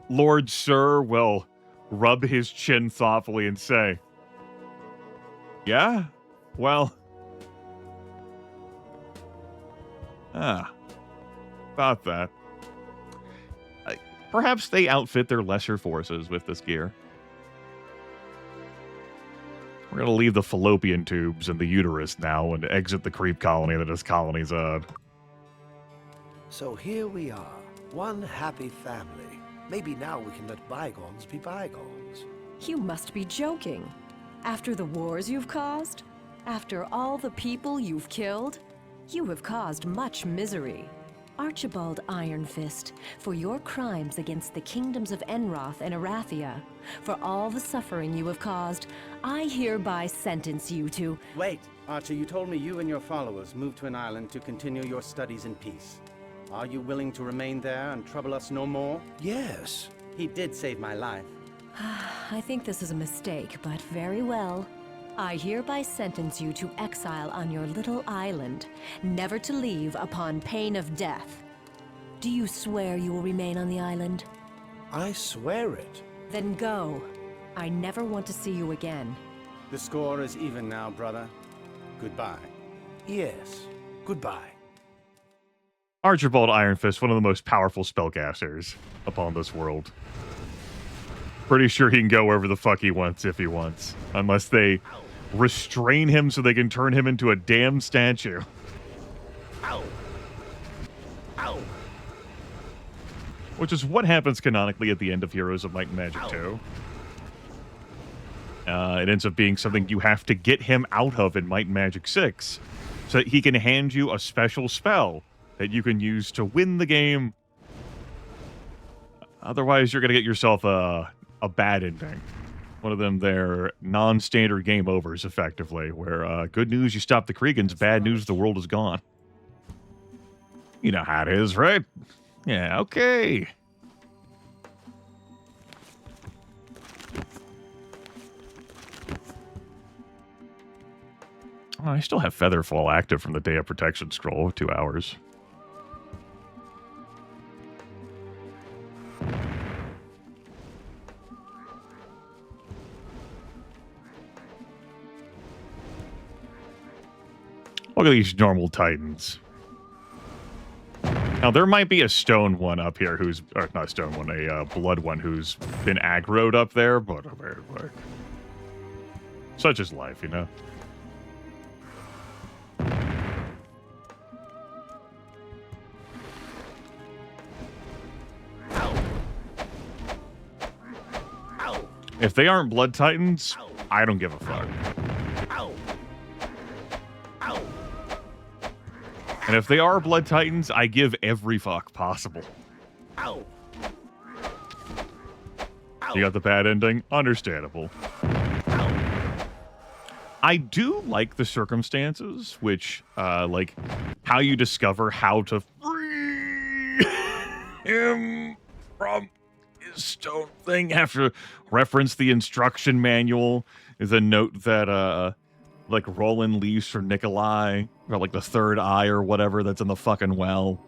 A: Lord Sir will rub his chin thoughtfully and say, yeah? Well... about that. Perhaps they outfit their lesser forces with this gear. We're going to leave the fallopian tubes and the uterus now and exit the creep colony that is Colony's Odd.
C: So here we are, one happy family. Maybe now we can let bygones be bygones.
J: You must be joking. After the wars you've caused? After all the people you've killed? You have caused much misery. Archibald Iron Fist, for your crimes against the kingdoms of Enroth and Arathia, for all the suffering you have caused, I hereby sentence you to...
K: Wait, Archer, you told me you and your followers moved to an island to continue your studies in peace. Are you willing to remain there and trouble us no more?
C: Yes.
K: He did save my life.
J: I think this is a mistake, but very well. I hereby sentence you to exile on your little island, never to leave upon pain of death. Do you swear you will remain on the island?
C: I swear it.
J: Then go. I never want to see you again.
K: The score is even now, brother. Goodbye.
C: Yes. Goodbye.
A: Archibald Iron Fist, one of the most powerful spellcasters upon this world. Pretty sure he can go wherever the fuck he wants if he wants. Unless they restrain him so they can turn him into a damn statue.
I: Ow! Ow!
A: Which is what happens canonically at the end of Heroes of Might and Magic 2. It ends up being something you have to get him out of in Might and Magic 6. So that he can hand you a special spell that you can use to win the game. Otherwise, you're going to get yourself a bad ending. One of them, they're non-standard game overs, effectively, where good news, you stop the Kriegans, bad news, the world is gone. You know how it is, right? Yeah, okay. Oh, I still have Featherfall active from the Day of Protection scroll, 2 hours. Look at these normal titans. Now, there might be a stone one up here who's... Or, not a stone one, a blood one who's been aggroed up there, but... Like, such is life, you know? If they aren't blood titans, I don't give a fuck. And if they are blood titans, I give every fuck possible.
I: Ow!
A: You got the bad ending? Understandable. I do like the circumstances, which, like, how you discover how to free him from his stone thing. Have to reference the instruction manual. Is a note that, like, Roland leaves for Nikolai, or like the third eye or whatever that's in the fucking well.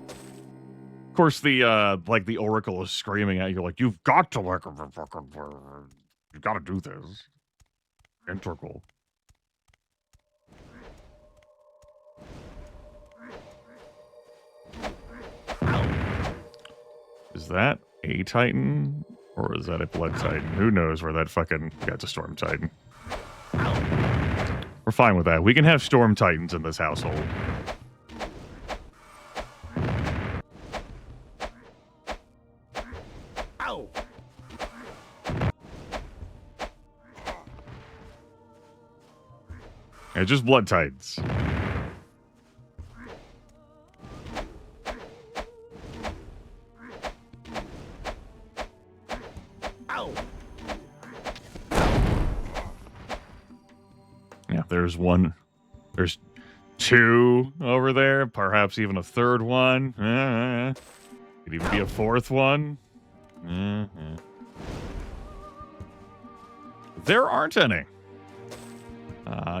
A: Of course, the, like, the Oracle is screaming at you, like, you've got to, like, you've got to do this. Integral. Is that a Titan? Or is that a Blood Titan? Who knows where that fucking... Yeah, it's a Storm Titan. We're fine with that. We can have Storm Titans in this household.
I: Ow!
A: Yeah, just Blood Titans. Yeah, there's one. There's two over there. Perhaps even a third one. Could even be a fourth one. There aren't any.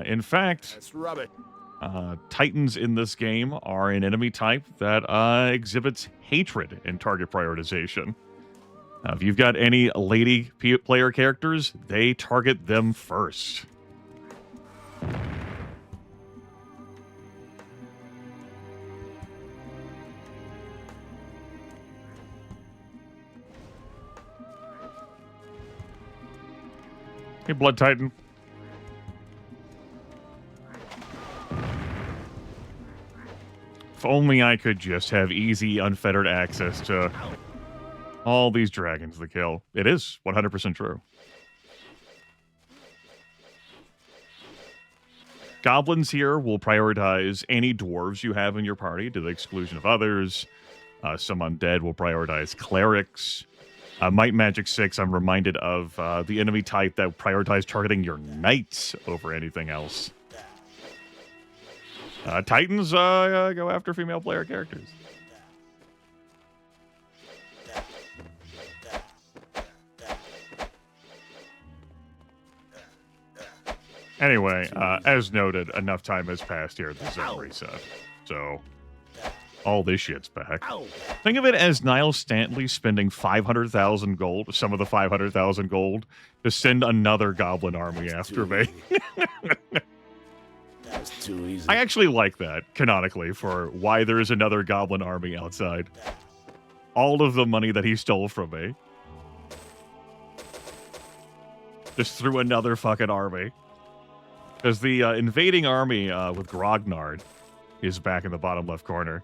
A: In fact,
B: Let's rub it.
A: Titans in this game are an enemy type that exhibits hatred in target prioritization. If you've got any lady player characters, they target them first. Hey, Blood Titan. If only I could just have easy, unfettered access to all these dragons to kill. It is 100% true. Goblins here will prioritize any dwarves you have in your party to the exclusion of others. Some undead will prioritize clerics. Might Magic 6, I'm reminded of the enemy type that prioritized targeting your knights over anything else. Titans go after female player characters. Anyway, as noted, enough time has passed here at the zone reset. So, all this shit's back. Think of it as Niles Stanley spending 500,000 gold, some of the 500,000 gold, to send another goblin army after me.
C: That's too easy.
A: I actually like that, canonically, for why there is another goblin army outside. All of the money that he stole from me. Just threw another fucking army. Because the invading army with Grognard is back in the bottom left corner.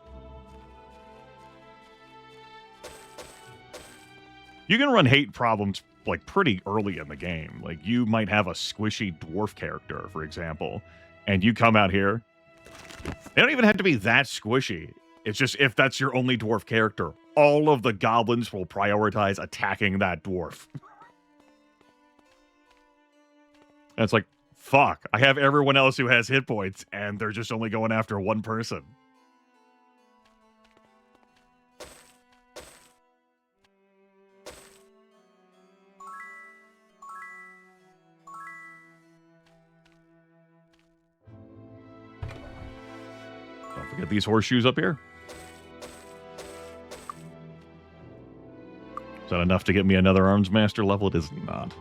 A: You can run hate problems like pretty early in the game. Like you might have a squishy dwarf character, for example, and you come out here. They don't even have to be that squishy. It's just if that's your only dwarf character, all of the goblins will prioritize attacking that dwarf. And it's like, fuck, I have everyone else who has hit points, and they're just only going after one person. Don't forget these horseshoes up here. Is that enough to get me another Arms Master level? It is not.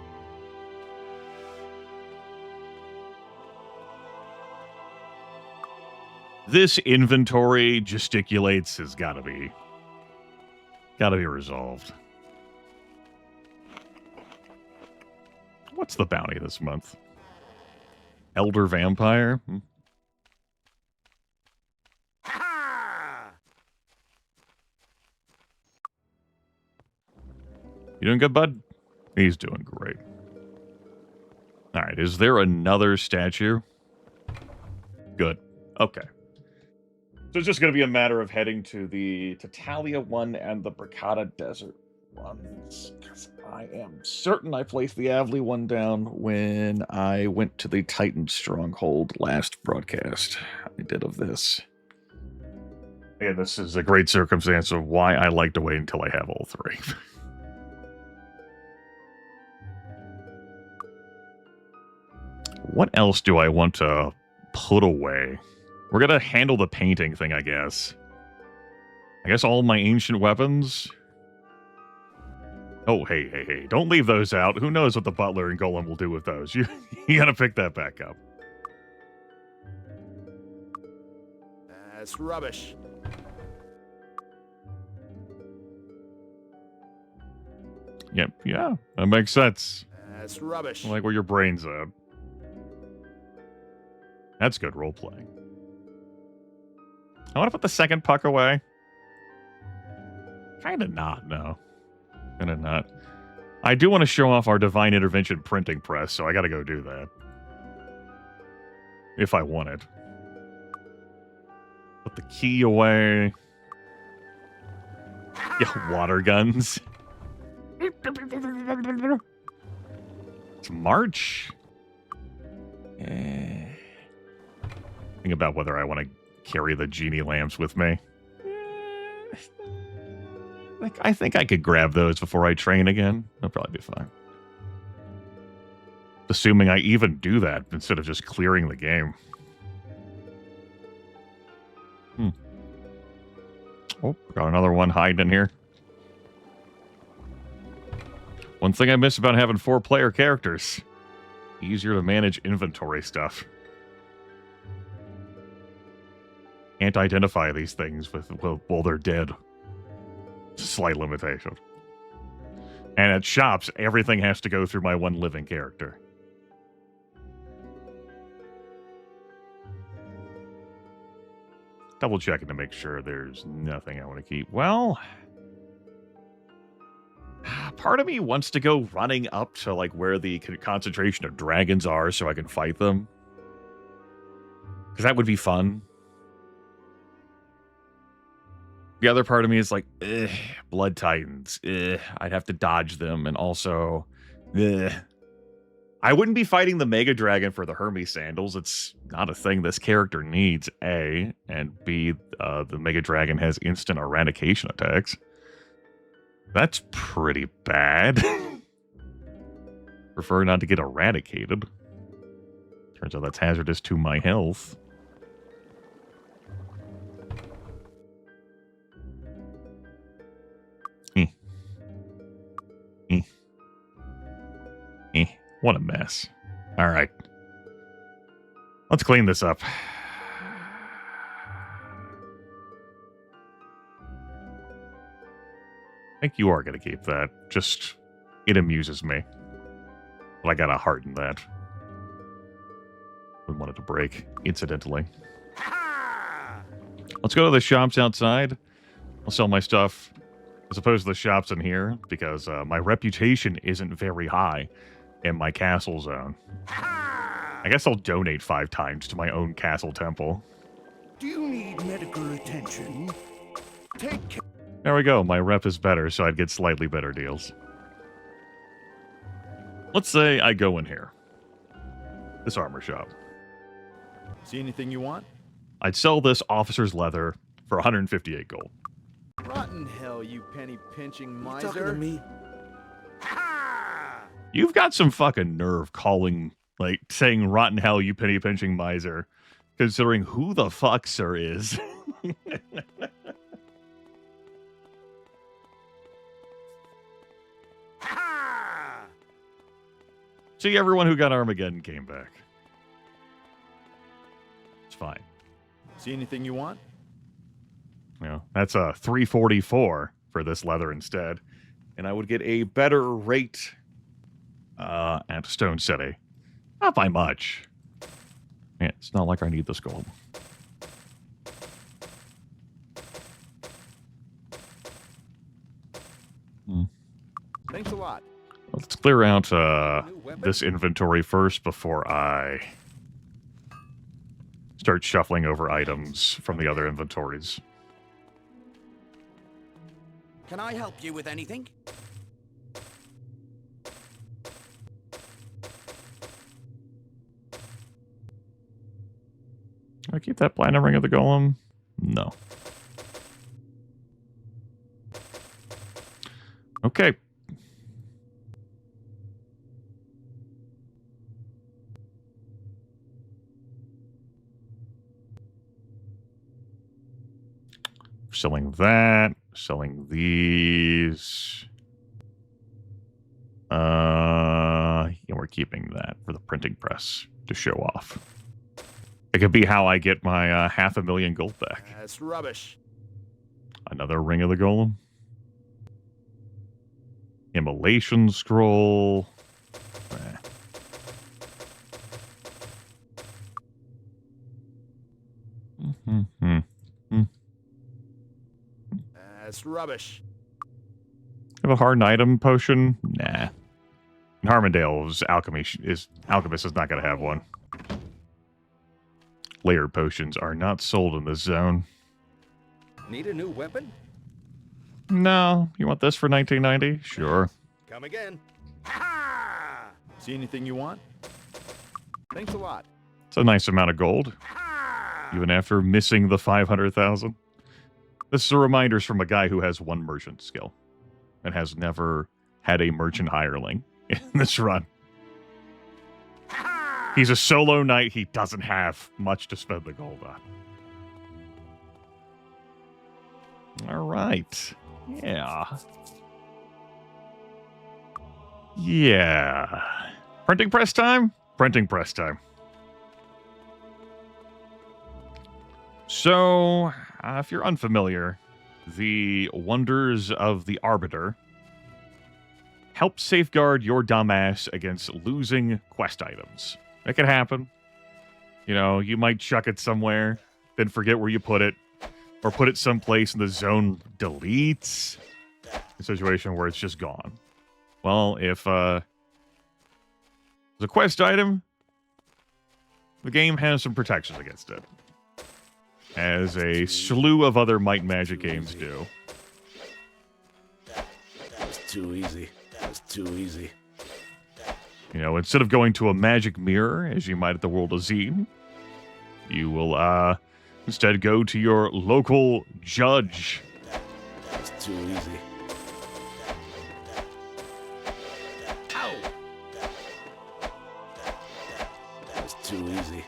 A: This inventory gesticulates has gotta be resolved. What's the bounty this month? Elder Vampire? You doing good, bud? He's doing great. Alright, is there another statue? Good. Okay. So it's just going to be a matter of heading to the Tatalia one and the Bricata Desert ones. Because I am certain I placed the Avli one down when I went to the Titan Stronghold last broadcast I did of this. And this is a great circumstance of why I like to wait until I have all three. What else do I want to put away? We're going to handle the painting thing, I guess. I guess all my ancient weapons. Oh, hey. Don't leave those out. Who knows what the butler and golem will do with those? You got to pick that back up.
B: That's rubbish.
A: Yep, yeah, that makes sense.
B: That's rubbish.
A: I like where your brain's at. That's good role-playing. I want to put the second puck away. Kind of not, no. Kind of not. I do want to show off our Divine Intervention printing press, so I got to go do that. If I want it. Put the key away. Yeah, water guns. It's March. Think about whether I want to carry the genie lamps with me. I think I could grab those before I train again. That'll probably be fine. Assuming I even do that instead of just clearing the game. Oh, got another one hiding in here. One thing I miss about having 4-player characters. Easier to manage inventory stuff. Can't identify these things while they're dead. Slight limitation. And at shops, everything has to go through my one living character. Double checking to make sure there's nothing I want to keep. Well, part of me wants to go running up to like where the concentration of dragons are so I can fight them. Because that would be fun. The other part of me is like, Blood Titans. I'd have to dodge them. And also, I wouldn't be fighting the Mega Dragon for the Hermes Sandals. It's not a thing this character needs, A. And B, the Mega Dragon has instant eradication attacks. That's pretty bad. Prefer not to get eradicated. Turns out that's hazardous to my health. What a mess. All right. Let's clean this up. I think you are going to keep that. Just, it amuses me. But I got a heart in that. We wanted to break, incidentally. Let's go to the shops outside. I'll sell my stuff as opposed to the shops in here because my reputation isn't very high in my castle zone. I guess I'll donate 5 times to my own castle temple.
D: Do you need medical attention? Take care.
A: There we go. My rep is better, so I'd get slightly better deals. Let's say I go in here. This armor shop.
B: See anything you want?
A: I'd sell this officer's leather for 158 gold.
B: Rotten hell, you penny-pinching miser.
C: Talking to me?
A: You've got some fucking nerve calling, like, saying rotten hell, you penny-pinching miser, considering who the fuck Sir is. See, everyone who got Armageddon came back. It's fine.
B: See anything you want?
A: You know, that's a 344 for this leather instead. And I would get a better rate at Stone City. Not by much. Yeah, it's not like I need this gold.
B: Thanks a lot.
A: Let's clear out this inventory first before I start shuffling over items from the other inventories.
H: Can I help you with anything?
A: Can I keep that platinum ring of the golem? No. Okay. Selling that. Selling these. And we're keeping that for the printing press to show off. It could be how I get my 500,000 gold back.
B: That's rubbish.
A: Another ring of the golem. Immolation scroll.
B: That's rubbish.
A: Have a hardened item potion? Nah. In Harmondale's alchemist is not going to have one. Layered potions are not sold in this zone.
D: Need a new weapon?
A: No. You want this for 1990? Sure.
D: Come again.
B: See anything you want? Thanks a lot.
A: It's a nice amount of gold. Even after missing the 500,000. This is a reminder from a guy who has 1 merchant skill. And has never had a merchant hireling in this run. He's a solo knight. He doesn't have much to spend the gold on. All right. Yeah. Yeah. Printing press time? Printing press time. So, if you're unfamiliar, the wonders of the Arbiter help safeguard your dumbass against losing quest items. It can happen. You know, you might chuck it somewhere, then forget where you put it, or put it someplace and the zone deletes. A situation where it's just gone. Well, if there's a quest item the game has some protections against it, as a slew of other Might and Magic games do.
E: That was too easy. That was too easy.
A: You know, instead of going to a magic mirror, as you might at the World of Zine, you will instead go to your local judge.
E: That was too easy. Ow! That was too easy.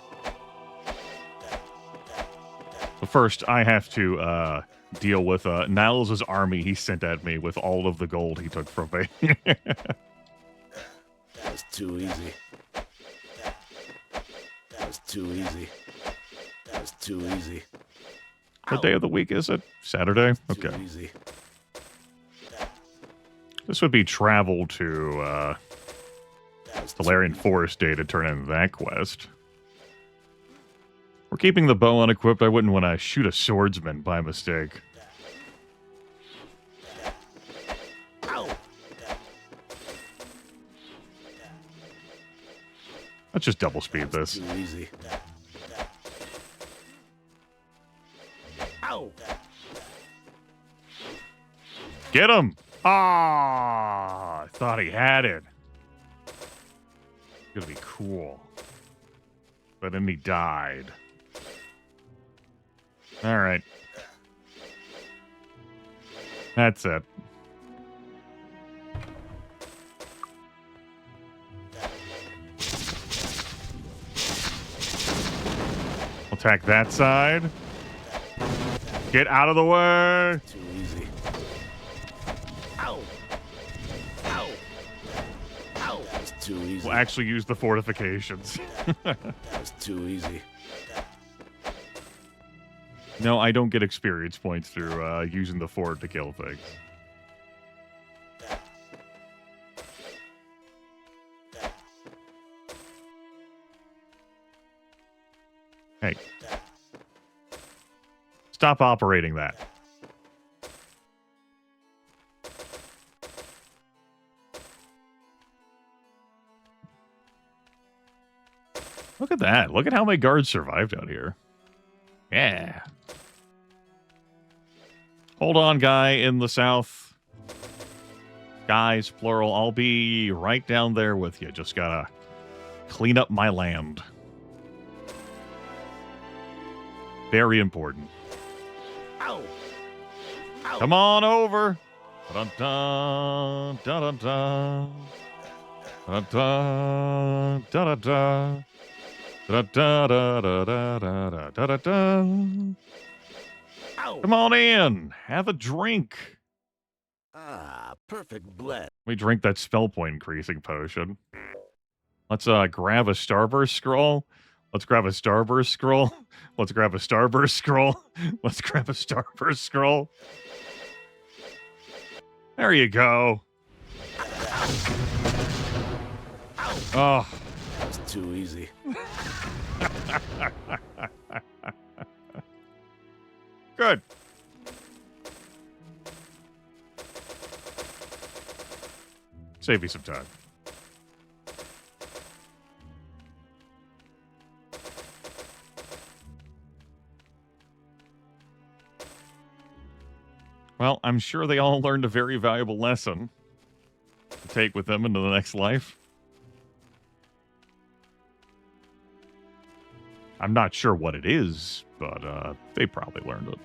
A: But first, I have to deal with Niles' army he sent at me with all of the gold he took from me.
E: That was too easy. That was too easy. That was too easy.
A: What day of the week is it? Saturday?
E: Too
A: Okay.
E: easy.
A: This would be travel to Valerian Forest Day to turn in that quest. We're keeping the bow unequipped. I wouldn't want to shoot a swordsman by mistake. Let's just double speed this.
E: Too easy. Ow!
A: Get him! Ah, I thought he had it. It's gonna be cool. But then he died. All right. That's it. Attack that side. Get out of the way.
E: Too easy. Ow! Ow! Ow! That was too easy.
A: We'll actually use the fortifications.
E: That was too easy.
A: No, I don't get experience points through using the fort to kill things. Hey. Stop operating that. Look at that. Look at how many guards survived out here. Yeah. Hold on, guy in the south. Guys, plural. I'll be right down there with you. Just gotta clean up my land. Very important.
E: Ow! Ow!
A: Come on over. Da-da-da, da-da-da. Da-da-da, da-da-da. Da-da-da-da-da-da-da-da-da. Come on in. Have a drink.
E: Ah, perfect blend.
A: Let me drink that spell point increasing potion. Let's grab a starburst scroll. Let's grab a starburst scroll. Let's grab a starburst scroll. Let's grab a starburst scroll. There you go. Oh.
E: That's too easy.
A: Good. Save me some time. Well, I'm sure they all learned a very valuable lesson to take with them into the next life. I'm not sure what it is, but they probably learned it.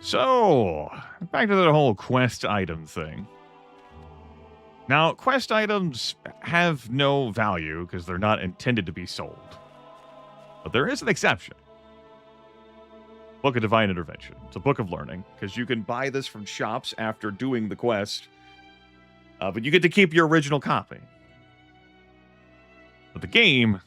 A: So, back to the whole quest item thing. Now, quest items have no value because they're not intended to be sold. But there is an exception. Book of Divine Intervention. It's a book of learning, because you can buy this from shops after doing the quest, but you get to keep your original copy. But the game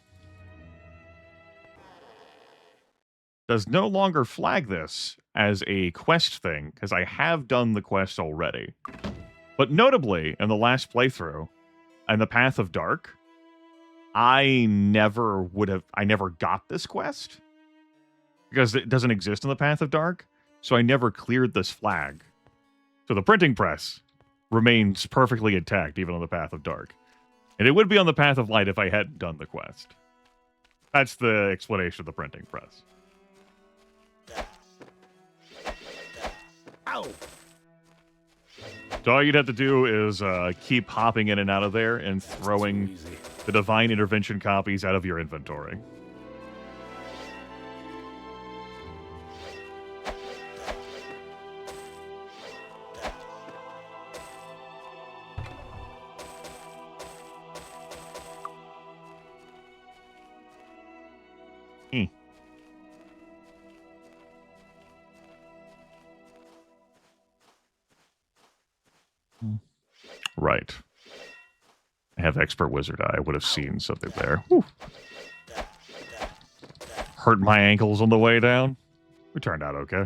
A: does no longer flag this as a quest thing, because I have done the quest already. But notably, in the last playthrough, in the Path of Dark, I never got this quest. Because it doesn't exist in the Path of Dark, so I never cleared this flag. So the printing press remains perfectly intact, even on the Path of Dark. And it would be on the path of light if I hadn't done the quest. That's the explanation of the printing press.
I: Ow!
A: So all you'd have to do is keep hopping in and out of there and throwing the Divine Intervention copies out of your inventory. Right. I have Expert Wizard Eye. I would have seen something there. Whew. Hurt my ankles on the way down. We turned out okay.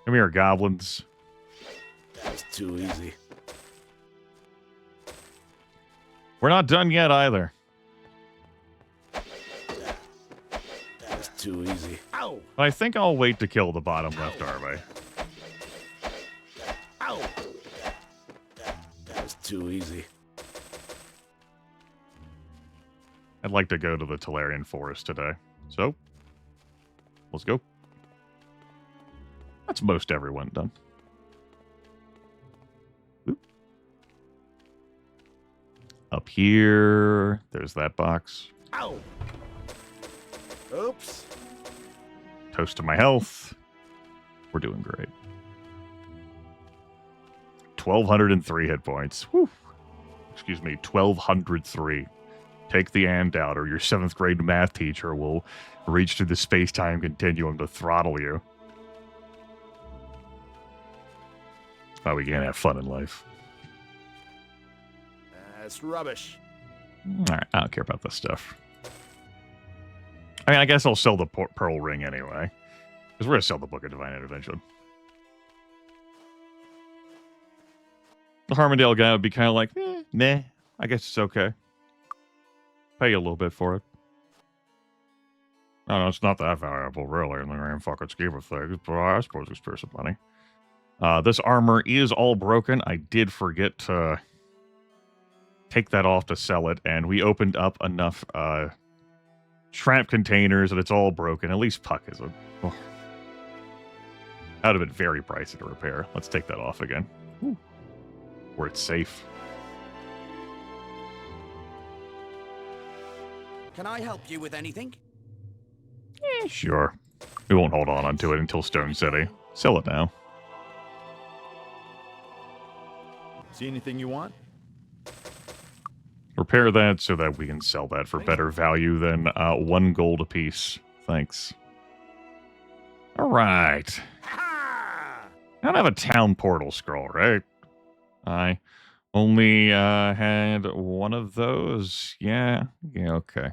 A: Come here, goblins.
E: That's too easy.
A: We're not done yet either.
E: That's too easy.
I: Ow!
A: I think I'll wait to kill the bottom left army.
I: Ow!
E: That's too easy.
A: I'd like to go to the Talarian Forest today. So, let's go. That's most everyone done. Oop. Up here, there's that box.
I: Ow! Oops.
A: Toast to my health. We're doing great. 1,203 hit points. Whew. Excuse me, 1,203. Take the and out, or your 7th grade math teacher will reach through the space-time continuum to throttle you. Oh, we can't have fun in life.
B: That's rubbish.
A: Alright, I don't care about this stuff. I mean, I guess I'll sell the Pearl Ring anyway. Because we're going to sell the Book of Divine Intervention. The Harmondale guy would be kind of like, nah, I guess it's okay. Pay you a little bit for it. No, it's not that valuable, really, in the grand fucking scheme of things, but I suppose it's worth some money. This armor is all broken. I did forget to take that off to sell it, and we opened up enough trap containers that it's all broken. At least Puck isn't. Oh. That would have been very pricey to repair. Let's take that off again. Whew. Where it's safe.
H: Can I help you with anything?
A: Sure. We won't hold on to it until Stone City. Sell it now.
B: See anything you want?
A: Repair that so that we can sell that for better value than 1 gold apiece. Thanks. Alright. I don't have a town portal scroll, right? I only had one of those. Yeah, okay.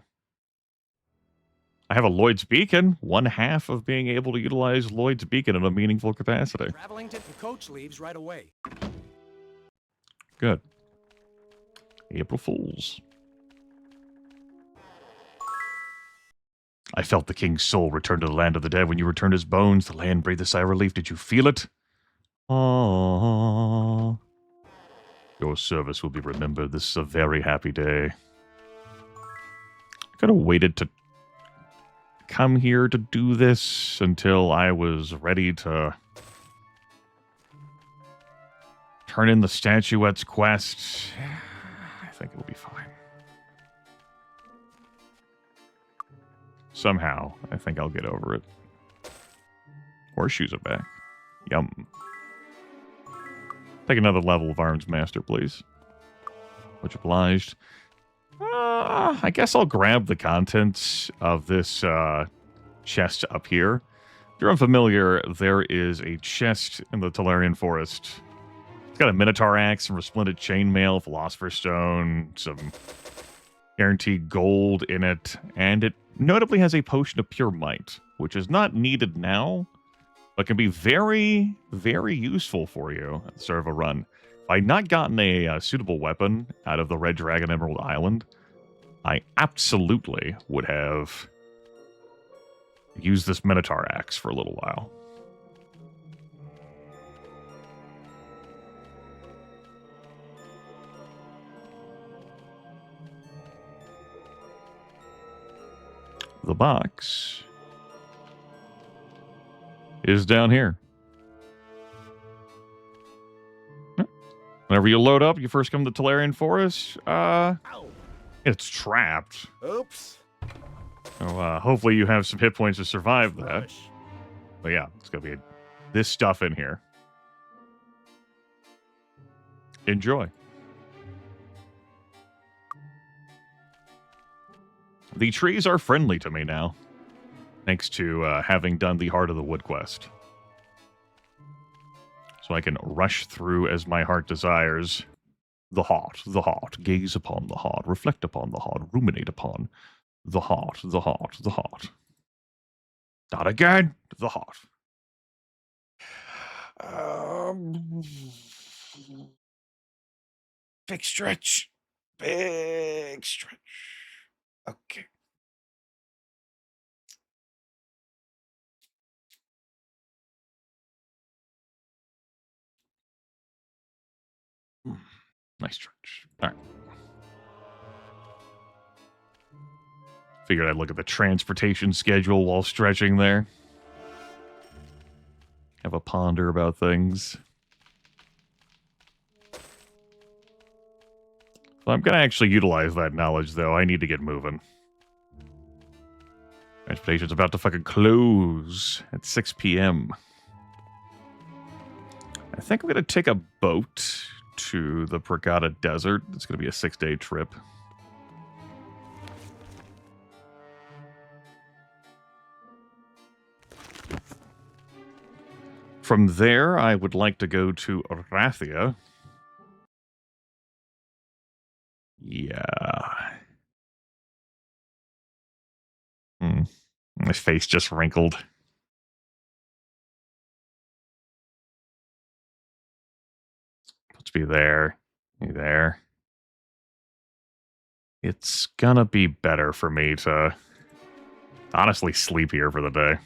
A: I have a Lloyd's Beacon. 1/2 of being able to utilize Lloyd's Beacon in a meaningful capacity.
H: Travelington coach leaves right away.
A: Good. April Fools. I felt the king's soul return to the land of the dead. When you returned his bones, the land breathed a sigh of relief. Did you feel it? Aww. Your service will be remembered. This is a very happy day. I could have waited to come here to do this until I was ready to turn in the statuette's quest. I think it'll be fine. Somehow, I think I'll get over it. Horseshoes are back. Yum. Take another level of Arms Master, please. Much obliged. I guess I'll grab the contents of this chest up here. If you're unfamiliar, there is a chest in the Talarian Forest. It's got a Minotaur Axe, some resplendent chainmail, Philosopher's Stone, some guaranteed gold in it, and it notably has a Potion of Pure Might, which is not needed now, but can be very, very useful for you at the start of a run. If I'd not gotten a suitable weapon out of the Red Dragon Emerald Island, I absolutely would have used this Minotaur Axe for a little while. the box is down here. Whenever you load up, you first come to Tolarian Forest. It's trapped.
B: Oops.
A: So, hopefully you have some hit points to survive that. But yeah, it's going to be this stuff in here. Enjoy. The trees are friendly to me now, thanks to having done the Heart of the Wood quest. So I can rush through as my heart desires. The heart, gaze upon the heart, reflect upon the heart, ruminate upon the heart, the heart, the heart. Not again, the heart. Big stretch. Big stretch. Okay. Nice stretch. All right. Figured I'd look at the transportation schedule while stretching there. Have a ponder about things. Well, I'm going to actually utilize that knowledge, though. I need to get moving. Transportation's about to fucking close at 6 p.m. I think I'm going to take a boat to the Brigada Desert. It's going to be a 6-day trip. From there, I would like to go to Arathia. Yeah. My face just wrinkled. Let's be there. Be there. It's gonna be better for me to honestly sleep here for the day.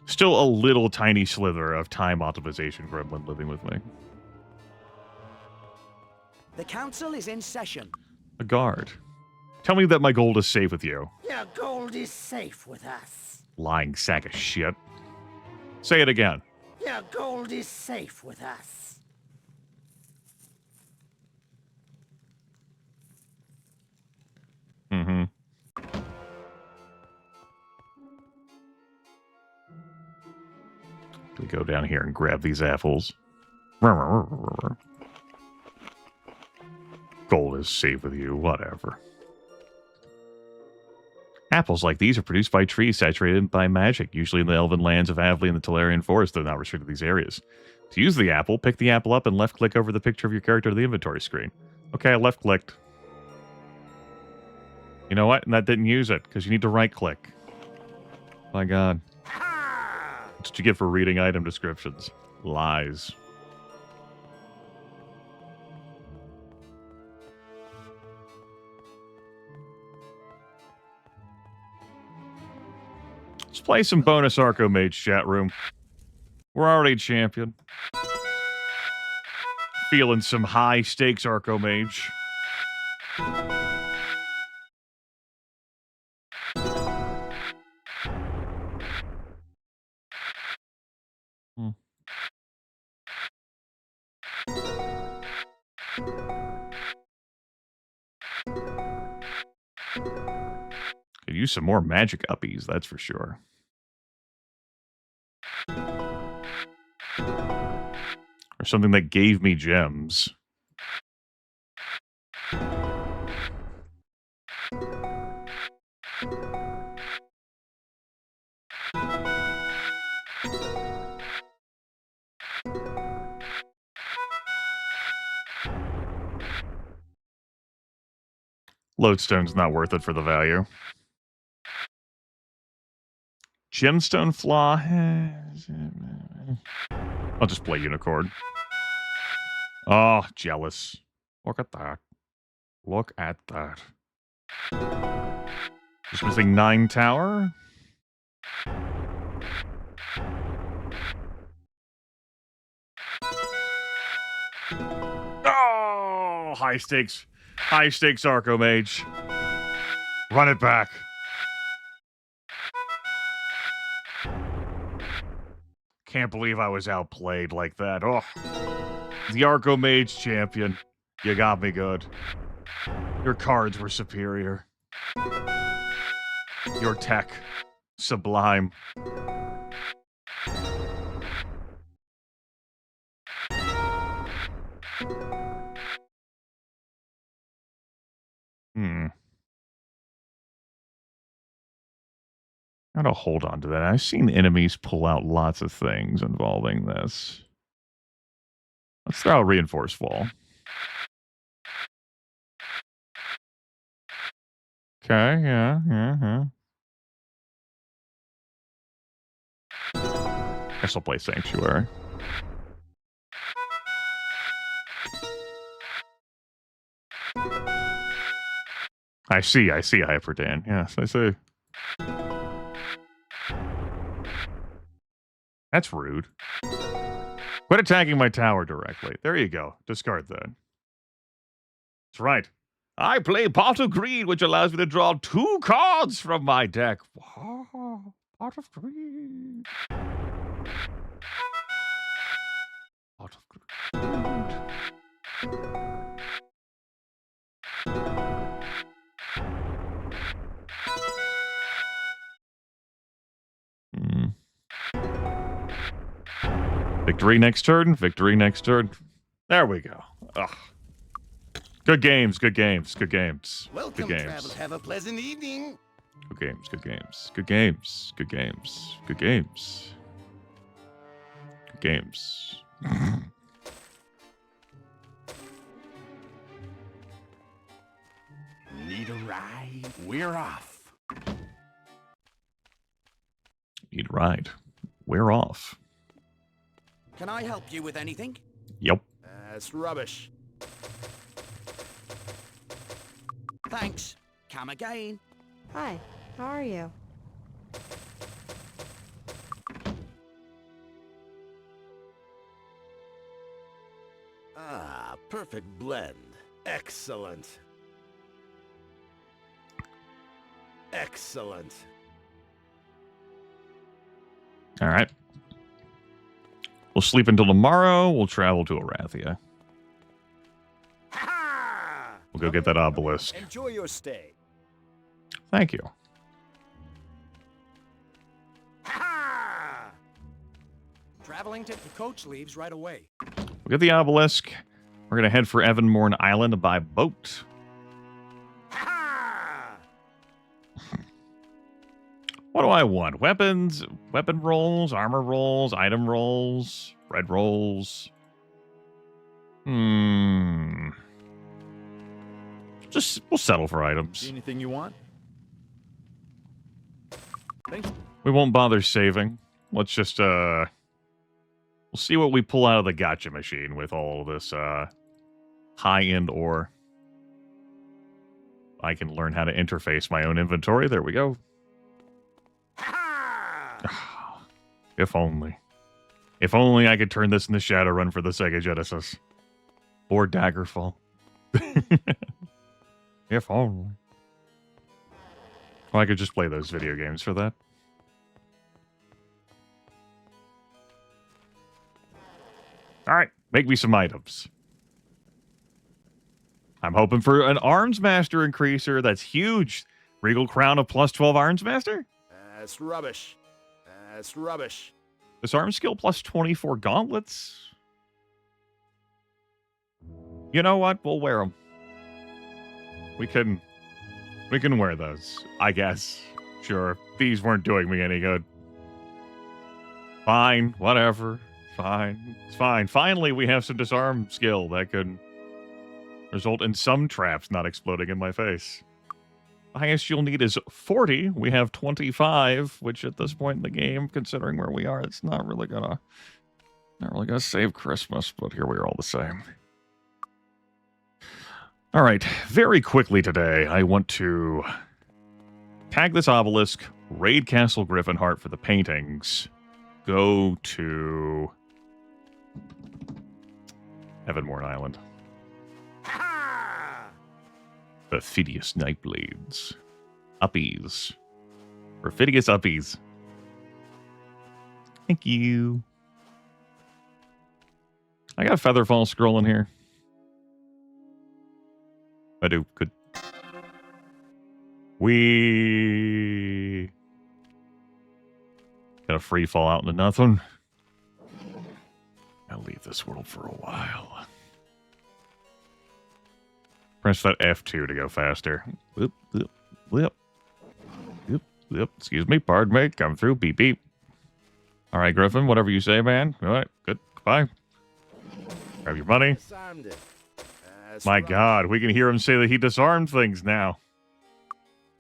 A: Still a little tiny slither of time optimization gremlin living with me.
H: The council is in session.
A: A guard. Tell me that my gold is safe with you.
I: Your gold is safe with us.
A: Lying sack of shit. Say it again.
I: Your gold is safe with us.
A: Mm-hmm. We go down here and grab these apples. Gold is safe with you, whatever. Apples like these are produced by trees saturated by magic, usually in the elven lands of Avley and the Tolarian Forest, though not restricted to these areas. To use the apple, pick the apple up and left-click over the picture of your character to the inventory screen. Okay, I left-clicked. You know what? And that didn't use it, because you need to right-click. My god. That's what you get for reading item descriptions. Lies. Let's play some bonus Arco Mage chat room. We're already champion. Feeling some high stakes Arco Mage. Could use some more magic uppies, that's for sure. Or something that gave me gems. Lodestone's not worth it for the value. Gemstone Flaw. I'll just play Unicorn. Oh, jealous. Look at that. Look at that. Just missing 9 tower. Oh, high stakes. High stakes Arco Mage. Run it back. Can't believe I was outplayed like that. Oh, the Arco Mage champion. You got me good. Your cards were superior. Your tech, sublime. Gotta hold on to that. I've seen enemies pull out lots of things involving this. Let's throw a reinforced wall. Okay, yeah. Guess I'll play Sanctuary. I see, Hyperdan. Yes, I see. That's rude. Quit attacking my tower directly. There you go. Discard that. That's right. I play Pot of Greed, which allows me to draw 2 cards from my deck. Wow. Pot of Greed. Pot of Greed. Victory next turn. Victory next turn. There we go. Ugh. Good games. Good games. Good games.
I: Welcome,
A: good games.
I: travelers. Have a pleasant evening.
A: Good games. Good games. Good games. Good games. Good games. Good games.
D: Need a ride? We're off.
A: Need a ride. We're off.
H: Can I help you with anything?
A: Yep.
B: That's rubbish.
H: Thanks. Come again.
G: Hi, how are you?
E: Ah, perfect blend. Excellent. Excellent.
A: All right. We'll sleep until tomorrow. We'll travel to Arathia. We'll go get that obelisk.
B: Enjoy your stay.
A: Thank you.
H: Traveling to the coach leaves right away.
A: We'll get the obelisk. We're going to head for Evanmorn Island to buy boat. What do I want? Weapons, weapon rolls, armor rolls, item rolls, red rolls. Just, we'll settle for items.
B: See anything you want? Thanks.
A: We won't bother saving. Let's just, we'll see what we pull out of the gotcha machine with all this, high-end ore. I can learn how to interface my own inventory. There we go. If only. If only I could turn this into Shadowrun for the Sega Genesis. Or Daggerfall. If only. Well, I could just play those video games for that. Alright, make me some items. I'm hoping for an Arms Master increaser. That's huge. Regal Crown of plus 12 Arms Master?
B: That's rubbish. That's rubbish.
A: This arm skill plus 24 gauntlets. You know what? We'll wear them. We can wear those, I guess. Sure. These weren't doing me any good. Fine. Whatever. Fine. It's fine. Finally, we have some disarm skill that could result in some traps not exploding in my face. The highest you'll need is 40. We have 25, which at this point in the game, considering where we are, it's not really gonna save Christmas, but here we are all the same. All right, very quickly today, I want to tag this obelisk, raid Castle Griffinheart for the paintings, go to Evanmorn Island. Perfidious Nightblades. uppies. Perfidious uppies. Thank you. I got a Featherfall scroll in here. I do. Good. We got a free fall out into nothing. I'll leave this world for a while. Press that F2 to go faster. Whoop, whoop, whoop. Whoop, whoop. Excuse me, pardon me. Come through. Beep, beep. All right, Griffin, whatever you say, man. All right, good. Goodbye. Grab your money. My God, we can hear him say that he disarmed things now.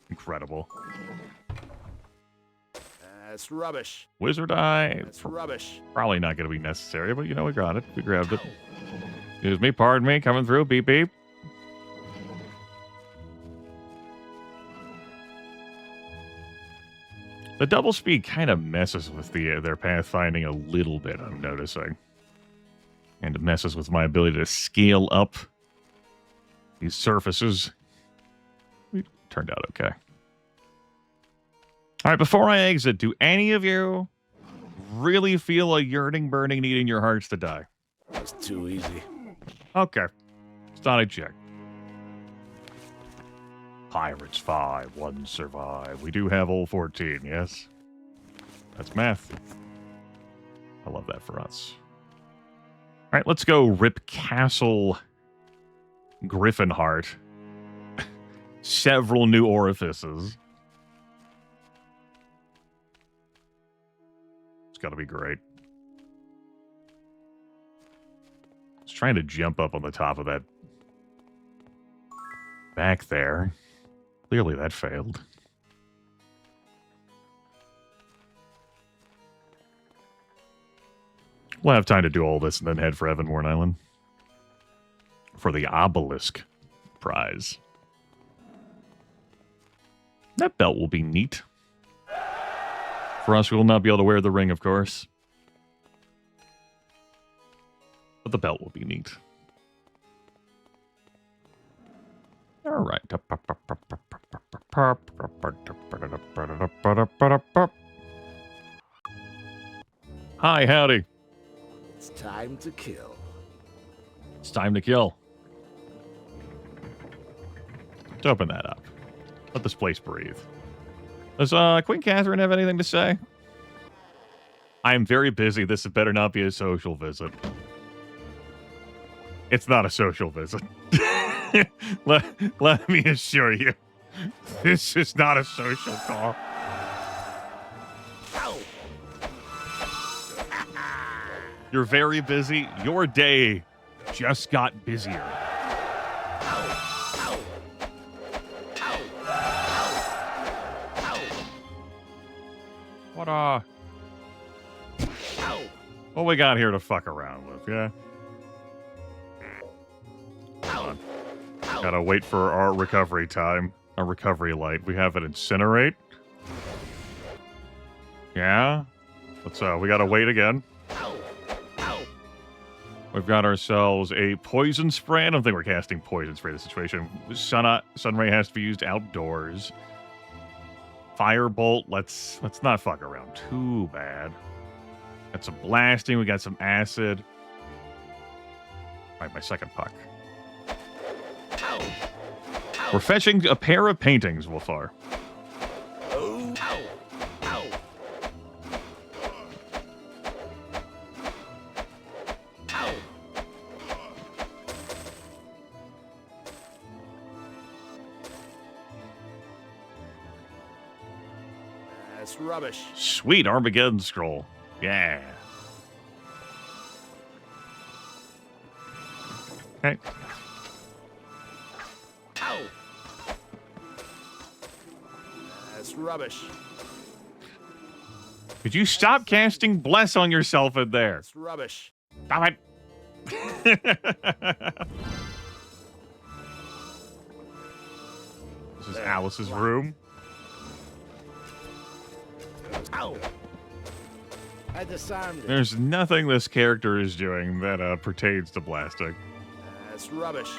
A: Incredible.
D: That's rubbish.
A: Wizard Eye.
D: That's rubbish.
A: Probably not going to be necessary, but you know, we got it. We grabbed it. Excuse me, pardon me. Coming through. Beep, beep. The double speed kind of messes with their pathfinding a little bit, I'm noticing. And it messes with my ability to scale up these surfaces. We turned out okay. All right, before I exit, do any of you really feel a yearning, burning need in your hearts to die?
E: That's too easy.
A: Okay. Just thought I'd check. Pirates 5, 1 survive. We do have all 14, yes? That's math. I love that for us. All right, let's go rip Castle Griffinheart. Several new orifices. It's got to be great. I was trying to jump up on the top of that back there. Clearly that failed. We'll have time to do all this and then head for Evanmorn Island. For the obelisk prize. That belt will be neat. For us, we will not be able to wear the ring, of course. But the belt will be neat. All right. Hi, howdy.
C: It's time to kill.
A: It's time to kill. Let's open that up. Let this place breathe. Does Queen Catherine have anything to say? I am very busy. This better not be a social visit. It's not a social visit. Let me assure you. This is not a social call. You're very busy. Your day just got busier. What we got here to fuck around with, yeah? Hold on. Gotta wait for our recovery time. Our recovery light. We have an incinerate. Yeah? Let's, we gotta wait again. We've got ourselves a poison spray. I don't think we're casting poison spray in this situation. Sunray has to be used outdoors. Firebolt, let's not fuck around too bad. Got some blasting, we got some acid. Alright, my second puck. We're fetching a pair of paintings, Wolfar.
D: That's rubbish.
A: Sweet Armageddon scroll. Yeah. Okay.
D: That's rubbish.
A: Could you stop casting Bless on yourself in there?
D: That's rubbish.
A: Stop it. This is Alice's room.
C: Ow! I disarmed it.
A: There's nothing this character is doing that pertains to blasting.
D: That's rubbish.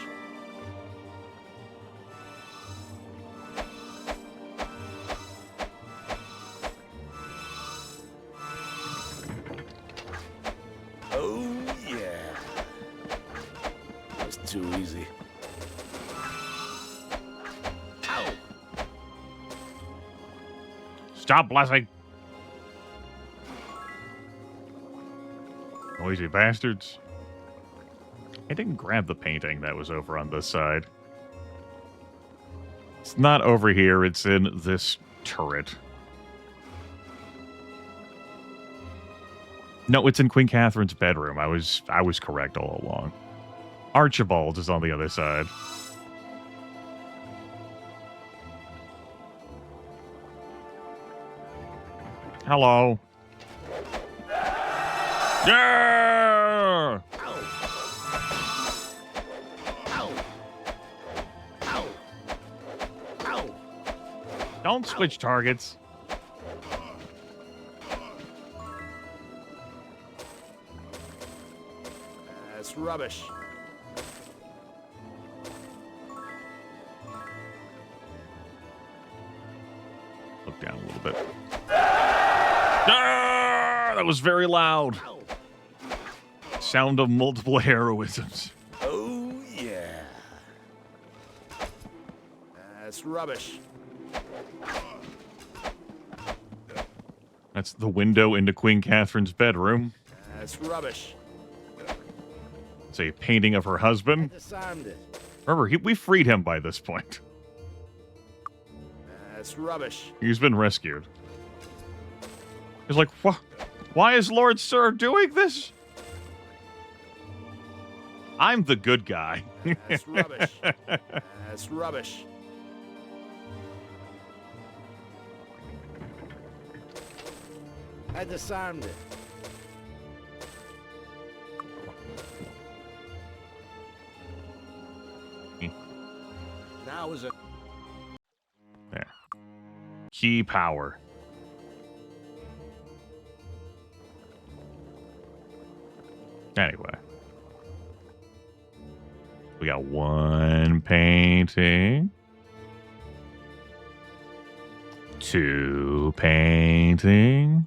E: too easy.
I: Ow!
A: Stop, Blessing. Noisy bastards. I didn't grab the painting that was over on this side. It's not over here, it's in this turret. No, it's in Queen Catherine's bedroom. I was correct all along. Archibald is on the other side. Hello. Yeah! Don't switch targets.
B: That's rubbish.
A: Look down a little bit. Ah, that was very loud. Sound of multiple heroisms.
B: Oh, yeah. That's rubbish.
A: That's the window into Queen Catherine's bedroom.
B: That's rubbish.
A: It's a painting of her husband.
I: Disarmed it.
A: Remember, we freed him by this point.
B: That's rubbish.
A: He's been rescued. He's like, why is Lord Sir doing this? I'm the good guy.
B: That's rubbish. That's rubbish.
I: I disarmed it.
H: Now is it?
A: There. Key power. Anyway. We got one painting. Two painting.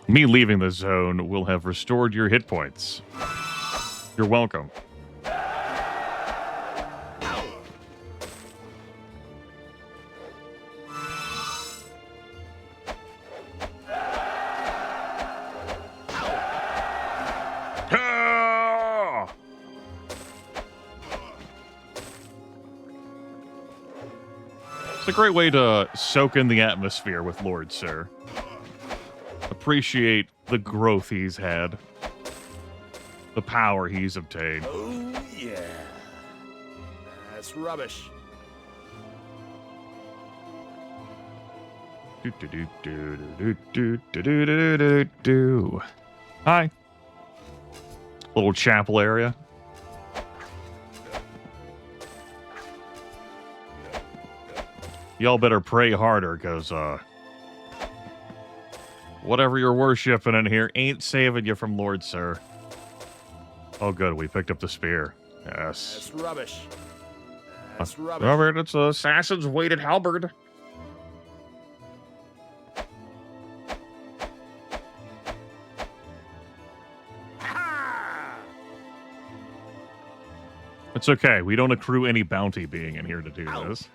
A: Me leaving the zone will have restored your hit points. You're welcome. It's a great way to soak in the atmosphere with Lord Sir. Appreciate the growth he's had. The power he's obtained.
B: Oh, yeah. That's rubbish.
A: Hi. Little chapel area. Y'all better pray harder, because, whatever you're worshipping in here ain't saving you from Lord Sir. Oh, good. We picked up the spear. Yes.
B: That's rubbish. That's rubbish.
A: Robert, it's an assassin's weighted halberd. It's okay. We don't accrue any bounty being in here to do this.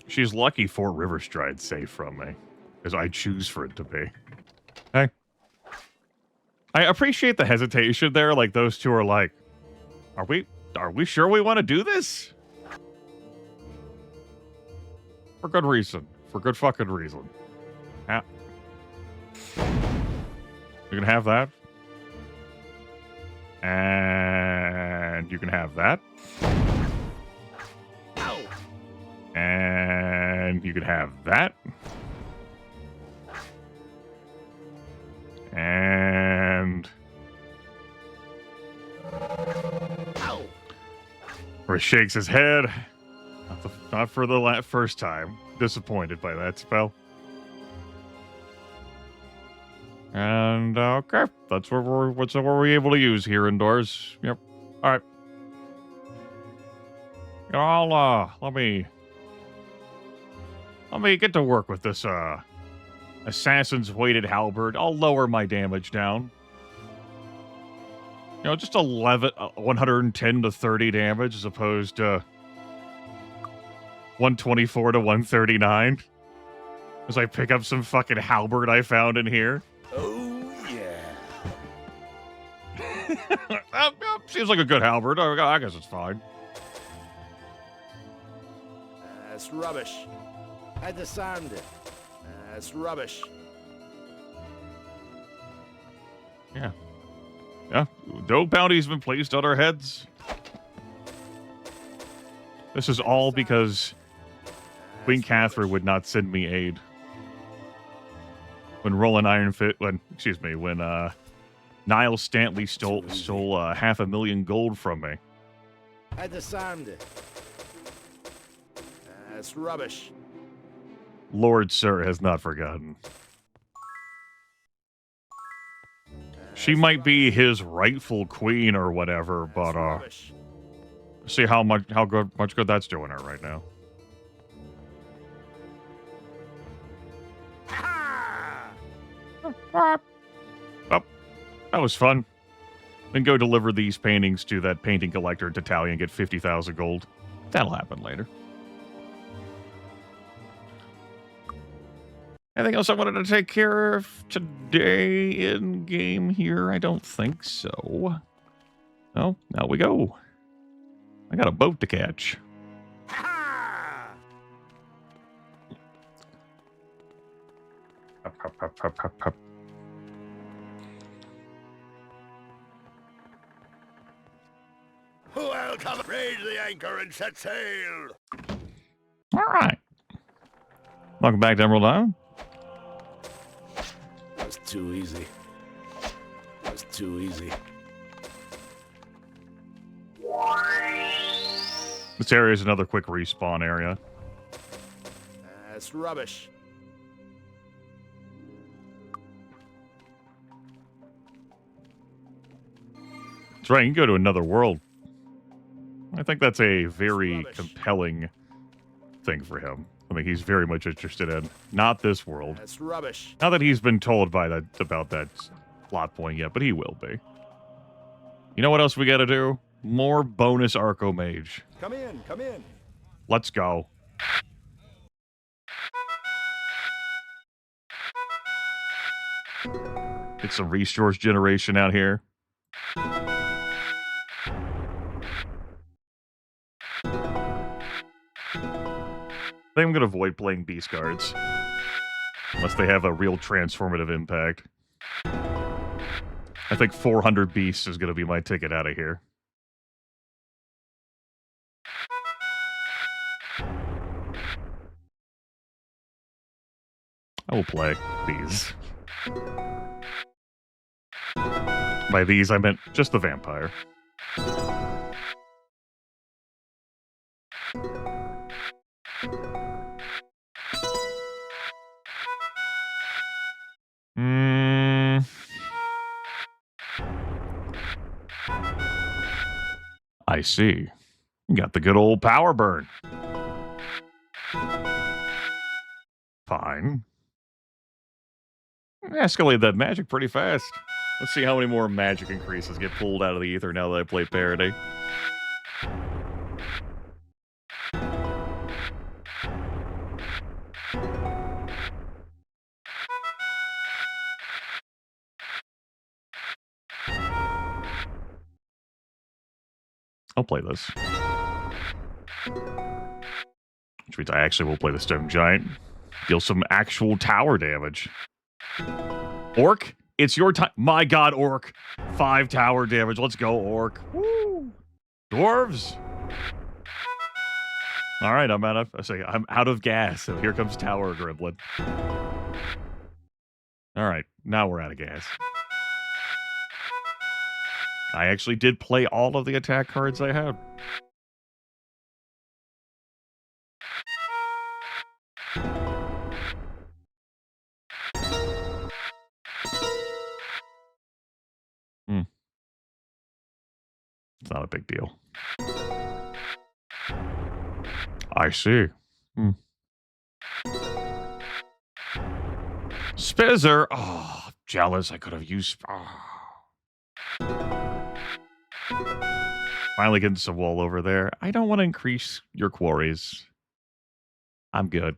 A: She's lucky Fort Riverstride's safe from me, as I choose for it to be. Hey. I appreciate the hesitation there, like those two are like, are we sure we want to do this? For good reason. For good fucking reason. Yeah. You can have that. And you can have that. And you can have that. And Rick shakes his head. Not for the first time. Disappointed by that spell. And okay, that's what we're able to use here indoors. Yep. All right. I'll let me get to work with this Assassin's weighted halberd. I'll lower my damage down. You know, just 110 to 30 damage as opposed to 124 to 139. As I pick up some fucking halberd I found in here.
D: Oh, yeah.
A: Seems like a good halberd. I guess it's fine.
D: That's rubbish. I disarmed it. That's rubbish.
A: Yeah. Yeah. No bounty's been placed on our heads. This is all because Queen Catherine would not send me aid. When Niles Stanley stole 500,000 gold from me.
D: I disarmed it. That's rubbish.
A: Lord Sir has not forgotten. She might be his rightful queen or whatever, but see how much good that's doing her right now. Oh, that was fun. Then go deliver these paintings to that painting collector in Tatalia and get 50,000 gold. That'll happen later. Anything else I wanted to take care of today in game here? I don't think so. Oh, now we go. I got a boat to catch. Hup.
D: Welcome. Raise the anchor and set sail.
A: All right. Welcome back to Emerald Island.
E: That's too easy. That's too easy.
A: This area is another quick respawn area.
D: That's rubbish.
A: That's right, you can go to another world. I think that's a very compelling thing for him. I think he's very much interested in. Not this world.
D: That's rubbish.
A: Not that he's been told about that plot point yet, but he will be. You know what else we gotta do? More bonus Arco Mage.
B: Come in, come in.
A: Let's go. Get some resource generation out here. I think I'm going to avoid playing beast cards. Unless they have a real transformative impact. I think 400 beasts is going to be my ticket out of here. I will play these. By these, I meant just the vampire. I see. You got the good old power burn. Fine. Escalate that magic pretty fast. Let's see how many more magic increases get pulled out of the ether now that I play parody. I'll play this. Which means I actually will play the Stone Giant. Deal some actual tower damage. Orc, it's your time. My god, Orc. 5 tower damage. Let's go, Orc. Woo! Dwarves. All right, I'm out of gas, so here comes Tower Gremlin. All right, now we're out of gas. I actually did play all of the attack cards I had. It's not a big deal. I see. Spizzer. Oh, jealous. I could have used... Finally getting some wool over there. I don't want to increase your quarries. I'm good.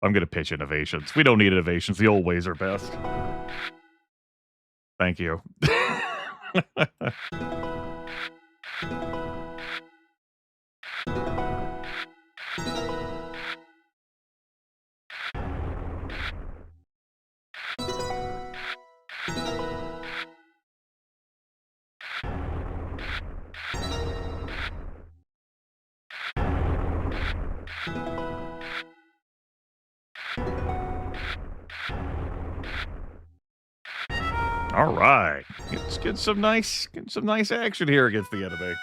A: I'm going to pitch innovations. We don't need innovations. The old ways are best. Thank you. All right, let's get some nice action here against the enemy.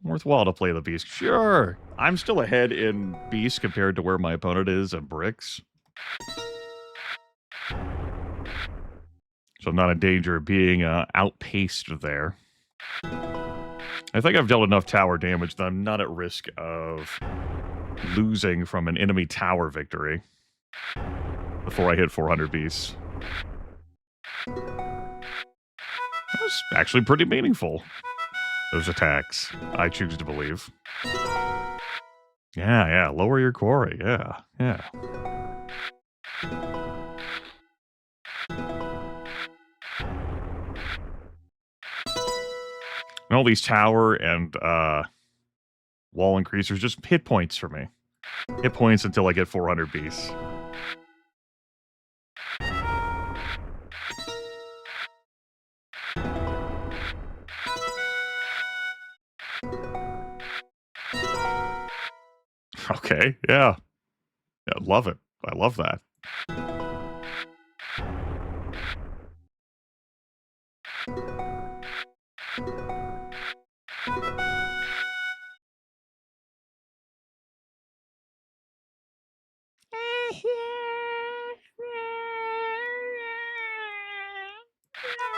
A: Worthwhile to play the beast. Sure, I'm still ahead in beast compared to where my opponent is in bricks, so I'm not in danger of being outpaced there. I think I've dealt enough tower damage that I'm not at risk of losing from an enemy tower victory before I hit 400 beasts. That was actually pretty meaningful, those attacks, I choose to believe. Yeah, lower your quarry, yeah. And all these tower and wall increasers, just hit points for me. Hit points until I get 400 beasts. Okay, yeah. Love it. I love that.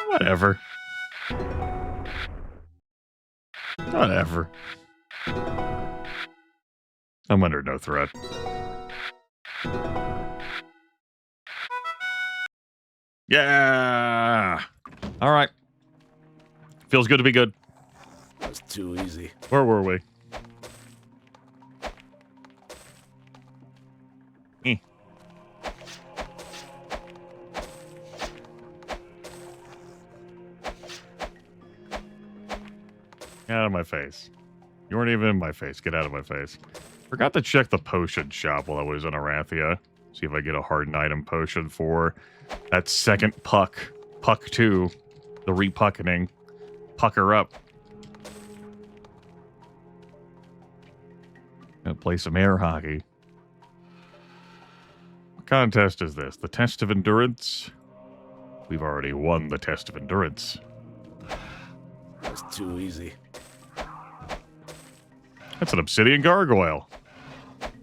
A: Whatever. Whatever. I'm under no threat. Yeah! Alright. Feels good to be good.
E: That's too easy.
A: Where were we? Get out of my face. You weren't even in my face. Get out of my face. Forgot to check the potion shop while I was in Arathia. See if I get a hardened item potion for that second puck. Puck 2. The repuckening. Pucker up. Gonna play some air hockey. What contest is this? The test of endurance? We've already won the test of endurance.
E: That's too easy.
A: That's an obsidian gargoyle.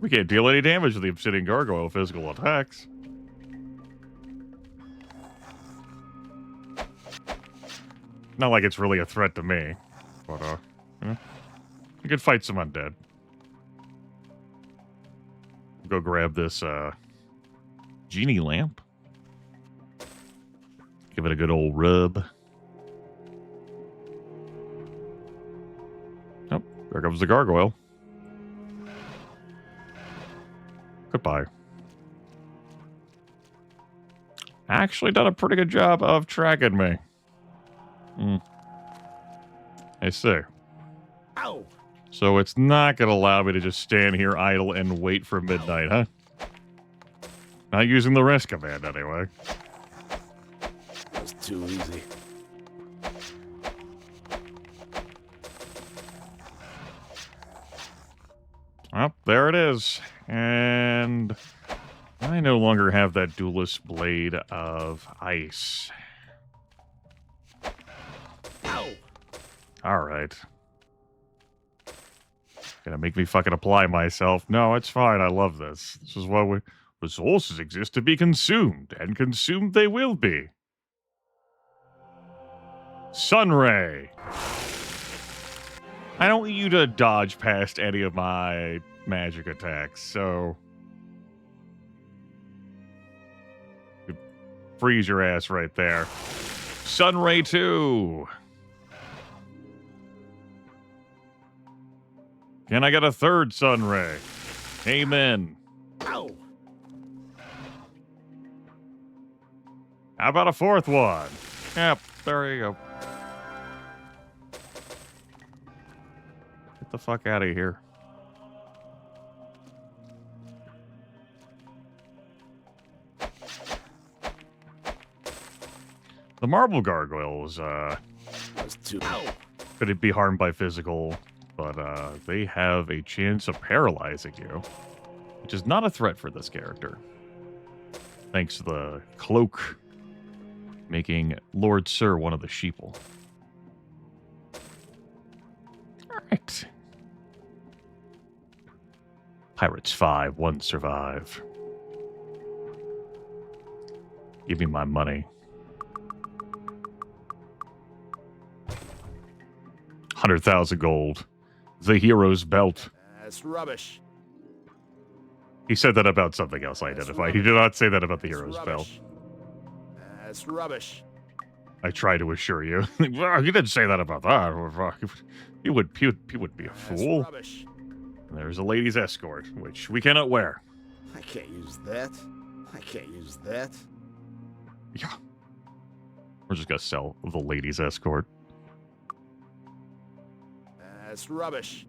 A: We can't deal any damage with the obsidian gargoyle physical attacks. Not like it's really a threat to me. But, you could fight some undead. Go grab this, genie lamp. Give it a good old rub. Oh, there comes the gargoyle. Goodbye. Actually done a pretty good job of tracking me. I see.
E: Ow!
A: So it's not going to allow me to just stand here idle and wait for midnight, huh? Not using the rest command, anyway.
E: That's too easy.
A: Well, there it is. And I no longer have that duelist blade of ice.
E: Ow!
A: Alright. Gonna make me fucking apply myself. No, it's fine. I love this. This is why resources exist to be consumed, and consumed they will be. Sunray. I don't want you to dodge past any of my magic attacks, so... freeze your ass right there. Sunray 2. Can I get a third Sunray? Amen.
C: Ow!
A: How about a fourth one? Yep, there you go. Get the fuck out of here. The marble gargoyles, could be harmed by physical, but they have a chance of paralyzing you, which is not a threat for this character. Thanks to the cloak making Lord Sir one of the sheeple. Alright. Pirates 5, 1 survive. Give me my money. 100,000 gold. The hero's belt.
B: That's rubbish.
A: He said that about something else I identified. He did not say that about the hero's belt.
B: That's rubbish.
A: I try to assure you. Well, he didn't say that about that. He would be a fool.
B: Rubbish.
A: And there's a ladies' escort, which we cannot wear.
C: I can't use that. I can't use that.
A: Yeah. We're just gonna sell the ladies' escort.
B: That's rubbish.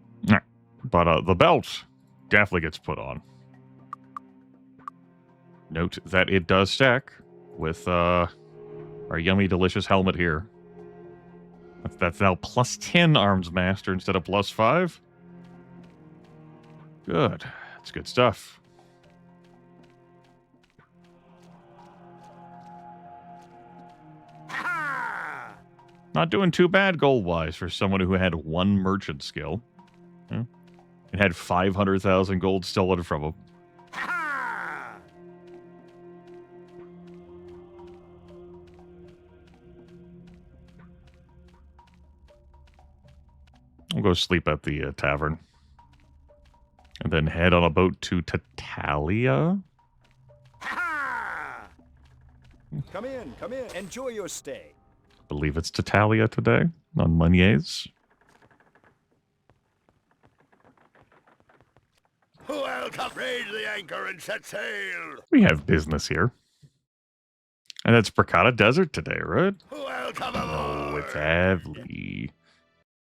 A: But the belt definitely gets put on. Note that it does stack with our yummy, delicious helmet here. That's now plus 10 arms master instead of plus 5. Good. That's good stuff. Not doing too bad gold-wise for someone who had 1 merchant skill. Yeah. And had 500,000 gold stolen from him. We'll go sleep at the tavern. And then head on a boat to Tatalia.
B: Come in, come in. Enjoy your stay.
A: I believe it's Tatalia today on Meuniers.
D: Welcome, raise the anchor and set sail.
A: We have business here. And it's Bracada Desert today, right?
D: Welcome
A: Oh,
D: aboard.
A: it's Avli.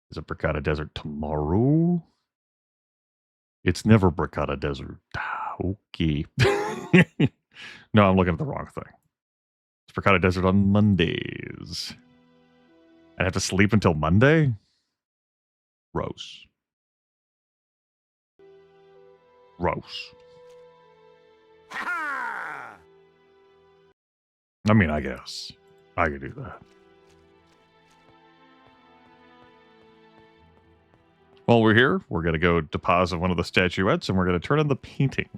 A: Is it Bracada Desert tomorrow? It's never Bracada Desert. Okay. No, I'm looking at the wrong thing. It's Bracada Desert on Mondays. I have to sleep until Monday? Gross. Gross. I mean, I guess I could do that. While we're here, we're going to go deposit one of the statuettes, and we're going to turn in the painting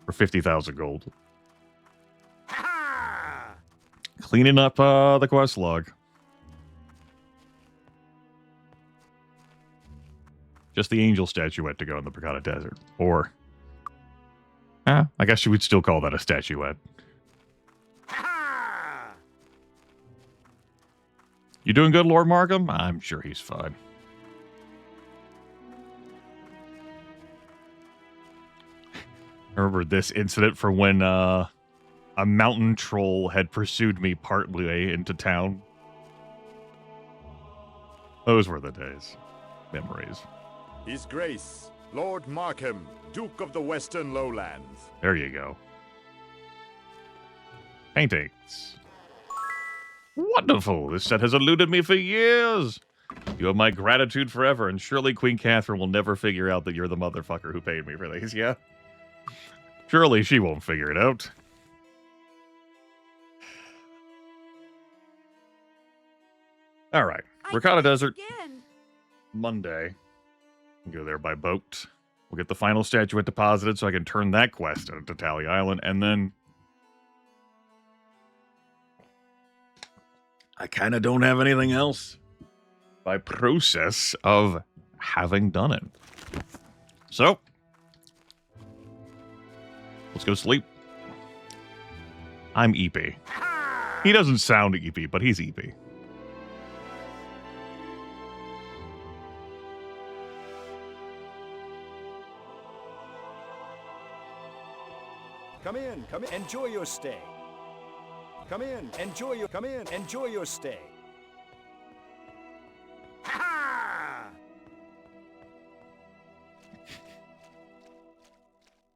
A: for 50,000 gold. Cleaning up the quest log. Just the angel statuette to go in the Bracada Desert. Or, I guess you would still call that a statuette. You doing good, Lord Markham? I'm sure he's fine. I remember this incident from when a mountain troll had pursued me partway into town. Those were the days. Memories.
L: His Grace, Lord Markham, Duke of the Western Lowlands.
A: There you go. Paintings. Wonderful. This set has eluded me for years. You have my gratitude forever, and surely Queen Catherine will never figure out that you're the motherfucker who paid me for these, yeah? Surely she won't figure it out. All right. Bracada Desert. Monday. Go there by boat. We'll get the final statuette deposited so I can turn that quest into Tally Island, and then I kind of don't have anything else by process of having done it. So, let's go sleep. I'm EP. He doesn't sound EP, but he's EP.
B: Come in, enjoy your stay. Come in, enjoy your stay.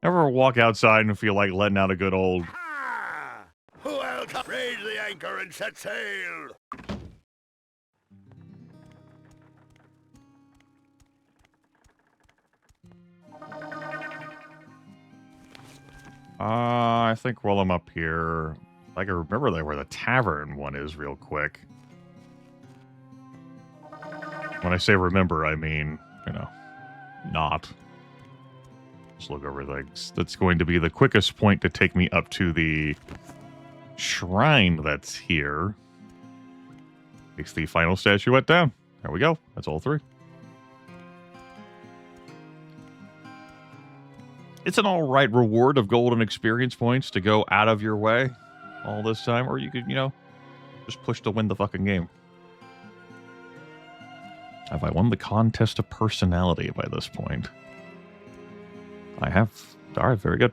A: Ever walk outside and feel like letting out a good old...
D: Welcome! Raise the anchor and set sail!
A: I think while I'm up here, I can remember where the tavern one is real quick. When I say remember, I mean, you know, not. Just look over things. That's going to be the quickest point to take me up to the shrine that's here. Takes the final statuette down. There we go. That's all three. It's an alright reward of golden experience points to go out of your way all this time. Or you could, you know, just push to win the fucking game. Have I won the contest of personality by this point? I have. Alright, very good.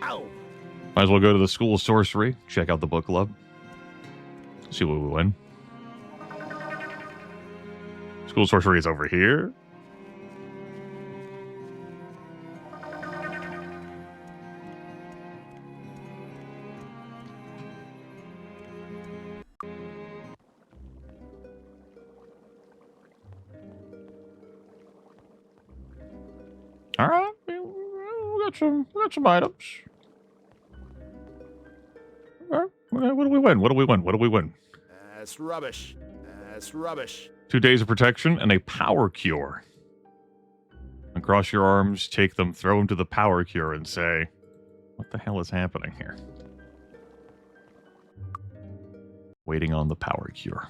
I: Ow.
A: Might as well go to the School of Sorcery, check out the book club, see what we win. School of Sorcery is over here. All right, we got some items. All right, what do we win? What do we win? What do we win?
D: That's rubbish. That's rubbish.
A: 2 days of protection and a power cure. Across your arms, take them, throw them to the power cure, and say, "What the hell is happening here?" Waiting on the power cure.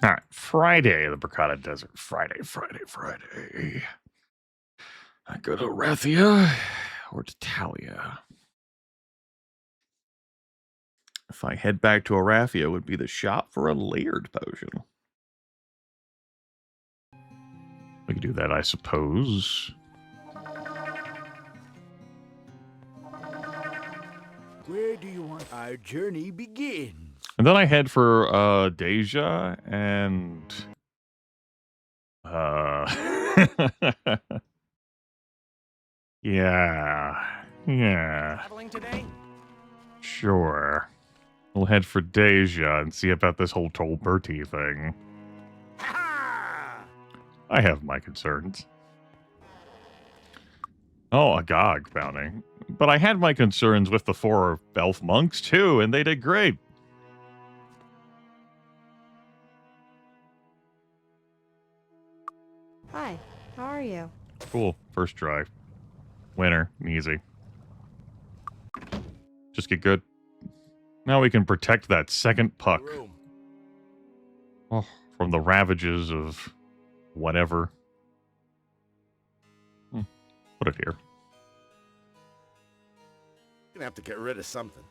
A: All right, Friday, the Bracada Desert. Friday. I go to Rathia or to Talia. If I head back to Arathia, it would be the shop for a layered potion. We could do that, I suppose.
D: Where do you want our journey begins?
A: And then I head for Deja and yeah.
H: Traveling today?
A: Sure. We'll head for Deja and see about this whole Tolberti thing. I have my concerns. Oh, a Gog bounty. But I had my concerns with the 4 elf monks too, and they did great.
G: Hi, how are you?
A: Cool. First try. Winner. Easy. Just get good. Now we can protect that second puck. Oh, from the ravages of whatever. Put it here.
D: Gonna have to get rid of something.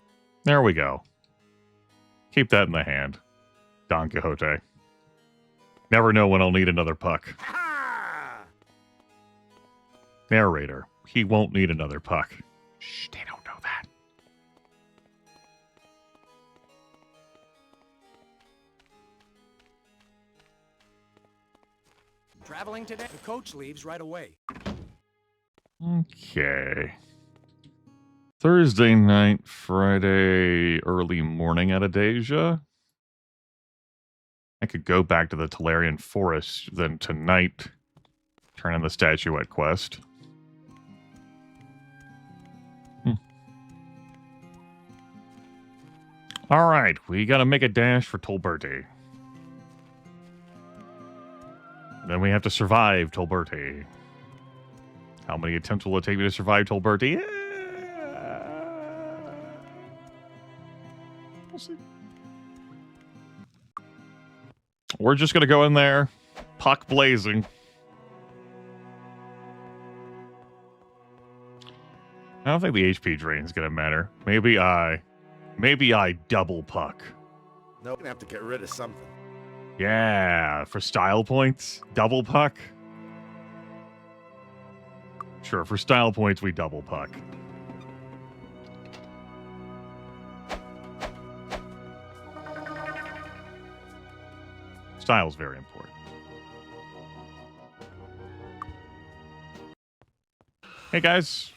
A: There we go. Keep that in the hand. Don Quixote. Never know when I'll need another puck. Narrator. He won't need another puck. Shh, they don't know that.
H: Traveling today? The coach leaves right away.
A: Okay. Thursday night, Friday, early morning at Adesia. I could go back to the Talarian Forest, then tonight turn in the statuette quest. Alright, we gotta make a dash for Tolberti. Then we have to survive Tolberti. How many attempts will it take me to survive Tolberti? We'll see. We're just gonna go in there, puck blazing, I don't think the HP drain is going to matter. Maybe I double puck.
D: No, we're gonna have to get rid of something.
A: Yeah, for style points, double puck. Sure, for style points, we double puck. Style's very important. Hey, guys.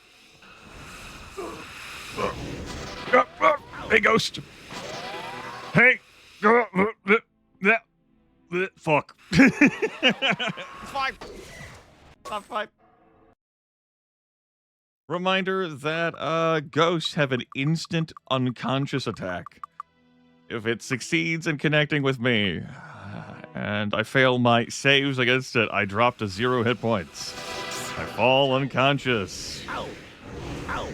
A: Hey, Ghost. Hey. Fuck. It's fine. Not fine. Reminder that ghosts have an instant unconscious attack. If it succeeds in connecting with me, and I fail my saves against it, I drop to 0 hit points. I fall unconscious.
D: Ow! Ow!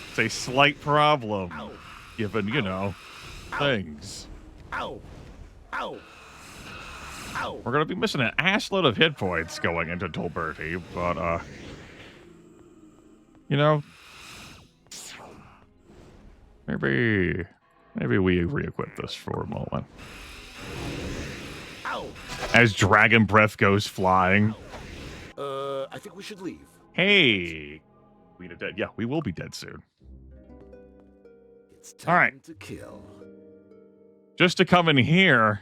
A: It's a slight problem,
D: Ow!
A: given, you know, things.
D: Ow! Ow! Ow!
A: We're gonna be missing an assload of hit points going into Tolberti, but, you know, maybe we re-equip this for a moment.
D: Ow!
A: As Dragon Breath goes flying.
D: I think we should leave.
A: Hey, Queen of Dead. Yeah, we will be dead soon.
D: It's time
A: All right.
D: to kill.
A: Just to come in here.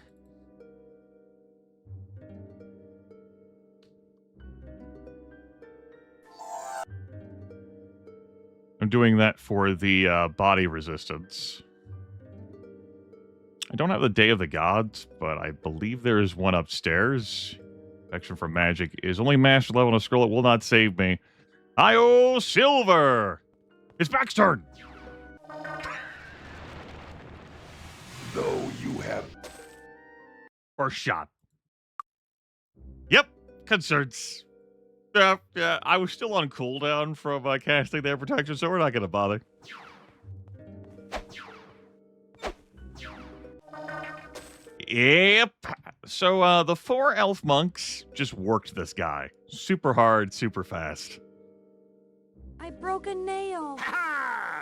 A: I'm doing that for the body resistance. I don't have the Day of the Gods, but I believe there is one upstairs. Action from magic is only master level on a scroll. It will not save me. Io Silver! It's Back's turn!
F: Though you have...
A: Or shot. Yep, concerns. Yeah, I was still on cooldown from casting their protection, so we're not going to bother. Yep. So, the 4 elf monks just worked this guy. Super hard, super fast.
G: I broke a nail.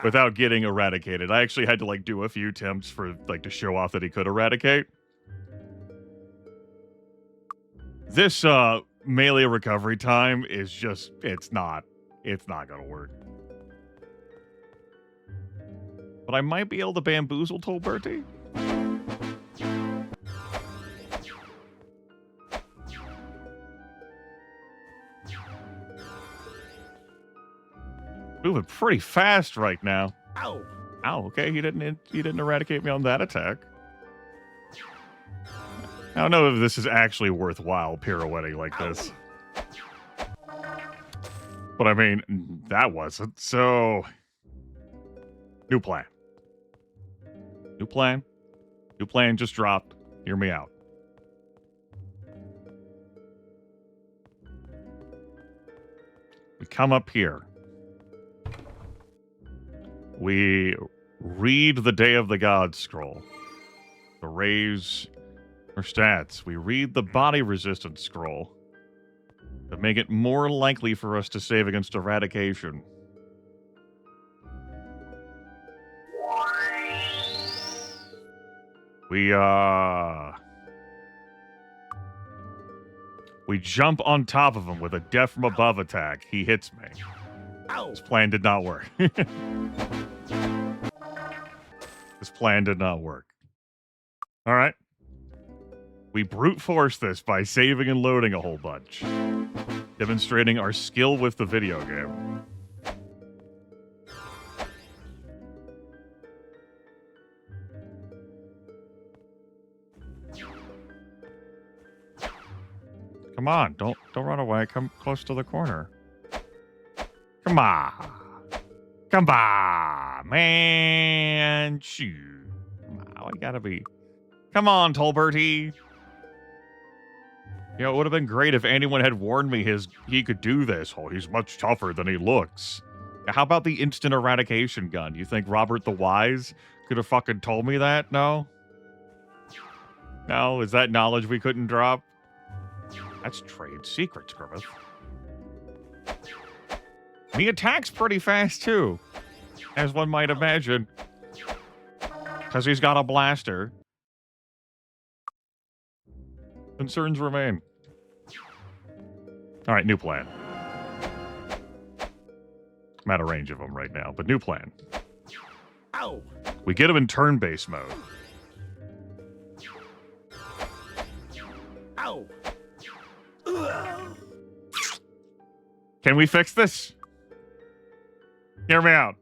A: Without getting eradicated. I actually had to, like, do a few attempts for, like, to show off that he could eradicate. This, melee recovery time is just, it's not gonna work. But I might be able to bamboozle Tolberti. Moving pretty fast right now.
D: Ow!
A: Ow, okay, he didn't eradicate me on that attack. I don't know if this is actually worthwhile pirouetting like this. But I mean, that wasn't. So, new plan. New plan. New plan just dropped. Hear me out. We come up here. We read the Day of the Gods scroll to raise our stats. We read the body resistance scroll to make it more likely for us to save against eradication. We jump on top of him with a death from above attack. He hits me.
D: Ow!
A: This plan did not work. This plan did not work. All right. We brute force this by saving and loading a whole bunch, demonstrating our skill with the video game. Come on, don't run away. Come close to the corner. Come on. Come on, man. Shoot. I gotta be... Come on, Tolberti. You know, it would have been great if anyone had warned me he could do this. Oh, he's much tougher than he looks. How about the instant eradication gun? You think Robert the Wise could have fucking told me that? No? No? Is that knowledge we couldn't drop? That's trade secrets, Grimith. And he attacks pretty fast, too, as one might imagine, because he's got a blaster. Concerns remain. All right, new plan. I'm out of range of him right now, but new plan.
I: Ow!
A: We get him in turn-based mode.
I: Ow!
A: Can we fix this? Hear me out.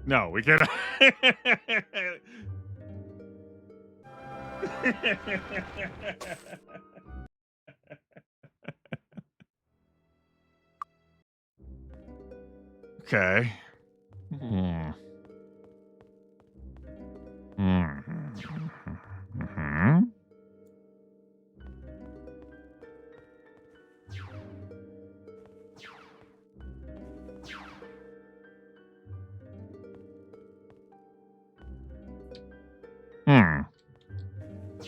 A: No, we can't. Okay. Hmm. Mm-hmm.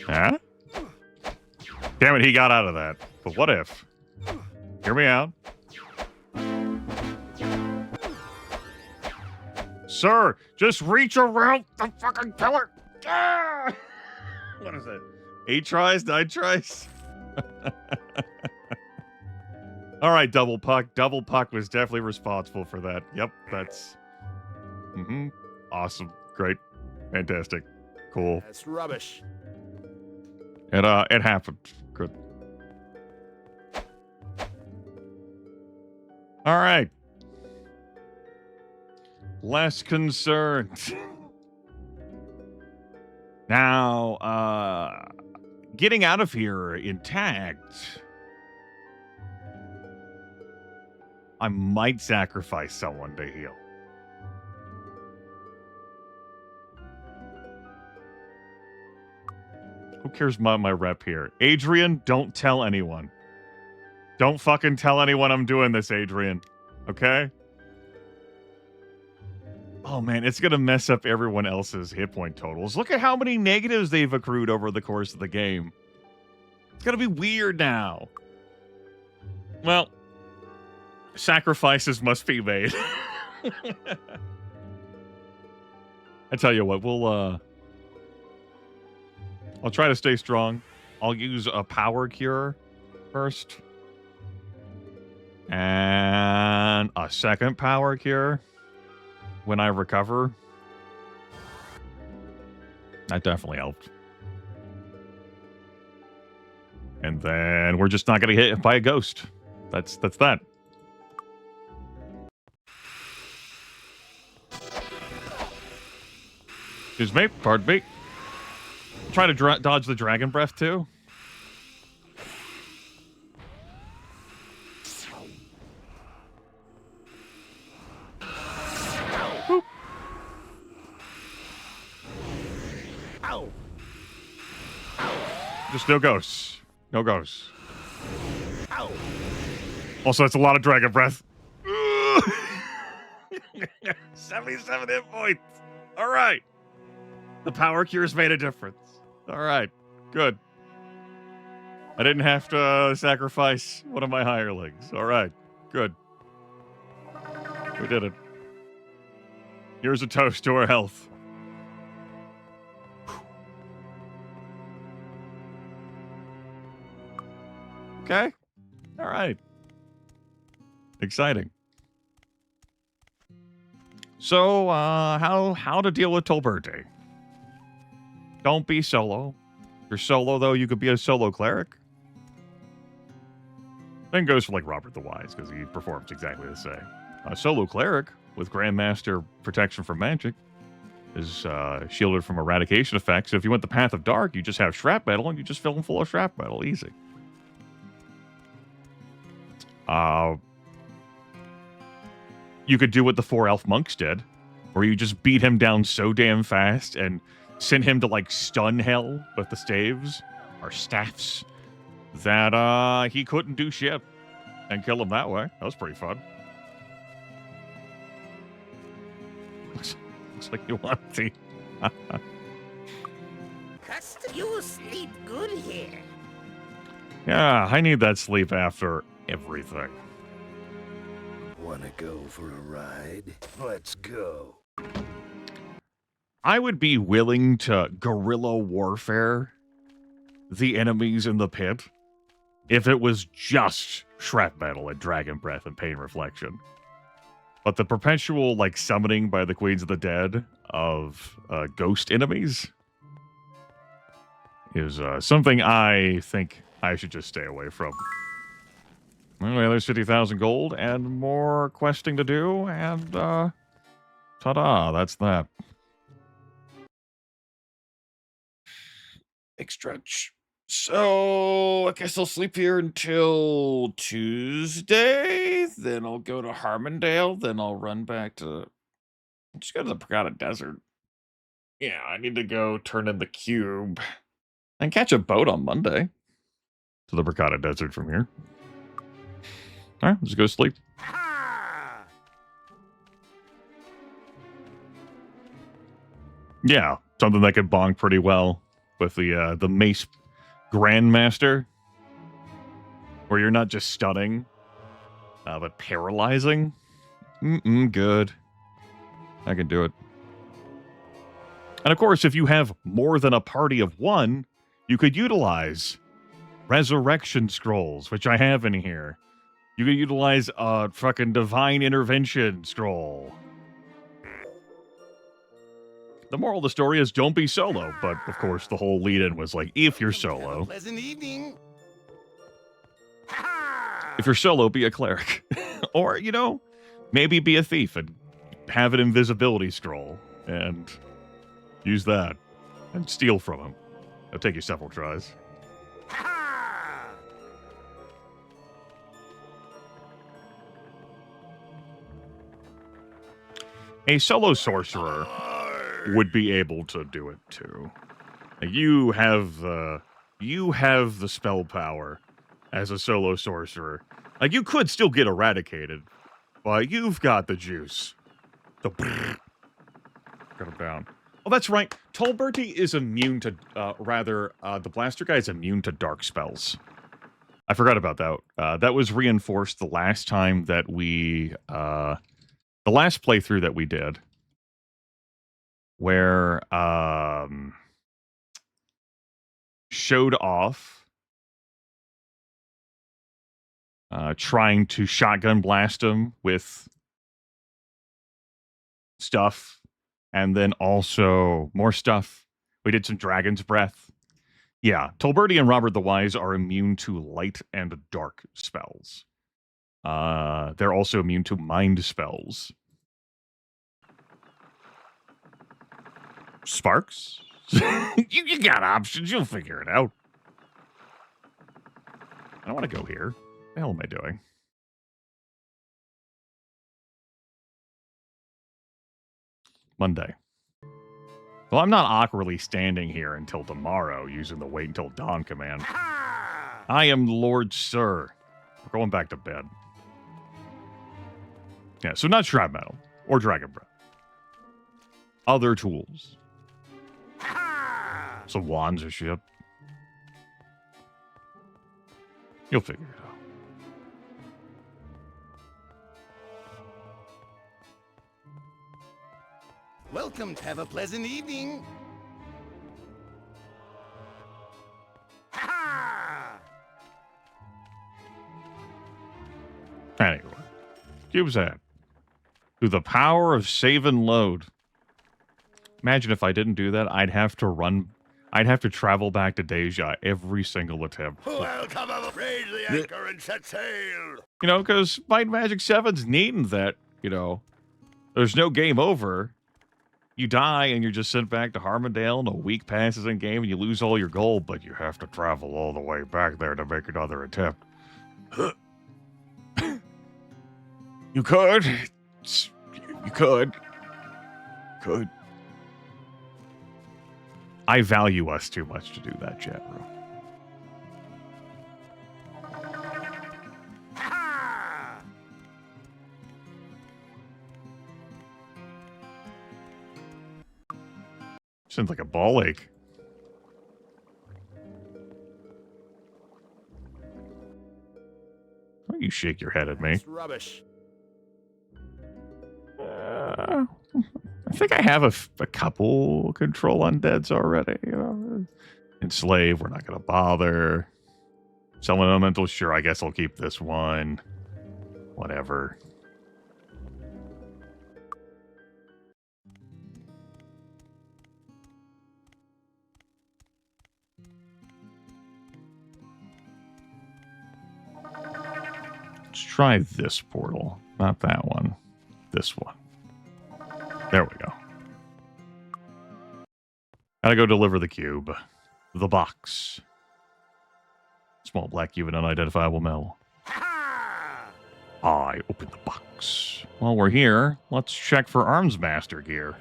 A: Huh? Damn it, he got out of that. But what if? Hear me out. Sir, just reach around the fucking pillar. Ah! What is it? 8 tries, 9 tries? All right, Double Puck. Double Puck was definitely responsible for that. Yep, that's... Awesome. Great. Fantastic. Cool.
D: That's rubbish.
A: It happened. Good. All right. Less concerned. Now, getting out of here intact, I might sacrifice someone to heal. Who cares about my rep here? Adrian, don't tell anyone. Don't fucking tell anyone I'm doing this, Adrian. Okay? Oh, man, it's going to mess up everyone else's hit point totals. Look at how many negatives they've accrued over the course of the game. It's going to be weird now. Well, sacrifices must be made. I tell you what, I'll try to stay strong. I'll use a power cure first. And a second power cure when I recover. That definitely helped. And then we're just not going to get hit by a ghost. That's that. Excuse me. Pardon me. Try to dodge the dragon breath too. Boop.
I: Ow.
A: Just no ghosts. No ghosts.
I: Ow.
A: Also, it's a lot of dragon breath. 77 hit points. All right. The power cures made a difference. All right. Good. I didn't have to sacrifice one of my hirelings. All right. Good. We did it. Here's a toast to our health. Okay. All right. Exciting. So, how to deal with Tolberte? Don't be solo. If you're solo, though, you could be a solo cleric. Then goes for, like, Robert the Wise, because he performs exactly the same. A solo cleric with Grandmaster protection from magic is shielded from eradication effects. So if you went the path of dark, you just have shrapnel, and you just fill them full of shrapnel. Easy. You could do what the 4 elf monks did, where you just beat him down so damn fast and send him to, like, stun hell with the staves, or staffs, that he couldn't do shit, and kill him that way. That was pretty fun. Looks like you want to.
I: Custom, you will sleep good here.
A: Yeah, I need that sleep after everything.
C: Wanna go for a ride? Let's go.
A: I would be willing to guerrilla warfare the enemies in the pit if it was just shrapnel and dragon breath and pain reflection. But the perpetual, like, summoning by the Queens of the Dead of ghost enemies is something I think I should just stay away from. Anyway, there's 50,000 gold and more questing to do, and ta-da, that's that. Big stretch. So, I guess I'll sleep here until Tuesday. Then I'll go to Harmondale. Then I'll run back to... just go to the Pagata Desert. Yeah, I need to go turn in the cube. And catch a boat on Monday. To the Pagata Desert from here. Alright, let's go sleep. Yeah, something that could bong pretty well with the Mace Grandmaster, where you're not just stunning, but paralyzing. Good. I can do it. And of course, if you have more than a party of one, you could utilize Resurrection Scrolls, which I have in here. You could utilize a fucking Divine Intervention Scroll. The moral of the story is don't be solo, but of course the whole lead-in was like, if you're solo.
D: Pleasant evening.
A: If you're solo, be a cleric. Or, you know, maybe be a thief and have an invisibility scroll and use that and steal from him. It'll take you several tries. A solo sorcerer would be able to do it too. You have the spell power as a solo sorcerer. Like, you could still get eradicated, but you've got the juice. Got him down. Oh, that's right. Tolberti is immune to, the blaster guy is immune to dark spells. I forgot about that. That was reinforced the last time that we, the last playthrough that we did, where, showed off, trying to shotgun blast him with stuff, and then also more stuff. We did some Dragon's Breath. Yeah, Tolberti and Robert the Wise are immune to light and dark spells. They're also immune to mind spells. Sparks? you got options. You'll figure it out. I don't want to go here. What the hell am I doing? Monday. Well, I'm not awkwardly standing here until tomorrow using the wait until dawn command. I am Lord Sir. We're going back to bed. Yeah, so not Shrap Metal or Dragon Breath. Other tools. Some wands or shit. You'll figure it out.
D: Welcome. Have a pleasant evening.
A: Anyway, Cube's head. Through the power of save and load. Imagine if I didn't do that, I'd have to travel back to Deja every single attempt.
D: Welcome, raise the anchor and set sail.
A: You know, because Might and Magic 7's neat in that, you know, there's no game over. You die and you're just sent back to Harmondale and a week passes in game and you lose all your gold, but you have to travel all the way back there to make another attempt. You could. You could. Could. I value us too much to do that, chat room. Sounds like a ball ache. Why don't you shake your head at me?
D: It's rubbish.
A: I think I have a couple control undeads already. You know? Enslave, we're not going to bother. Summon elemental, sure, I guess I'll keep this one. Whatever. Let's try this portal. Not that one. This one. There we go. Gotta go deliver the cube. The box. Small black cube and unidentifiable metal. I open the box. While we're here, let's check for Arms Master gear.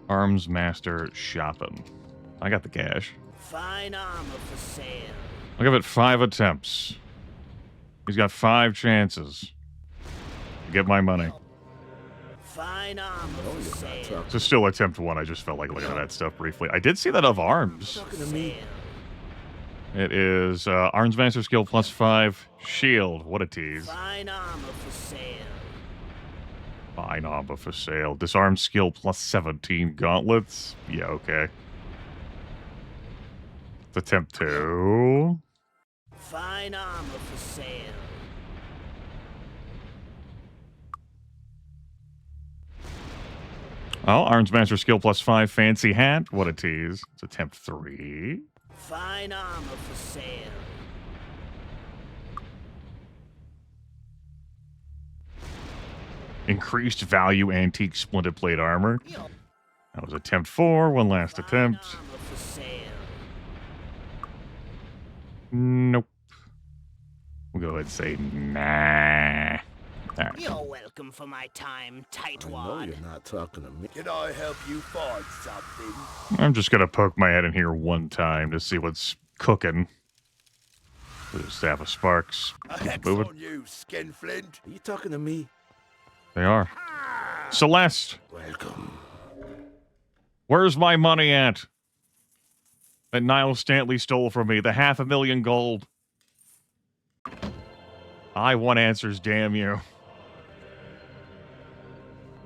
A: Arms Master shopping. I got the cash.
I: Fine armor for sale.
A: I'll give it 5 attempts. He's got 5 chances to get my money.
I: Fine armor for sale.
A: So still attempt 1. I just felt like looking at that stuff briefly. I did see that of arms. It is Arms Master skill plus 5. Shield. What a tease.
I: Fine armor for sale.
A: Fine armor for sale. Disarm skill plus 17. Gauntlets. Yeah, okay. Let's attempt 2.
I: Fine armor for sale.
A: Oh, Arms Master skill plus 5. Fancy hat. What a tease. Let's attempt 3.
I: Fine armor for sale.
A: Increased value antique splinted plate armor. That was attempt 4. One last attempt. Nope. We'll go ahead and say nah. Right.
I: You're welcome for my time, tightwad.
E: I know you're not talking to me.
D: Can I help you find something?
A: I'm just gonna poke my head in here one time to see what's cooking. The staff of sparks.
D: A hex
A: moving.
D: on you, Skinflint.
E: Are you talking to me?
A: They are. Celeste.
E: Welcome.
A: Where's my money at? That Niles Stanley stole from me. The 500,000 gold. I want answers, damn you.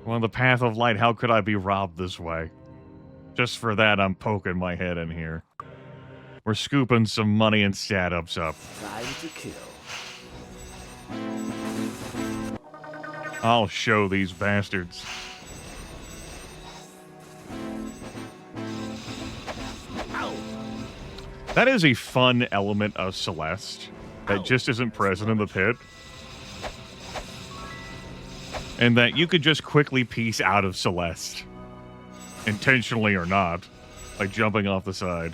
A: On the path of light, how could I be robbed this way? Just for that, I'm poking my head in here. We're scooping some money and stat-ups up.
C: Time to kill.
A: I'll show these bastards. That is a fun element of Celeste that just isn't present in the pit. And that you could just quickly piece out of Celeste. Intentionally or not. By jumping off the side.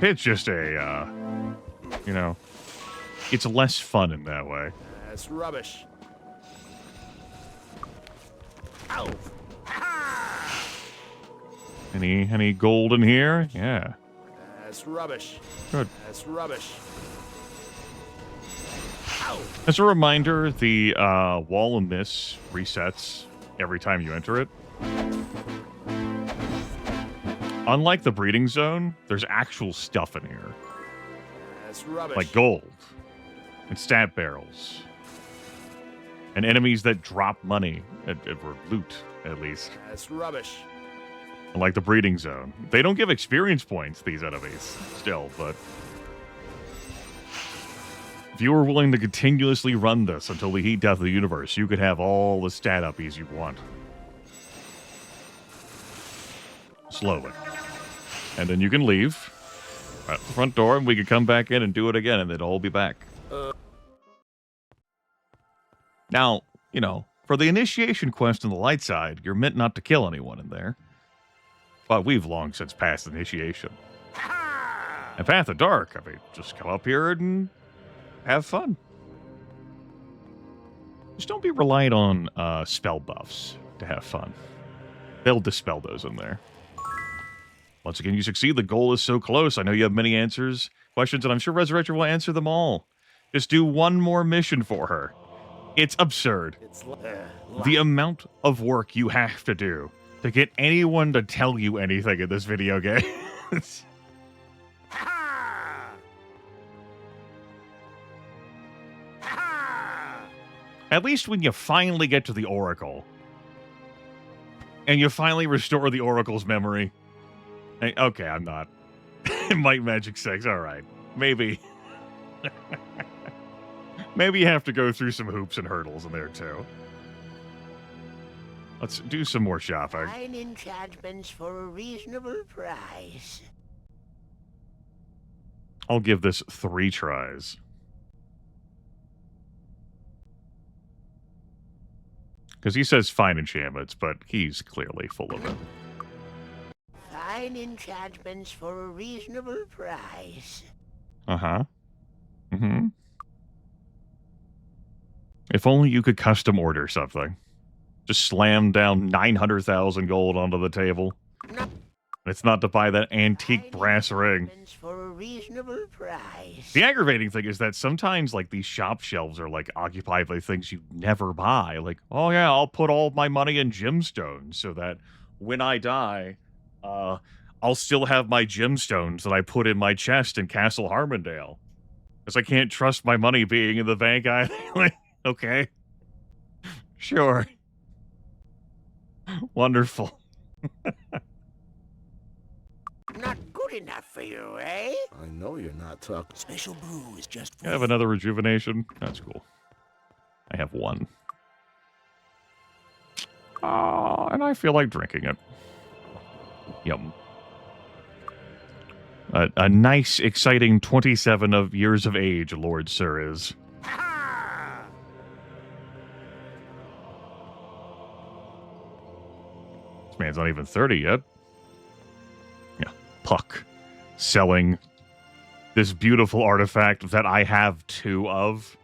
A: It's just a, you know, it's less fun in that way.
D: That's rubbish.
I: Ow!
A: Any gold in here? Yeah.
D: That's rubbish.
A: Good.
D: That's rubbish.
A: As a reminder, the wall of miss resets every time you enter it. Unlike the breeding zone, there's actual stuff in here.
D: That's rubbish.
A: Like gold. And stat barrels. And enemies that drop money. Or loot, at least.
D: That's rubbish.
A: Unlike the breeding zone. They don't give experience points, these enemies. Still, but... if you were willing to continuously run this until the heat death of the universe, you could have all the stat uppies you want. Slowly. And then you can leave at the front door, and we could come back in and do it again, and they'd all be back. Now, you know, for the initiation quest on the light side, you're meant not to kill anyone in there. But we've long since passed initiation. And Path of Dark, I mean, just come up here and have fun. Just don't be reliant on spell buffs to have fun. They'll dispel those in there. Once again, you succeed. The goal is so close. I know you have many questions, and I'm sure Resurrector will answer them all. Just do one more mission for her. It's absurd. The amount of work you have to do to get anyone to tell you anything in this video game. At least when you finally get to the Oracle. And you finally restore the Oracle's memory. Hey, okay, I'm not. Might Magic 6, alright. Maybe. Maybe you have to go through some hoops and hurdles in there, too. Let's do some more shopping.
I: Fine enchantments for a reasonable price.
A: I'll give this 3 tries. Because he says fine enchantments, but he's clearly full of it.
I: Fine enchantments for a reasonable price.
A: Uh-huh. Mm-hmm. If only you could custom order something. Just slam down 900,000 gold onto the table. It's not to buy that antique brass ring.
I: For a reasonable price.
A: The aggravating thing is that sometimes, like, these shop shelves are, like, occupied by things you never buy. Like, oh yeah, I'll put all my money in gemstones so that when I die, I'll still have my gemstones that I put in my chest in Castle Harmondale. Because I can't trust my money being in the bank either. Like, okay. Sure. Wonderful.
I: Not good enough for you, eh?
E: I know you're not talking.
H: Special brew is just
A: I have another rejuvenation. That's cool. I have 1. And I feel like drinking it. Yum. A nice, exciting 27 of years of age, Lord Sir is. This man's not even 30 yet. Yeah, Puck. Selling this beautiful artifact that I have 2 of.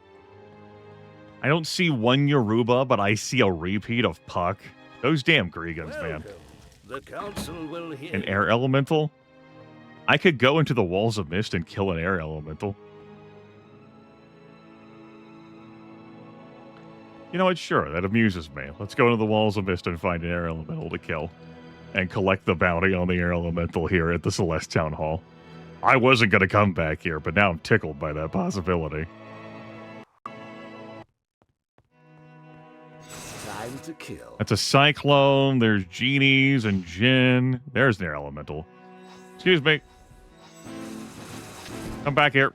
A: I don't see 1 Yoruba, but I see a repeat of Puck. Those damn Gregans, man.
E: The council will hear.
A: An air elemental? I could go into the Walls of Mist and kill an air elemental. You know what? Sure, that amuses me. Let's go into the Walls of Mist and find an air elemental to kill. And collect the bounty on the air elemental here at the Celeste Town Hall. I wasn't going to come back here, but now I'm tickled by that possibility.
E: Time to kill.
A: That's a cyclone. There's genies and Jinn. There's an air elemental. Excuse me. Come back here.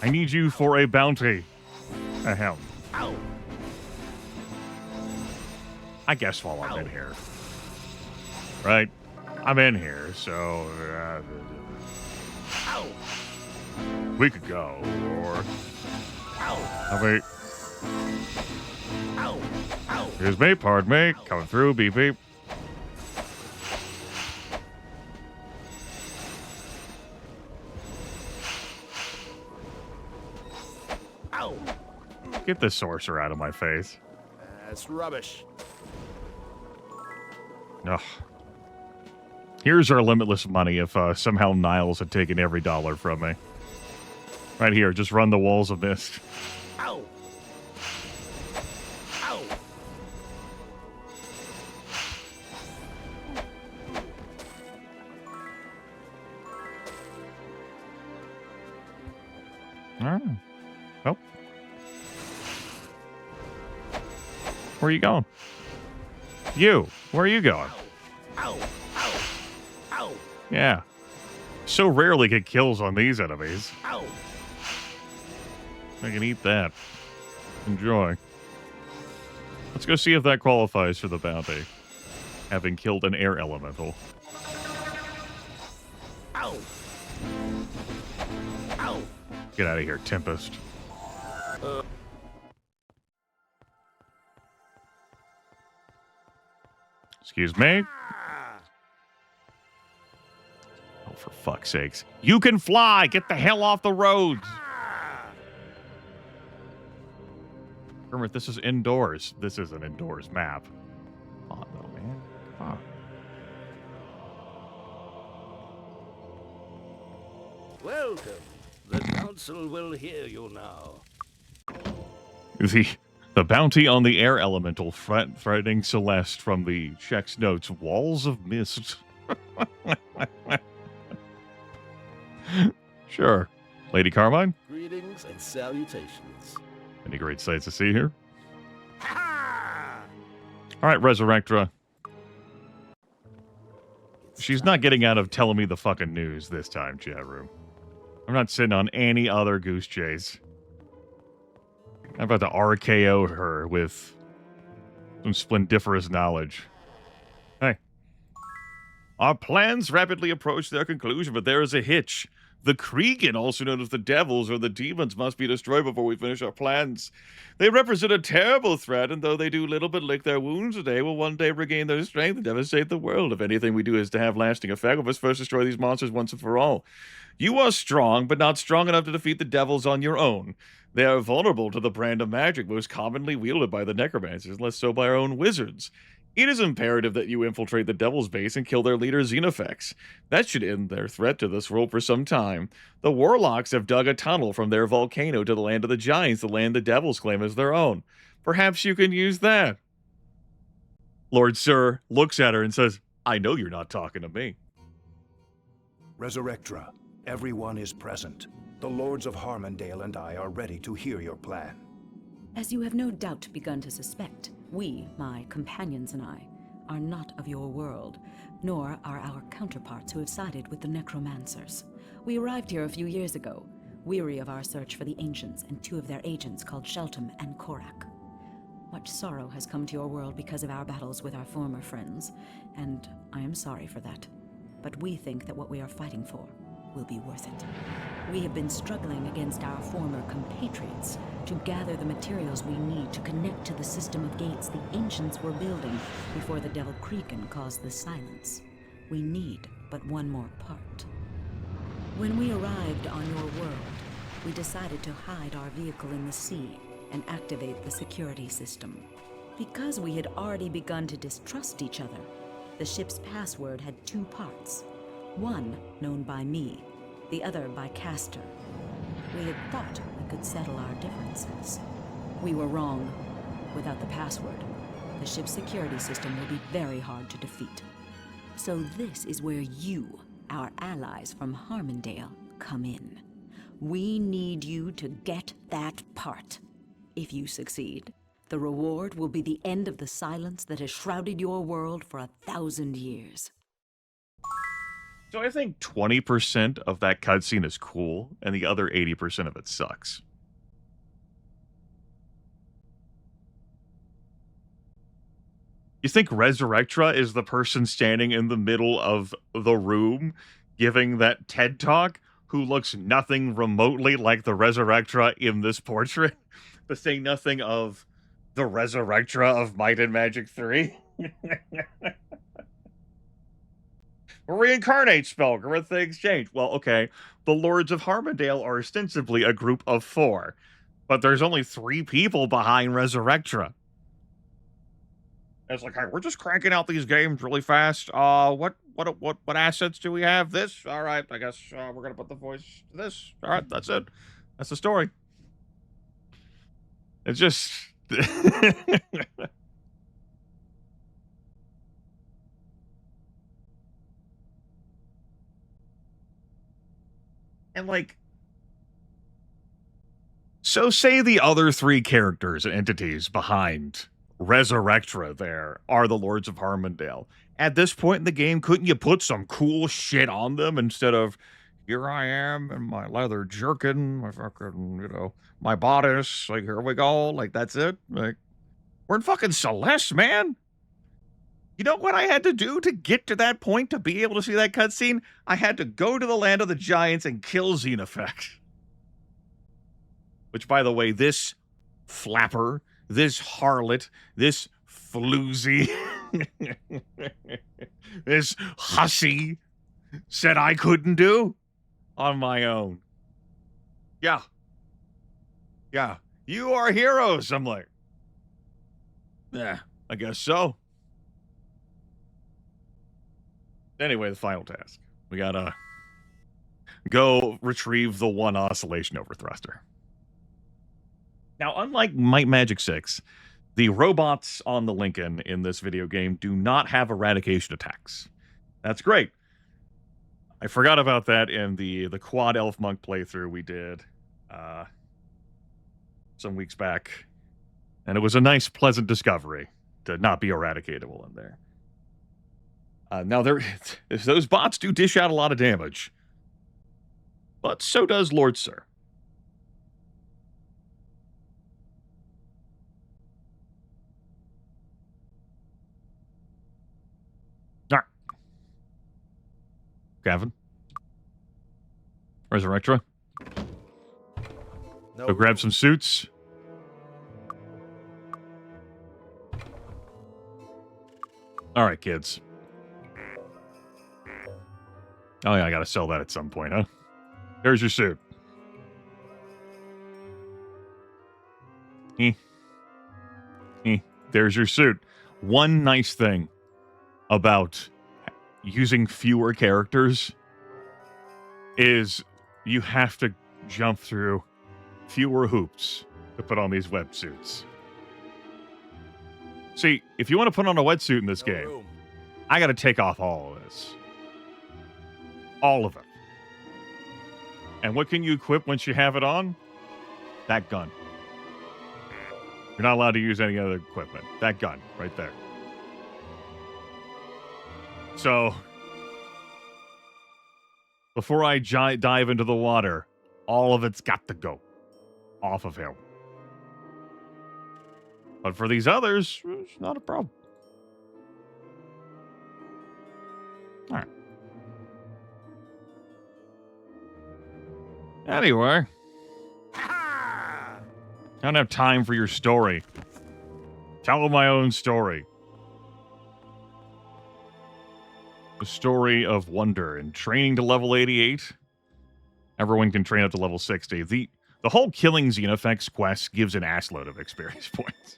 A: I need you for a bounty. Ahem.
I: Ow.
A: I guess while I'm in here. Right? I'm in here, so... we could go, or... I mean... Excuse me, pardon me. Coming through, beep beep. Get this sorcerer out of my face.
D: That's rubbish.
A: Ugh. Here's our limitless money if somehow Niles had taken every dollar from me. Right here, just run the Walls of Mist.
I: Ow. Ow.
A: Alright. Oh. Where are you going? You. Where are you going?
I: Ow. Ow. Ow.
A: Yeah. So rarely get kills on these enemies.
I: Ow.
A: I can eat that. Enjoy. Let's go see if that qualifies for the bounty. Having killed an air elemental.
I: Ow. Ow.
A: Get out of here, Tempest. Excuse me? Oh, for fuck's sakes. You can fly! Get the hell off the roads! Remember, this is indoors. This is an indoors map. Come on, though, man. Come on.
E: Welcome. The council will hear you now.
A: The bounty on the air elemental threatening Celeste from the Check's notes, Walls of Mist. Sure. Lady Carmine?
E: Greetings and salutations.
A: Any great sights to see here? All right, Resurrectra. She's not getting out of telling me the fucking news this time, chat room. I'm not sitting on any other goose chase. I'm about to RKO her with some splendiferous knowledge. Hey. Our plans rapidly approach their conclusion, but there is a hitch. The Kriegen, also known as the Devils or the Demons, must be destroyed before we finish our plans. They represent a terrible threat, and though they do little but lick their wounds today, will one day regain their strength and devastate the world. If anything we do is to have lasting effect, we must first destroy these monsters once and for all. You are strong, but not strong enough to defeat the Devils on your own. They are vulnerable to the brand of magic most commonly wielded by the necromancers, less so by our own wizards. It is imperative that you infiltrate the Devil's base and kill their leader, Xenofex. That should end their threat to this world for some time. The Warlocks have dug a tunnel from their volcano to the land of the Giants, the land the Devils claim as their own. Perhaps you can use that. Lord Sir looks at her and says, I know you're not talking to me.
B: Resurrectra, everyone is present. The Lords of Harmondale and I are ready to hear your plan.
M: As you have no doubt begun to suspect, we, my companions and I, are not of your world, nor are our counterparts who have sided with the necromancers. We arrived here a few years ago, weary of our search for the Ancients and two of their agents called Sheltum and Korak. Much sorrow has come to your world because of our battles with our former friends, and I am sorry for that. But we think that what we are fighting for will be worth it. We have been struggling against our former compatriots to gather the materials we need to connect to the system of gates the Ancients were building before the Devil Kriegen caused the silence. We need but one more part. When we arrived on your world, we decided to hide our vehicle in the sea and activate the security system. Because we had already begun to distrust each other, the ship's password had two parts. One known by me, the other by Castor. We had thought we could settle our differences. We were wrong. Without the password, the ship's security system will be very hard to defeat. So this is where you, our allies from Harmondale, come in. We need you to get that part. If you succeed, the reward will be the end of the silence that has shrouded your world for 1,000 years.
A: So I think 20% of that cutscene is cool, and the other 80% of it sucks. You think Resurrectra is the person standing in the middle of the room giving that TED Talk who looks nothing remotely like the Resurrectra in this portrait? To say nothing of the Resurrectra of Might and Magic 3? Reincarnate spell, Grimith exchange. Well, okay, the Lords of Harmondale are ostensibly a group of 4, but there's only 3 people behind Resurrectra. It's like, hey, we're just cranking out these games really fast. What assets do we have? This? All right, I guess we're gonna put the voice to this. All right, that's it. That's the story. It's just. And, like, so say the other 3 characters and entities behind Resurrectra there are the Lords of Harmondale. At this point in the game, couldn't you put some cool shit on them instead of, here I am in my leather jerkin, my fucking, you know, my bodice, like, here we go, like, that's it? Like, we're in fucking Celeste, man! You know what I had to do to get to that point to be able to see that cutscene? I had to go to the land of the Giants and kill Xenofex. Which, by the way, this flapper, this harlot, this floozy, this hussy said I couldn't do on my own. Yeah. Yeah. You are heroes. I'm like, yeah, I guess so. Anyway, the final task. We gotta go retrieve the 1 oscillation overthruster. Now, unlike Might Magic 6, the robots on the Lincoln in this video game do not have eradication attacks. That's great. I forgot about that in the Quad Elf Monk playthrough we did some weeks back, and it was a nice, pleasant discovery to not be eradicatable in there. Now, those bots do dish out a lot of damage, but so does Lord Sir. All right. Gavin? Resurrectra? Go grab some suits. All right, kids. Oh, yeah, I gotta sell that at some point, huh? There's your suit. There's your suit. One nice thing about using fewer characters is you have to jump through fewer hoops to put on these wetsuits. See, if you want to put on a wetsuit in this game, I gotta take off all of this. All of it. And what can you equip once you have it on? That gun. You're not allowed to use any other equipment. That gun, right there. So, before I dive into the water, all of it's got to go off of him. But for these others, it's not a problem. All right. Anyway, I don't have time for your story. Tell my own story. The story of wonder and training to level 88. Everyone can train up to level 60. The whole killing Xenofex quest gives an assload of experience points.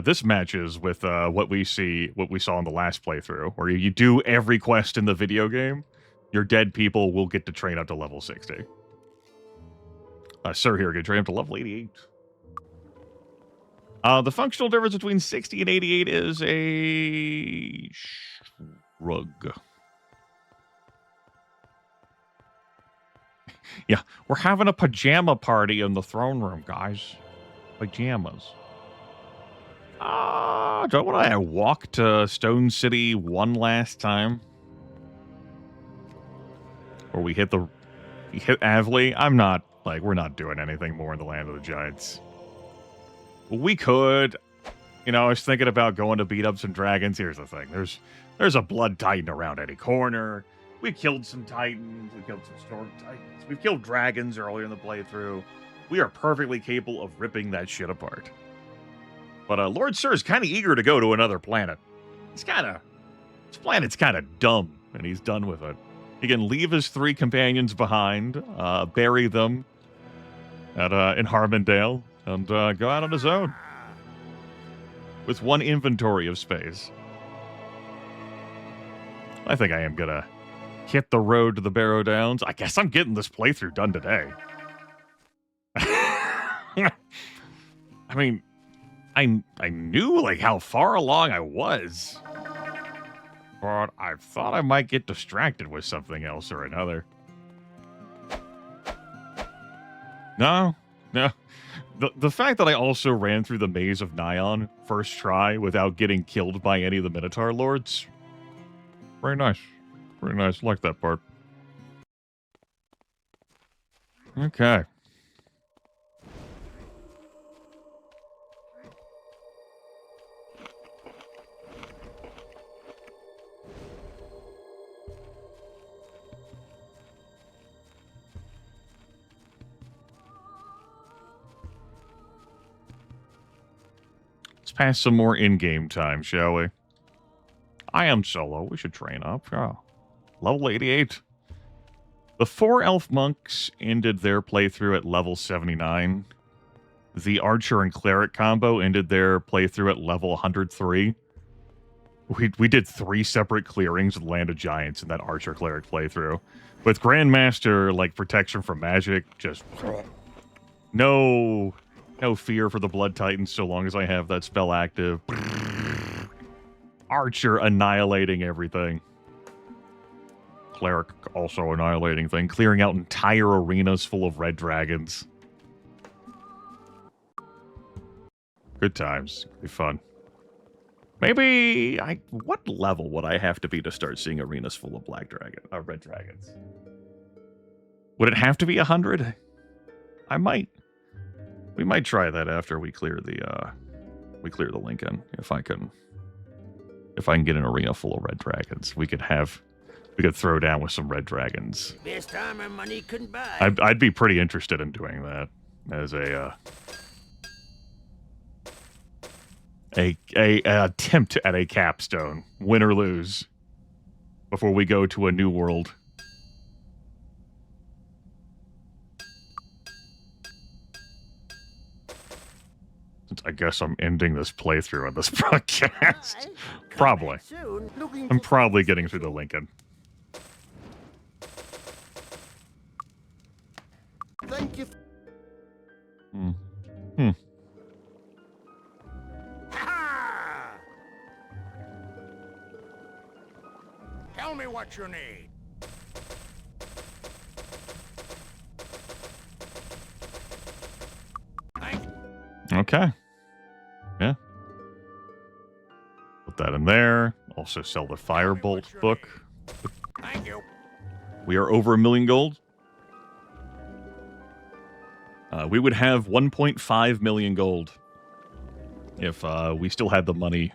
A: This matches with what we saw in the last playthrough, where you do every quest in the video game. Your dead people will get to train up to level 60. Sir here can train up to level 88. The functional difference between 60 and 88 is a shrug. Yeah, we're having a pajama party in the throne room, guys. Pajamas. Don't I walk to Stone City one last time? Or we hit Avley? We're not doing anything more in the Land of the Giants. We could. You know, I was thinking about going to beat up some dragons. Here's the thing. There's a blood titan around any corner. We killed some titans. We killed some storm titans. We've killed dragons earlier in the playthrough. We are perfectly capable of ripping that shit apart. But Lord Sir is kind of eager to go to another planet. This planet's kind of dumb, and he's done with it. He can leave his 3 companions behind, bury them in Harmondale, and go out on his own. With 1 inventory of space. I think I am gonna hit the road to the Barrow Downs. I guess I'm getting this playthrough done today. I mean, I knew how far along I was. But I thought I might get distracted with something else or another. No. The fact that I also ran through the maze of Nyon first try without getting killed by any of the Minotaur Lords. Very nice. Very nice. Like that part. Okay. Let's pass some more in-game time, shall we? I am solo. We should train up. Oh, level 88. The 4 elf monks ended their playthrough at level 79. The archer and cleric combo ended their playthrough at level 103. We did 3 separate clearings of the Land of Giants in that archer cleric playthrough. With Grandmaster, protection from magic, just no fear for the Blood Titans so long as I have that spell active. Archer annihilating everything. Cleric also annihilating thing, clearing out entire arenas full of red dragons. Good times. Be fun. Maybe what level would I have to be to start seeing arenas full of red dragons? Would it have to be 100? I might. We might try that after we clear the Lincoln. If I can get an arena full of red dragons, we could throw down with some red dragons.
I: Best armor money couldn't buy.
A: I'd be pretty interested in doing that as a attempt at a capstone, win or lose, before we go to a new world. Since I guess I'm ending this playthrough on this broadcast. Probably. I'm probably getting through the Lincoln.
I: Thank you.
D: Tell me what you need.
A: Okay. Yeah. Put that in there. Also sell the Firebolt book.
D: Thank you.
A: We are over 1 million gold. We would have 1.5 million gold if we still had the money.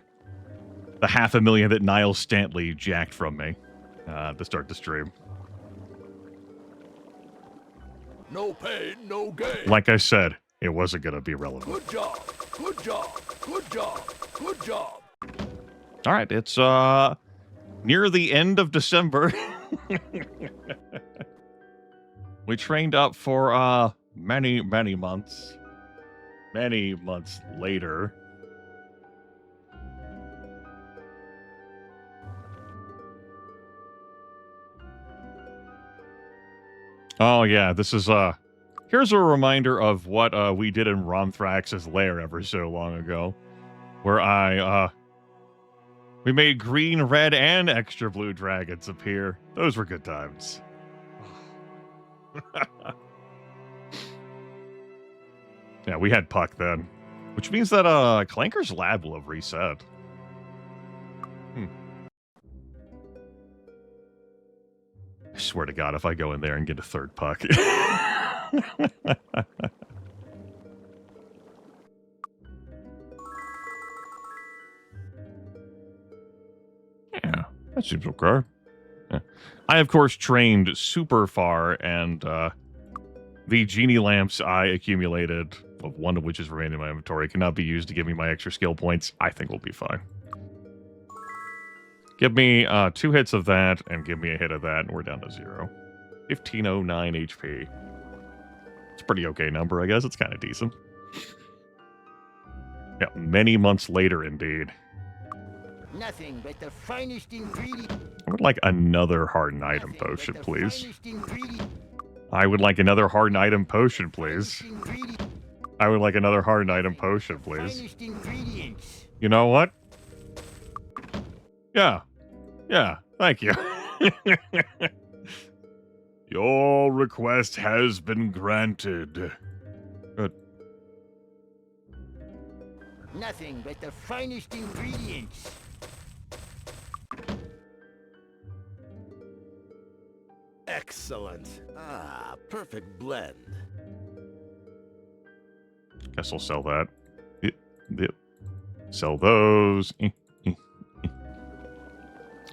A: The 500,000 that Niles Stantley jacked from me to start the stream.
D: No pain, no gain.
A: Like I said, it wasn't going to be relevant.
D: Good job. Good job. Good job. Good job.
A: All right, it's near the end of December. We trained up for many months. Many months later. Oh yeah, this is here's a reminder of what we did in Romthrax's lair ever so long ago, where we made green, red, and extra blue dragons appear. Those were good times. Yeah, we had Puck then, which means that Clanker's lab will have reset. I swear to God, if I go in there and get a third Puck. Yeah, that seems okay. Yeah. I, of course, trained super far, and the genie lamps I accumulated, one of which is remaining in my inventory, cannot be used to give me my extra skill points. I think we'll be fine. Give me 2 hits of that, and give me a hit of that, and we're down to 0. 1509 HP. It's a pretty okay number, I guess. It's kind of decent. Yeah, many months later, indeed.
I: Nothing but the finest ingredient.
A: I would like another hardened item potion, please. I would like another hardened item potion, please. I would like another hardened item potion, please. You know what? Yeah. Yeah, thank you. Your request has been granted. Good.
I: Nothing but the finest ingredients.
C: Excellent. Ah, perfect blend.
A: Guess I'll sell that. Yep. Sell those.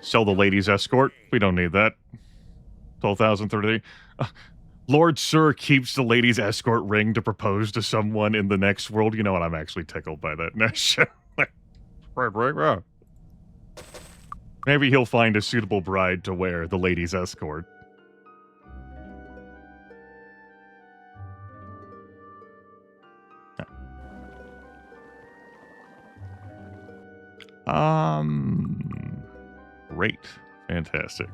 A: Sell the ladies' escort. We don't need that. 12,030. Lord Sir keeps the ladies' escort ring to propose to someone in the next world. You know what? I'm actually tickled by that. Right. Maybe he'll find a suitable bride to wear the ladies' escort. Great. Fantastic.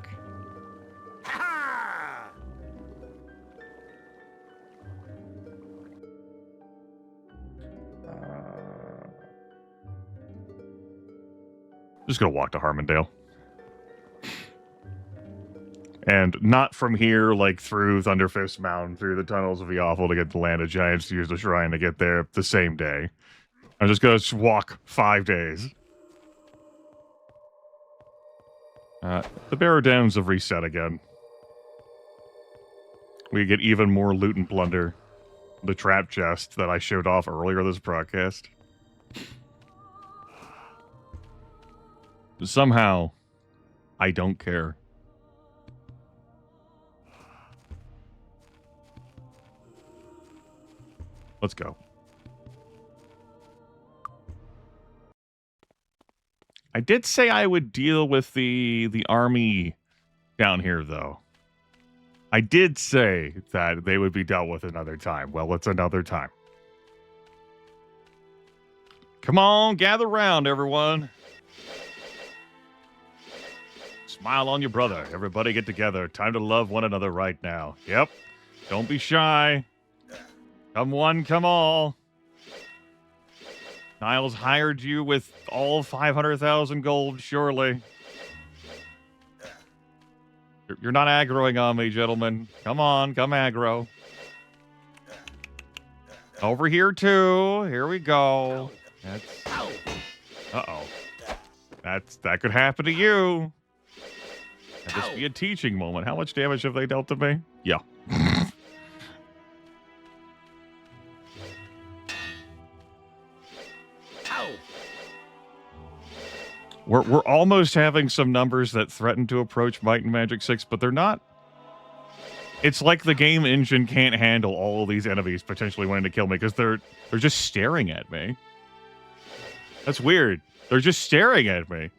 A: Just gonna walk to Harmondale. And not from here, like through Thunderfist Mountain, through the tunnels of the awful to get to the Land of Giants to use the shrine to get there the same day. I'm just gonna walk 5 days. The Barrow Downs have reset again. We get even more loot and plunder. The trap chest that I showed off earlier this broadcast. Somehow, I don't care. Let's go. I did say I would deal with the army down here, though. I did say that they would be dealt with another time. Well, it's another time. Come on, gather round, everyone. Smile on your brother. Everybody get together. Time to love one another right now. Yep. Don't be shy. Come one, come all. Niles hired you with all 500,000 gold, surely. You're not aggroing on me, gentlemen. Come on, come aggro. Over here, too. Here we go. That's... Uh-oh. That could happen to you. That'd just be a teaching moment. How much damage have they dealt to me? Yeah. We're almost having some numbers that threaten to approach Might and Magic 6, but they're not. It's like the game engine can't handle all of these enemies potentially wanting to kill me because they're just staring at me. That's weird. They're just staring at me.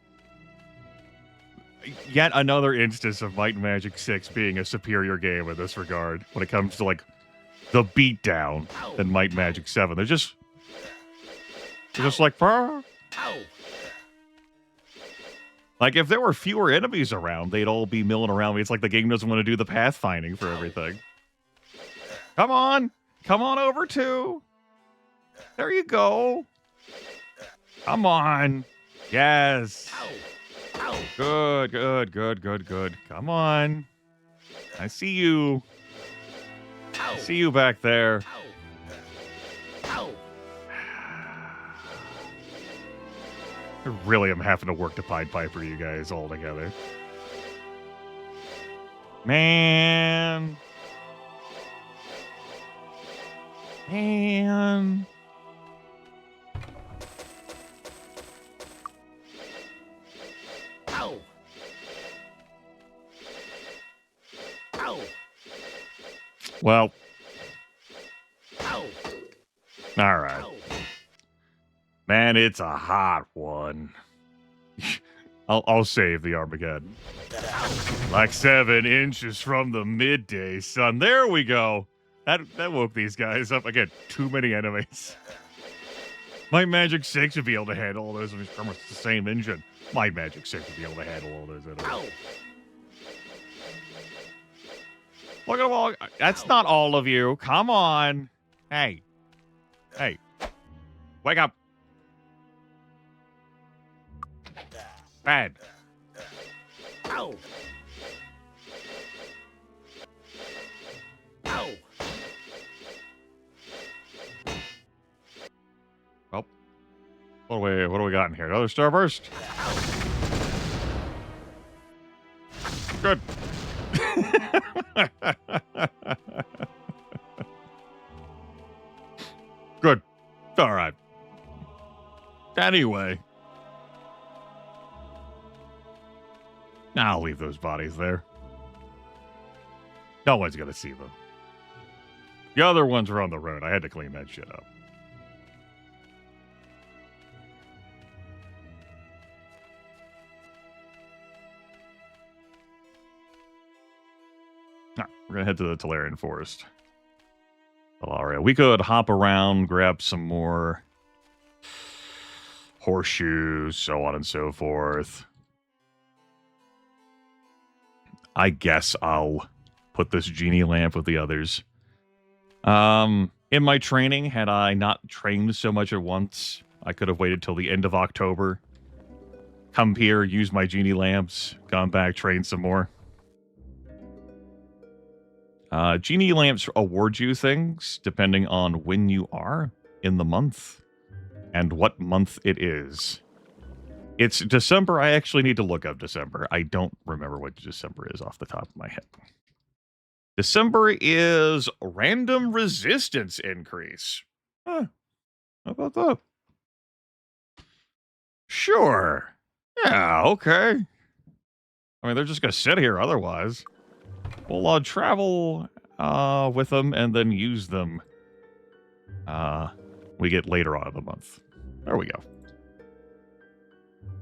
A: Yet another instance of Might and Magic 6 being a superior game in this regard when it comes to like the beatdown than Might and Magic 7. They're just like, "Brr." Like, if there were fewer enemies around, they'd all be milling around me. It's like the game doesn't want to do the pathfinding for everything. Come on. Come on over, too. There you go. Come on. Yes. Good, good, good, good, good. Come on. I see you. I see you back there. I really am having to work to Pied Piper you guys all together. Man. Man.
I: Ow. Ow.
A: Well.
I: Ow.
A: All right. Man, it's a hot one. I'll save the Armageddon. Like 7 inches from the midday sun. There we go. That woke these guys up. Again, too many enemies. My Magic 6 would be able to handle all those. It's the same engine. My Magic 6 would be able to handle all those enemies. Look at them all. That's not all of you. Come on. Hey. Hey. Wake up. Bad.
I: Ow. Ow.
A: Well, what do we got in here? Another starburst? Good. Good. All right. Anyway. I'll leave those bodies there. No one's going to see them. The other ones were on the road. I had to clean that shit up. All right, we're going to head to the Talarian Forest. Talaria. We could hop around, grab some more horseshoes, so on and so forth. I guess I'll put this genie lamp with the others. In my training, had I not trained so much at once, I could have waited till the end of October. Come here, use my genie lamps, gone back, train some more. Genie lamps award you things depending on when you are in the month and what month it is. It's December. I actually need to look up December. I don't remember what December is off the top of my head. December is random resistance increase. Huh. How about that? Sure. Yeah, okay. I mean, they're just going to sit here otherwise. We'll travel with them and then use them. We get later on in the month. There we go.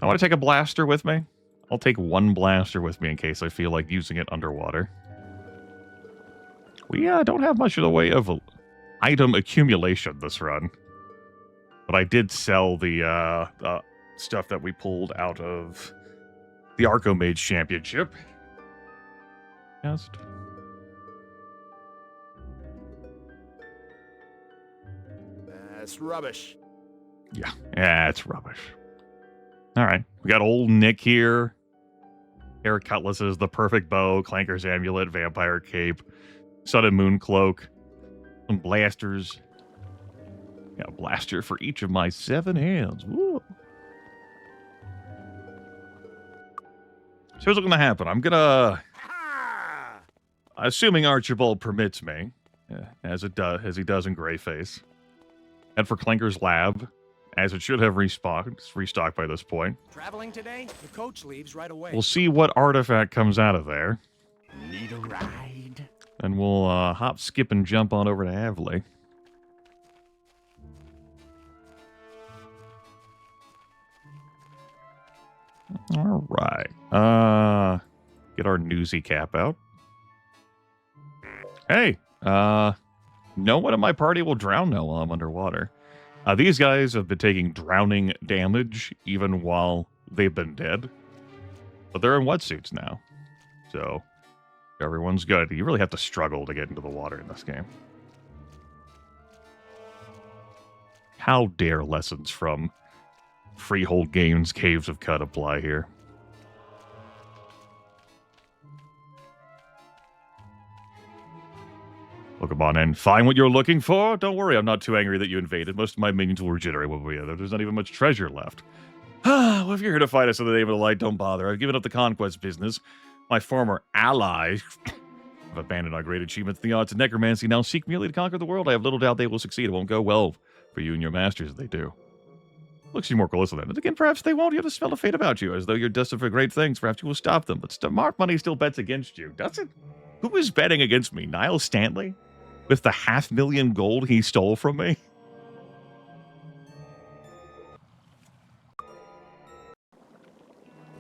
A: I want to take a blaster with me. I'll take one blaster with me in case I feel like using it underwater. We don't have much in the way of item accumulation this run. But I did sell the stuff that we pulled out of the Archomage Championship. Yes.
B: That's rubbish.
A: Yeah, it's rubbish. All right, we got old Nick here. Eric Cutlass's the perfect bow, Clanker's amulet, vampire cape, sun and moon cloak, some blasters. Got a blaster for each of my 7 hands. Woo. So here's what's going to happen. I'm going to, assuming Archibald permits me, as he does in Greyface, and for Clanker's lab, as it should have restocked by this point.
H: Traveling today? The coach leaves right away.
A: We'll see what artifact comes out of there.
I: Need a ride?
A: And we'll hop, skip, and jump on over to Avley. All right. Get our newsy cap out. Hey, no one in my party will drown now while I'm underwater. These guys have been taking drowning damage even while they've been dead. But they're in wetsuits now. So, everyone's good. You really have to struggle to get into the water in this game. How dare lessons from Freehold Games Caves of Cut apply here? Well, come on in. Find what you're looking for? Don't worry, I'm not too angry that you invaded. Most of my minions will regenerate when we're there. There's not even much treasure left. Well, if you're here to fight us in the name of the light, don't bother. I've given up the conquest business. My former allies have abandoned our great achievements in the arts of necromancy. Now seek merely to conquer the world. I have little doubt they will succeed. It won't go well for you and your masters if they do. Looks you more closely then. And again, perhaps they won't. You have to smell a fate about you, as though you're destined for great things. Perhaps you will stop them. But smart money still bets against you, does it? Who is betting against me? Niles Stanley? With the 500,000 gold he stole from me?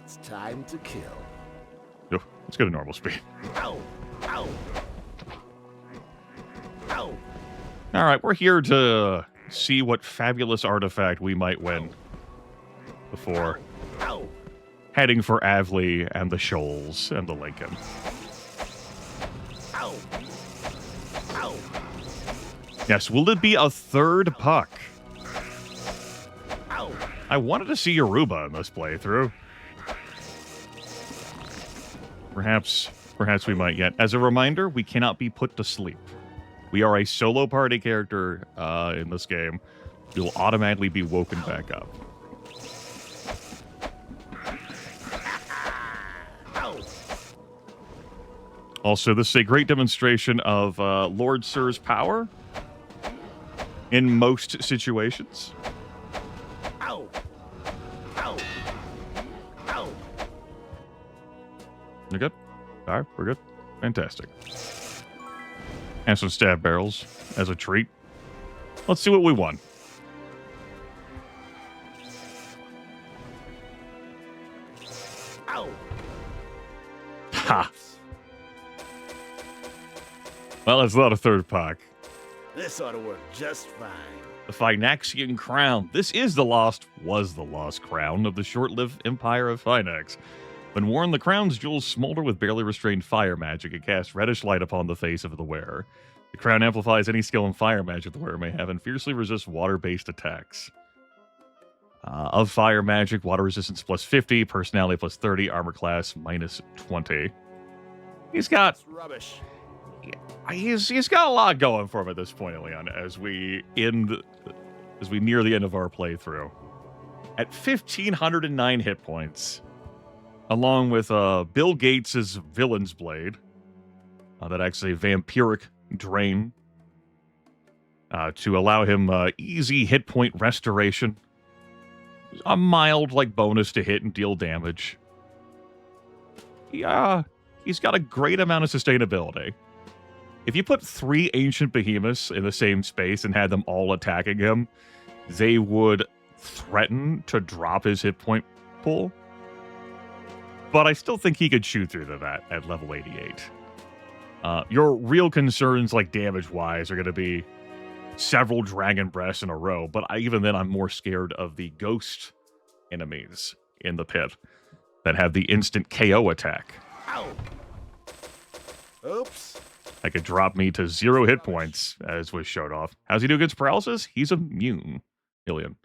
C: It's time to kill.
A: Oh, let's go to normal speed.
C: Ow! Ow! Ow!
A: All right, we're here to see what fabulous artifact we might win before heading for Avley and the Shoals and the Lincoln.
C: Ow! Ow!
A: Yes, will it be a third puck?
C: Ow!
A: I wanted to see Yoruba in this playthrough. Perhaps we might yet. As a reminder, we cannot be put to sleep. We are a solo party character in this game. You'll automatically be woken back up. Also, this is a great demonstration of Lord Sir's power in most situations.
C: Ow! Ow! Ow!
A: You good? All right, we're good. Fantastic. And some stab barrels as a treat. Let's see what we won.
C: Ow!
A: Ha! Well, it's not a third pack.
C: This ought to work just fine.
A: The Finaxian Crown. This is the lost crown of the short-lived Empire of Finax. When worn, the crown's jewels smolder with barely restrained fire magic and cast reddish light upon the face of the wearer. The crown amplifies any skill in fire magic the wearer may have and fiercely resists water-based attacks. Of fire magic, water resistance plus 50, personality plus 30, armor class minus 20. He's got...
B: It's rubbish.
A: he's got a lot going for him at this point, Leon, as we near the end of our playthrough. At 1,509 hit points, along with Bill Gates' Villain's Blade, that actually vampiric drain, to allow him easy hit point restoration, a mild bonus to hit and deal damage. Yeah, he's got a great amount of sustainability. If you put 3 ancient behemoths in the same space and had them all attacking him, they would threaten to drop his hit point pool. But I still think he could shoot through that at level 88. Your real concerns, damage-wise, are going to be several dragon breaths in a row, but even then I'm more scared of the ghost enemies in the pit that have the instant KO attack.
D: Ow. Oops.
A: That could drop me to 0 hit points, as was showed off. How's he do against paralysis? He's immune. Ilian.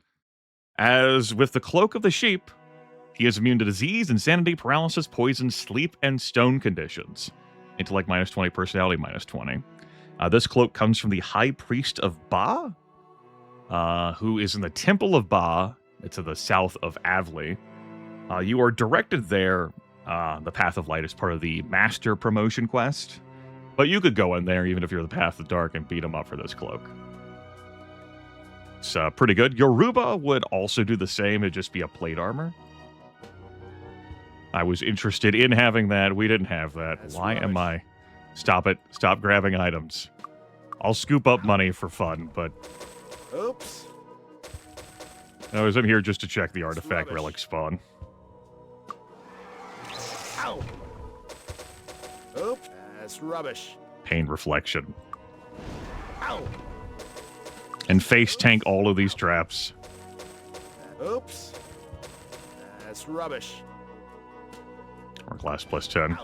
A: As with the Cloak of the Sheep, he is immune to disease, insanity, paralysis, poison, sleep, and stone conditions. Intellect -20, personality -20. This cloak comes from the High Priest of Ba, who is in the Temple of Ba. It's to the south of Avli. You are directed there. The Path of Light is part of the Master Promotion quest. But you could go in there, even if you're the Path of Dark, and beat him up for this cloak. It's pretty good. Yoruba would also do the same. It'd just be a plate armor. I was interested in having that. We didn't have that. Why am I... Stop it. Stop grabbing items. I'll scoop up money for fun, but...
D: Oops.
A: I was in here just to check the artifact relic spawn.
D: Ow. Oops. That's rubbish.
A: Pain reflection.
D: Ow.
A: And face tank all of these traps.
D: Oops. That's rubbish.
A: Armor class +10.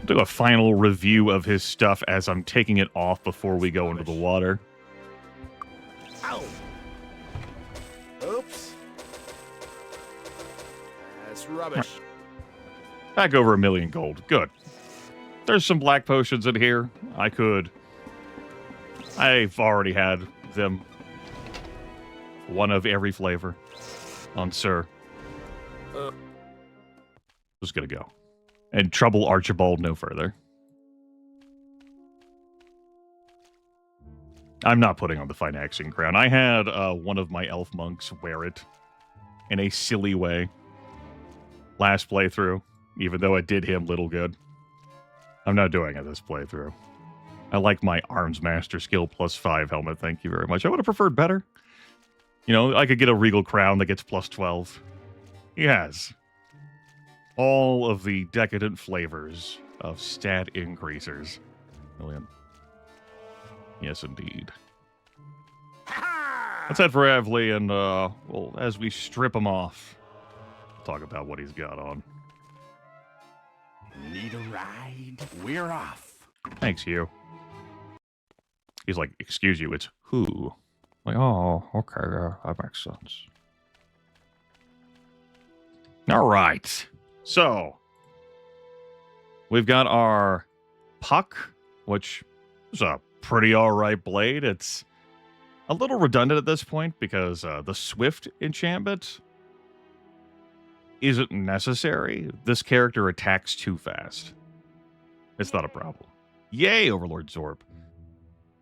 A: Do a final review of his stuff as I'm taking it off before we go into the water.
D: Ow. Oops. That's rubbish.
A: Back over 1 million gold. Good. There's some black potions in here. I've already had them. One of every flavor. On Sir. Just gonna go. And trouble Archibald no further. I'm not putting on the Phynaxian crown. I had one of my elf monks wear it in a silly way last playthrough, even though it did him little good. I'm not doing it this playthrough. I like my Arms Master skill +5 helmet, thank you very much. I would have preferred better. You know, I could get a Regal Crown that gets +12. He has all of the decadent flavors of stat increasers. William. Yes, indeed. Let's head for Avli, and, well, as we strip him off, talk about what he's got on.
D: Need a ride? We're off.
A: Thanks, Hugh. He's like, excuse you, it's who? Like, oh, okay, yeah, that makes sense. All right. So, we've got our Puck, which is a pretty alright blade. It's a little redundant at this point because the Swift enchantment isn't necessary. This character attacks too fast. It's not a problem. Yay, Overlord Zorb.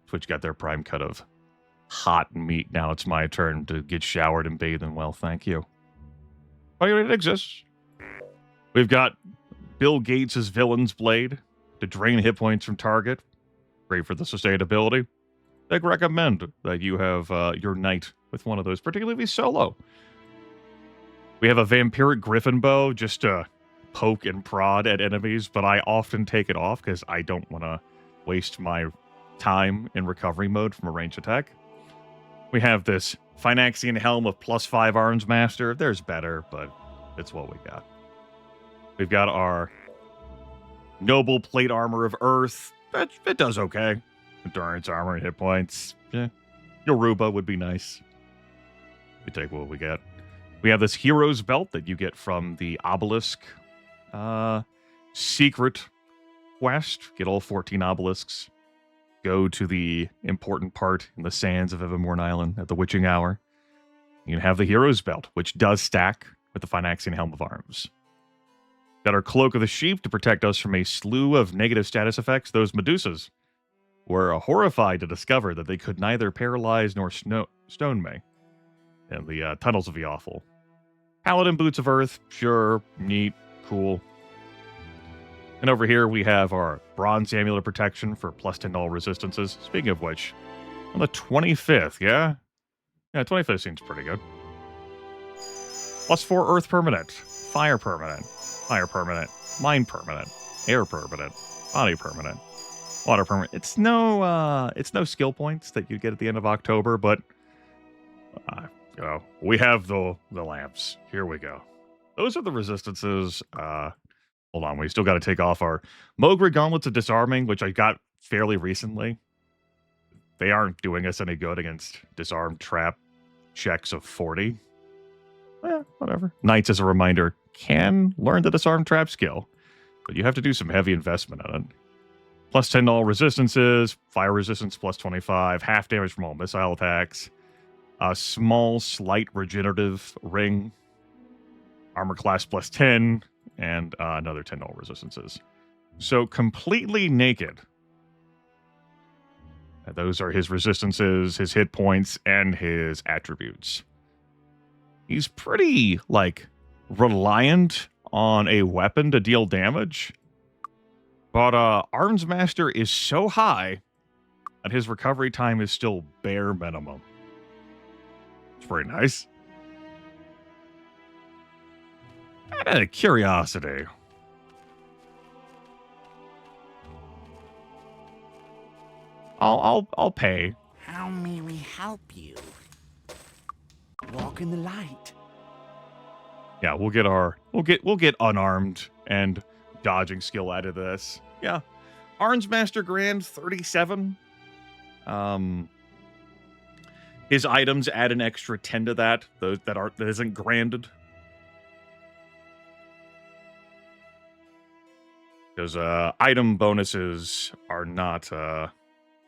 A: Twitch got their prime cut of hot meat. Now it's my turn to get showered and bathed in well, thank you. But it exists. We've got Bill Gates' Villain's Blade to drain hit points from target. Great for the sustainability. I'd recommend that you have your knight with one of those, particularly if he's solo. We have a Vampiric Griffin Bow just to poke and prod at enemies, but I often take it off because I don't want to waste my time in recovery mode from a ranged attack. We have this Phynaxian Helm of +5 Arms Master. There's better, but it's what we got. We've got our Noble Plate Armor of Earth. It does okay. Endurance Armor and hit points. Yeah. Yoruba would be nice. We take what we get. We have this Hero's Belt that you get from the Obelisk secret quest. Get all 14 obelisks. go to the important part in the sands of Evermorn Island at the witching hour. You can have the Hero's Belt, which does stack with the Phynaxian Helm of Arms. Got our Cloak of the Sheep to protect us from a slew of negative status effects. Those Medusas were horrified to discover that they could neither paralyze nor stone me in the tunnels of the awful. Paladin Boots of Earth, sure, neat, cool. And over here we have our Bronze Amulet Protection for plus 10 all resistances. Speaking of which, on the 25th, yeah? Yeah, 25th seems pretty good. Plus 4 Earth Permanent, Fire Permanent, Fire Permanent, Mind Permanent, Air Permanent, Body Permanent, Water Permanent. It's no skill points that you get at the end of October, but you know, we have the lamps. Here we go. Those are the resistances. Hold on, we still got to take off our Mogre Gauntlets of Disarming, which I got fairly recently. They aren't doing us any good against disarm trap checks of 40. Eh, whatever. Knights, as a reminder, can learn the disarm trap skill, but you have to do some heavy investment on it. Plus 10 to all resistances, fire resistance plus 25, half damage from all missile attacks, a small, slight regenerative ring, armor class plus 10, and another 10 to all resistances. So completely naked. And those are his resistances, his hit points, and his attributes. He's pretty, like, reliant on a weapon to deal damage. But Arms Master is so high that his recovery time is still bare minimum. It's pretty nice. Out of curiosity, I'll pay.
I: How may we help you? Walk in the light.
A: Yeah, we'll get unarmed and dodging skill out of this. Yeah. Arms Master Grand 37. His items add an extra 10 to that, that isn't granted. Because item bonuses are not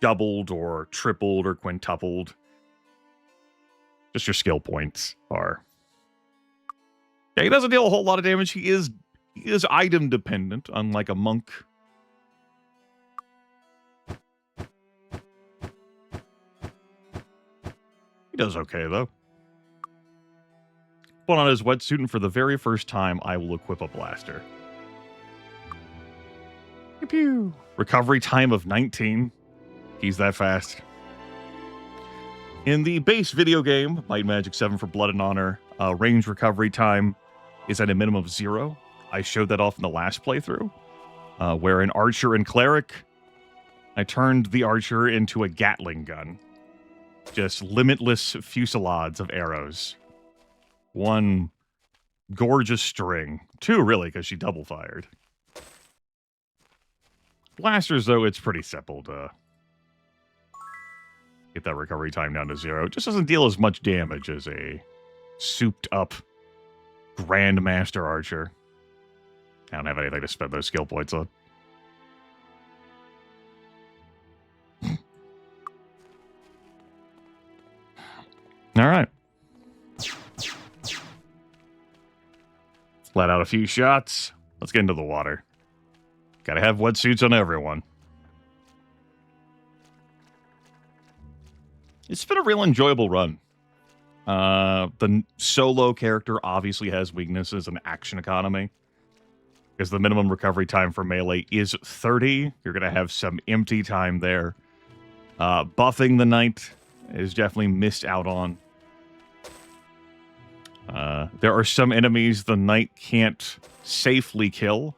A: doubled or tripled or quintupled. Just your skill points are. Yeah, he doesn't deal a whole lot of damage. He is item dependent, unlike a monk. He does okay, though. Put on his wetsuit, and for the very first time, I will equip a blaster. Pew pew. Recovery time of 19. He's that fast. In the base video game, Might and Magic 7 for Blood and Honor, range recovery time is at a minimum of 0. I showed that off in the last playthrough, where an archer and cleric, I turned the archer into a Gatling gun. Just limitless fusillades of arrows. One gorgeous string. 2, really, because she double fired. Blasters, though, it's pretty simple to get that recovery time down to 0. It just doesn't deal as much damage as a souped-up Grandmaster Archer. I don't have anything to spend those skill points on. All right. Let out a few shots. Let's get into the water. Gotta have wetsuits on everyone. It's been a real enjoyable run. The solo character obviously has weaknesses in action economy, because the minimum recovery time for melee is 30. You're going to have some empty time there. Buffing the knight is definitely missed out on. There are some enemies the knight can't safely kill.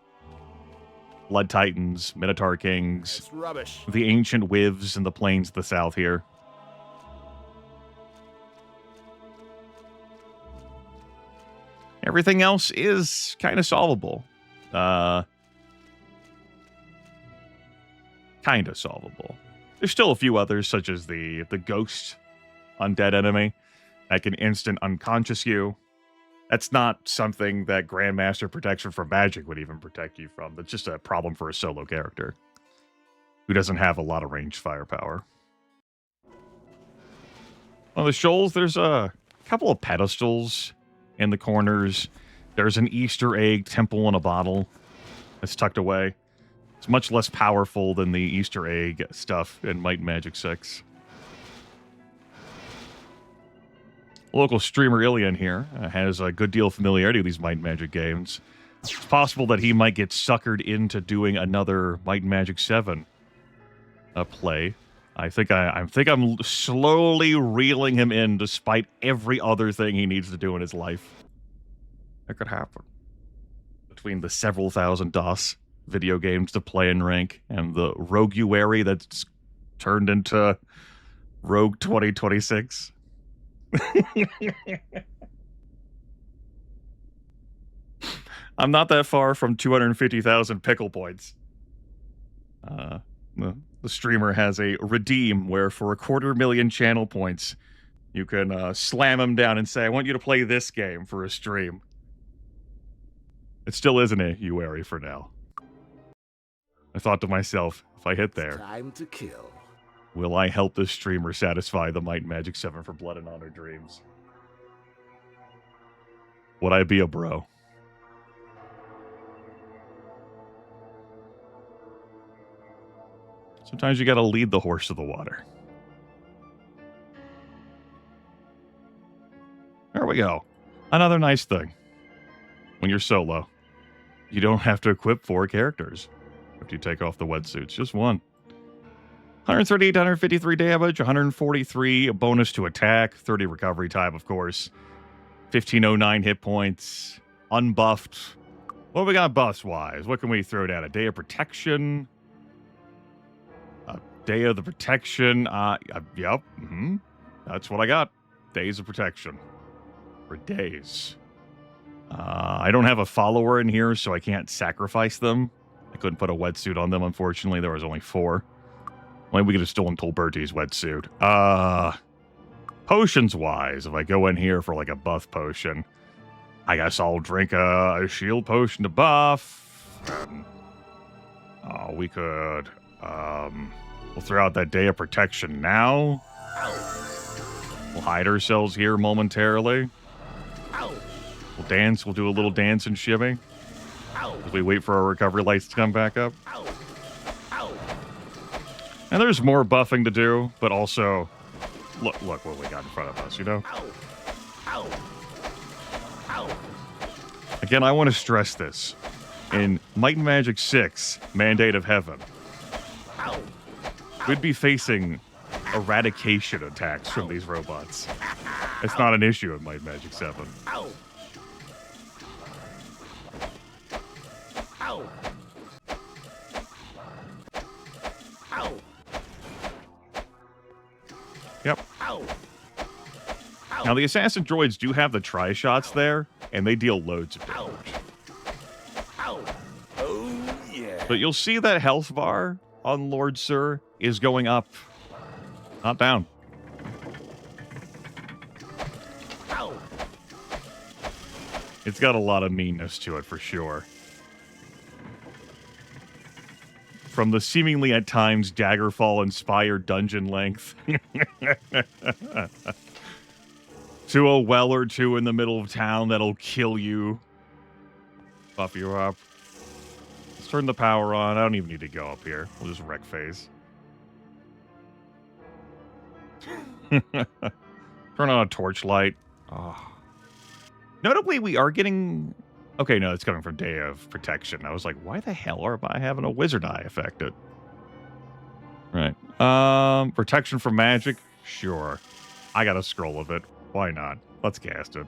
A: Blood Titans, Minotaur Kings,
D: It's rubbish.
A: the Ancient Wivs in the plains of the south here. Everything else is kind of solvable. Kind of solvable. There's still a few others, such as the ghost undead enemy that can instant unconscious you. That's not something that Grandmaster Protection from Magic would even protect you from. That's just a problem for a solo character. who doesn't have a lot of ranged firepower. On the shoals, there's a couple of pedestals in the corners. There's an Easter egg temple in a bottle that's tucked away. It's much less powerful than the Easter egg stuff in Might and Magic 6. Local streamer Ilian here has a good deal of familiarity with these Might and Magic games. It's possible that he might get suckered into doing another Might and Magic 7 play. I think I'm slowly reeling him in despite every other thing he needs to do in his life. That could happen. Between the several thousand DOS video games to play and rank and the Roguery that's turned into Rogue 2026. I'm not that far from 250,000 pickle points. The streamer has a redeem where for 250,000 channel points, you can slam him down and say, I want you to play this game for a stream. It still isn't a UARI for now. I thought to myself, if I hit there,
C: Time to kill.
A: Will I help this streamer satisfy the Might and Magic 7 for Blood and Honor dreams? Would I be a bro? Sometimes you gotta lead the horse to the water. There we go. Another nice thing. When you're solo, you don't have to equip 4 characters if you take off the wetsuits. Just one. 138, 153 damage, 143 bonus to attack, 30 recovery time, of course. 1509 hit points, unbuffed. What have we got buffs-wise? What can we throw down? A Day of Protection? A Day of the Protection? Yep. That's what I got. Days of Protection. For days. I don't have a follower in here, so I can't sacrifice them. I couldn't put a wetsuit on them, unfortunately. There was only 4. Maybe we could have stolen Tolberti's wetsuit. Potions-wise, if I go in here for like a buff potion, I guess I'll drink a shield potion to buff. We could, we'll throw out that Day of Protection now. We'll hide ourselves here momentarily. We'll dance. We'll do a little dance and shimmy as we wait for our recovery lights to come back up. And there's more buffing to do, but also, look what we got in front of us, you know? Again, I want to stress this. In Might and Magic 6, Mandate of Heaven, we'd be facing eradication attacks from these robots. It's not an issue in Might and Magic 7. Yep. Now, the assassin droids do have the tri-shots there, and they deal loads of damage.
C: Oh, yeah.
A: But you'll see that health bar on Lord Sir is going up, not down. It's got a lot of meanness to it, for sure. From the seemingly at times Daggerfall-inspired dungeon length to a well or two in the middle of town that'll kill you. Buff you up. Let's turn the power on. I don't even need to go up here. We'll just wreck phase. Turn on a torchlight. Oh. Notably, we are getting... Okay, no, it's coming from Day of Protection. I was like, why the hell am I having a Wizard Eye affected? Right. Protection from magic? Sure. I got a scroll of it. Why not? Let's cast it.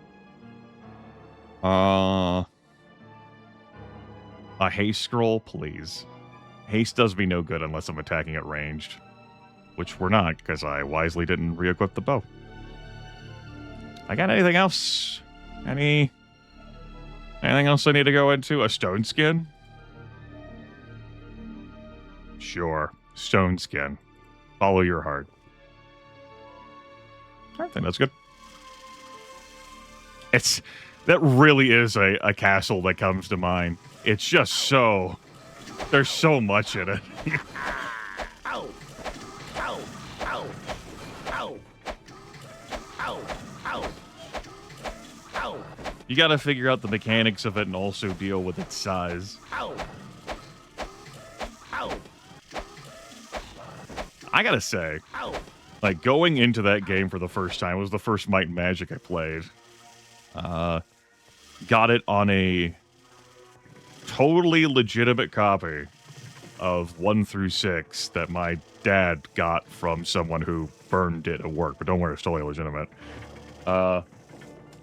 A: A haste scroll, please. Haste does me no good unless I'm attacking at ranged. Which we're not, because I wisely didn't re-equip the bow. I got anything else? Anything else I need to go into? A stone skin? Sure. Stone skin. Follow your heart. I think that's good. That really is a castle that comes to mind. It's just so... There's so much in it.
I: Ow! Ow! Ow! Ow! Ow! Ow! Ow!
A: You got to figure out the mechanics of it and also deal with its size.
I: Ow! Ow!
A: I gotta say,
I: Ow!
A: like, going into that game for the first time, it was the first Might and Magic I played. Got it on a totally legitimate copy of 1 through 6 that my dad got from someone who burned it at work, but don't worry, it's totally legitimate.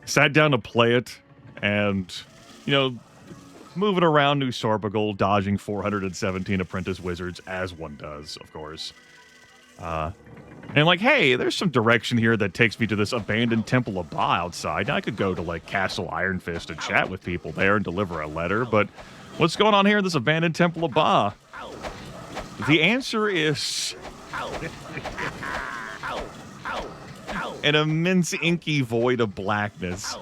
A: Sat down to play it, and, you know, moving around New Sorbigal, dodging 417 apprentice wizards, as one does, of course. And like, hey, there's some direction here that takes me to this abandoned Temple of Ba outside. Now, I could go to, like, Castle Iron Fist and chat with people there and deliver a letter, but what's going on here in this abandoned Temple of Ba? The answer is an immense inky void of blackness.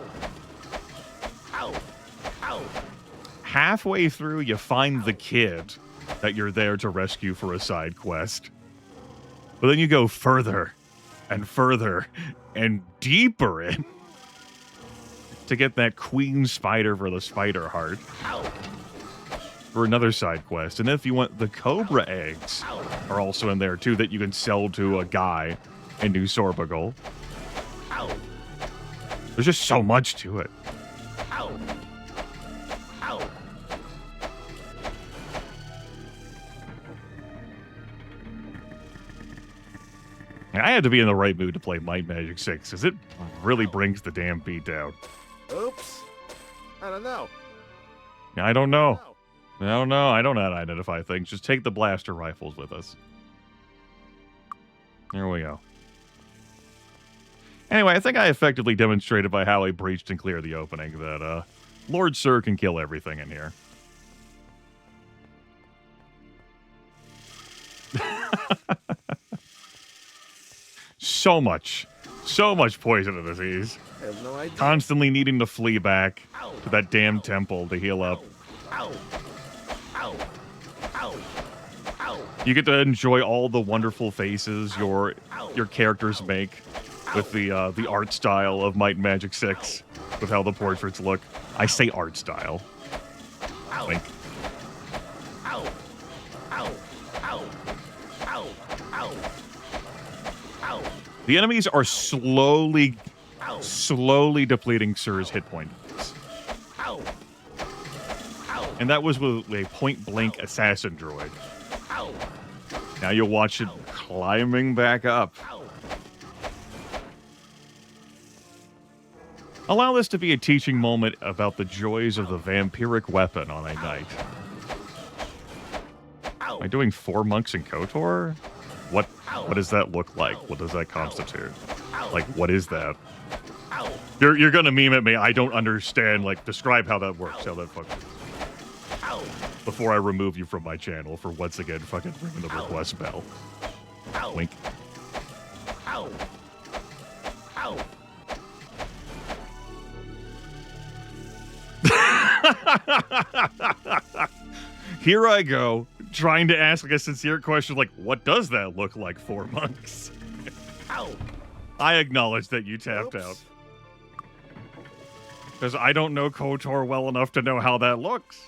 A: Halfway through, you find the kid that you're there to rescue for a side quest. But then you go further and further and deeper in to get that queen spider for the spider heart for another side quest. And if you want, the cobra eggs are also in there too that you can sell to a guy in New Sorbigal. There's just so much to it. I had to be in the right mood to play Might Magic 6, because it really brings the damn beat down.
L: Oops. I don't know.
A: I don't know. I don't know. I don't know how to identify things. Just take the blaster rifles with us. There we go. Anyway, I think I effectively demonstrated by how I breached and cleared the opening that Lord Sir can kill everything in here. So much poison and disease.
L: I have no idea.
A: Constantly needing to flee back to that damn temple to heal up. You get to enjoy all the wonderful faces your characters make with the art style of Might and Magic 6, with how the portraits look. I say art style. Link. The enemies are slowly depleting Sir's hit points. And that was with a point-blank assassin droid. Now you'll watch it climbing back up. Allow this to be a teaching moment about the joys of the vampiric weapon on a night. Am I doing 4 monks in KOTOR? What does that look like? What does that constitute? Like, what is that? You're gonna meme at me. I don't understand. Like, describe how that works, how that fucking... Before I remove you from my channel for once again fucking ringing the request bell. Wink. Here I go, trying to ask like a sincere question like, what does that look like, 4 monks? I acknowledge that you tapped out. Because I don't know KOTOR well enough to know how that looks.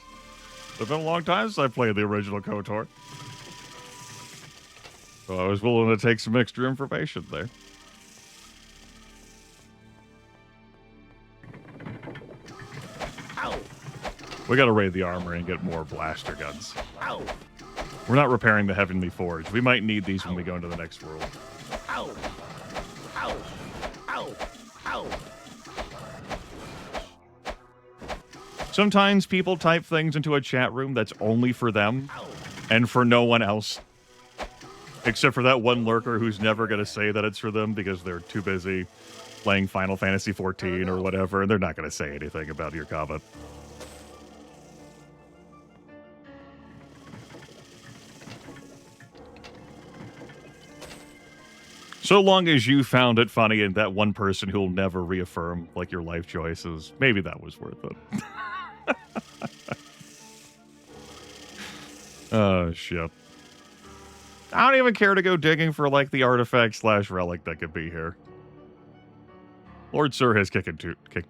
A: It's been a long time since I played the original KOTOR. So I was willing to take some extra information there. We gotta raid the armory and get more blaster guns. We're not repairing the Heavenly Forge. We might need these when we go into the next world. Sometimes people type things into a chat room that's only for them and for no one else. Except for that one lurker who's never going to say that it's for them because they're too busy playing Final Fantasy XIV or whatever, and they're not going to say anything about your comment. So long as you found it funny and that one person who'll never reaffirm like your life choices, maybe that was worth it. Oh, shit. I don't even care to go digging for, like, the artifact / relic that could be here. Lord Sir has kicked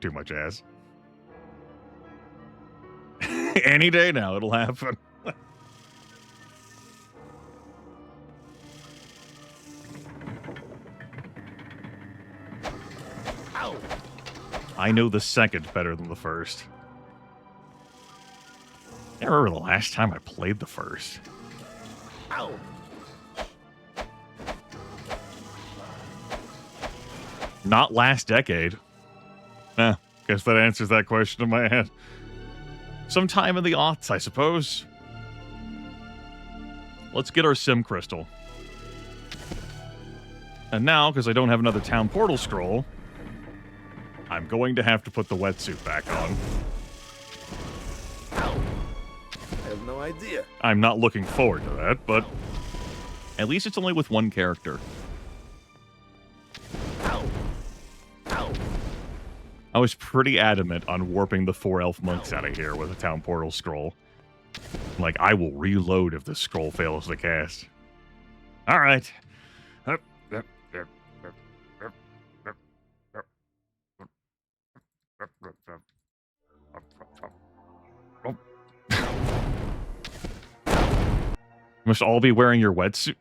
A: too much ass. Any day now, it'll happen.
C: Ow!
A: I know the second better than the first. I remember the last time I played the first.
C: Ow!
A: Not last decade. Guess that answers that question in my head. Sometime in the aughts, I suppose. Let's get our sim crystal. And now, because I don't have another town portal scroll, I'm going to have to put the wetsuit back on.
C: Ow! I have no idea.
A: I'm not looking forward to that, but at least it's only with one character.
C: Ow! Ow!
A: I was pretty adamant on warping the 4 elf monks out of here with a town portal scroll. Like, I will reload if this scroll fails to cast. All right. Must all be wearing your wetsuit.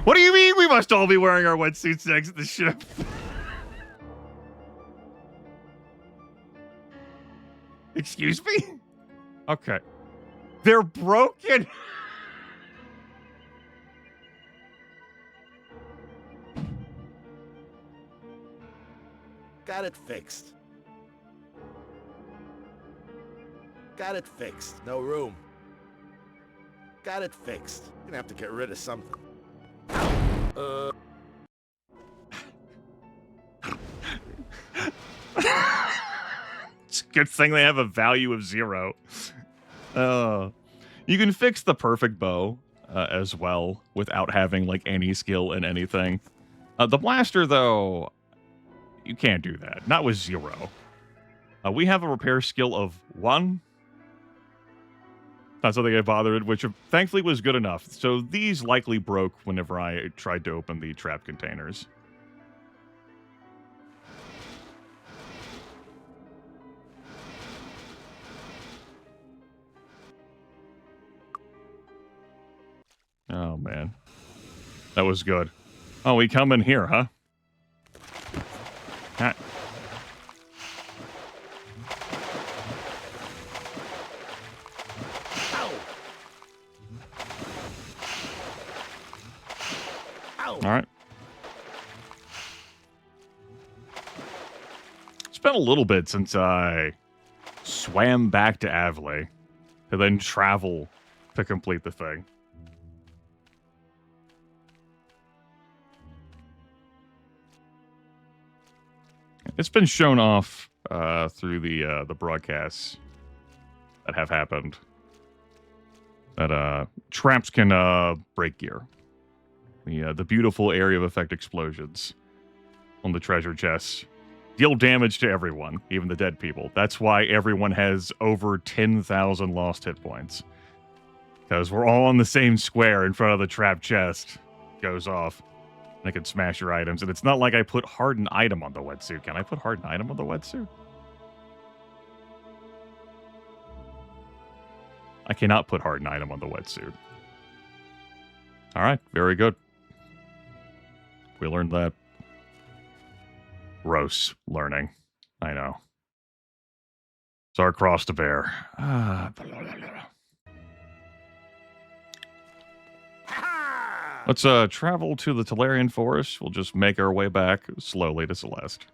A: What do you mean we must all be wearing our wetsuits next to the ship? Excuse me? Okay. They're broken.
C: Got it fixed. Got it fixed. No room. Got it fixed. Gonna have to get rid of something.
A: It's a good thing they have a value of 0. You can fix the perfect bow as well without having like any skill in anything. The blaster, though, you can't do that. Not with 0. We have a repair skill of 1. Not something I bothered, which thankfully was good enough. So these likely broke whenever I tried to open the trap containers. Oh, man. That was good. Oh, we come in here, huh? Ah. All right. It's been a little bit since I swam back to Avlay to then travel to complete the thing. It's been shown off through the broadcasts that have happened that traps can break gear. The beautiful area of effect explosions on the treasure chests deal damage to everyone, even the dead people. That's why everyone has over 10,000 lost hit points. Because we're all in the same square in front of the trap chest. Goes off. And it can smash your items. And it's not like I put hardened item on the wetsuit. Can I put hardened item on the wetsuit? I cannot put hardened item on the wetsuit. Alright, very good. We learned that. Gross learning. I know. It's our cross to bear. Let's travel to the Talarian Forest. We'll just make our way back slowly to Celeste.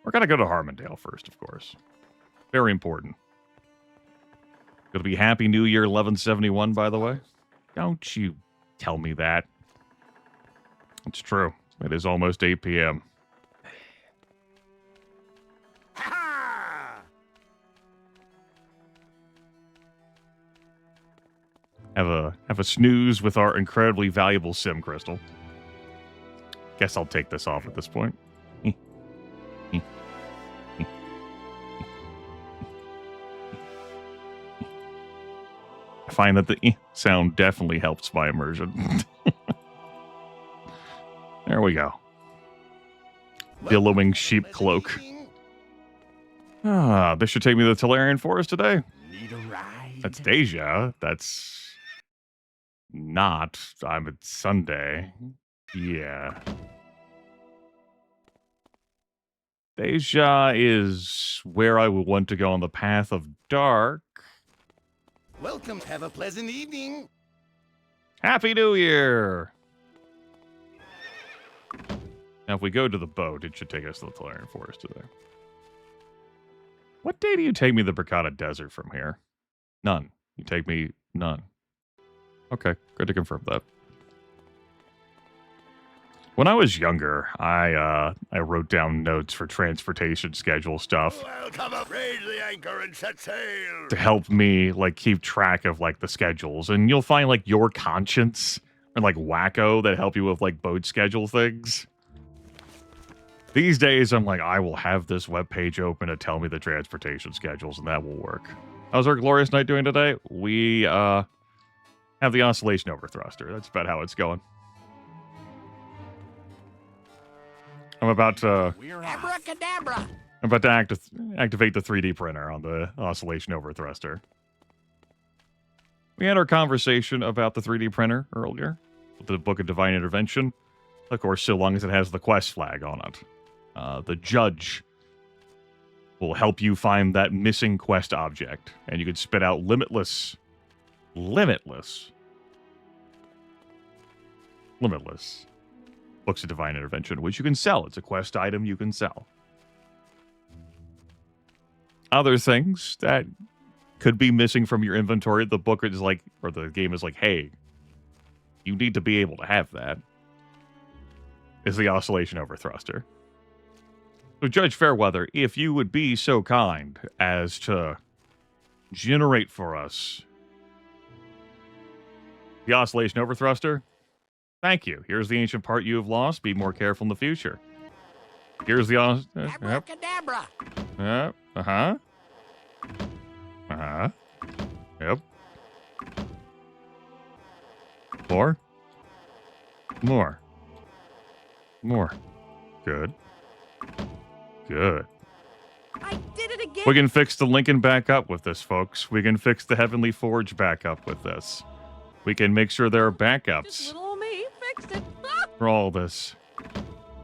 A: We're gonna go to Harmondale first, of course. Very important. Gonna be Happy New Year 1171, by the way. Don't you tell me that. It's true. It is almost 8 p.m. Have a snooze with our incredibly valuable sim crystal. Guess I'll take this off at this point. find that the sound definitely helps my immersion. There we go. Billowing sheep cloak. Ah, this should take me to the Tolarian Forest today.
D: Need a ride?
A: That's Deja. That's not. It's Sunday. Yeah. Deja is where I would want to go on the path of dark.
D: Welcome. Have a pleasant evening.
A: Happy New Year! Now, if we go to the boat, it should take us to the Tolarian Forest today. What day do you take me to the Bracada Desert from here? None. You take me none. Okay, good to confirm that. When I was younger, I wrote down notes for transportation schedule stuff.
D: Welcome up. Raise the anchor and set sail.
A: To help me, like, keep track of, like, the schedules. And you'll find, like, Your Conscience and, like, Wacko that help you with, like, boat schedule things. These days, I'm like, I will have this webpage open to tell me the transportation schedules, and that will work. How's our glorious night doing today? We, have the Oscillation Overthruster. That's about how it's going. I'm about to
I: Abracadabra!
A: I'm about to activate the 3D printer on the Oscillation Overthruster. We had our conversation about the 3D printer earlier, with the Book of Divine Intervention. Of course, so long as it has the quest flag on it. The judge will help you find that missing quest object, and you can spit out limitless Books of Divine Intervention, which you can sell. It's a quest item you can sell. Other things that could be missing from your inventory, the book is like, or the game is like, hey, you need to be able to have that, is the Oscillation Overthruster. So Judge Fairweather, if you would be so kind as to generate for us the Oscillation Overthruster, thank you. Here's the ancient part you have lost. Be more careful in the future. Here's the
I: Abracadabra!
A: Yep. Uh-huh. Uh-huh. Yep. More. Good.
G: I did it again.
A: We can fix the Lincoln back up with this, folks. We can fix the Heavenly Forge back up with this. We can make sure there are backups.
G: Just little old me fixed it.
A: For all this.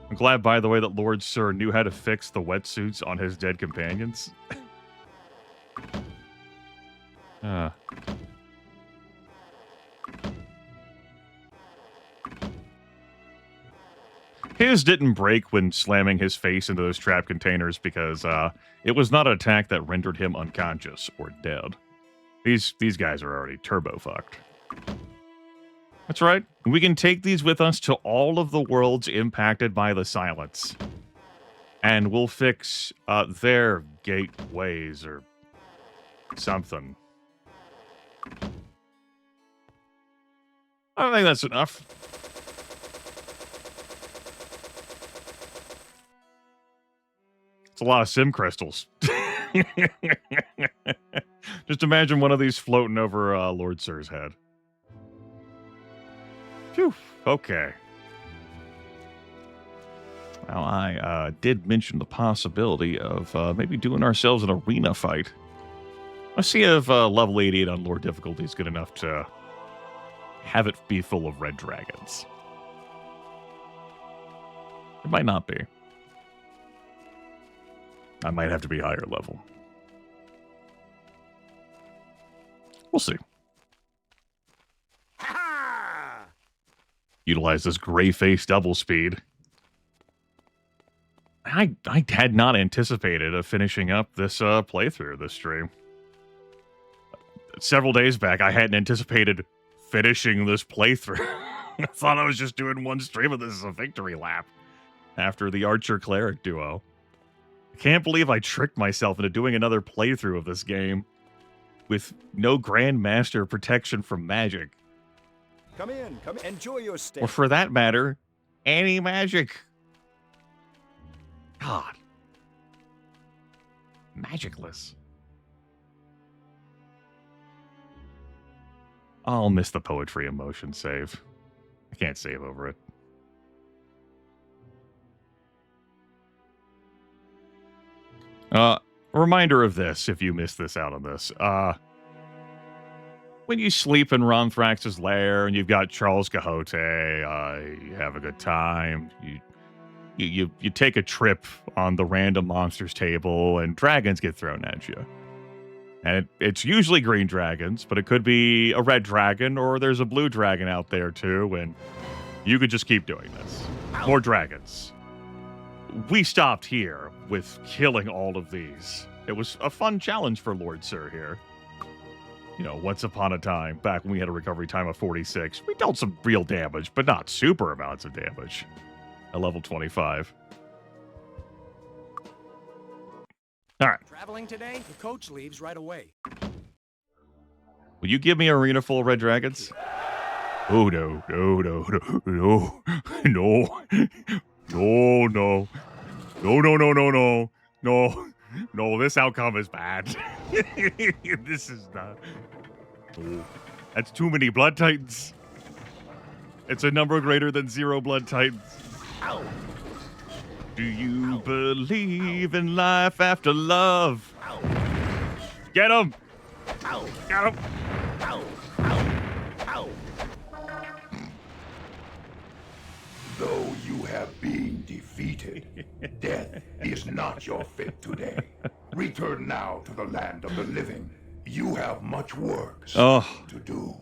A: I'm glad, by the way, that Lord Sir knew how to fix the wetsuits on his dead companions. His didn't break when slamming his face into those trap containers because it was not an attack that rendered him unconscious or dead. These guys are already turbo fucked. That's right. We can take these with us to all of the worlds impacted by the silence. And we'll fix their gateways or something. I don't think that's enough. It's a lot of sim crystals. Just imagine one of these floating over Lord Sir's head. Phew. Okay. Now, I did mention the possibility of maybe doing ourselves an arena fight. Let's see if level 88 on lore difficulty is good enough to have it be full of red dragons. It might not be. I might have to be higher level. We'll see. Utilize this gray-face double speed. I had not anticipated finishing up this playthrough, this stream. Several days back, I hadn't anticipated finishing this playthrough. I thought I was just doing one stream of this as a victory lap after the Archer-Cleric duo. I can't believe I tricked myself into doing another playthrough of this game with no Grandmaster protection from magic.
B: Come in, enjoy your stay.
A: Or for that matter, any magic. God. Magicless. I'll miss the poetry emotion save. I can't save over it. Reminder of this, if you missed this out on this. When you sleep in Ronthrax's lair and you've got Charles Quixote, you have a good time. You take a trip on the random monsters table and dragons get thrown at you. And it's usually green dragons, but it could be a red dragon or there's a blue dragon out there too, and you could just keep doing this. More dragons. We stopped here with killing all of these. It was a fun challenge for Lord Sir here. You know, once upon a time, back when we had a recovery time of 46, we dealt some real damage, but not super amounts of damage. At level 25. All right.
H: Traveling today? The coach leaves right away.
A: Will you give me an arena full of red dragons? Oh, no, no, no, no, no, no, no, no, no, no, no, no, no, no, no, this outcome is bad. This is not. Oh, that's too many blood titans. It's a number greater than 0 blood titans.
I: Ow.
A: Do you believe in life after love?
I: Ow.
A: Get him!
I: Ow.
A: Get him!
I: Ow. Ow. Ow.
F: Though you have been defeated, death is not your fate today. Return now to the land of the living. You have much work still to do.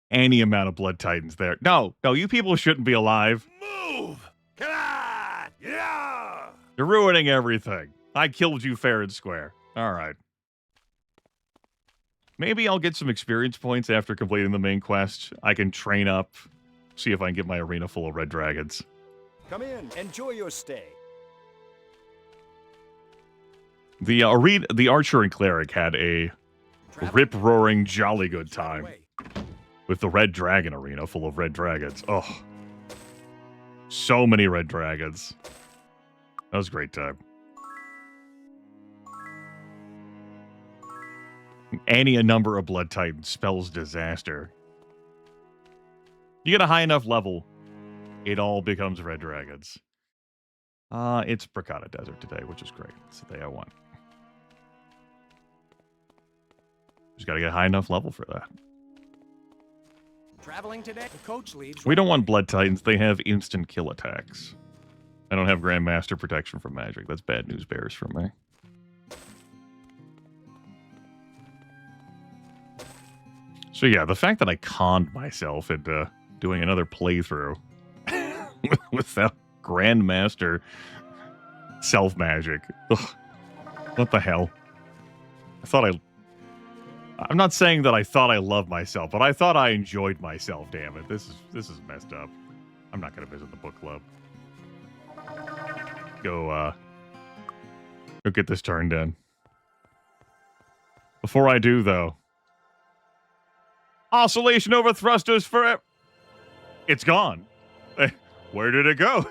A: Any amount of blood titans there. No, you people shouldn't be alive.
D: Move! Come on! Yeah!
A: You're ruining everything. I killed you fair and square. All right. Maybe I'll get some experience points after completing the main quest. I can train up, see if I can get my arena full of red dragons.
B: Come in. Enjoy your stay.
A: The Archer and Cleric had a rip-roaring jolly good time with the Red Dragon arena full of red dragons. Oh, so many red dragons. That was a great time. Any number of blood titans spells disaster. You get a high enough level, it all becomes red dragons. It's Bracata Desert today, which is great. It's the day I want. Just gotta get a high enough level for that.
H: Traveling today? The coach leaves.
A: We don't want blood titans. They have instant kill attacks. I don't have Grandmaster protection from magic. That's bad news bears for me. So yeah, the fact that I conned myself into doing another playthrough without Grandmaster self-magic. Ugh. What the hell? I'm not saying that I thought I loved myself, but I thought I enjoyed myself, damn it. This is messed up. I'm not going to visit the book club. Go get this turned in. Before I do, though. Oscillation over thrusters forever. It's gone. Where did it go?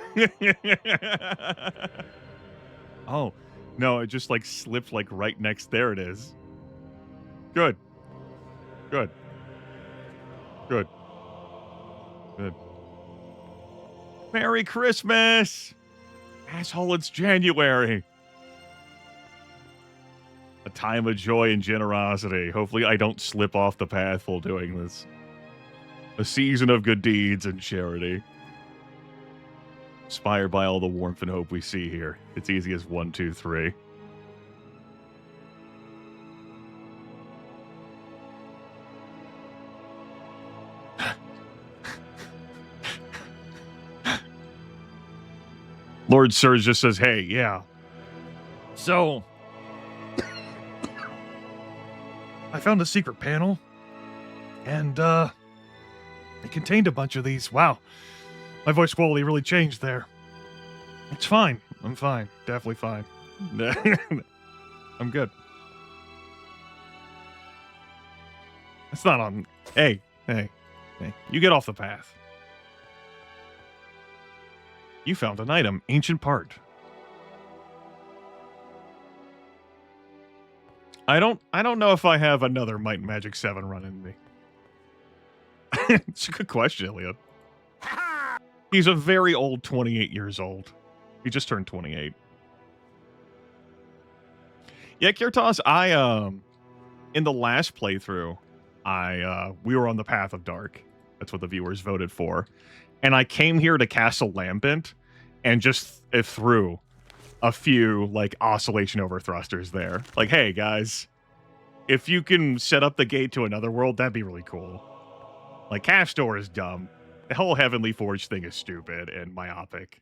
A: Oh, no, it just like slipped like right next. There it is. Good. Good. Good. Good. Merry Christmas! Asshole, it's January. A time of joy and generosity. Hopefully I don't slip off the path while doing this. A season of good deeds and charity. Inspired by all the warmth and hope we see here. It's easy as 1, 2, 3. Lord Sir just says, hey, yeah. So, I found a secret panel, and it contained a bunch of these. Wow, my voice quality really changed there. It's fine. I'm fine. Definitely fine. I'm good. It's not on. Hey. You get off the path. You found an item, ancient part. I don't know if I have another Might and Magic 7 run in me. It's a good question, Elliot. He's a very old 28 years old. He just turned 28. Yeah, Kirtos, in the last playthrough, we were on the Path of Dark. That's what the viewers voted for. And I came here to Castle Lambent and just threw a few, like, oscillation overthrusters there. Like, hey, guys, if you can set up the gate to another world, that'd be really cool. Like, Cash Store is dumb. The whole Heavenly Forge thing is stupid and myopic.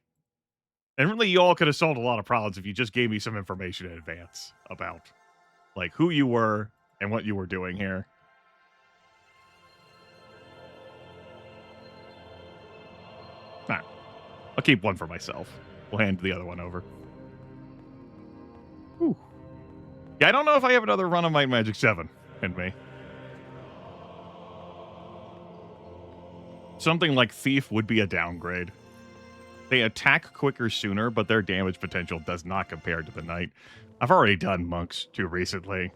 A: And really, you all could have solved a lot of problems if you just gave me some information in advance about, like, who you were and what you were doing here. All right. I'll keep one for myself. We'll hand the other one over. Whew. Yeah, I don't know if I have another run of Might and Magic 7 in me. Something like Thief would be a downgrade. They attack quicker sooner, but their damage potential does not compare to the Knight. I've already done Monks too recently.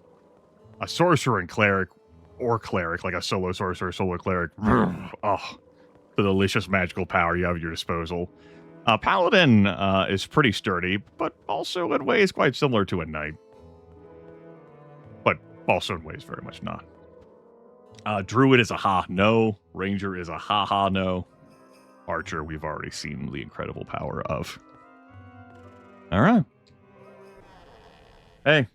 A: A Sorcerer and Cleric, or Cleric, like a solo Sorcerer, solo Cleric. Oh, the delicious magical power you have at your disposal. Paladin is pretty sturdy, but also in ways quite similar to a Knight. But also in ways very much not. Druid is a ha-no. Ranger is a ha-ha-no. Archer, we've already seen the incredible power of. All right. Hey.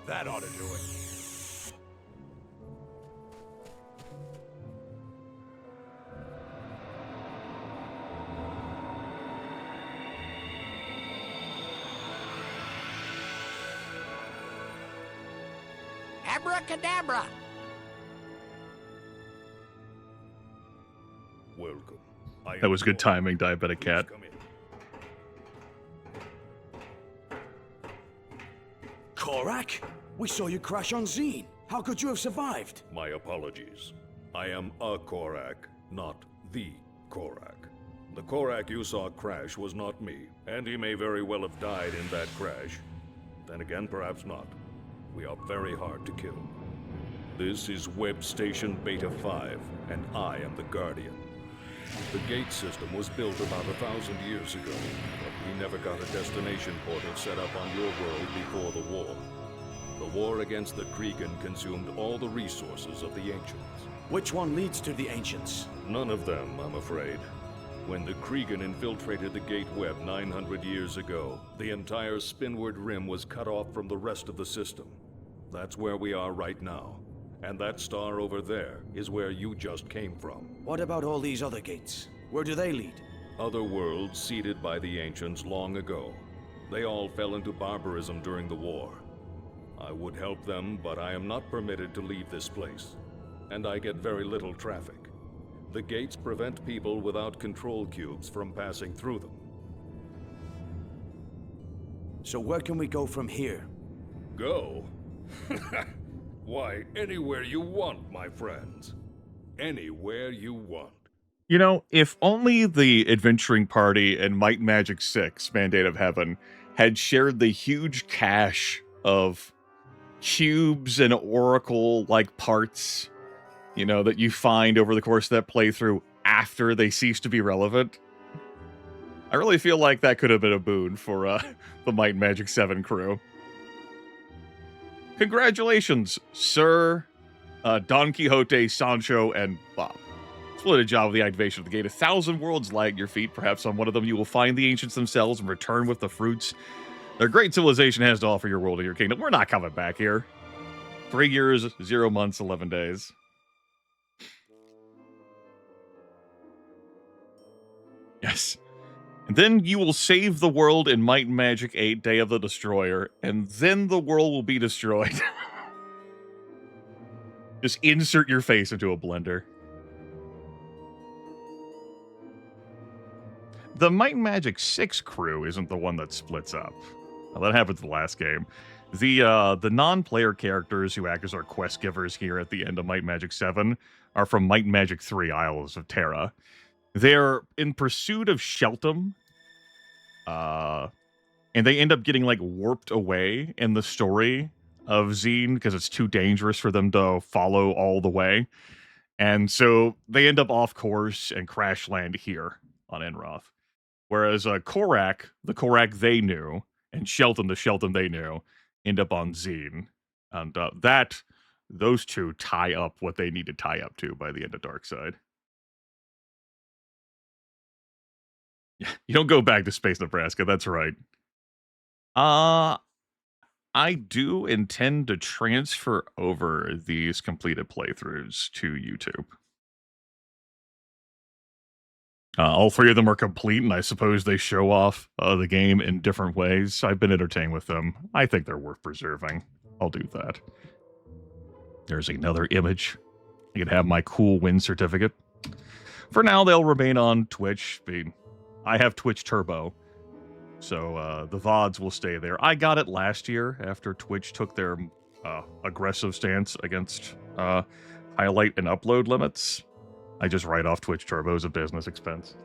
D: That ought to do it.
I: Abracadabra!
L: Welcome.
A: That was good timing, Diabetic Cat.
D: Korak? We saw you crash on Zine. How could you have survived?
L: My apologies. I am a Korak, not the Korak. The Korak you saw crash was not me, and he may very well have died in that crash. Then again, perhaps not. We are very hard to kill. This is Web Station Beta 5, and I am the Guardian. The gate system was built about 1,000 years ago, but we never got a destination portal set up on your world before the war. The war against the Kregan consumed all the resources of the Ancients.
D: Which one leads to the Ancients?
L: None of them, I'm afraid. When the Kregan infiltrated the Gate Web 900 years ago, the entire Spinward Rim was cut off from the rest of the system. That's where we are right now. And that star over there is where you just came from.
D: What about all these other gates? Where do they lead?
L: Other worlds seeded by the Ancients long ago. They all fell into barbarism during the war. I would help them, but I am not permitted to leave this place. And I get very little traffic. The gates prevent people without control cubes from passing through them.
D: So where can we go from here?
L: Go? Why, anywhere you want, my friends. Anywhere you want.
A: You know, if only the adventuring party in Might and Magic 6, Mandate of Heaven, had shared the huge cache of cubes and oracle-like parts, you know, that you find over the course of that playthrough after they cease to be relevant. I really feel like that could have been a boon for the Might and Magic 7 crew. Congratulations, Sir Don Quixote, Sancho, and Bob. Split a job with the activation of the gate. 1,000 worlds lie at your feet. Perhaps on one of them you will find the ancients themselves and return with the fruits their great civilization has to offer your world and your kingdom. We're not coming back here. 3 years, 0 months, 11 days. Yes. And then you will save the world in Might and Magic 8, Day of the Destroyer, and then the world will be destroyed. Just insert your face into a blender. The Might and Magic 6 crew isn't the one that splits up. Now, that happened to the last game. The non-player characters who act as our quest givers here at the end of Might and Magic 7 are from Might and Magic 3, Isles of Terra. They're in pursuit of Sheltum, and they end up getting, like, warped away in the story of Zine because it's too dangerous for them to follow all the way. And so they end up off course and crash land here on Enroth. Whereas Korak, the Korak they knew, and Shelton, the Shelton they knew, end up on Zine. And those two tie up what they need to tie up to by the end of Darkside. You don't go back to Space Nebraska, that's right. I do intend to transfer over these completed playthroughs to YouTube. All three of them are complete, and I suppose they show off the game in different ways. I've been entertained with them. I think they're worth preserving. I'll do that. There's another image. I can have my cool win certificate. For now, they'll remain on Twitch. I have Twitch Turbo, so the VODs will stay there. I got it last year after Twitch took their aggressive stance against highlight and upload limits. I just write off Twitch Turbo as a business expense.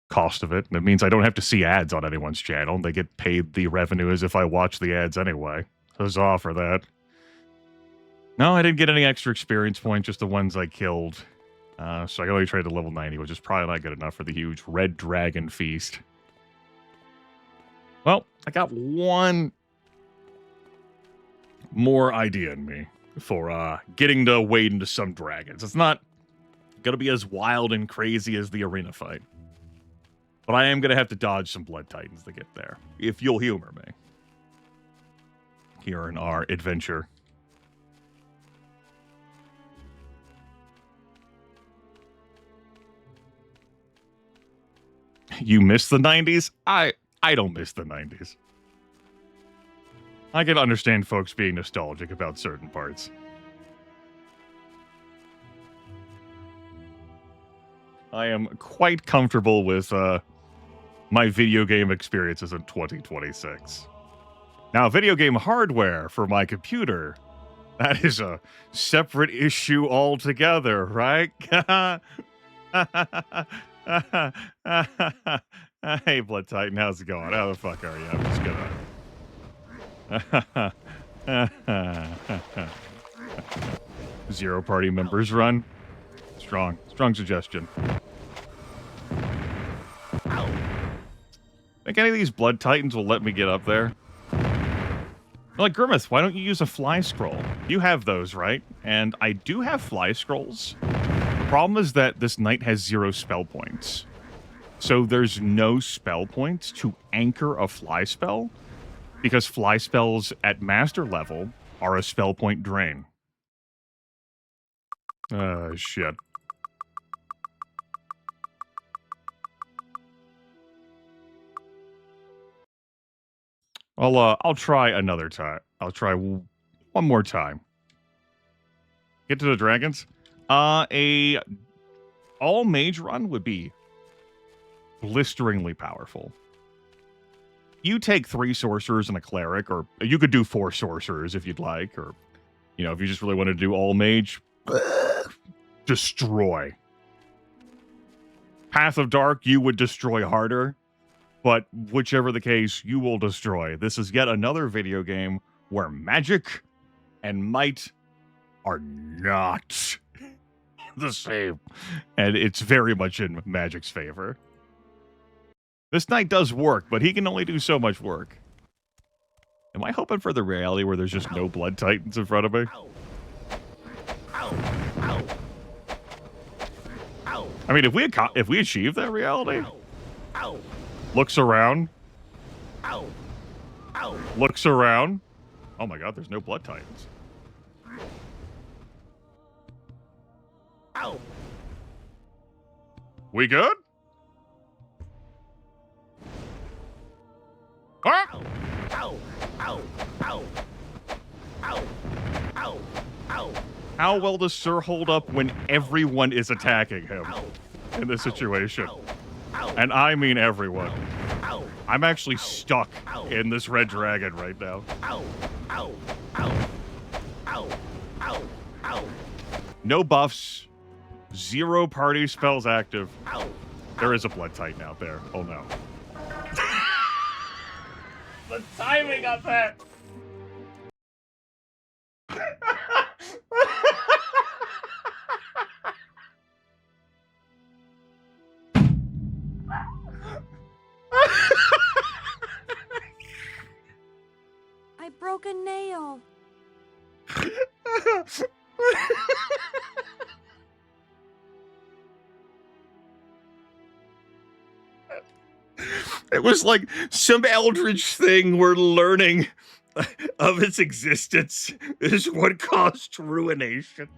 A: Cost of it. And it means I don't have to see ads on anyone's channel. They get paid the revenue as if I watch the ads anyway. Huzzah for that. No, I didn't get any extra experience points, just the ones I killed. So I only traded to level 90, which is probably not good enough for the huge Red Dragon Feast. Well, I got one more idea in me for getting to wade into some dragons. It's not going to be as wild and crazy as the arena fight. But I am going to have to dodge some Blood Titans to get there, if you'll humor me. Here in our adventure. You miss the 90s? I don't miss the 90s. I can understand folks being nostalgic about certain parts. I am quite comfortable with my video game experiences in 2026. Now, video game hardware for my computer, that is a separate issue altogether, right? Hey, Blood Titan, how's it going? How the fuck are you? I'm just gonna... Zero party members run. Strong suggestion. Think any of these Blood Titans will let me get up there? Like, Grimith, why don't you use a fly scroll? You have those, right? And I do have fly scrolls. The problem is that this knight has 0 spell points. So there's no spell points to anchor a fly spell, because fly spells at master level are a spell point drain. Shit. I'll try another time. I'll try one more time. Get to the dragons. A all mage run would be blisteringly powerful. You take 3 sorcerers and a cleric, or you could do 4 sorcerers if you'd like, or, you know, if you just really want to do all mage, destroy. Path of Dark, you would destroy harder, but whichever the case, you will destroy. This is yet another video game where magic and might are not the same, and it's very much in magic's favor. This knight does work, but he can only do so much work. Am I hoping for the reality where there's just no Blood Titans in front of me? I mean, if we achieve that reality, looks around, looks around. Oh my God, there's no Blood Titans. We good? Ah! How well does Sir hold up when everyone is attacking him in this situation? And I mean everyone. I'm actually stuck in this red dragon right now.
C: Ow! Ow! Ow! Ow! Ow! Ow!
A: No buffs. 0 party spells active.
C: Ow!
A: There is a blood titan out there. Oh no. The timing of that!
G: I broke a nail.
A: It was like some eldritch thing we're learning of its existence is what caused ruination.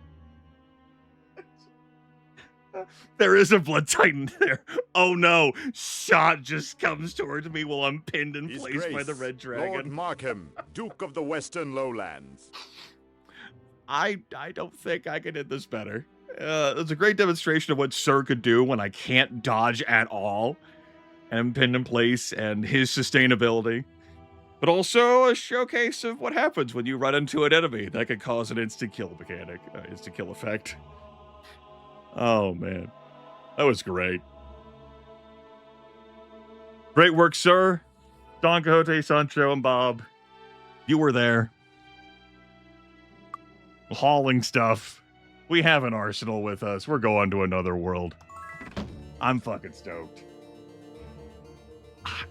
A: There is a blood titan there. Oh no, shot just comes towards me while I'm pinned in
N: His
A: place by
N: Grace,
A: the red
N: Lord
A: dragon.
N: Markham, Duke of the Western Lowlands.
A: I don't think I can hit this better. It's a great demonstration of what Sir could do when I can't dodge at all. And I'm pinned in place and his sustainability. But also a showcase of what happens when you run into an enemy that could cause an instant kill mechanic, instant kill effect. Oh man, that was great. Great work, sir. Don Quixote, Sancho, and Bob. You were there. Hauling stuff. We have an arsenal with us. We're going to another world. I'm fucking stoked.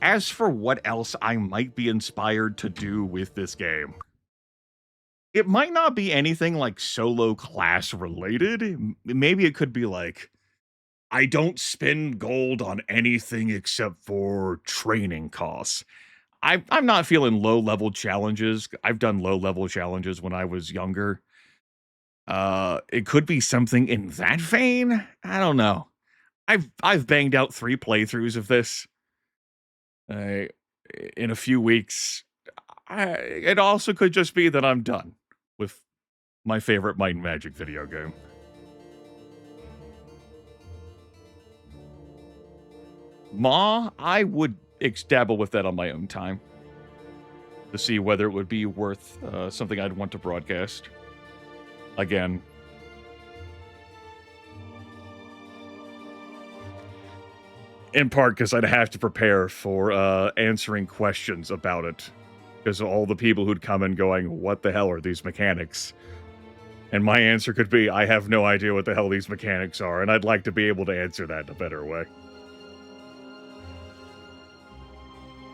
A: As for what else I might be inspired to do with this game, it might not be anything like solo class related. Maybe it could be like, I don't spend gold on anything except for training costs. I'm not feeling low-level challenges. I've done low-level challenges when I was younger. It could be something in that vein. I don't know. I've banged out 3 playthroughs of this. In a few weeks. It also could just be that I'm done with my favorite Might and Magic video game. Ma, I would dabble with that on my own time to see whether it would be worth something I'd want to broadcast. Again, in part because I'd have to prepare for answering questions about it. Because all the people who'd come in going, what the hell are these mechanics? And my answer could be, I have no idea what the hell these mechanics are, and I'd like to be able to answer that in a better way.